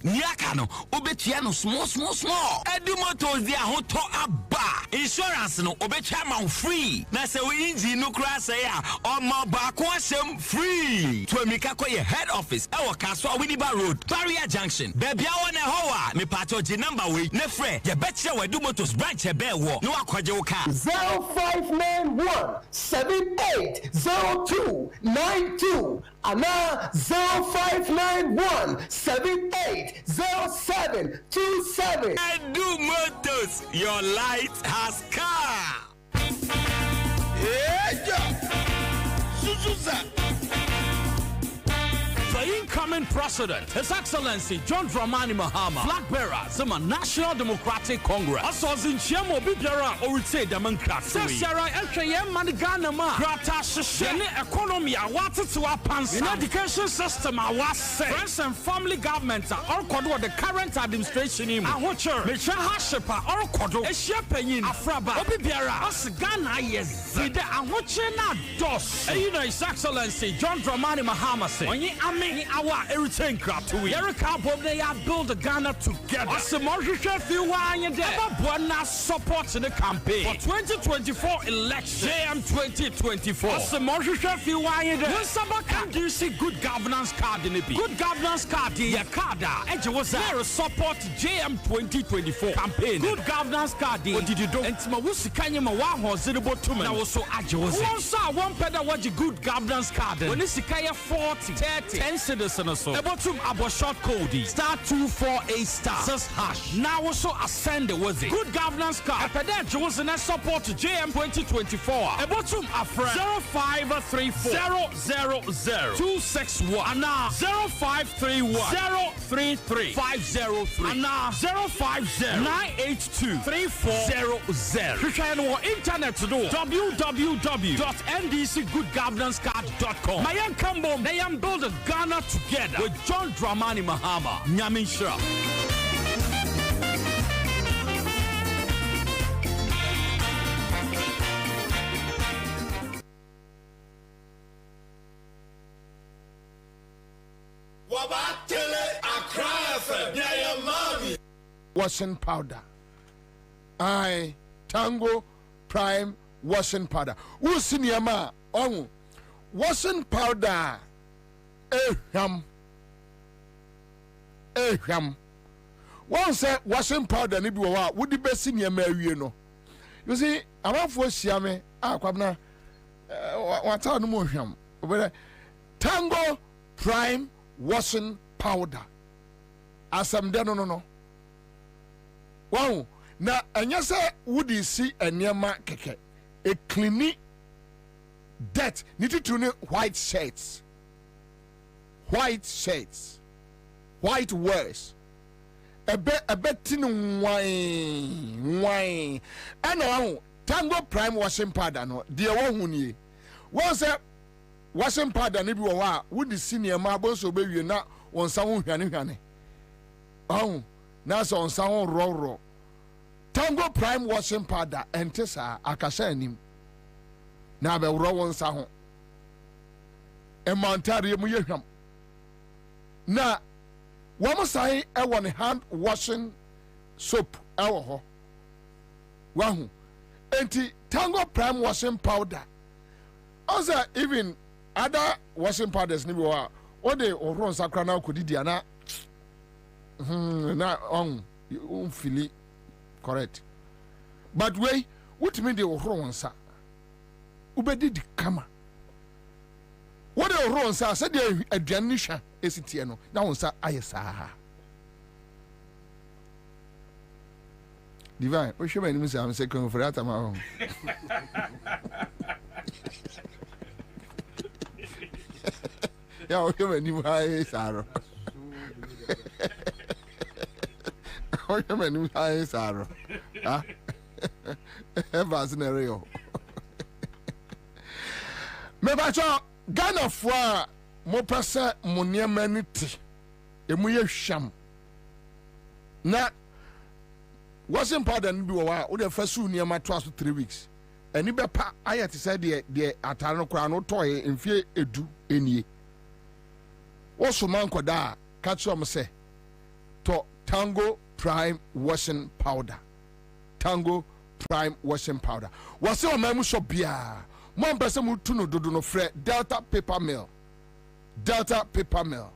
nyaka no obetua no small Edu Motors ahoto aba insurance no obetwa man free na se we engine no kra say a omo ba ko asem free to amika ko ye head office e wo Kaswa Winiba Road Barrier Junction baby a wona ho a me pato G number we ne frɛ ye betche we Edu Motors branch e be wo no akwaje wo car 0591 780292 ana 0591 780727. Edu Motors, your light has come. The incoming president, His Excellency John Dramani Mahama, flag bearer, Zuma National Democratic Congress. Also, in Chiamo Bibiara, or say democracy. Sara LKM Manigana Ma, Grata Shishene economy, I wanted to apans in education system. I was say, friends and family government are all called the current administration. I watch her, Micha Hashepa, all called a shepenin, Afraba, Bibiara, us Ghana, yes, the Awochena dos. You know, His Excellency John Dramani Mahama say, our everything crap to we. Erica Bob, they have built Ghana together. As a Marsha Fiwan, they have support in the campaign for 2024 election. JM 2024. As a Marsha Fiwan, when somebody do you see good governance card in the good governance card in your card? And you was there support JM 2024 campaign. Good governance card. What did you do? And Timawusi Kanyama was the bottom. I was so agile. One saw one pedal watch good governance card. When it's 40, 30. 10 citizens or so. The bottom about short code *248*6#. Now also ascend was it. Good governance card. After that, you was in a support to JM 2024. The bottom a friend 0534 000 and now 0531 033 503 and now 050 982 3400. You can on internet to do www.ndcgoodgovernancecard.com. My young Cambo, they am building Ghana together with John Dramani Mahama. Nyaminsha. Washing powder. Tango Prime washing powder. Who's Niama? Oh, washing powder. Eham. One say washing powder ni bi wa would the best in your marry no. You see, I'm out for Siame. Kwabena. What town no more? Tango Prime washing powder. Asam de no. Wow. Na anya say would you see a niema keke? A clean dirt. Need to know white shirts. White shirts, white words, a betting wine, and now Tango Prime washing powder. No, dear one who ye was a washing powder. Maybe would the senior marbles obey you not on some honey. Oh, now so on some raw. Tango Prime washing powder and Tessa Akashanim. Now, the raw one sound. Emantari mu yehwam. Na wɔn sai ɛwɔ ne hand washing soap ɛwɔ hɔ. Wahu. Enti Tango Prime washing powder. Also even other washing powders ni bi wɔ a ɔde ɔhoro nsakra na kɔdi dia na na on fili correct. But way wotumi de ɔhoro nsa. Ubedi di kama. What the wrong sa said the aduanisha esitieno na wonsa ayesa divine we should be say I'm second for that am ya o should be ayesa o should be ayesa ah ever scenario me ba cho Ghana for mo pese mo niema ni ti emu ye hwam na washing powder no bi wo wa wo de fasu niema to aso 3 weeks ani be pa ayet say de atare no kra no toye mfie edu enie wo so man koda ka cho mo say to Tango Prime washing powder Tango Prime washing powder wo se o mamu shop bia Mon person mu tu no dodo no frɛ Delta paper mill. Delta paper mill.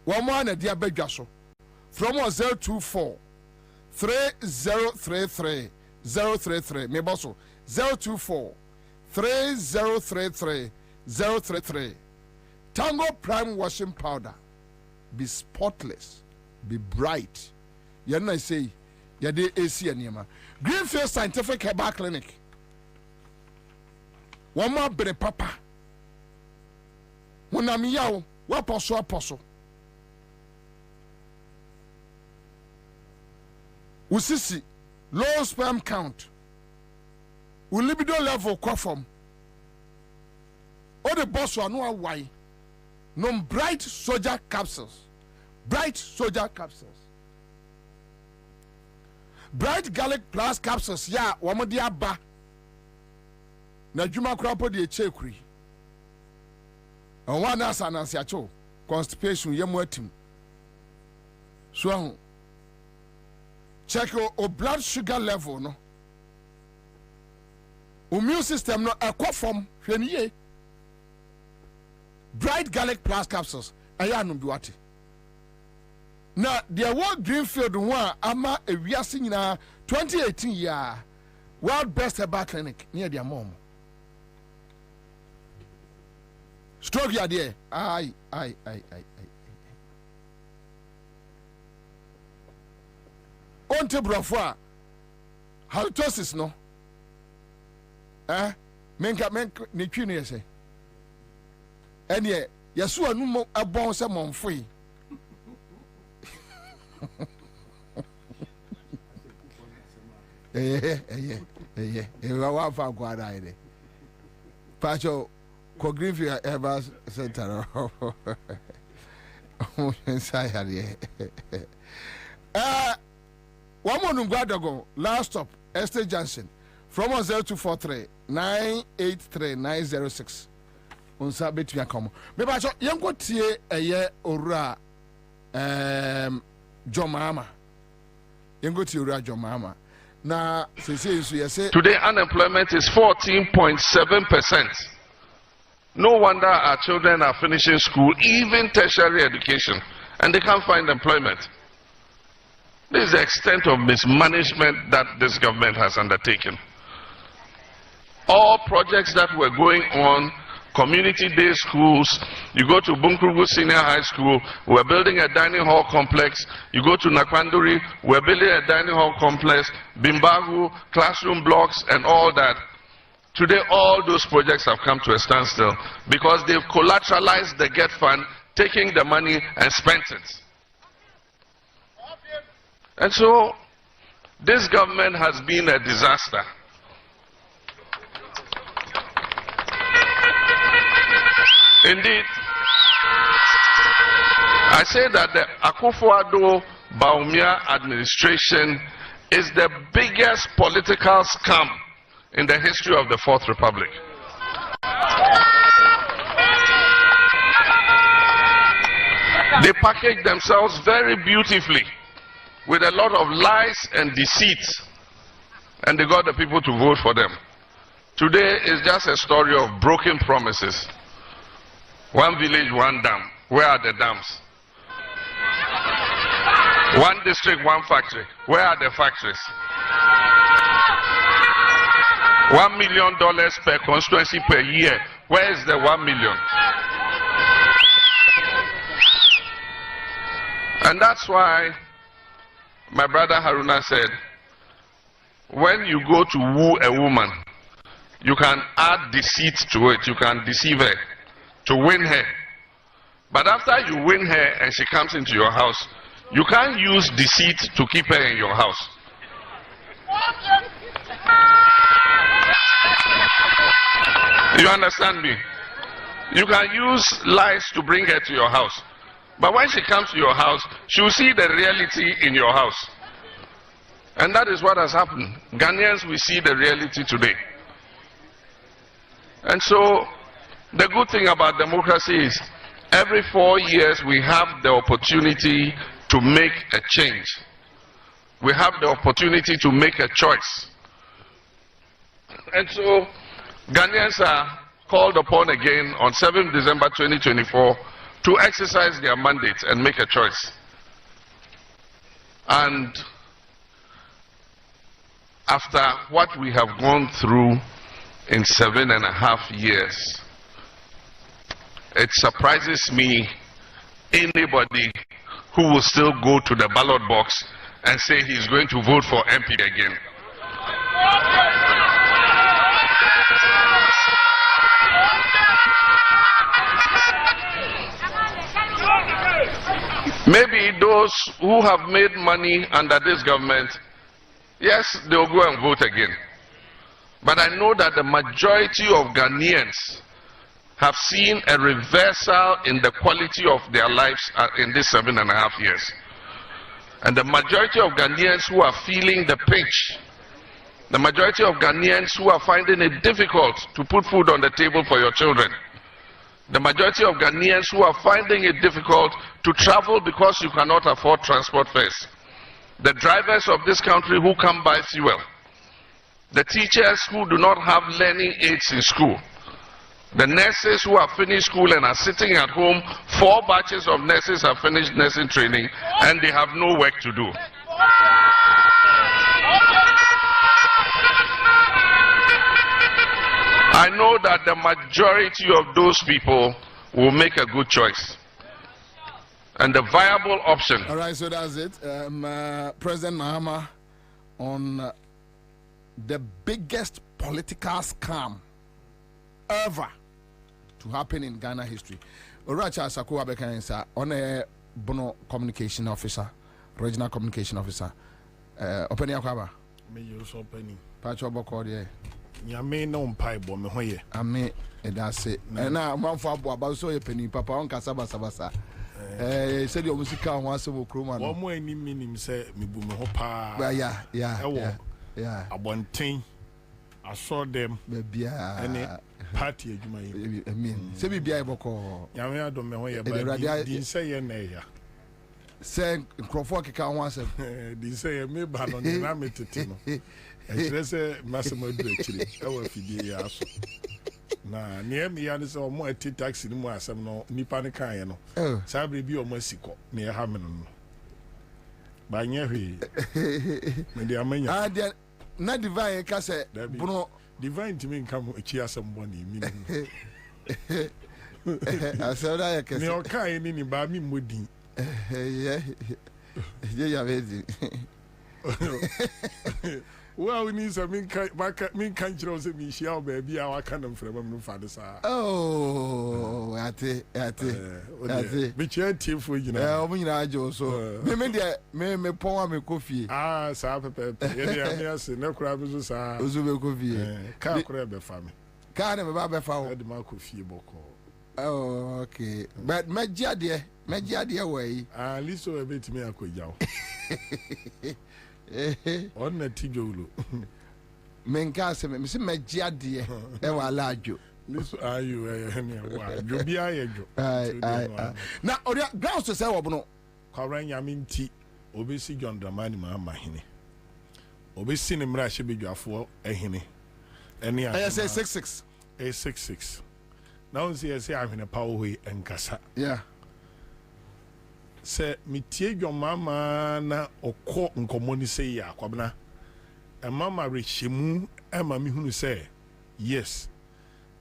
One more na dia badwa so. From 024 3033 033 me boso 024 3033 033. Tango Prime washing powder. Be spotless, be bright. You know I say ya de AC anema. Greenfield Scientific Herbal Clinic. One more bere papa. When I'm yaw, what apostle. Usisi, low sperm count. Libido level kwafom. All the boss are no why. No bright soldier capsules. Bright soldier capsules. Bright garlic plus capsules. Yeah, wamodia ba. Na juma krapo de echekuri on one asa na siacho constipation yemu atim so check your blood sugar level no immune system no ekofom hweniye bright garlic plus capsules aya no biwate na the world Greenfield one ama ewiase nyina 2018 year world best herbal clinic near their mom. Stroke ya there. Aye. Onte brofwa. Halitosis no. Menka ne twi ne yese. Ene yesu anu mo abon se monfoi. Wa fa kwa dai de. Pacho Greenfield Herbal Center. One more Nungwadago, last stop, Estate Junction, from 0243 983 906. Unsa between come. Maybe I shall young go tie a year or Jomama. Young go to your Jomama. Now, today unemployment is 14.7%. No wonder our children are finishing school, even tertiary education, and they can't find employment. This is the extent of mismanagement that this government has undertaken. All projects that were going on, community day schools, you go to Bunkrugu Senior High School, we're building a dining hall complex. You go to Nakwanduri, we're building a dining hall complex, Bimbagu, classroom blocks, and all that. Today, all those projects have come to a standstill because they've collateralized the GET fund, taking the money and spent it. And so, this government has been a disaster. Indeed, I say that the Akufo-Addo-Bawumia administration is the biggest political scam in the history of the Fourth Republic. They package themselves very beautifully with a lot of lies and deceit, and they got the people to vote for them. Today is just a story of broken promises. One village, one dam. Where are the dams? One district, one factory. Where are the factories? $1 million per constituency per year. Where is the 1 million? And that's why my brother Haruna said, when you go to woo a woman, you can add deceit to it. You can deceive her to win her. But after you win her and she comes into your house, you can't use deceit to keep her in your house. You understand me? You can use lies to bring her to your house. But when she comes to your house, she will see the reality in your house. And that is what has happened. Ghanaians, we see the reality today. And so, the good thing about democracy is, every 4 years we have the opportunity to make a change. We have the opportunity to make a choice. And so, Ghanaians are called upon again on 7th December 2024 to exercise their mandate and make a choice. And after what we have gone through in 7.5 years, it surprises me anybody who will still go to the ballot box and say he's going to vote for MP again. Maybe those who have made money under this government, yes, they'll go and vote again. But I know that the majority of Ghanaians have seen a reversal in the quality of their lives in these 7.5 years. And the majority of Ghanaians who are feeling the pinch, the majority of Ghanaians who are finding it difficult to put food on the table for your children, the majority of Ghanaians who are finding it difficult to travel because you cannot afford transport fares, the drivers of this country who can't buy fuel, the teachers who do not have learning aids in school, the nurses who have finished school and are sitting at home. 4 batches of nurses have finished nursing training and they have no work to do. I know that the majority of those people will make a good choice. And the viable option. All right, so that's it. President Mahama on the biggest political scam ever to happen in Ghana history. Oracha Sakuwa Bekansa, on a Bono communication officer, regional communication officer. Open your cover. Me use opening. Pacho Bokode. Yame no pipe bomb hoye. Ame that's it. And now one for about so a penny papa on Casaba Sabasa. Said your musical once of Kruma. One more any meaning say me boom hopa. Yeah. I want thing. I saw them. Baby, any party. I mean, say be boko. Yame I don't know where, but didn't say your name. Say Crawford can once. Didn't say me, but on the Ramitino. I say Massimo Dretch. I will feed you. Na near me, I saw more taxi in more some no Nipanicano. Sabri be almost sick near Hamilton. By near he, Media not divine cassette, Bruno divine to me come cheer somebody. I said, I can no kind in Bami Moody. Yeah, amazing. Well, we need some mean country of me, shall baby, our cannon from my father's. Oh, at it. Which you team for you know, I so. Me poem me coffee. Ah, Sapper, yes, no crabs, Uzuba coffee. Can't grab a family. Can't have a baba found the Marco Fieboko. Oh, okay. But Magia dear way. At least so a bit me a quick yow. On the Tijolo. Menkase me Magia dear, ever large you. This are you Jobia Yejo. Now oria grounds to say obono. Kwaran yaminti obesi John Dramani Mahama hene. Obesi ne mra hye bedwafo ehene. Ene a say 66. 66. Now see ahene power we enkasa. Yeah. Say mitie John Mama na okọ nkomoni say ya Kwabena. E mama rehemu e ma mi hunu say yes.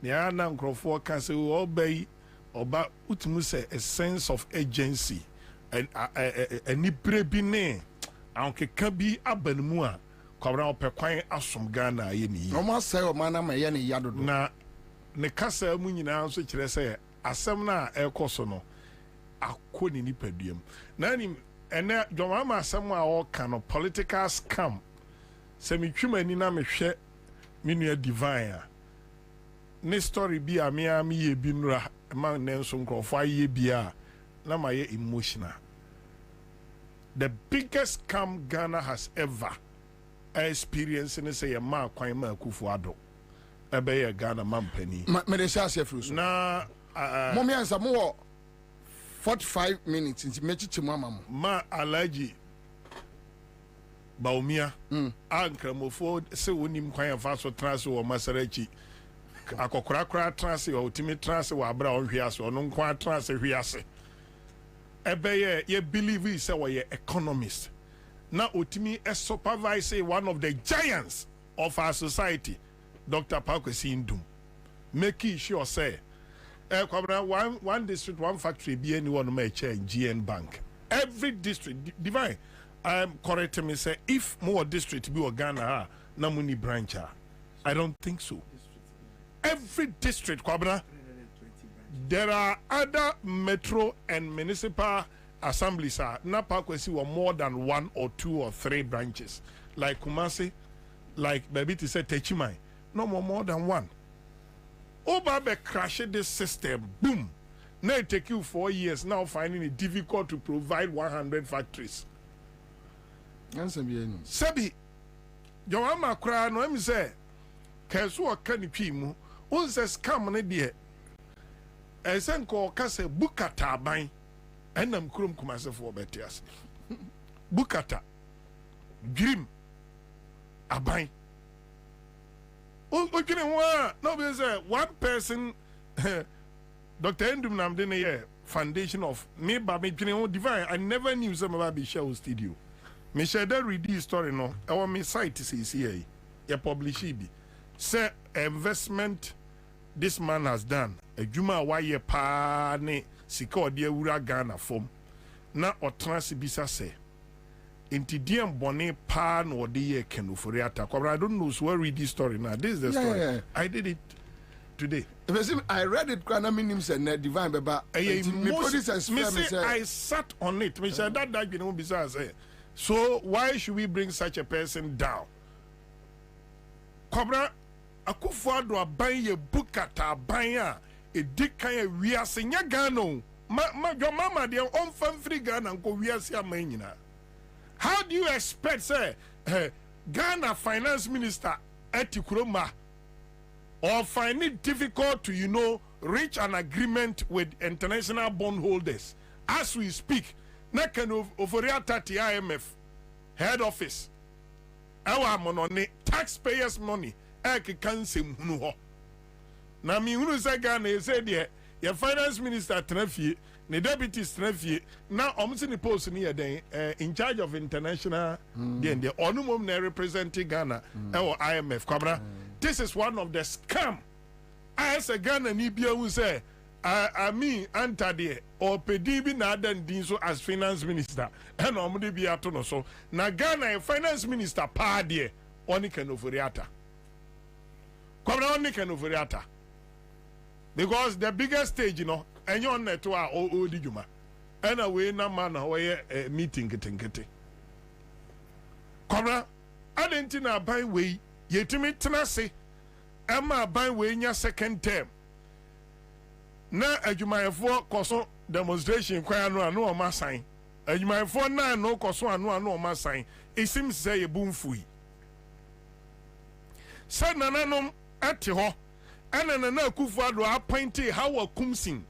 Ne ana nkrofo kan say obey oba utumu say a sense of urgency and any brebi ne ankeka bi abanmu a Kwabena opekwan asom Ghana aye ni. No ma say o mana ma ye ne yadodo. Na ne kasa mu nyina so kire say asem na ekoso no akoni ni paduam. Na ni ene dwomama asem a o kan no political scam. Se mi twimani na me hwe minua divine a ne story bi a me ye bi nura ma nenso nkrofo aye bi a na ma ye emotional. The biggest scam Ghana has ever experienced in say a ma kwan ma Akufo-Addo ebe ye Ghana mampani me de sha fruso na mommy Ansah mo 45 minutes nti mechichi mu amamo ma alaji Baumia ankramofo se wonim kwan fa so transe wo Masarachi akokora transe wo timi transe wo abra onhwe ase ono nkwa transe hwe ase ebe ye believe say we economist na otimi supervise one of the giants of our society Dr. Pakwesi Ndum making sure say Kwabena one district one factory be anyone may change GN Bank every district divine correct me say if more district be Ghana na muni branch I don't think so. Every district Kwabena there are other metro and municipal assemblies na Pakwesi were more than 1 or 2 or 3 branches like Kumasi like maybe to say Techimai no more than 1. Obabe crashed this system boom now it take you 4 years now finding it difficult to provide 100 factories. Sebi Jawama kra no em say kesu okanitwi mu unse scam ne de esenko ka se bukata aban enam krom Kumasi for betias bukata grim aban okay no be say one person Dr. Ndum Namde ne foundation of me ba me twene divine I never knew some about be show studio. Me share that read this story no. Our me site CCA. Ya publish it. Say investment this man has done. A juma wa ye pa ne sika ode awura Ghana form. Na otrans bisa say. Inti diem bone pa no ode ye kenufori ata. I don't know so read this story now. This is the story. Yeah. I did it today. I read it kana minim say na divine beba. I sat on it. Me say that you know bisa say. So why should we bring such a person down? Kwabena Akufo-Addo aban ye bukata aban a edikan ye wiase nya Ghana your mama de on free Ghana nko wiase aman nyina. How do you expect say Ghana finance minister Etikuroma or find it difficult to reach an agreement with international bondholders as we speak? Na kan oforia 30 IMF head office our money taxpayers money can nsem hunu ho na mi hunu say Ghana say there your finance minister trafie ne deputies trafie na omsi ni post ni den in charge of international then the onumom na representing Ghana our IMF Kwabena this is one of the scam as a Ghana ni bia hu say I mean Ansah there or pedibi na adan din so as finance minister and omde bi ato no so na Ghana finance minister pa there oni kenoforiata Kwabena oni kenoforiata because the biggest stage enyo on neto a o di djuma and away na man na we meeting ketenkete Kwabena adenti na ban we yetimi tenase ema ban we nya second term na adwumayefo koso demonstration kwa no o ma sign adwumayefo na no koso no o ma sign it seems say ebumfui say nananom ate ho ɛna Nana Akufo-Addo appointed Howard Kumsin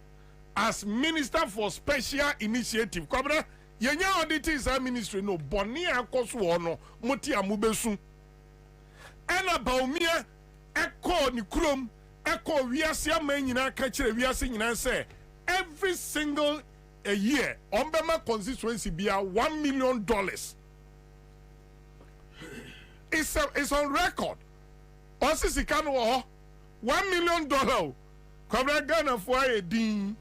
as Minister for Special Initiative. Kwabena yenya audit sa ministry no boni akoso no moti amubesu. Ɛna Baumia ɛkɔ ni kurom ɛkɔ wiase aman nyina ka kire wiase nyina sɛ every single a year Ombema constituency be $1 million. It's on record. Osisi kanu $1 million. Kwabena Ghana for a din.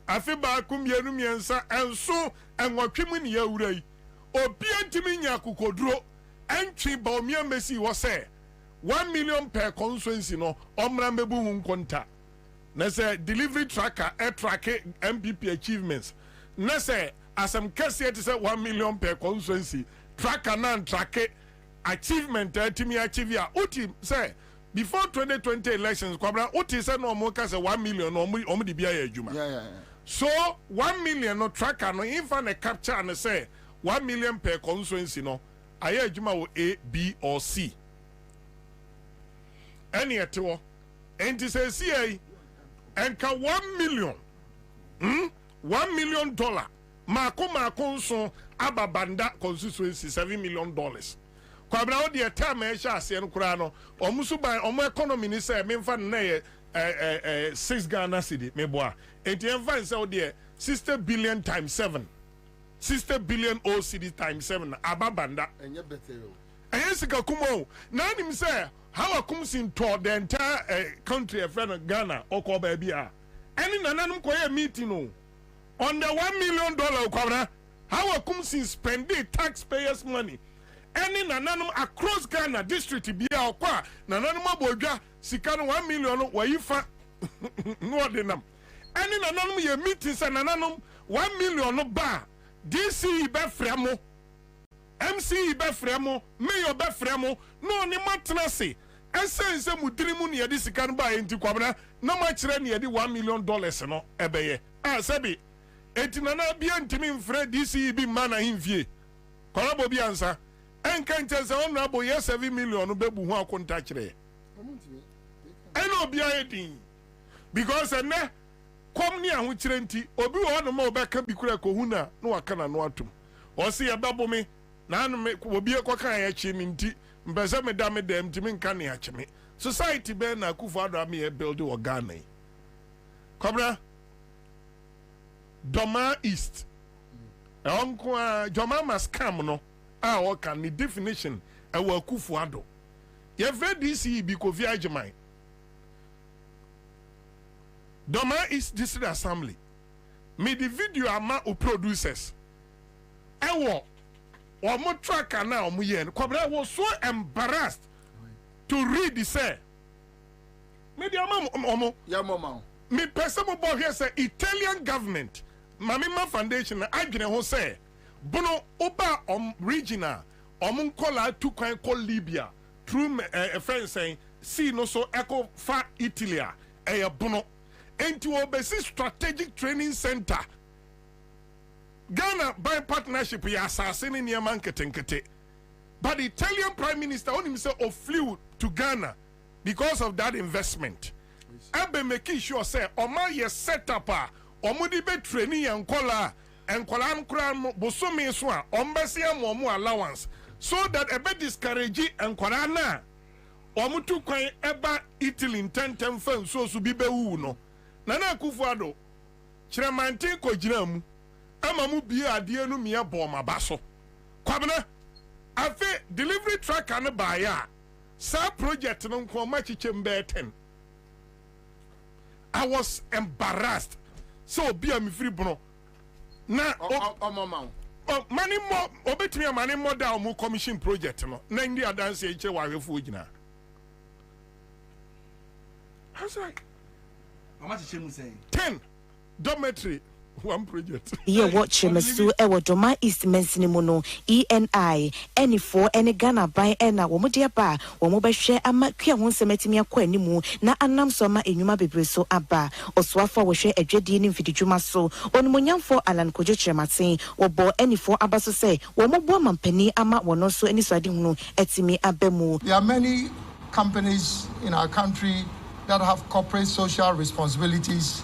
Afi ba kum yenu miensa enso enwatwemu ne yawurai. Obi antimi nya kokoduro entwi ba omia mesi wo se 1 million per constituency no omra mebu hu nkonta. Na say delivery tracker track MPP achievements. Na say asem kese it say 1 million per constituency. Tracker na track achievement timi achieve ya. Uti say before 2020 elections kwabra uti say no mo ka say 1 million no omo di bia ya adwuma. Yeah. So 1 million no tracker no infa na capture and say 1 million per constituency no aye adwuma wo A, B or C. Any eto enti say CA enka $1 million. $1 million mako so ababanda constituency $7 million. Kwabra o de time e sha ase no kura no omusu ban omo economy ni say memfa na ye 6 Ghana cedi meboa enti enfa say o de 60 billion times 7 60 billion OCD times 7 ababanda enye betero enye sika kumo na nim say how Kumsin to the entire country of Ghana or Kwabena any nananum koye meeting no on the $1 million kwabra how Kumsin spend the taxpayers money any nananum across Ghana district bia okwa nananum abodwa sika no $1 million wayifa no denam any nananum ye meeting say nananum $1 million ba DC be fremo MC be fremo mayor be fremo no ni matnase ense mudirimu ne yedi sika no ba enti kwabena na ma kire ne yedi $1 million no ebeye sebi etinana bia ntimi mfre DC bi mana himfie kwara Bobie Ansah enka ntese onu abo ye 7 million no bebu hu akonta kire eno obi ayedin because ene kom ni ahu kire nti obi wo no ma obeka bi kura ko hu na waka na no atum o se ye babome na anu me obi ekoka ya chi mi nti mbese me da me dem ntimi nka ne acheme society be na Akufo-Addo am ye build o Ghana kobra Doma East onko Joma must come no what can the definition e wa Akufo-Addo ye fred DC bi ko fi agyeman Doma East District Assembly me the video ama o producers e wo omo track na omo ye kobra was so embarrassed to read the say me the omo ya mama me person mo bo here say Italian government Mamima Foundation agene ho say bono oba regional nkola tu kwan call Libya through a friend saying see no so echo fa Italy e bono enti obesi strategic training center Ghana by partnership ya assassin in Yaman Ketenkete. But the Italian Prime Minister only himself flew to Ghana because of that investment. Abe making sure say Oma ye set up omudi be training and kola bosomi swa ombesi amomu allowance so that ebe discourage and korana omutu kwan eba Italy tentem fan so bi be wu no Nana Akufo-Addo chiremantin ko gina mu amamu bi ade anu mia bom abaso kwabena afi delivery tracker no ba ya sa project no nko ma chichem be 10 I was embarrassed so be am free bono na mama money more obetimi money more da mu commission project no na ndi adanse eche wa hwefo gina how's right how much chichem say 10 dormitory one project. Yeah, watch Masu Ewa Doma East Mensinimono, ENI, any for any Ghana by Ena, Womodia Ba, Womoba share a Makia won't semetimia quenimu, na anam soma enuma bebriso abba, or swafa will share a jedin in Fidijuma so, on Munyam for Alan Kojoche Matin, or bo any for Abaso say, Womo Boman Penny Ama, one also any swading no, etimi abemu. There are many companies in our country that have corporate social responsibilities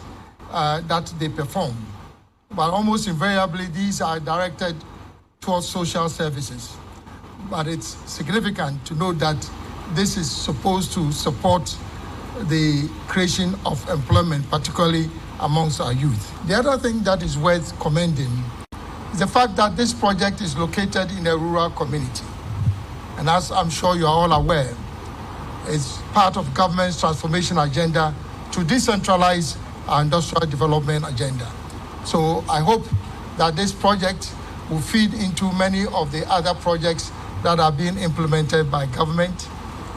that they perform. But almost invariably, these are directed towards social services. But it's significant to note that this is supposed to support the creation of employment, particularly amongst our youth. The other thing that is worth commending is the fact that this project is located in a rural community. And as I'm sure you are all aware, it's part of government's transformation agenda to decentralize our industrial development agenda. So I hope that this project will feed into many of the other projects that are being implemented by government,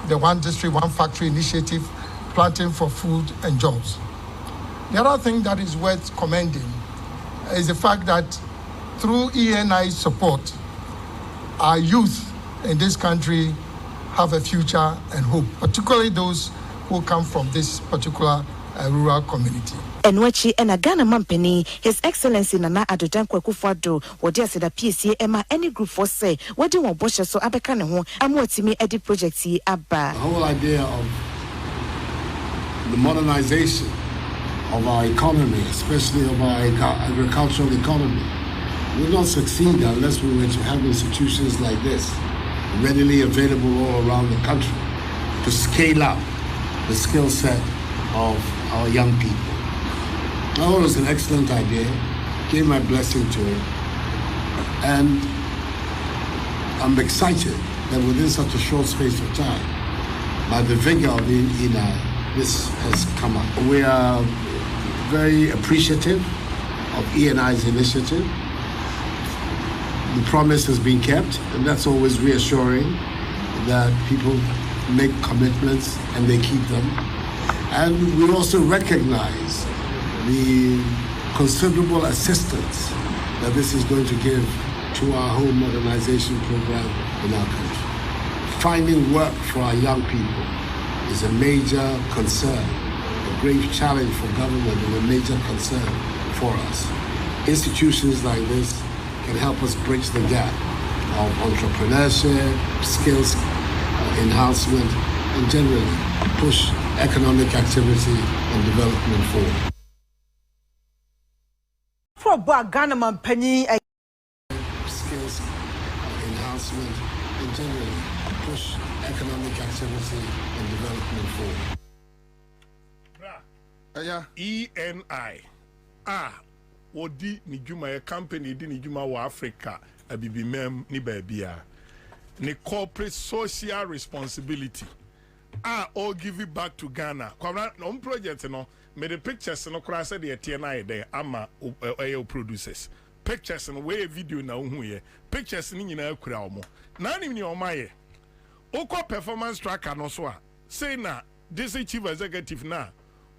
the One District, One Factory initiative, planting for food and jobs. The other thing that is worth commending is the fact that through ENI's support, our youth in this country have a future and hope, particularly those who come from this particular rural community. Enwachi ena Ghana Mampeni, His Excellency Nana Adodan Kwakufo-Addo, wodi aseda PCA ema any group for say, wodi won boshe so abeka ne ho amotimi edi project yi aba. The whole idea of the modernization of our economy, especially of our agricultural economy, will not succeed unless we were to have institutions like this readily available all around the country to scale up the skill set of our young people. I thought it was an excellent idea, gave my blessing to it, and I'm excited that within such a short space of time, by the vigor of ENI, this has come up. We are very appreciative of ENI's initiative. The promise has been kept, and that's always reassuring that people make commitments and they keep them. And we also recognize the considerable assistance that this is going to give to our whole modernization program in our country. Finding work for our young people is a major concern, a great challenge for government and a major concern for us. Institutions like this can help us bridge the gap of entrepreneurship, skills enhancement, and generally push economic activity and development forward. For Ghana Mampeni, skills enhancement and generally push economic activity and development forward. ENI. Wodi ni juma ya company di ni juma wa Africa abibi mem ni babia. Ni corporate social responsibility. All give it back to Ghana. Kwabena no project no me the pictures no kra say the TNI there ama producers. Pictures no we video na hu ye. Pictures ni nyina akura omo. Na ni omaye. Oko performance tracker no so a say na this chief executive na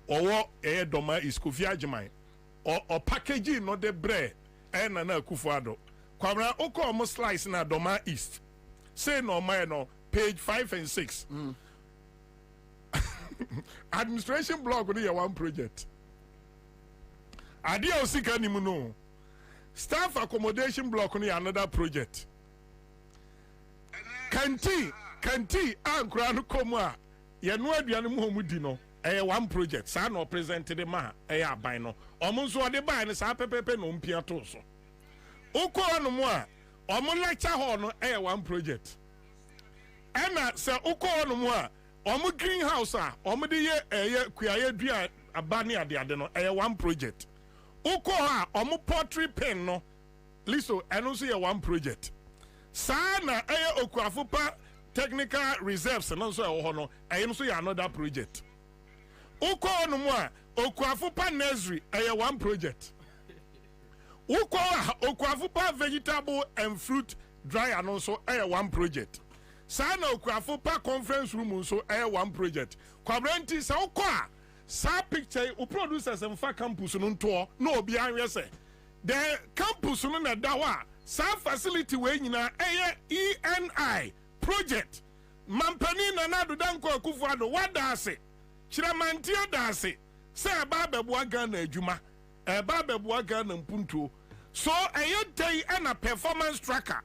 owo doma is Kofi Agyeman or packaging no de bre na Akufo-Addo. Kwabena oko omo slice na doma east. Say no my no page 5 and 6. Administration block on one project. Adia osika ni muno. Staff accommodation block on another project. Kanti ankura no komwa. Ye no aduane mu homudi no. One project. Sa no presented ma aban no. Omo nso ode ban ne sa pepepe no mpia to so. Ukọ no mu a omo lecture hall no one project. Ena se ukọ no mu a omo greenhouse omo de ye kuaye dua abani ade no one project. Uko ha omo pottery pen no liso eno so ye one project. Sa na okuafopa technical reserves no so ho no so ye another project. Uko no mo a okuafopa nursery one project. Uko ha okuafopa vegetable and fruit dryer no so one project. Sana okuafopa conference room so one project. Kwabrenti sa ukwa sa picture u producers and fa campus no nto no obi anwe se. The campus no na dawa sa facility we nyina ENI project. Mampani na Adodan Kwakufo-Addo wada ase. Chiramantia da ase. Se aba beboa Ghana adwuma. Eba beboa Ghana mpuntuo. So day and a performance tracker.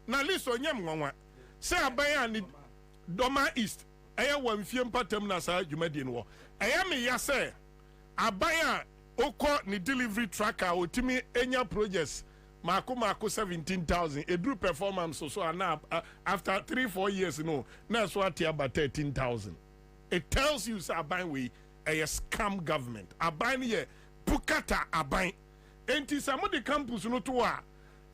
Na list onyem nwanwa. Say abaya ni Doma East ɛyɛ wɔ mfie mpatam na saa dwumadie no wɔ ɛyɛ me ya sɛ aban a okɔ ne delivery tracker otimi enya projects mako 17,000 eduru performance so ana after 3-4 years no na so ati about 13,000. It tells you say aban we a scam government aban ye bukata aban enti samo de campus no to a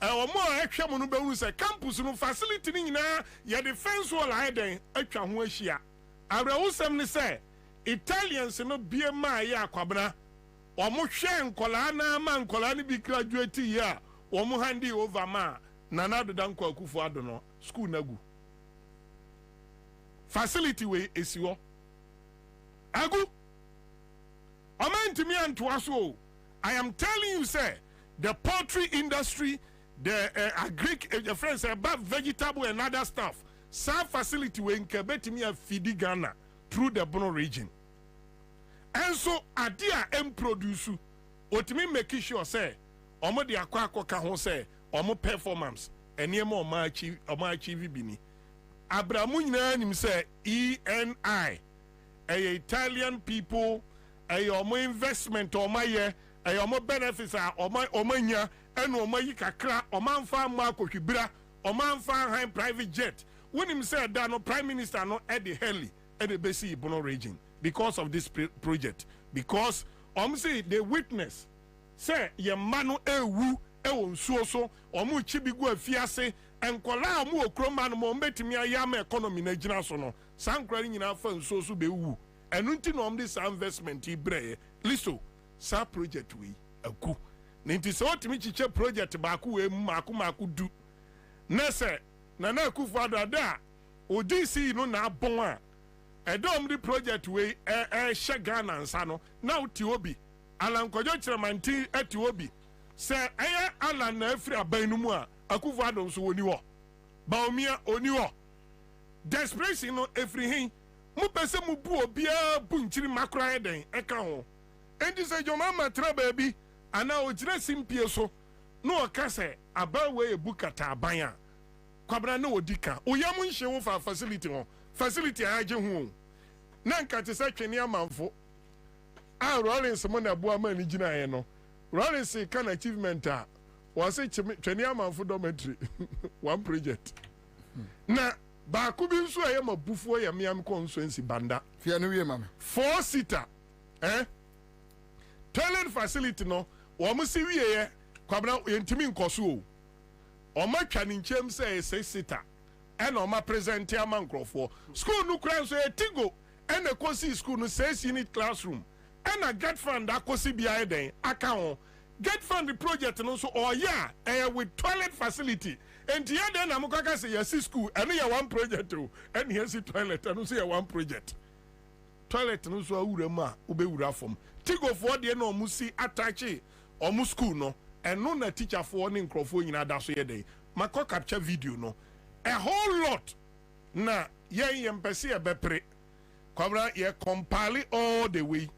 omo ehwe mo no behu say campus no facility ni nyina ye defense wall aiden atwa ho ahia awrawusem ni say Italians no bie ma ya Kwabena omo hwe nkola na ma nkola ni bi graduate ya omo handi over ma nana dodan kwa kufu ado no school nagu facility we esiwo agu omantimi antoaso. I am telling you say the poultry industry, the agric friends about vegetable and other stuff some facility we nkebetimi afidi Ghana through the Bono region. And so adia produce otimi make sure say omo de akwa ka ho say omo performance enema omo achieve bini abramu nyina nim say ENI Italian people omo investment omo ye omo benefits omo nya eno omo yi kakra omo anfa ma akohwibira omo anfa high private jet wonim say da no prime minister no e de heli e de besi Bono region because of this project because say they witness say ye manu ewu ewo nsuo so omo chibigu afiase enkola omo okroma no mo betimi ayama economy na gina so no sankrani nyina fa nsuo so be wu enu nti no om this investment ibre liso sa project we aku nti so otimi chiche project ba ku we maku du na se na akufo adada odisi no na abon a edom the project we she Ghana Ansah no na uti obi alankojo chiramanti eti obi se eye ala na afri aban no mu a akufo adom so woni wo baomia oni wo desperation no efri hin mu pese mu bu obia bu nchiri makra eden eka ho enti se joma matra baabi ana ogyina simpie so no okase abawe ebukata aban a Kwabena na odika oyam nhye wo fa facility ho facility aje ho na nka te se twene amanfo a Rollins mo na boa ma ni gina ye no Rollins kan achievement a was twene amanfo dormitory one project na ba ku bi nso aye mabufuo ya miam constituency banda fia no wie mama 4-seater toilet facility no wo mo si wie ye Kwabena yentimi nkoso o o ma twa ni nchem say 6-seater and o ma present ama nkrofo school no kran so etigo and a cosi school no 6-unit classroom and a get fund akosi bia den aka ho get fund the project no so with toilet facility and the other na mukaka say yes school and you one project too and yes toilet and so one project toilet no so awura ma obewura fom tigo for de na omusi attach omu school no and no na teacher for ni nkrofo nyina da so ye den mako capture video no a whole lot na ye mpese e bepre Kwabena ye compile all the way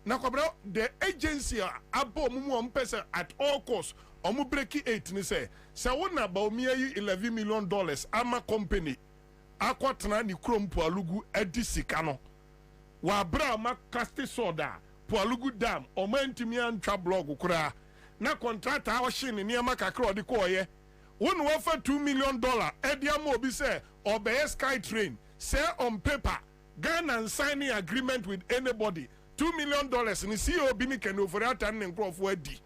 na Kwabena the agency abo mumu mpese at all costs omu breaki 8 ni say wona ba omi ayi $11 million ama company akwatena ni krom Pualugu edi sika no wa bra ma cast soda Pualugu dam o mantimi antwa blog kura na contract a ohye ne niam kakra odi ko ye wonu wa fa $2 million edi ama obi say obey sky train say on paper Ghana signing agreement with anybody $2 million ni CEO bi ni kan ofori atan ne nkrofo adi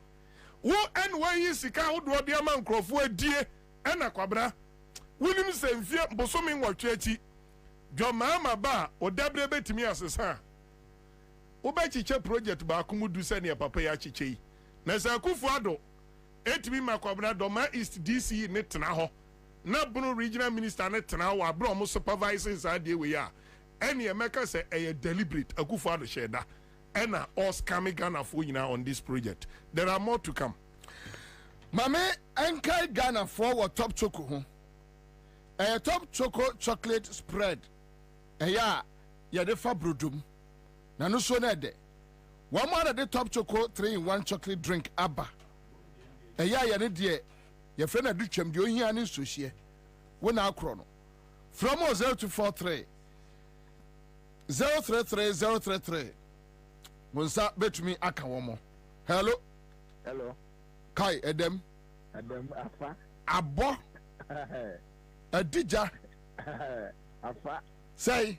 wo en wa yi sika wo do de ama nkrofo adie ena Kwabena wonim se mfie bosomi nwotwe achi dwomama ba odabre betimi asesa wo ba chiche project ba akumudu se ne papa ya chiche na sa kufu ado etimi ma Kwabena Doma East DC ne tena ho na Bono regional minister ne tena ho abro mo supervising sa de we ya eni emeka say a deliberate akufo ado sheda ena all scamming Ghana for you now on this project. There are more to come. Mame enkai Ghana for what top choco ho. A top choco chocolate spread. Ya de fa brodum. Na no so na de. One more the top choco 3-in-1 chocolate drink abba. Ya ne de ye friend adu twam de ohia ne so hie. Wo na akro no. From 0 to 43 033 Munsa betumi aka womo. Hello. Kai Edem Afa. Abo. Adija. Afa. Say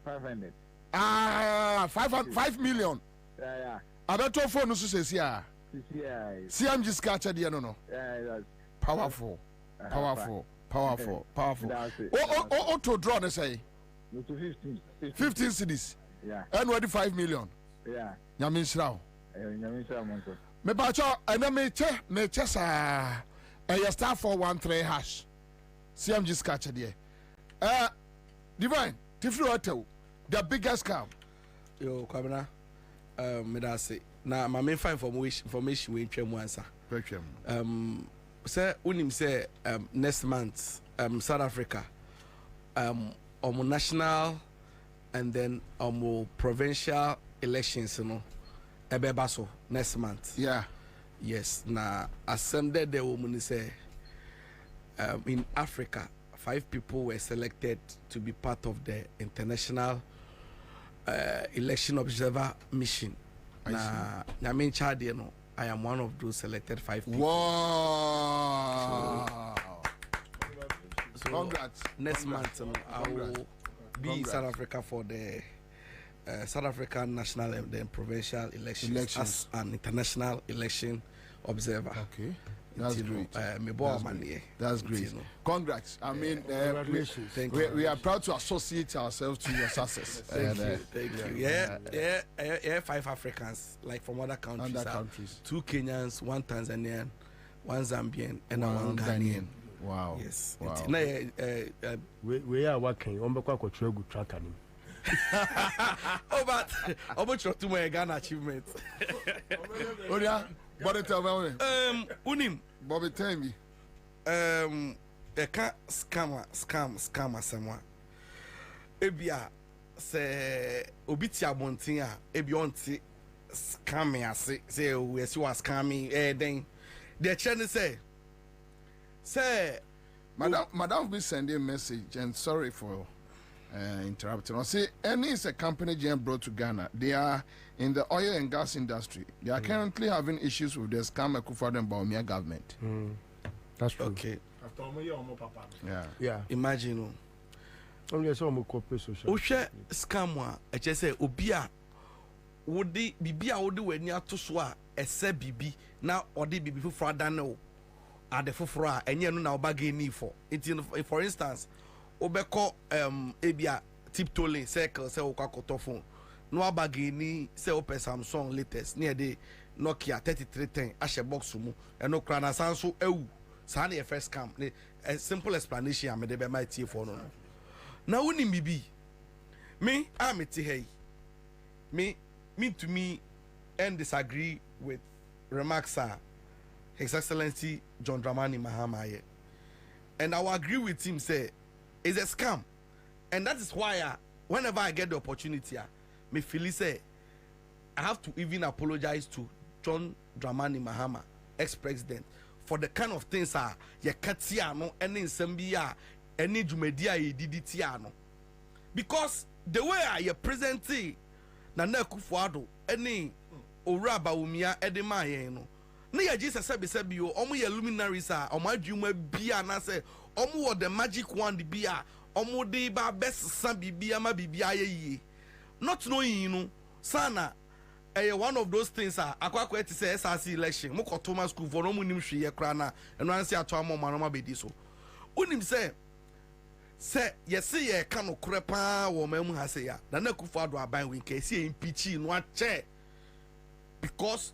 500. 5 million. Yeah. Abeto phone no so say ah. CMG scratch there no. Yeah. Powerful. Oh, to draw they say. 15 cities. Yeah. And what 5 million. Yeah. Nyamin Shrao. Monko. Me bacho and me che sa star 413 hash. CMG scratch there. Divine, Tiflu Hotel, the biggest scam. Yo, Kwabena, me da say. Na my main information we twem Ansah. Say unim say next month South Africa omo national and then omo provincial elections no ebeba so next month. Yeah. Yes, na assembled the woman say in Africa 5 people were selected to be part of the international election observer mission. Na Nyamin Chadi no, I am one of those selected 5 people. Wow! So congrats. Next month I will be in South Africa for the South African national and then provincial elections as an international election observer. Okay. That's great. That's great. Congrats. I mean, we are proud to associate ourselves to your success. Thank you. Yeah, 5 Africans, like from other countries. 2 Kenyans, 1 Tanzanian, 1 Zambian, and 1 Ghanaian. Wow. Yes. Wow. We are working. Good track. Oh, but to my Ghana achievement. Bobby tell me. Unim. Bobby tell me. Scam someone. Ebia say obitia montin a ebi onti scam me ase say we see was scamming then the channel say Madam be sending a message and sorry for interrupting. I say any is a company GM brought to Ghana. They are in the oil and gas industry. They are currently having issues with the scam Akufo-Addo and Bawumia government. That's true. Okay. Yeah. Imagine. Only some corporate social. Oshe scam wa eche say obi a wodi bibi a wodi wani ato so a ese bibi na odi bibi foforo adane o ade foforo a enye no na oba gain for. For instance, obeko ebia tiptoeing circle say okwakoto phone no abagini say open Samsung latest near the Nokia 3310 ashe box mu eno kra na sanso ewu sa na first scam a simple explanation am de be my tie for no na woni bibi me amete hey me to me and disagree with remarks His Excellency John Dramani Mahama, and I will agree with him say it's a scam, and that is why whenever I get the opportunity me feel say I have to even apologize to John Dramani Mahama, ex-president, for the kind of things ye katia no any nsembia any jumedia ye diditia no, because the way you present Nana Akufo-Addo any Owura Bawumia edema ye no na ye Jesus sebi o omo ye luminaries omo adwuma bia na say omo the magic wand bia omo de ba best san bibia ma bibia ye not knowing no sana one of those things akwakwa ti say SRC election mo Thomas school for no munim hwe ye kra na eno anse ato amo ma no ma bedi so unim say yes ye ka no kore pa wo mamu ha say ya Nana Akufo-Addo aban we ka si impeach no ache because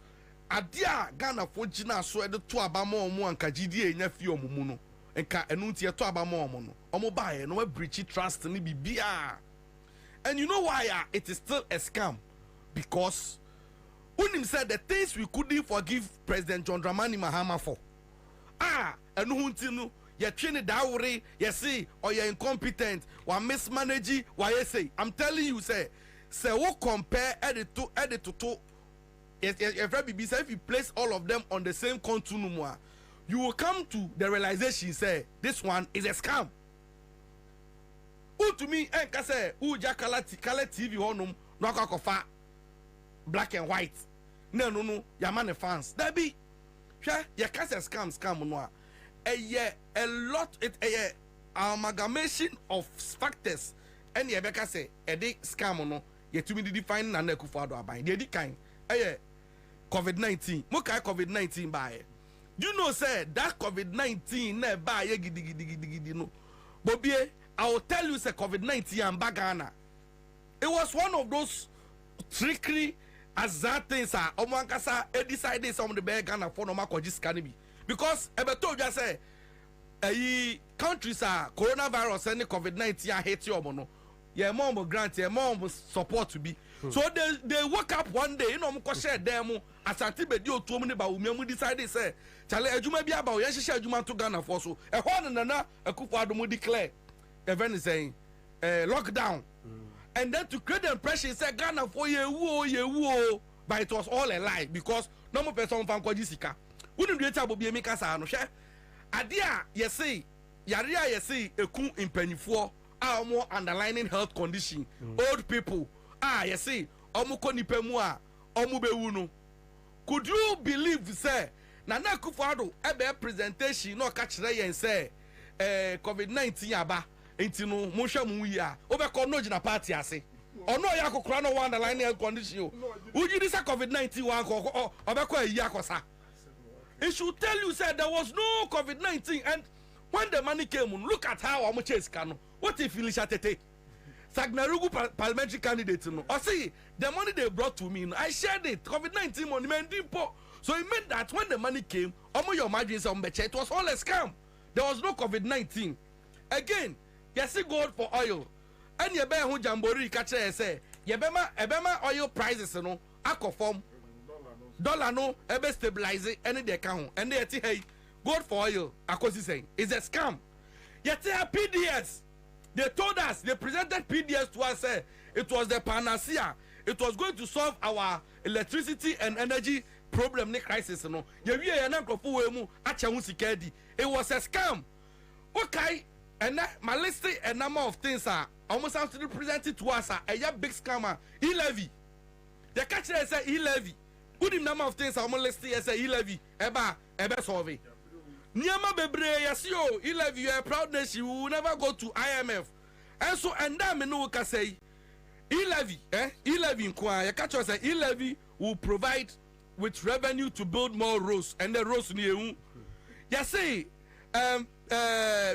adia Ghana fo gina so e de to abama omo anka gidi enya fi omumu no enka enu tie to abama omo no omo ba ye no breach trust ni bibia. And you know why it is still a scam? Because Unim said the things we couldn't forgive President John Dramani Mahama for. And who you train it dowry, you see, or you're incompetent, or mismanaging, why you say. I'm telling you, say what compare edit to if you place all of them on the same continuum, you will come to the realization, say, this one is a scam. to me and kase uja color TV honum no kofa black and white no yamane fans that be ya kase scam no a lot it amalgamation of factors and ye beka say e dey scam no ye to me define na Akufo-Addo aban dey kind COVID-19 mo kai COVID-19 by you know say that COVID-19 na ba ye gidi no Bobie, I will tell you say COVID-19 and Bagana. It was one of those trickery as that things are omankasa decided some of the bad Ghana for no makojis can be because I told you say countries are coronavirus and COVID-19 hate you mono. Yeah, mom grant, yeah, mom support to be. So they woke up one day, you know, share them as a tibet you told me about me decided say, Charlie, you may be about yes, share you to Ghana for so a one and another Akufo-Addo declare event is saying lockdown. And then to create the impression say Ghana for ye but it was all a lie because no more person from Kojisika. Wouldn't you tell Bobie Mikasa no share? Adia, you see, Yaria, you see, a coup in Pennyfor. Our more underlying health condition, old people. You see, Omukonipemoa, Omubewuno. Could you believe, say, Nana Akufo-Addo, ebe presentation, no catch there and say, COVID-19 aba, intino, Mosha Muya, over no jina party, I say. Or no Yako Krano underlying health condition. Would you say COVID-19 one or Obeko Yakosa? It should tell you, say, there was no COVID-19 and when the money came, look at how much is Kano. What if Elisha Tete? Sagnarugu parliamentary candidate, no. I see the money they brought to me, I shared it. COVID-19 money, man, so it meant that when the money came, your margins on Beche, it was all a scam. There was no COVID-19. Again, you see gold for oil. And you bear who Jambori catch say, Ebema oil prices, you know, form dollar no, ebe stabilize it, and they account. And they say, hey, gold for oil, Akosi saying, is a scam. Yet PDS. They told us, they presented PDS to us, it was the panacea. It was going to solve our electricity and energy problem, crisis. It was a scam. Okay, and my list a number of things are almost actually presented to us. A big scammer, e-levy. The catcher say e-levy. Good number of things are almost listed as a e-levy. Eba solve. Niama bebre yasio e-levy, you are a proud nation, you will never go to IMF. And so and that me can say e-levy, e-levy inquire, you catch us say e-levy will provide with revenue to build more roads and the roads near you. You see,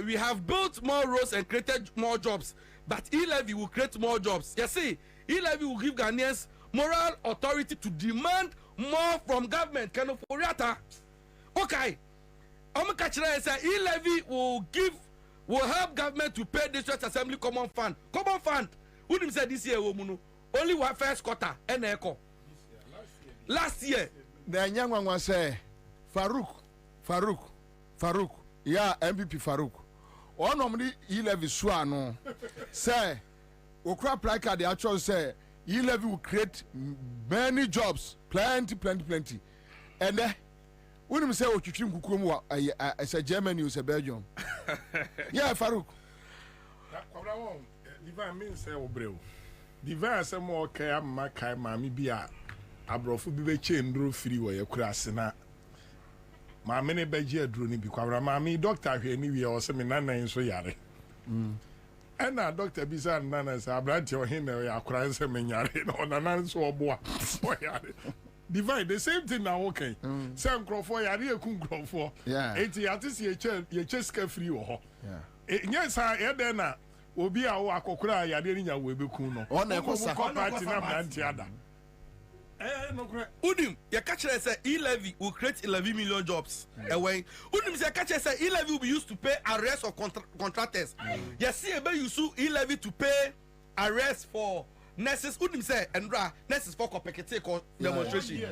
we have built more roads and created more jobs, but e-levy will create more jobs. You see, e-levy will give Ghanaians moral authority to demand more from government. Kind of okay. Say e-levy will help government to pay district assembly common fund. Common fund. Who did say this year? Only one first quarter and echo. Last year. The young one was say Farouk. Yeah, MVP Farouk. One of the e-levy swano say Okra Plaka the actual say e-levy will create many jobs, plenty. And when we say what you think as a Germany is a Belgium. Yeah, Farouk. Divine means say Obreo. Divine say more care my kai mammy bia. Abrofu be chain drew free where you crasina. My many beji druni because mammy doctor here anyway or some nana in so yare. And now Dr. Bizan Nanas, I brought your hin or crying some yare on an answer or boy. Divine, the same thing now, okay. Sam Crawford, I didn't come Crawford. Yeah. 80 artists, your chest free or yes, I had then will be our cocra, I didn't know we be cool. On a party number. Udim, your catcher say e-levy will create 11 million jobs. Away. Udim, your catcher say e-levy will be used to pay arrest of contractors. Yes, see, you sue e-levy to pay arrest for nurses. Udim say, Andra, nurses for competitive demonstration.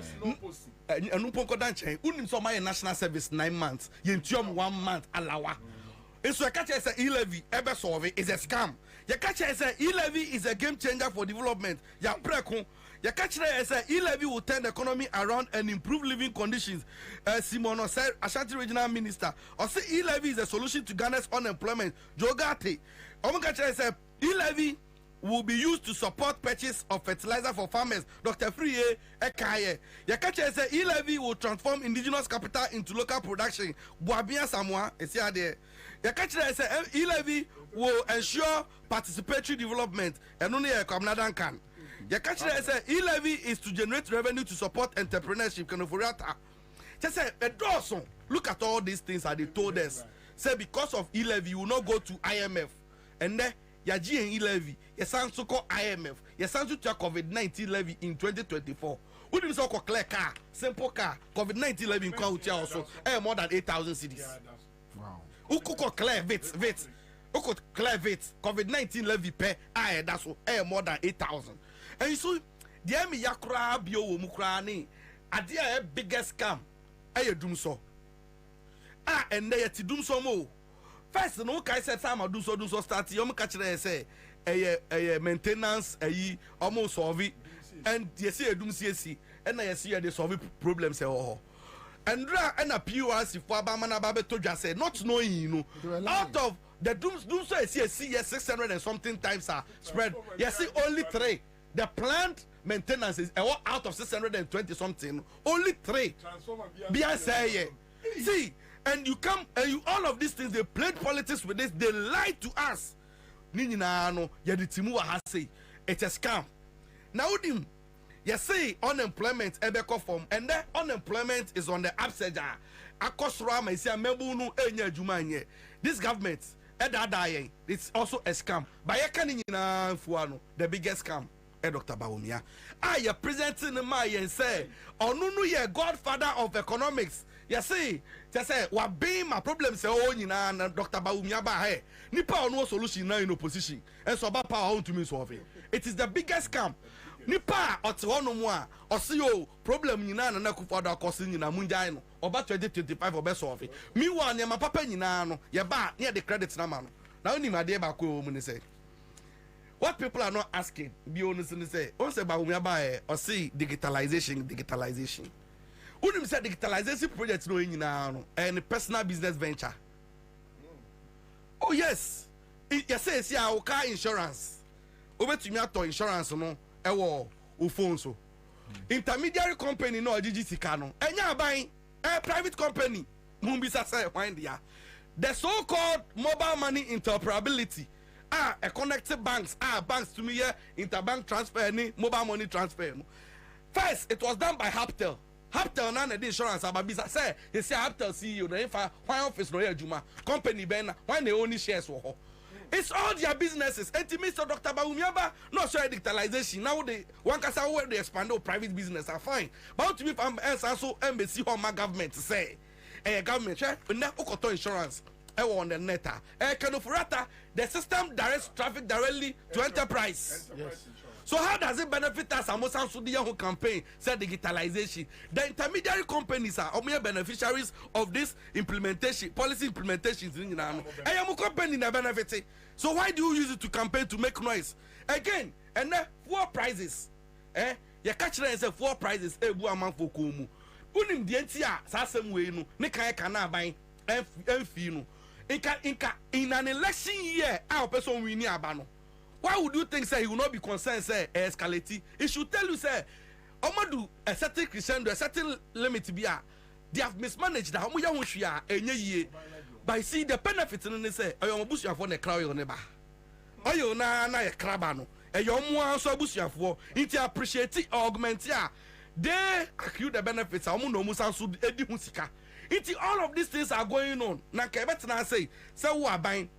And Nuponko Danche, Udim so my national service 9 months, Yentium 1 month, alawa. And so, your catcher say e-levy, ever solve is a scam. Your catcher say e-levy is a game changer for development. Ya preko. Your catcher say e-levy will turn the economy around and improve living conditions. Simono said, Ashanti Regional Minister, or say e-levy is a solution to Ghana's unemployment. Jogate. Catcher say E-levy will be used to support purchase of fertilizer for farmers. Dr. Friye Ekaye. Yakache say e-levy will transform indigenous capital into local production. Bobie Samoa, there. Yakache say e-levy will ensure participatory development. And only a Kwabena can. Yakache say e-levy is to generate revenue to support entrepreneurship. Kanofuriata. Just say look at all these things that they told us. Say because of e-levy, you will not go to IMF. And then Yaji and e-levy, yes, so called IMF, yes, to COVID-19 levy in 2024. Who did so called clear car, simple car, COVID-19 levy in Kwabena also, more than 8,000 cities. Wow. Who could clear VIT? Who could clear VIT? COVID-19 levy pay, that's more than 8,000. And so, the Emi Yakura Bio Mukrani, a biggest scam, doom so. And they doom so more. First, no guy said some do so start. You catch it say a maintenance almost solve it, and you see a doom CSC, and I see they solve problems. And a POS for Abamana to just say not knowing you know out of the doom so I see 600 and something times are spread. You see only 3. The plant maintenance is out of 620 something. Only 3. Be say see. And you come and you all of these things, they played politics with this, they lied to us. Ninina yaditimu say it's a scam. Now you say unemployment ebeko form, and then unemployment is on the upside. Akosrama is a membunu enya jumanye. This government it's also a scam. Bayakanina fuano, the biggest scam. Dr. Bawumia. You presenting the my and say, Onunu ye godfather of economics. You see, just say, what being my problem say, oh, you know, Dr. Bawumia Bahe. Nipa no solution now in opposition. And so about power to me solve it. It is the biggest scam. Nipa or no more or see you problem you know and Nakufada costing in a munjaino or about 2025 or best of it. Meanwhile, my papa you know, you're back near the credits naman. Now, only my dear Baku when say. What people are not asking, be honest and say, also about me or see digitalization. Wouldn't say digitalization projects no in now and personal business venture. Oh yes, it says yeah, car insurance. Over to me to insurance no, phone so. Intermediary company no GGC cano. And ya buying a private company. Mumbisa say find ya. The so-called mobile money interoperability. A connected banks, banks to me here, interbank transfer, mobile money transfer. First, it was done by Haptel. Haptel none the insurance ababisa say, you see Haptel CEO, the why office no Juma, company ben, why they only shares for. It's all their businesses. And to Mr. Dr. Bawumia, not sure digitalization. Now they one can say where they expand private business are fine. But to me, I'm also embassy or my government say, government, insurance. On the neta, the system directs traffic directly to enterprise. Yes. So how does it benefit us? Amosan Sudia who campaign said digitalization. The intermediary companies are mere beneficiaries of this implementation, policy implementations. I am a company that benefits. So why do you use it to campaign to make noise? Again, and then 4 prizes. You catch them and say 4 prizes. Bu amount for Kumu. Unim dientia sasem way no. Ne kaya kana buy no. In an election year, our person winning abano. Why would you think say he will not be concerned say escalate? It should tell you say Omadu a certain Christian a certain limit be they have mismanaged the Hamuya Hushia ye. But see the benefits in the say I am bush for the crowd on neighbor. Oh you na a crabano. A young one so bush for it appreciate it augment ya. They accrue the benefits Amuno Musansu Edi Musika. All of these things are going on. Now, I say, who are buying?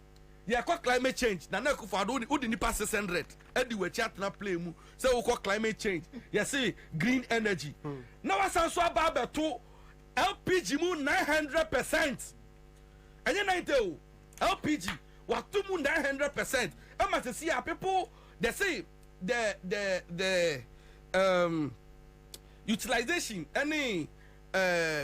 Yeah, climate change. Now, for who didn't pass 600. Anyway, chat na play mu. Say, we call climate change. You see, green energy. Now, I saw about to LPG mu 900%. And you know, LPG what to mu 900%. I must see our people. They say the utilization any.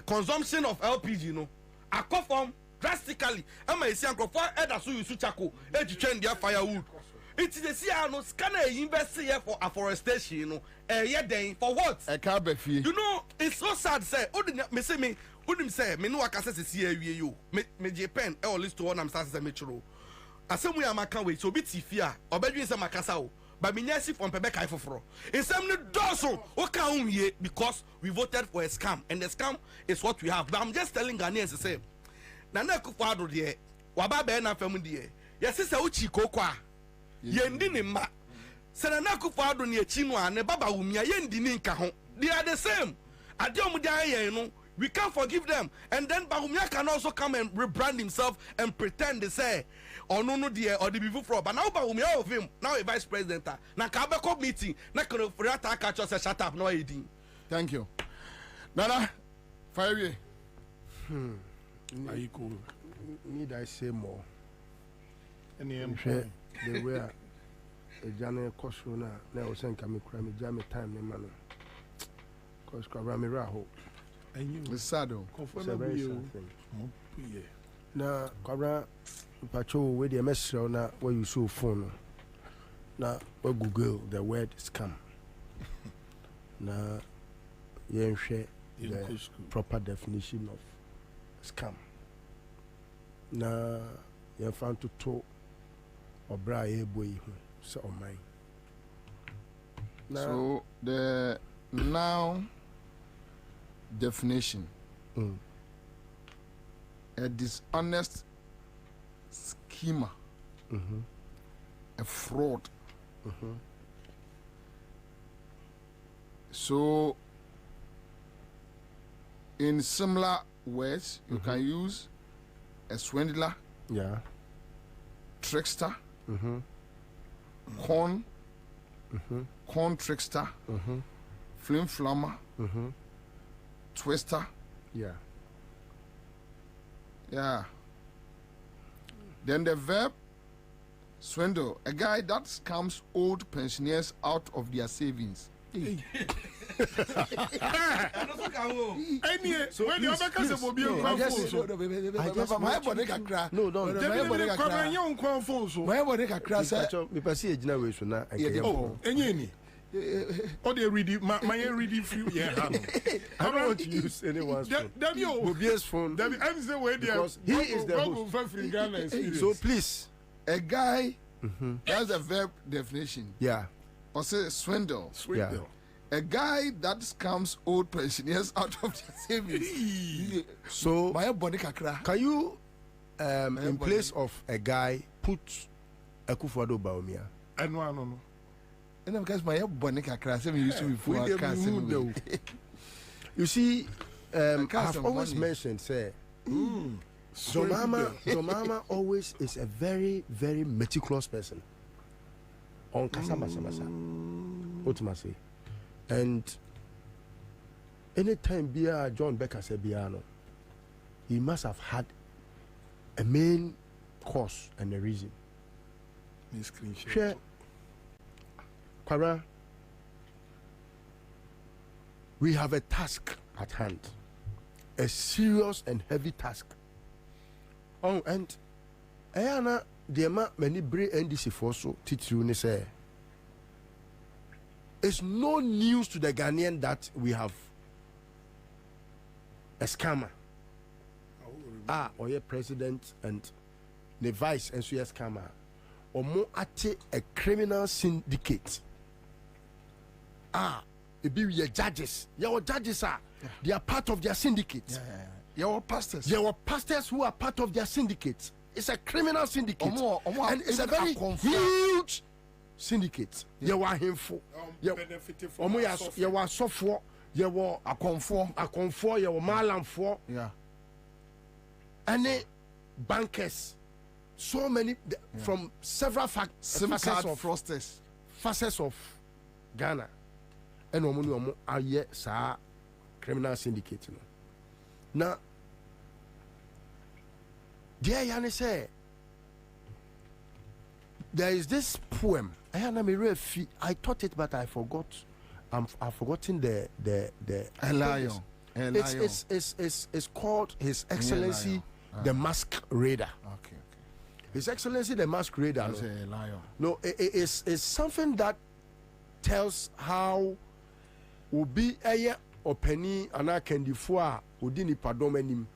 Consumption of LPG no a from drastically. Am I saying for either so you chako to change their firewood. It is a see no scanner invest here for afforestation no then for what? A car you know it's so sad say me say me wouldn't say me no akase see you me Japan all list to one am start say me churo asemu ya maka we so bi tifia obedwin se makasa o but me nyasi from pebe kai foforo insem ne doso o ka unye because we voted for a scam and the scam is what we have. But I'm just telling Ghanaians to say Nana Akufo-Addo de waba be na fam de yes se uchi kokwa yendi ne ma se Nana Akufo-Addo ne achi no a ne baba wumia yendi ni nka ho they are the same ade omu de ayen no we can't forgive them. And then Bahumia can also come and rebrand himself and pretend they say, oh no, or the before fraud. But now Bahumia of him, now a vice president. Now Kabeko meeting, now can catch us shut up, no eating. Thank you. Nana, fire. Are you cool? Need I say more? The way a Jana Kosrona, now send Kami Krami, Jammy time, the man. Because Karami Raho. It's sad though. It's a very sad thing. Now, Kabra, Patrol, with the message on where you saw phone. Now, we Google the word scam. Now, you share the proper definition of scam. Now, you found to talk or Bray boy, so mine. So, the now definition, a dishonest schemer, a fraud. So in similar words, you can use a swindler, trickster, con trickster, flim flammer, twister. Then the verb swindle, a guy that scams old pensioners out of their savings. So when you make us a mobile or they read my reading few. I don't want to use anyone's phone. Bobie's phone. I'm the way because he is the host. So please, a guy. That's a verb definition. Or say swindle. A guy that scams old pensioners out of their savings. So can you in place of a guy put Akufo-Addo Bawumia? No. And because my bonnet crash, I used to before. You see, I've always mentioned, say, Jomama always is a very, very meticulous person. On Kasama, ultimately. And anytime John Becker said Biano, he must have had a main cause and a reason. Share. Kwabena, we have a task at hand, a serious and heavy task. Oh, and Ayana, the many brave NDC for so titru say it's no news to the Ghanaian that we have a scammer. Or a president and the vice and so a scammer, or more at a criminal syndicate. It be your judges. Your judges they are part of their syndicate. Your pastors. Your pastors who are part of their syndicate. It's a criminal syndicate. And it's a very huge syndicate. You are himful. You are software. You are a comfort. You are malam for. And bankers. So many from several facets of Ghana. And woman are sa criminal syndicate. Now, dear Yanni say, there is this poem. I taught it, but I forgot. I've forgotten the lion. It's called His Excellency the Mask Raider. Okay. His Excellency the Mask Raider. No, it's something that tells how Ubi eye openi ana kendifua udini padomenim.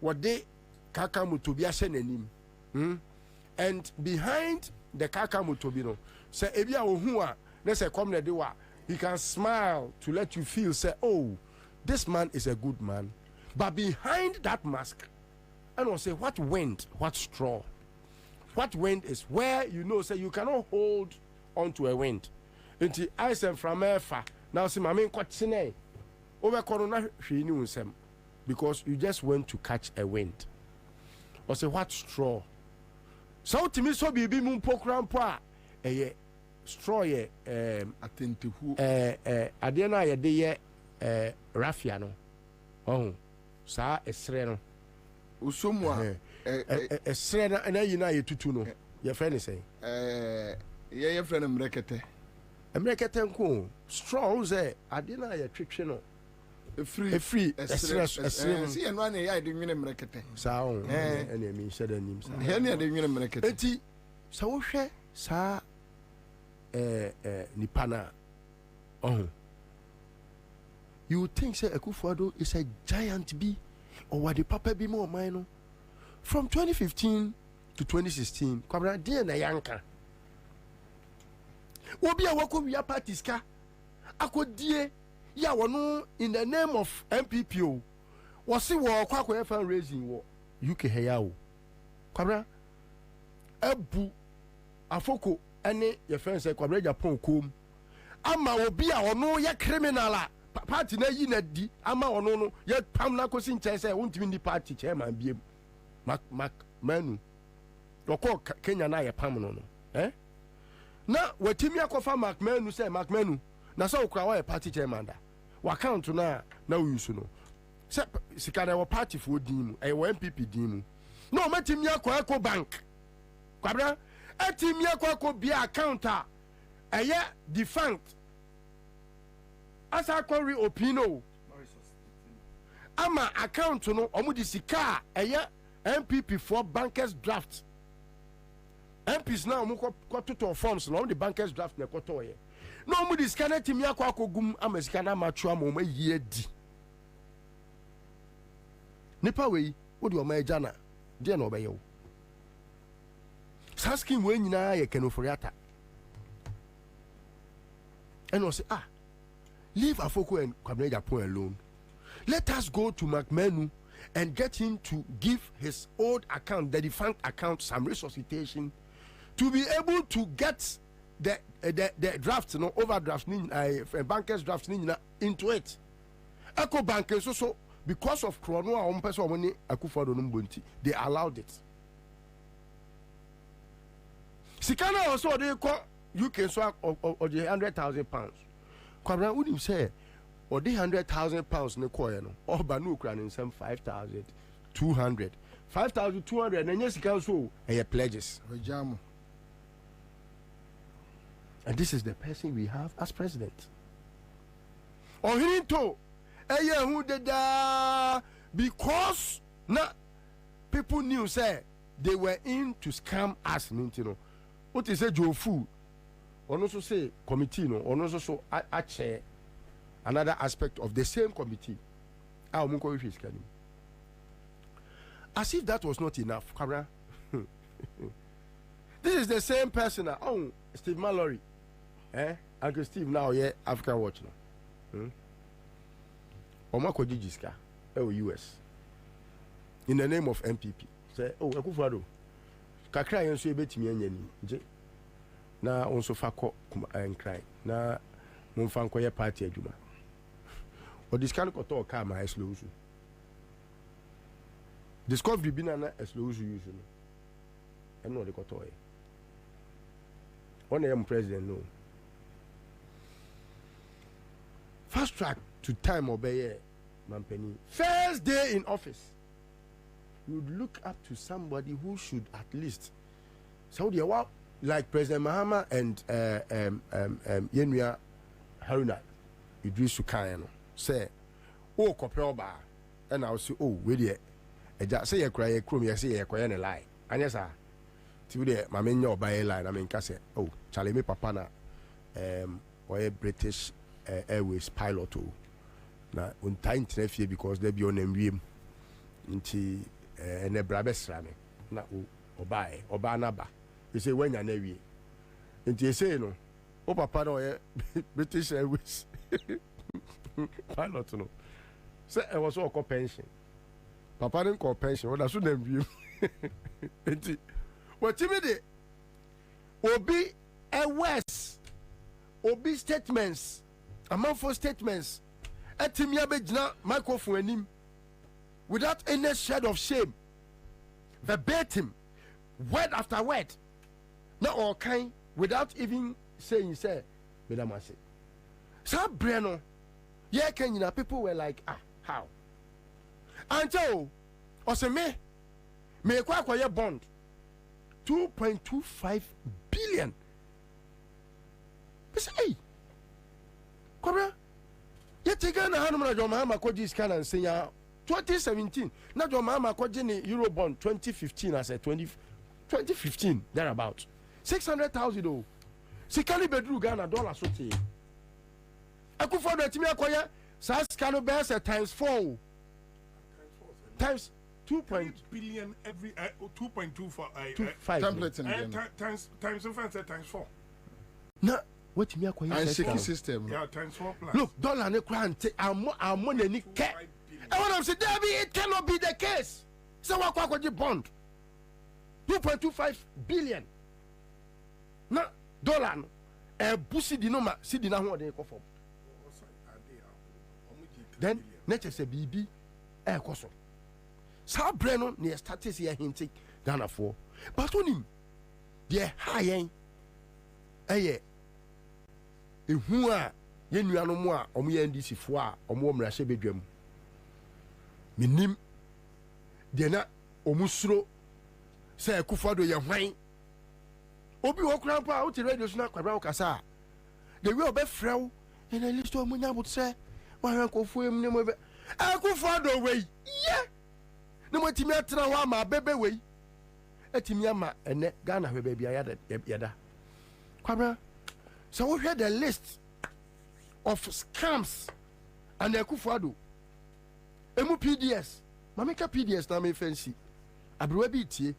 Wade kaka mutubia shenenim. And behind the kaka motobino, say ebia ohua, let's say come the he can smile to let you feel, say, oh, this man is a good man. But behind that mask, and will say, what wind, what straw? What wind is where you know, say you cannot hold onto a wind. Into ice and from efa. Now see my main question over corona because you just went to catch a wind. Or say what straw? So to me so be moon program a straw attentive adena ye de rafiano. Oh sa esreno usomwa esrena na yina ye tutu no your friend is saying your friend mrekete nko straw say adena ye twetwe no free esreno see eno na ya de nwene mrekete sa o ene mi sheda nim sa he na de nwene mrekete enti sa wo hwe sa nipana oh you think say Akufo-Addo is a giant bee or what the papa be more minor from 2015 to 2016 Kwabena dear na yanka obi a wako wi parties ka akodie ya wono in the name of MPPO wose wo kwakwa fundraising wo UK heyawo Kwabena ebu afoko ene your friend say Kwabena Japan kom ama obi a wono ya criminal party na yi na di ama ono no ye pam na kosi nche say wontimi ni party chairman biem mak manu doko Kenya na ye pam no na watimi akofa mak manu say mak manu na so okra wa party chairman da wa account na use no say sika na party for din mu e MPP din mu no matimi akwa bank Kwabena atimi akwa bia account a eye defunct Ansah query opino ama account no omudi sika eye MPP for bankers draft MPs now omo ko forms no the bankers draft na koto ye no omudi sika na timi akogum ama sika na macho ama omo yi adi nipa we odi omo ejana de na obeyo saskin we nyina ye kenoforiata and we say leave Afoko and Kwabena Japan alone. Let us go to McMenu and get him to give his old account, the defunct account, some resuscitation to be able to get the draft, overdraft, bankers draft into it. Echo bankers so because of Chrono money Akufo-Addo they allowed it. Sikana also they call UK so or the £100,000. Kwabena would say or the £100,000 ne koye no or banu kra ne some 5,200 and yes so pledges and this is the person we have as president or hinto who did because na people knew say they were in to scam us what is a Jofu or also say committee no or also so a chair another aspect of the same committee as if that was not enough. This is the same person Steve Mallory Uncle Steve now African Watch now Omako Jijiska US in the name of MPP say Akufo-Addo kakra yenso ebetimi anyani na onso fako and cry na monfa nkoye party adwuma o discount koto ka ma eslozu discovery bi na eslozu use no e no de koto e one president no fast track to time obey mampeni first day in office you would look up to somebody who should at least Saudi like President Mahama and Yenua Haruna Idrisu Kayano say, oh, Kopelba, and I'll say, oh, wait here. Say a cry, a crum, you say a quiet lie. And yes, sir, today, my men your by a line. I mean, Casse, oh, Charlie, me papana, or a British Airways pilot, now, on time because they be on them, into and a brabes ramming. Now, oba naba he say when ya na wie nti he say no o papa no British Airways pilot no say e was all pension papa didn't call pension what so dem wie nti what me de obi West obi statements amanfo statements etimi abegina microphone anim without any shred of shame verbatim word after word not all kind without even saying say madam ase so breno yeah Kenya people were like how until ose me kwa bond 2.25 billion. Say, hey, Kwabena, you take a hand of your mama Koji scan and say, 2017, not your mama Koji Eurobond 2015, I said 2015, thereabout. 600,000 though. See, can you bedroom Ghana dollar so tea? I could find that to me acquire Sas Cano Bears at times 4 times 2 billion every 2.25 times 4. No, what me acquire? And shaky system. Yeah, times 4 plus. Look, dollar ne grant our money ni care. I want to say, Debbie, it cannot be the case. So what the bond? 2.25 billion. No dollar. Busi dinoma si dinahwa de ko form. Then nature say BB koso. Sa breno ne started here hinting Ghana for. But on him, the high eye ehu a ye nuano mu a omo ye ndc fo a omo mrahye bedwam minim de na omusuro se akufado ye hwan obi wo kran pa o ti radio so na kwabra o kasa the way obefrew in a list omo nya but se wa hwan ko fu em ne mo be akufado we ye ne mo timi atena ho ama bebe we atimi ama ene Ghana hwe ba bia yada Kwabena, so we heard the list of scams and the Akufo-Addo. Emu PDS, mamika PDS na me fancy. Abruwa bi tie.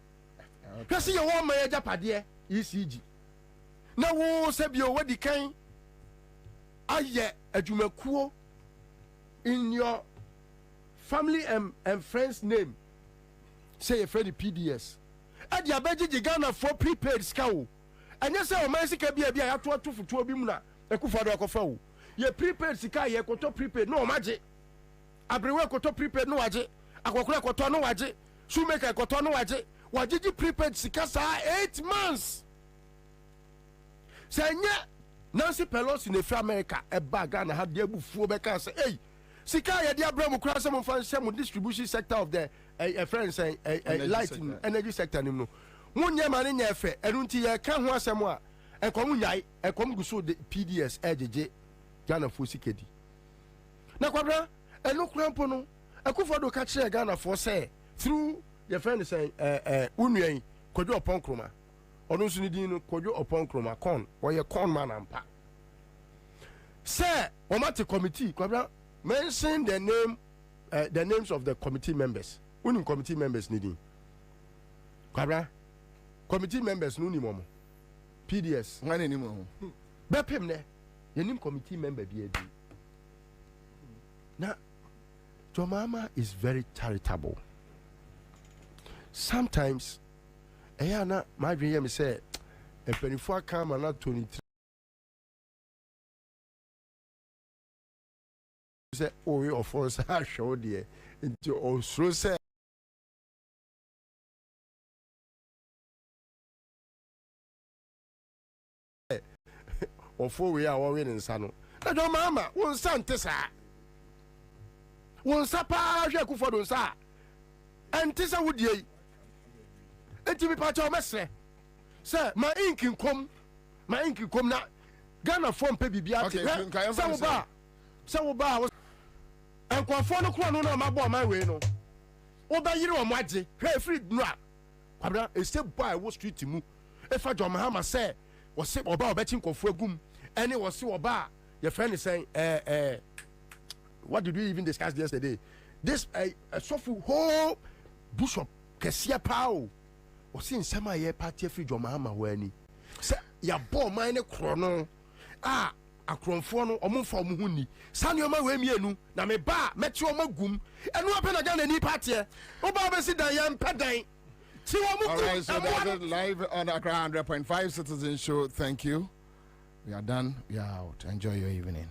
Kasi ye wo ma ye japade ECG. Na wo se bi o wadi kan aye adwumakuo in your family and friends name. Say a friend PDS. Adi abeji Ghana for prepaid scout. And yes, our man sika bia ya to futuo bi mu na Akufo-Addo akofa wo ye prepaid sika ye koto prepaid no maje abrewe koto prepaid no waje akokora koto no waje shoemaker koto no waje wajiji prepaid sika sa 8 months senya Nancy Pelosi ne fra America e ba Ghana ha de abufuo be kan say hey sika ye de abramu kura some fan share distribution sector of the friends light energy sector nim no munye mane nya efe enunti ye ka ho asem a enkom nyai enkom guso de PDS ejeje Ghana fo sikedi na Kwabena enu krampo no Akufo-Addo ka kire Ghana fo say through your friend say unuan Kwadwo Oponkroma ono nso ni din no Kwadwo Oponkroma con oye con man ampa say omate committee Kwabena mention the names of the committee members unim committee members ni din Kwabena committee members no ni momo PDS ngane ni mo bepem ne yenim committee member bi adi na your mama is very charitable sometimes na my dream say e penifo aka ma na 23 say oh you offense ha show there into osro say ofo we a wo we nsa no na do mama won sante sa won sa pa hwe Akufo-Addo nsa ante sa wudie enti bi pa cha o mesre say ma inkin kom na Ghana form pe bibia te sa wo ba enkwafo no kro no na ma bo ma we no wo ba yire o mo age hwe free no a Kwabena e say boy wo street mu e fa John Mahama say wo se oba obeti nkofo agum any wo se oba your friend is saying what did we even discuss yesterday this sofu whole bishop kesia pao ɔsi nsɛm a yɛ party afiri dwɔma ama hɔ ani sɛ yɛabɔ ɔman ne korɔ no a akorɔmfoɔ no ɔmo mfa ɔmo ho ni saa nneɛma wei mmienu na me ba mɛkye ɔmo agum ɛno apɛ na Ghana ni party woba bɛsi dan yɛmpɛ dan all right, so that's it live on Accra 100.5 Citizen Show. Thank you. We are done. We are out. Enjoy your evening.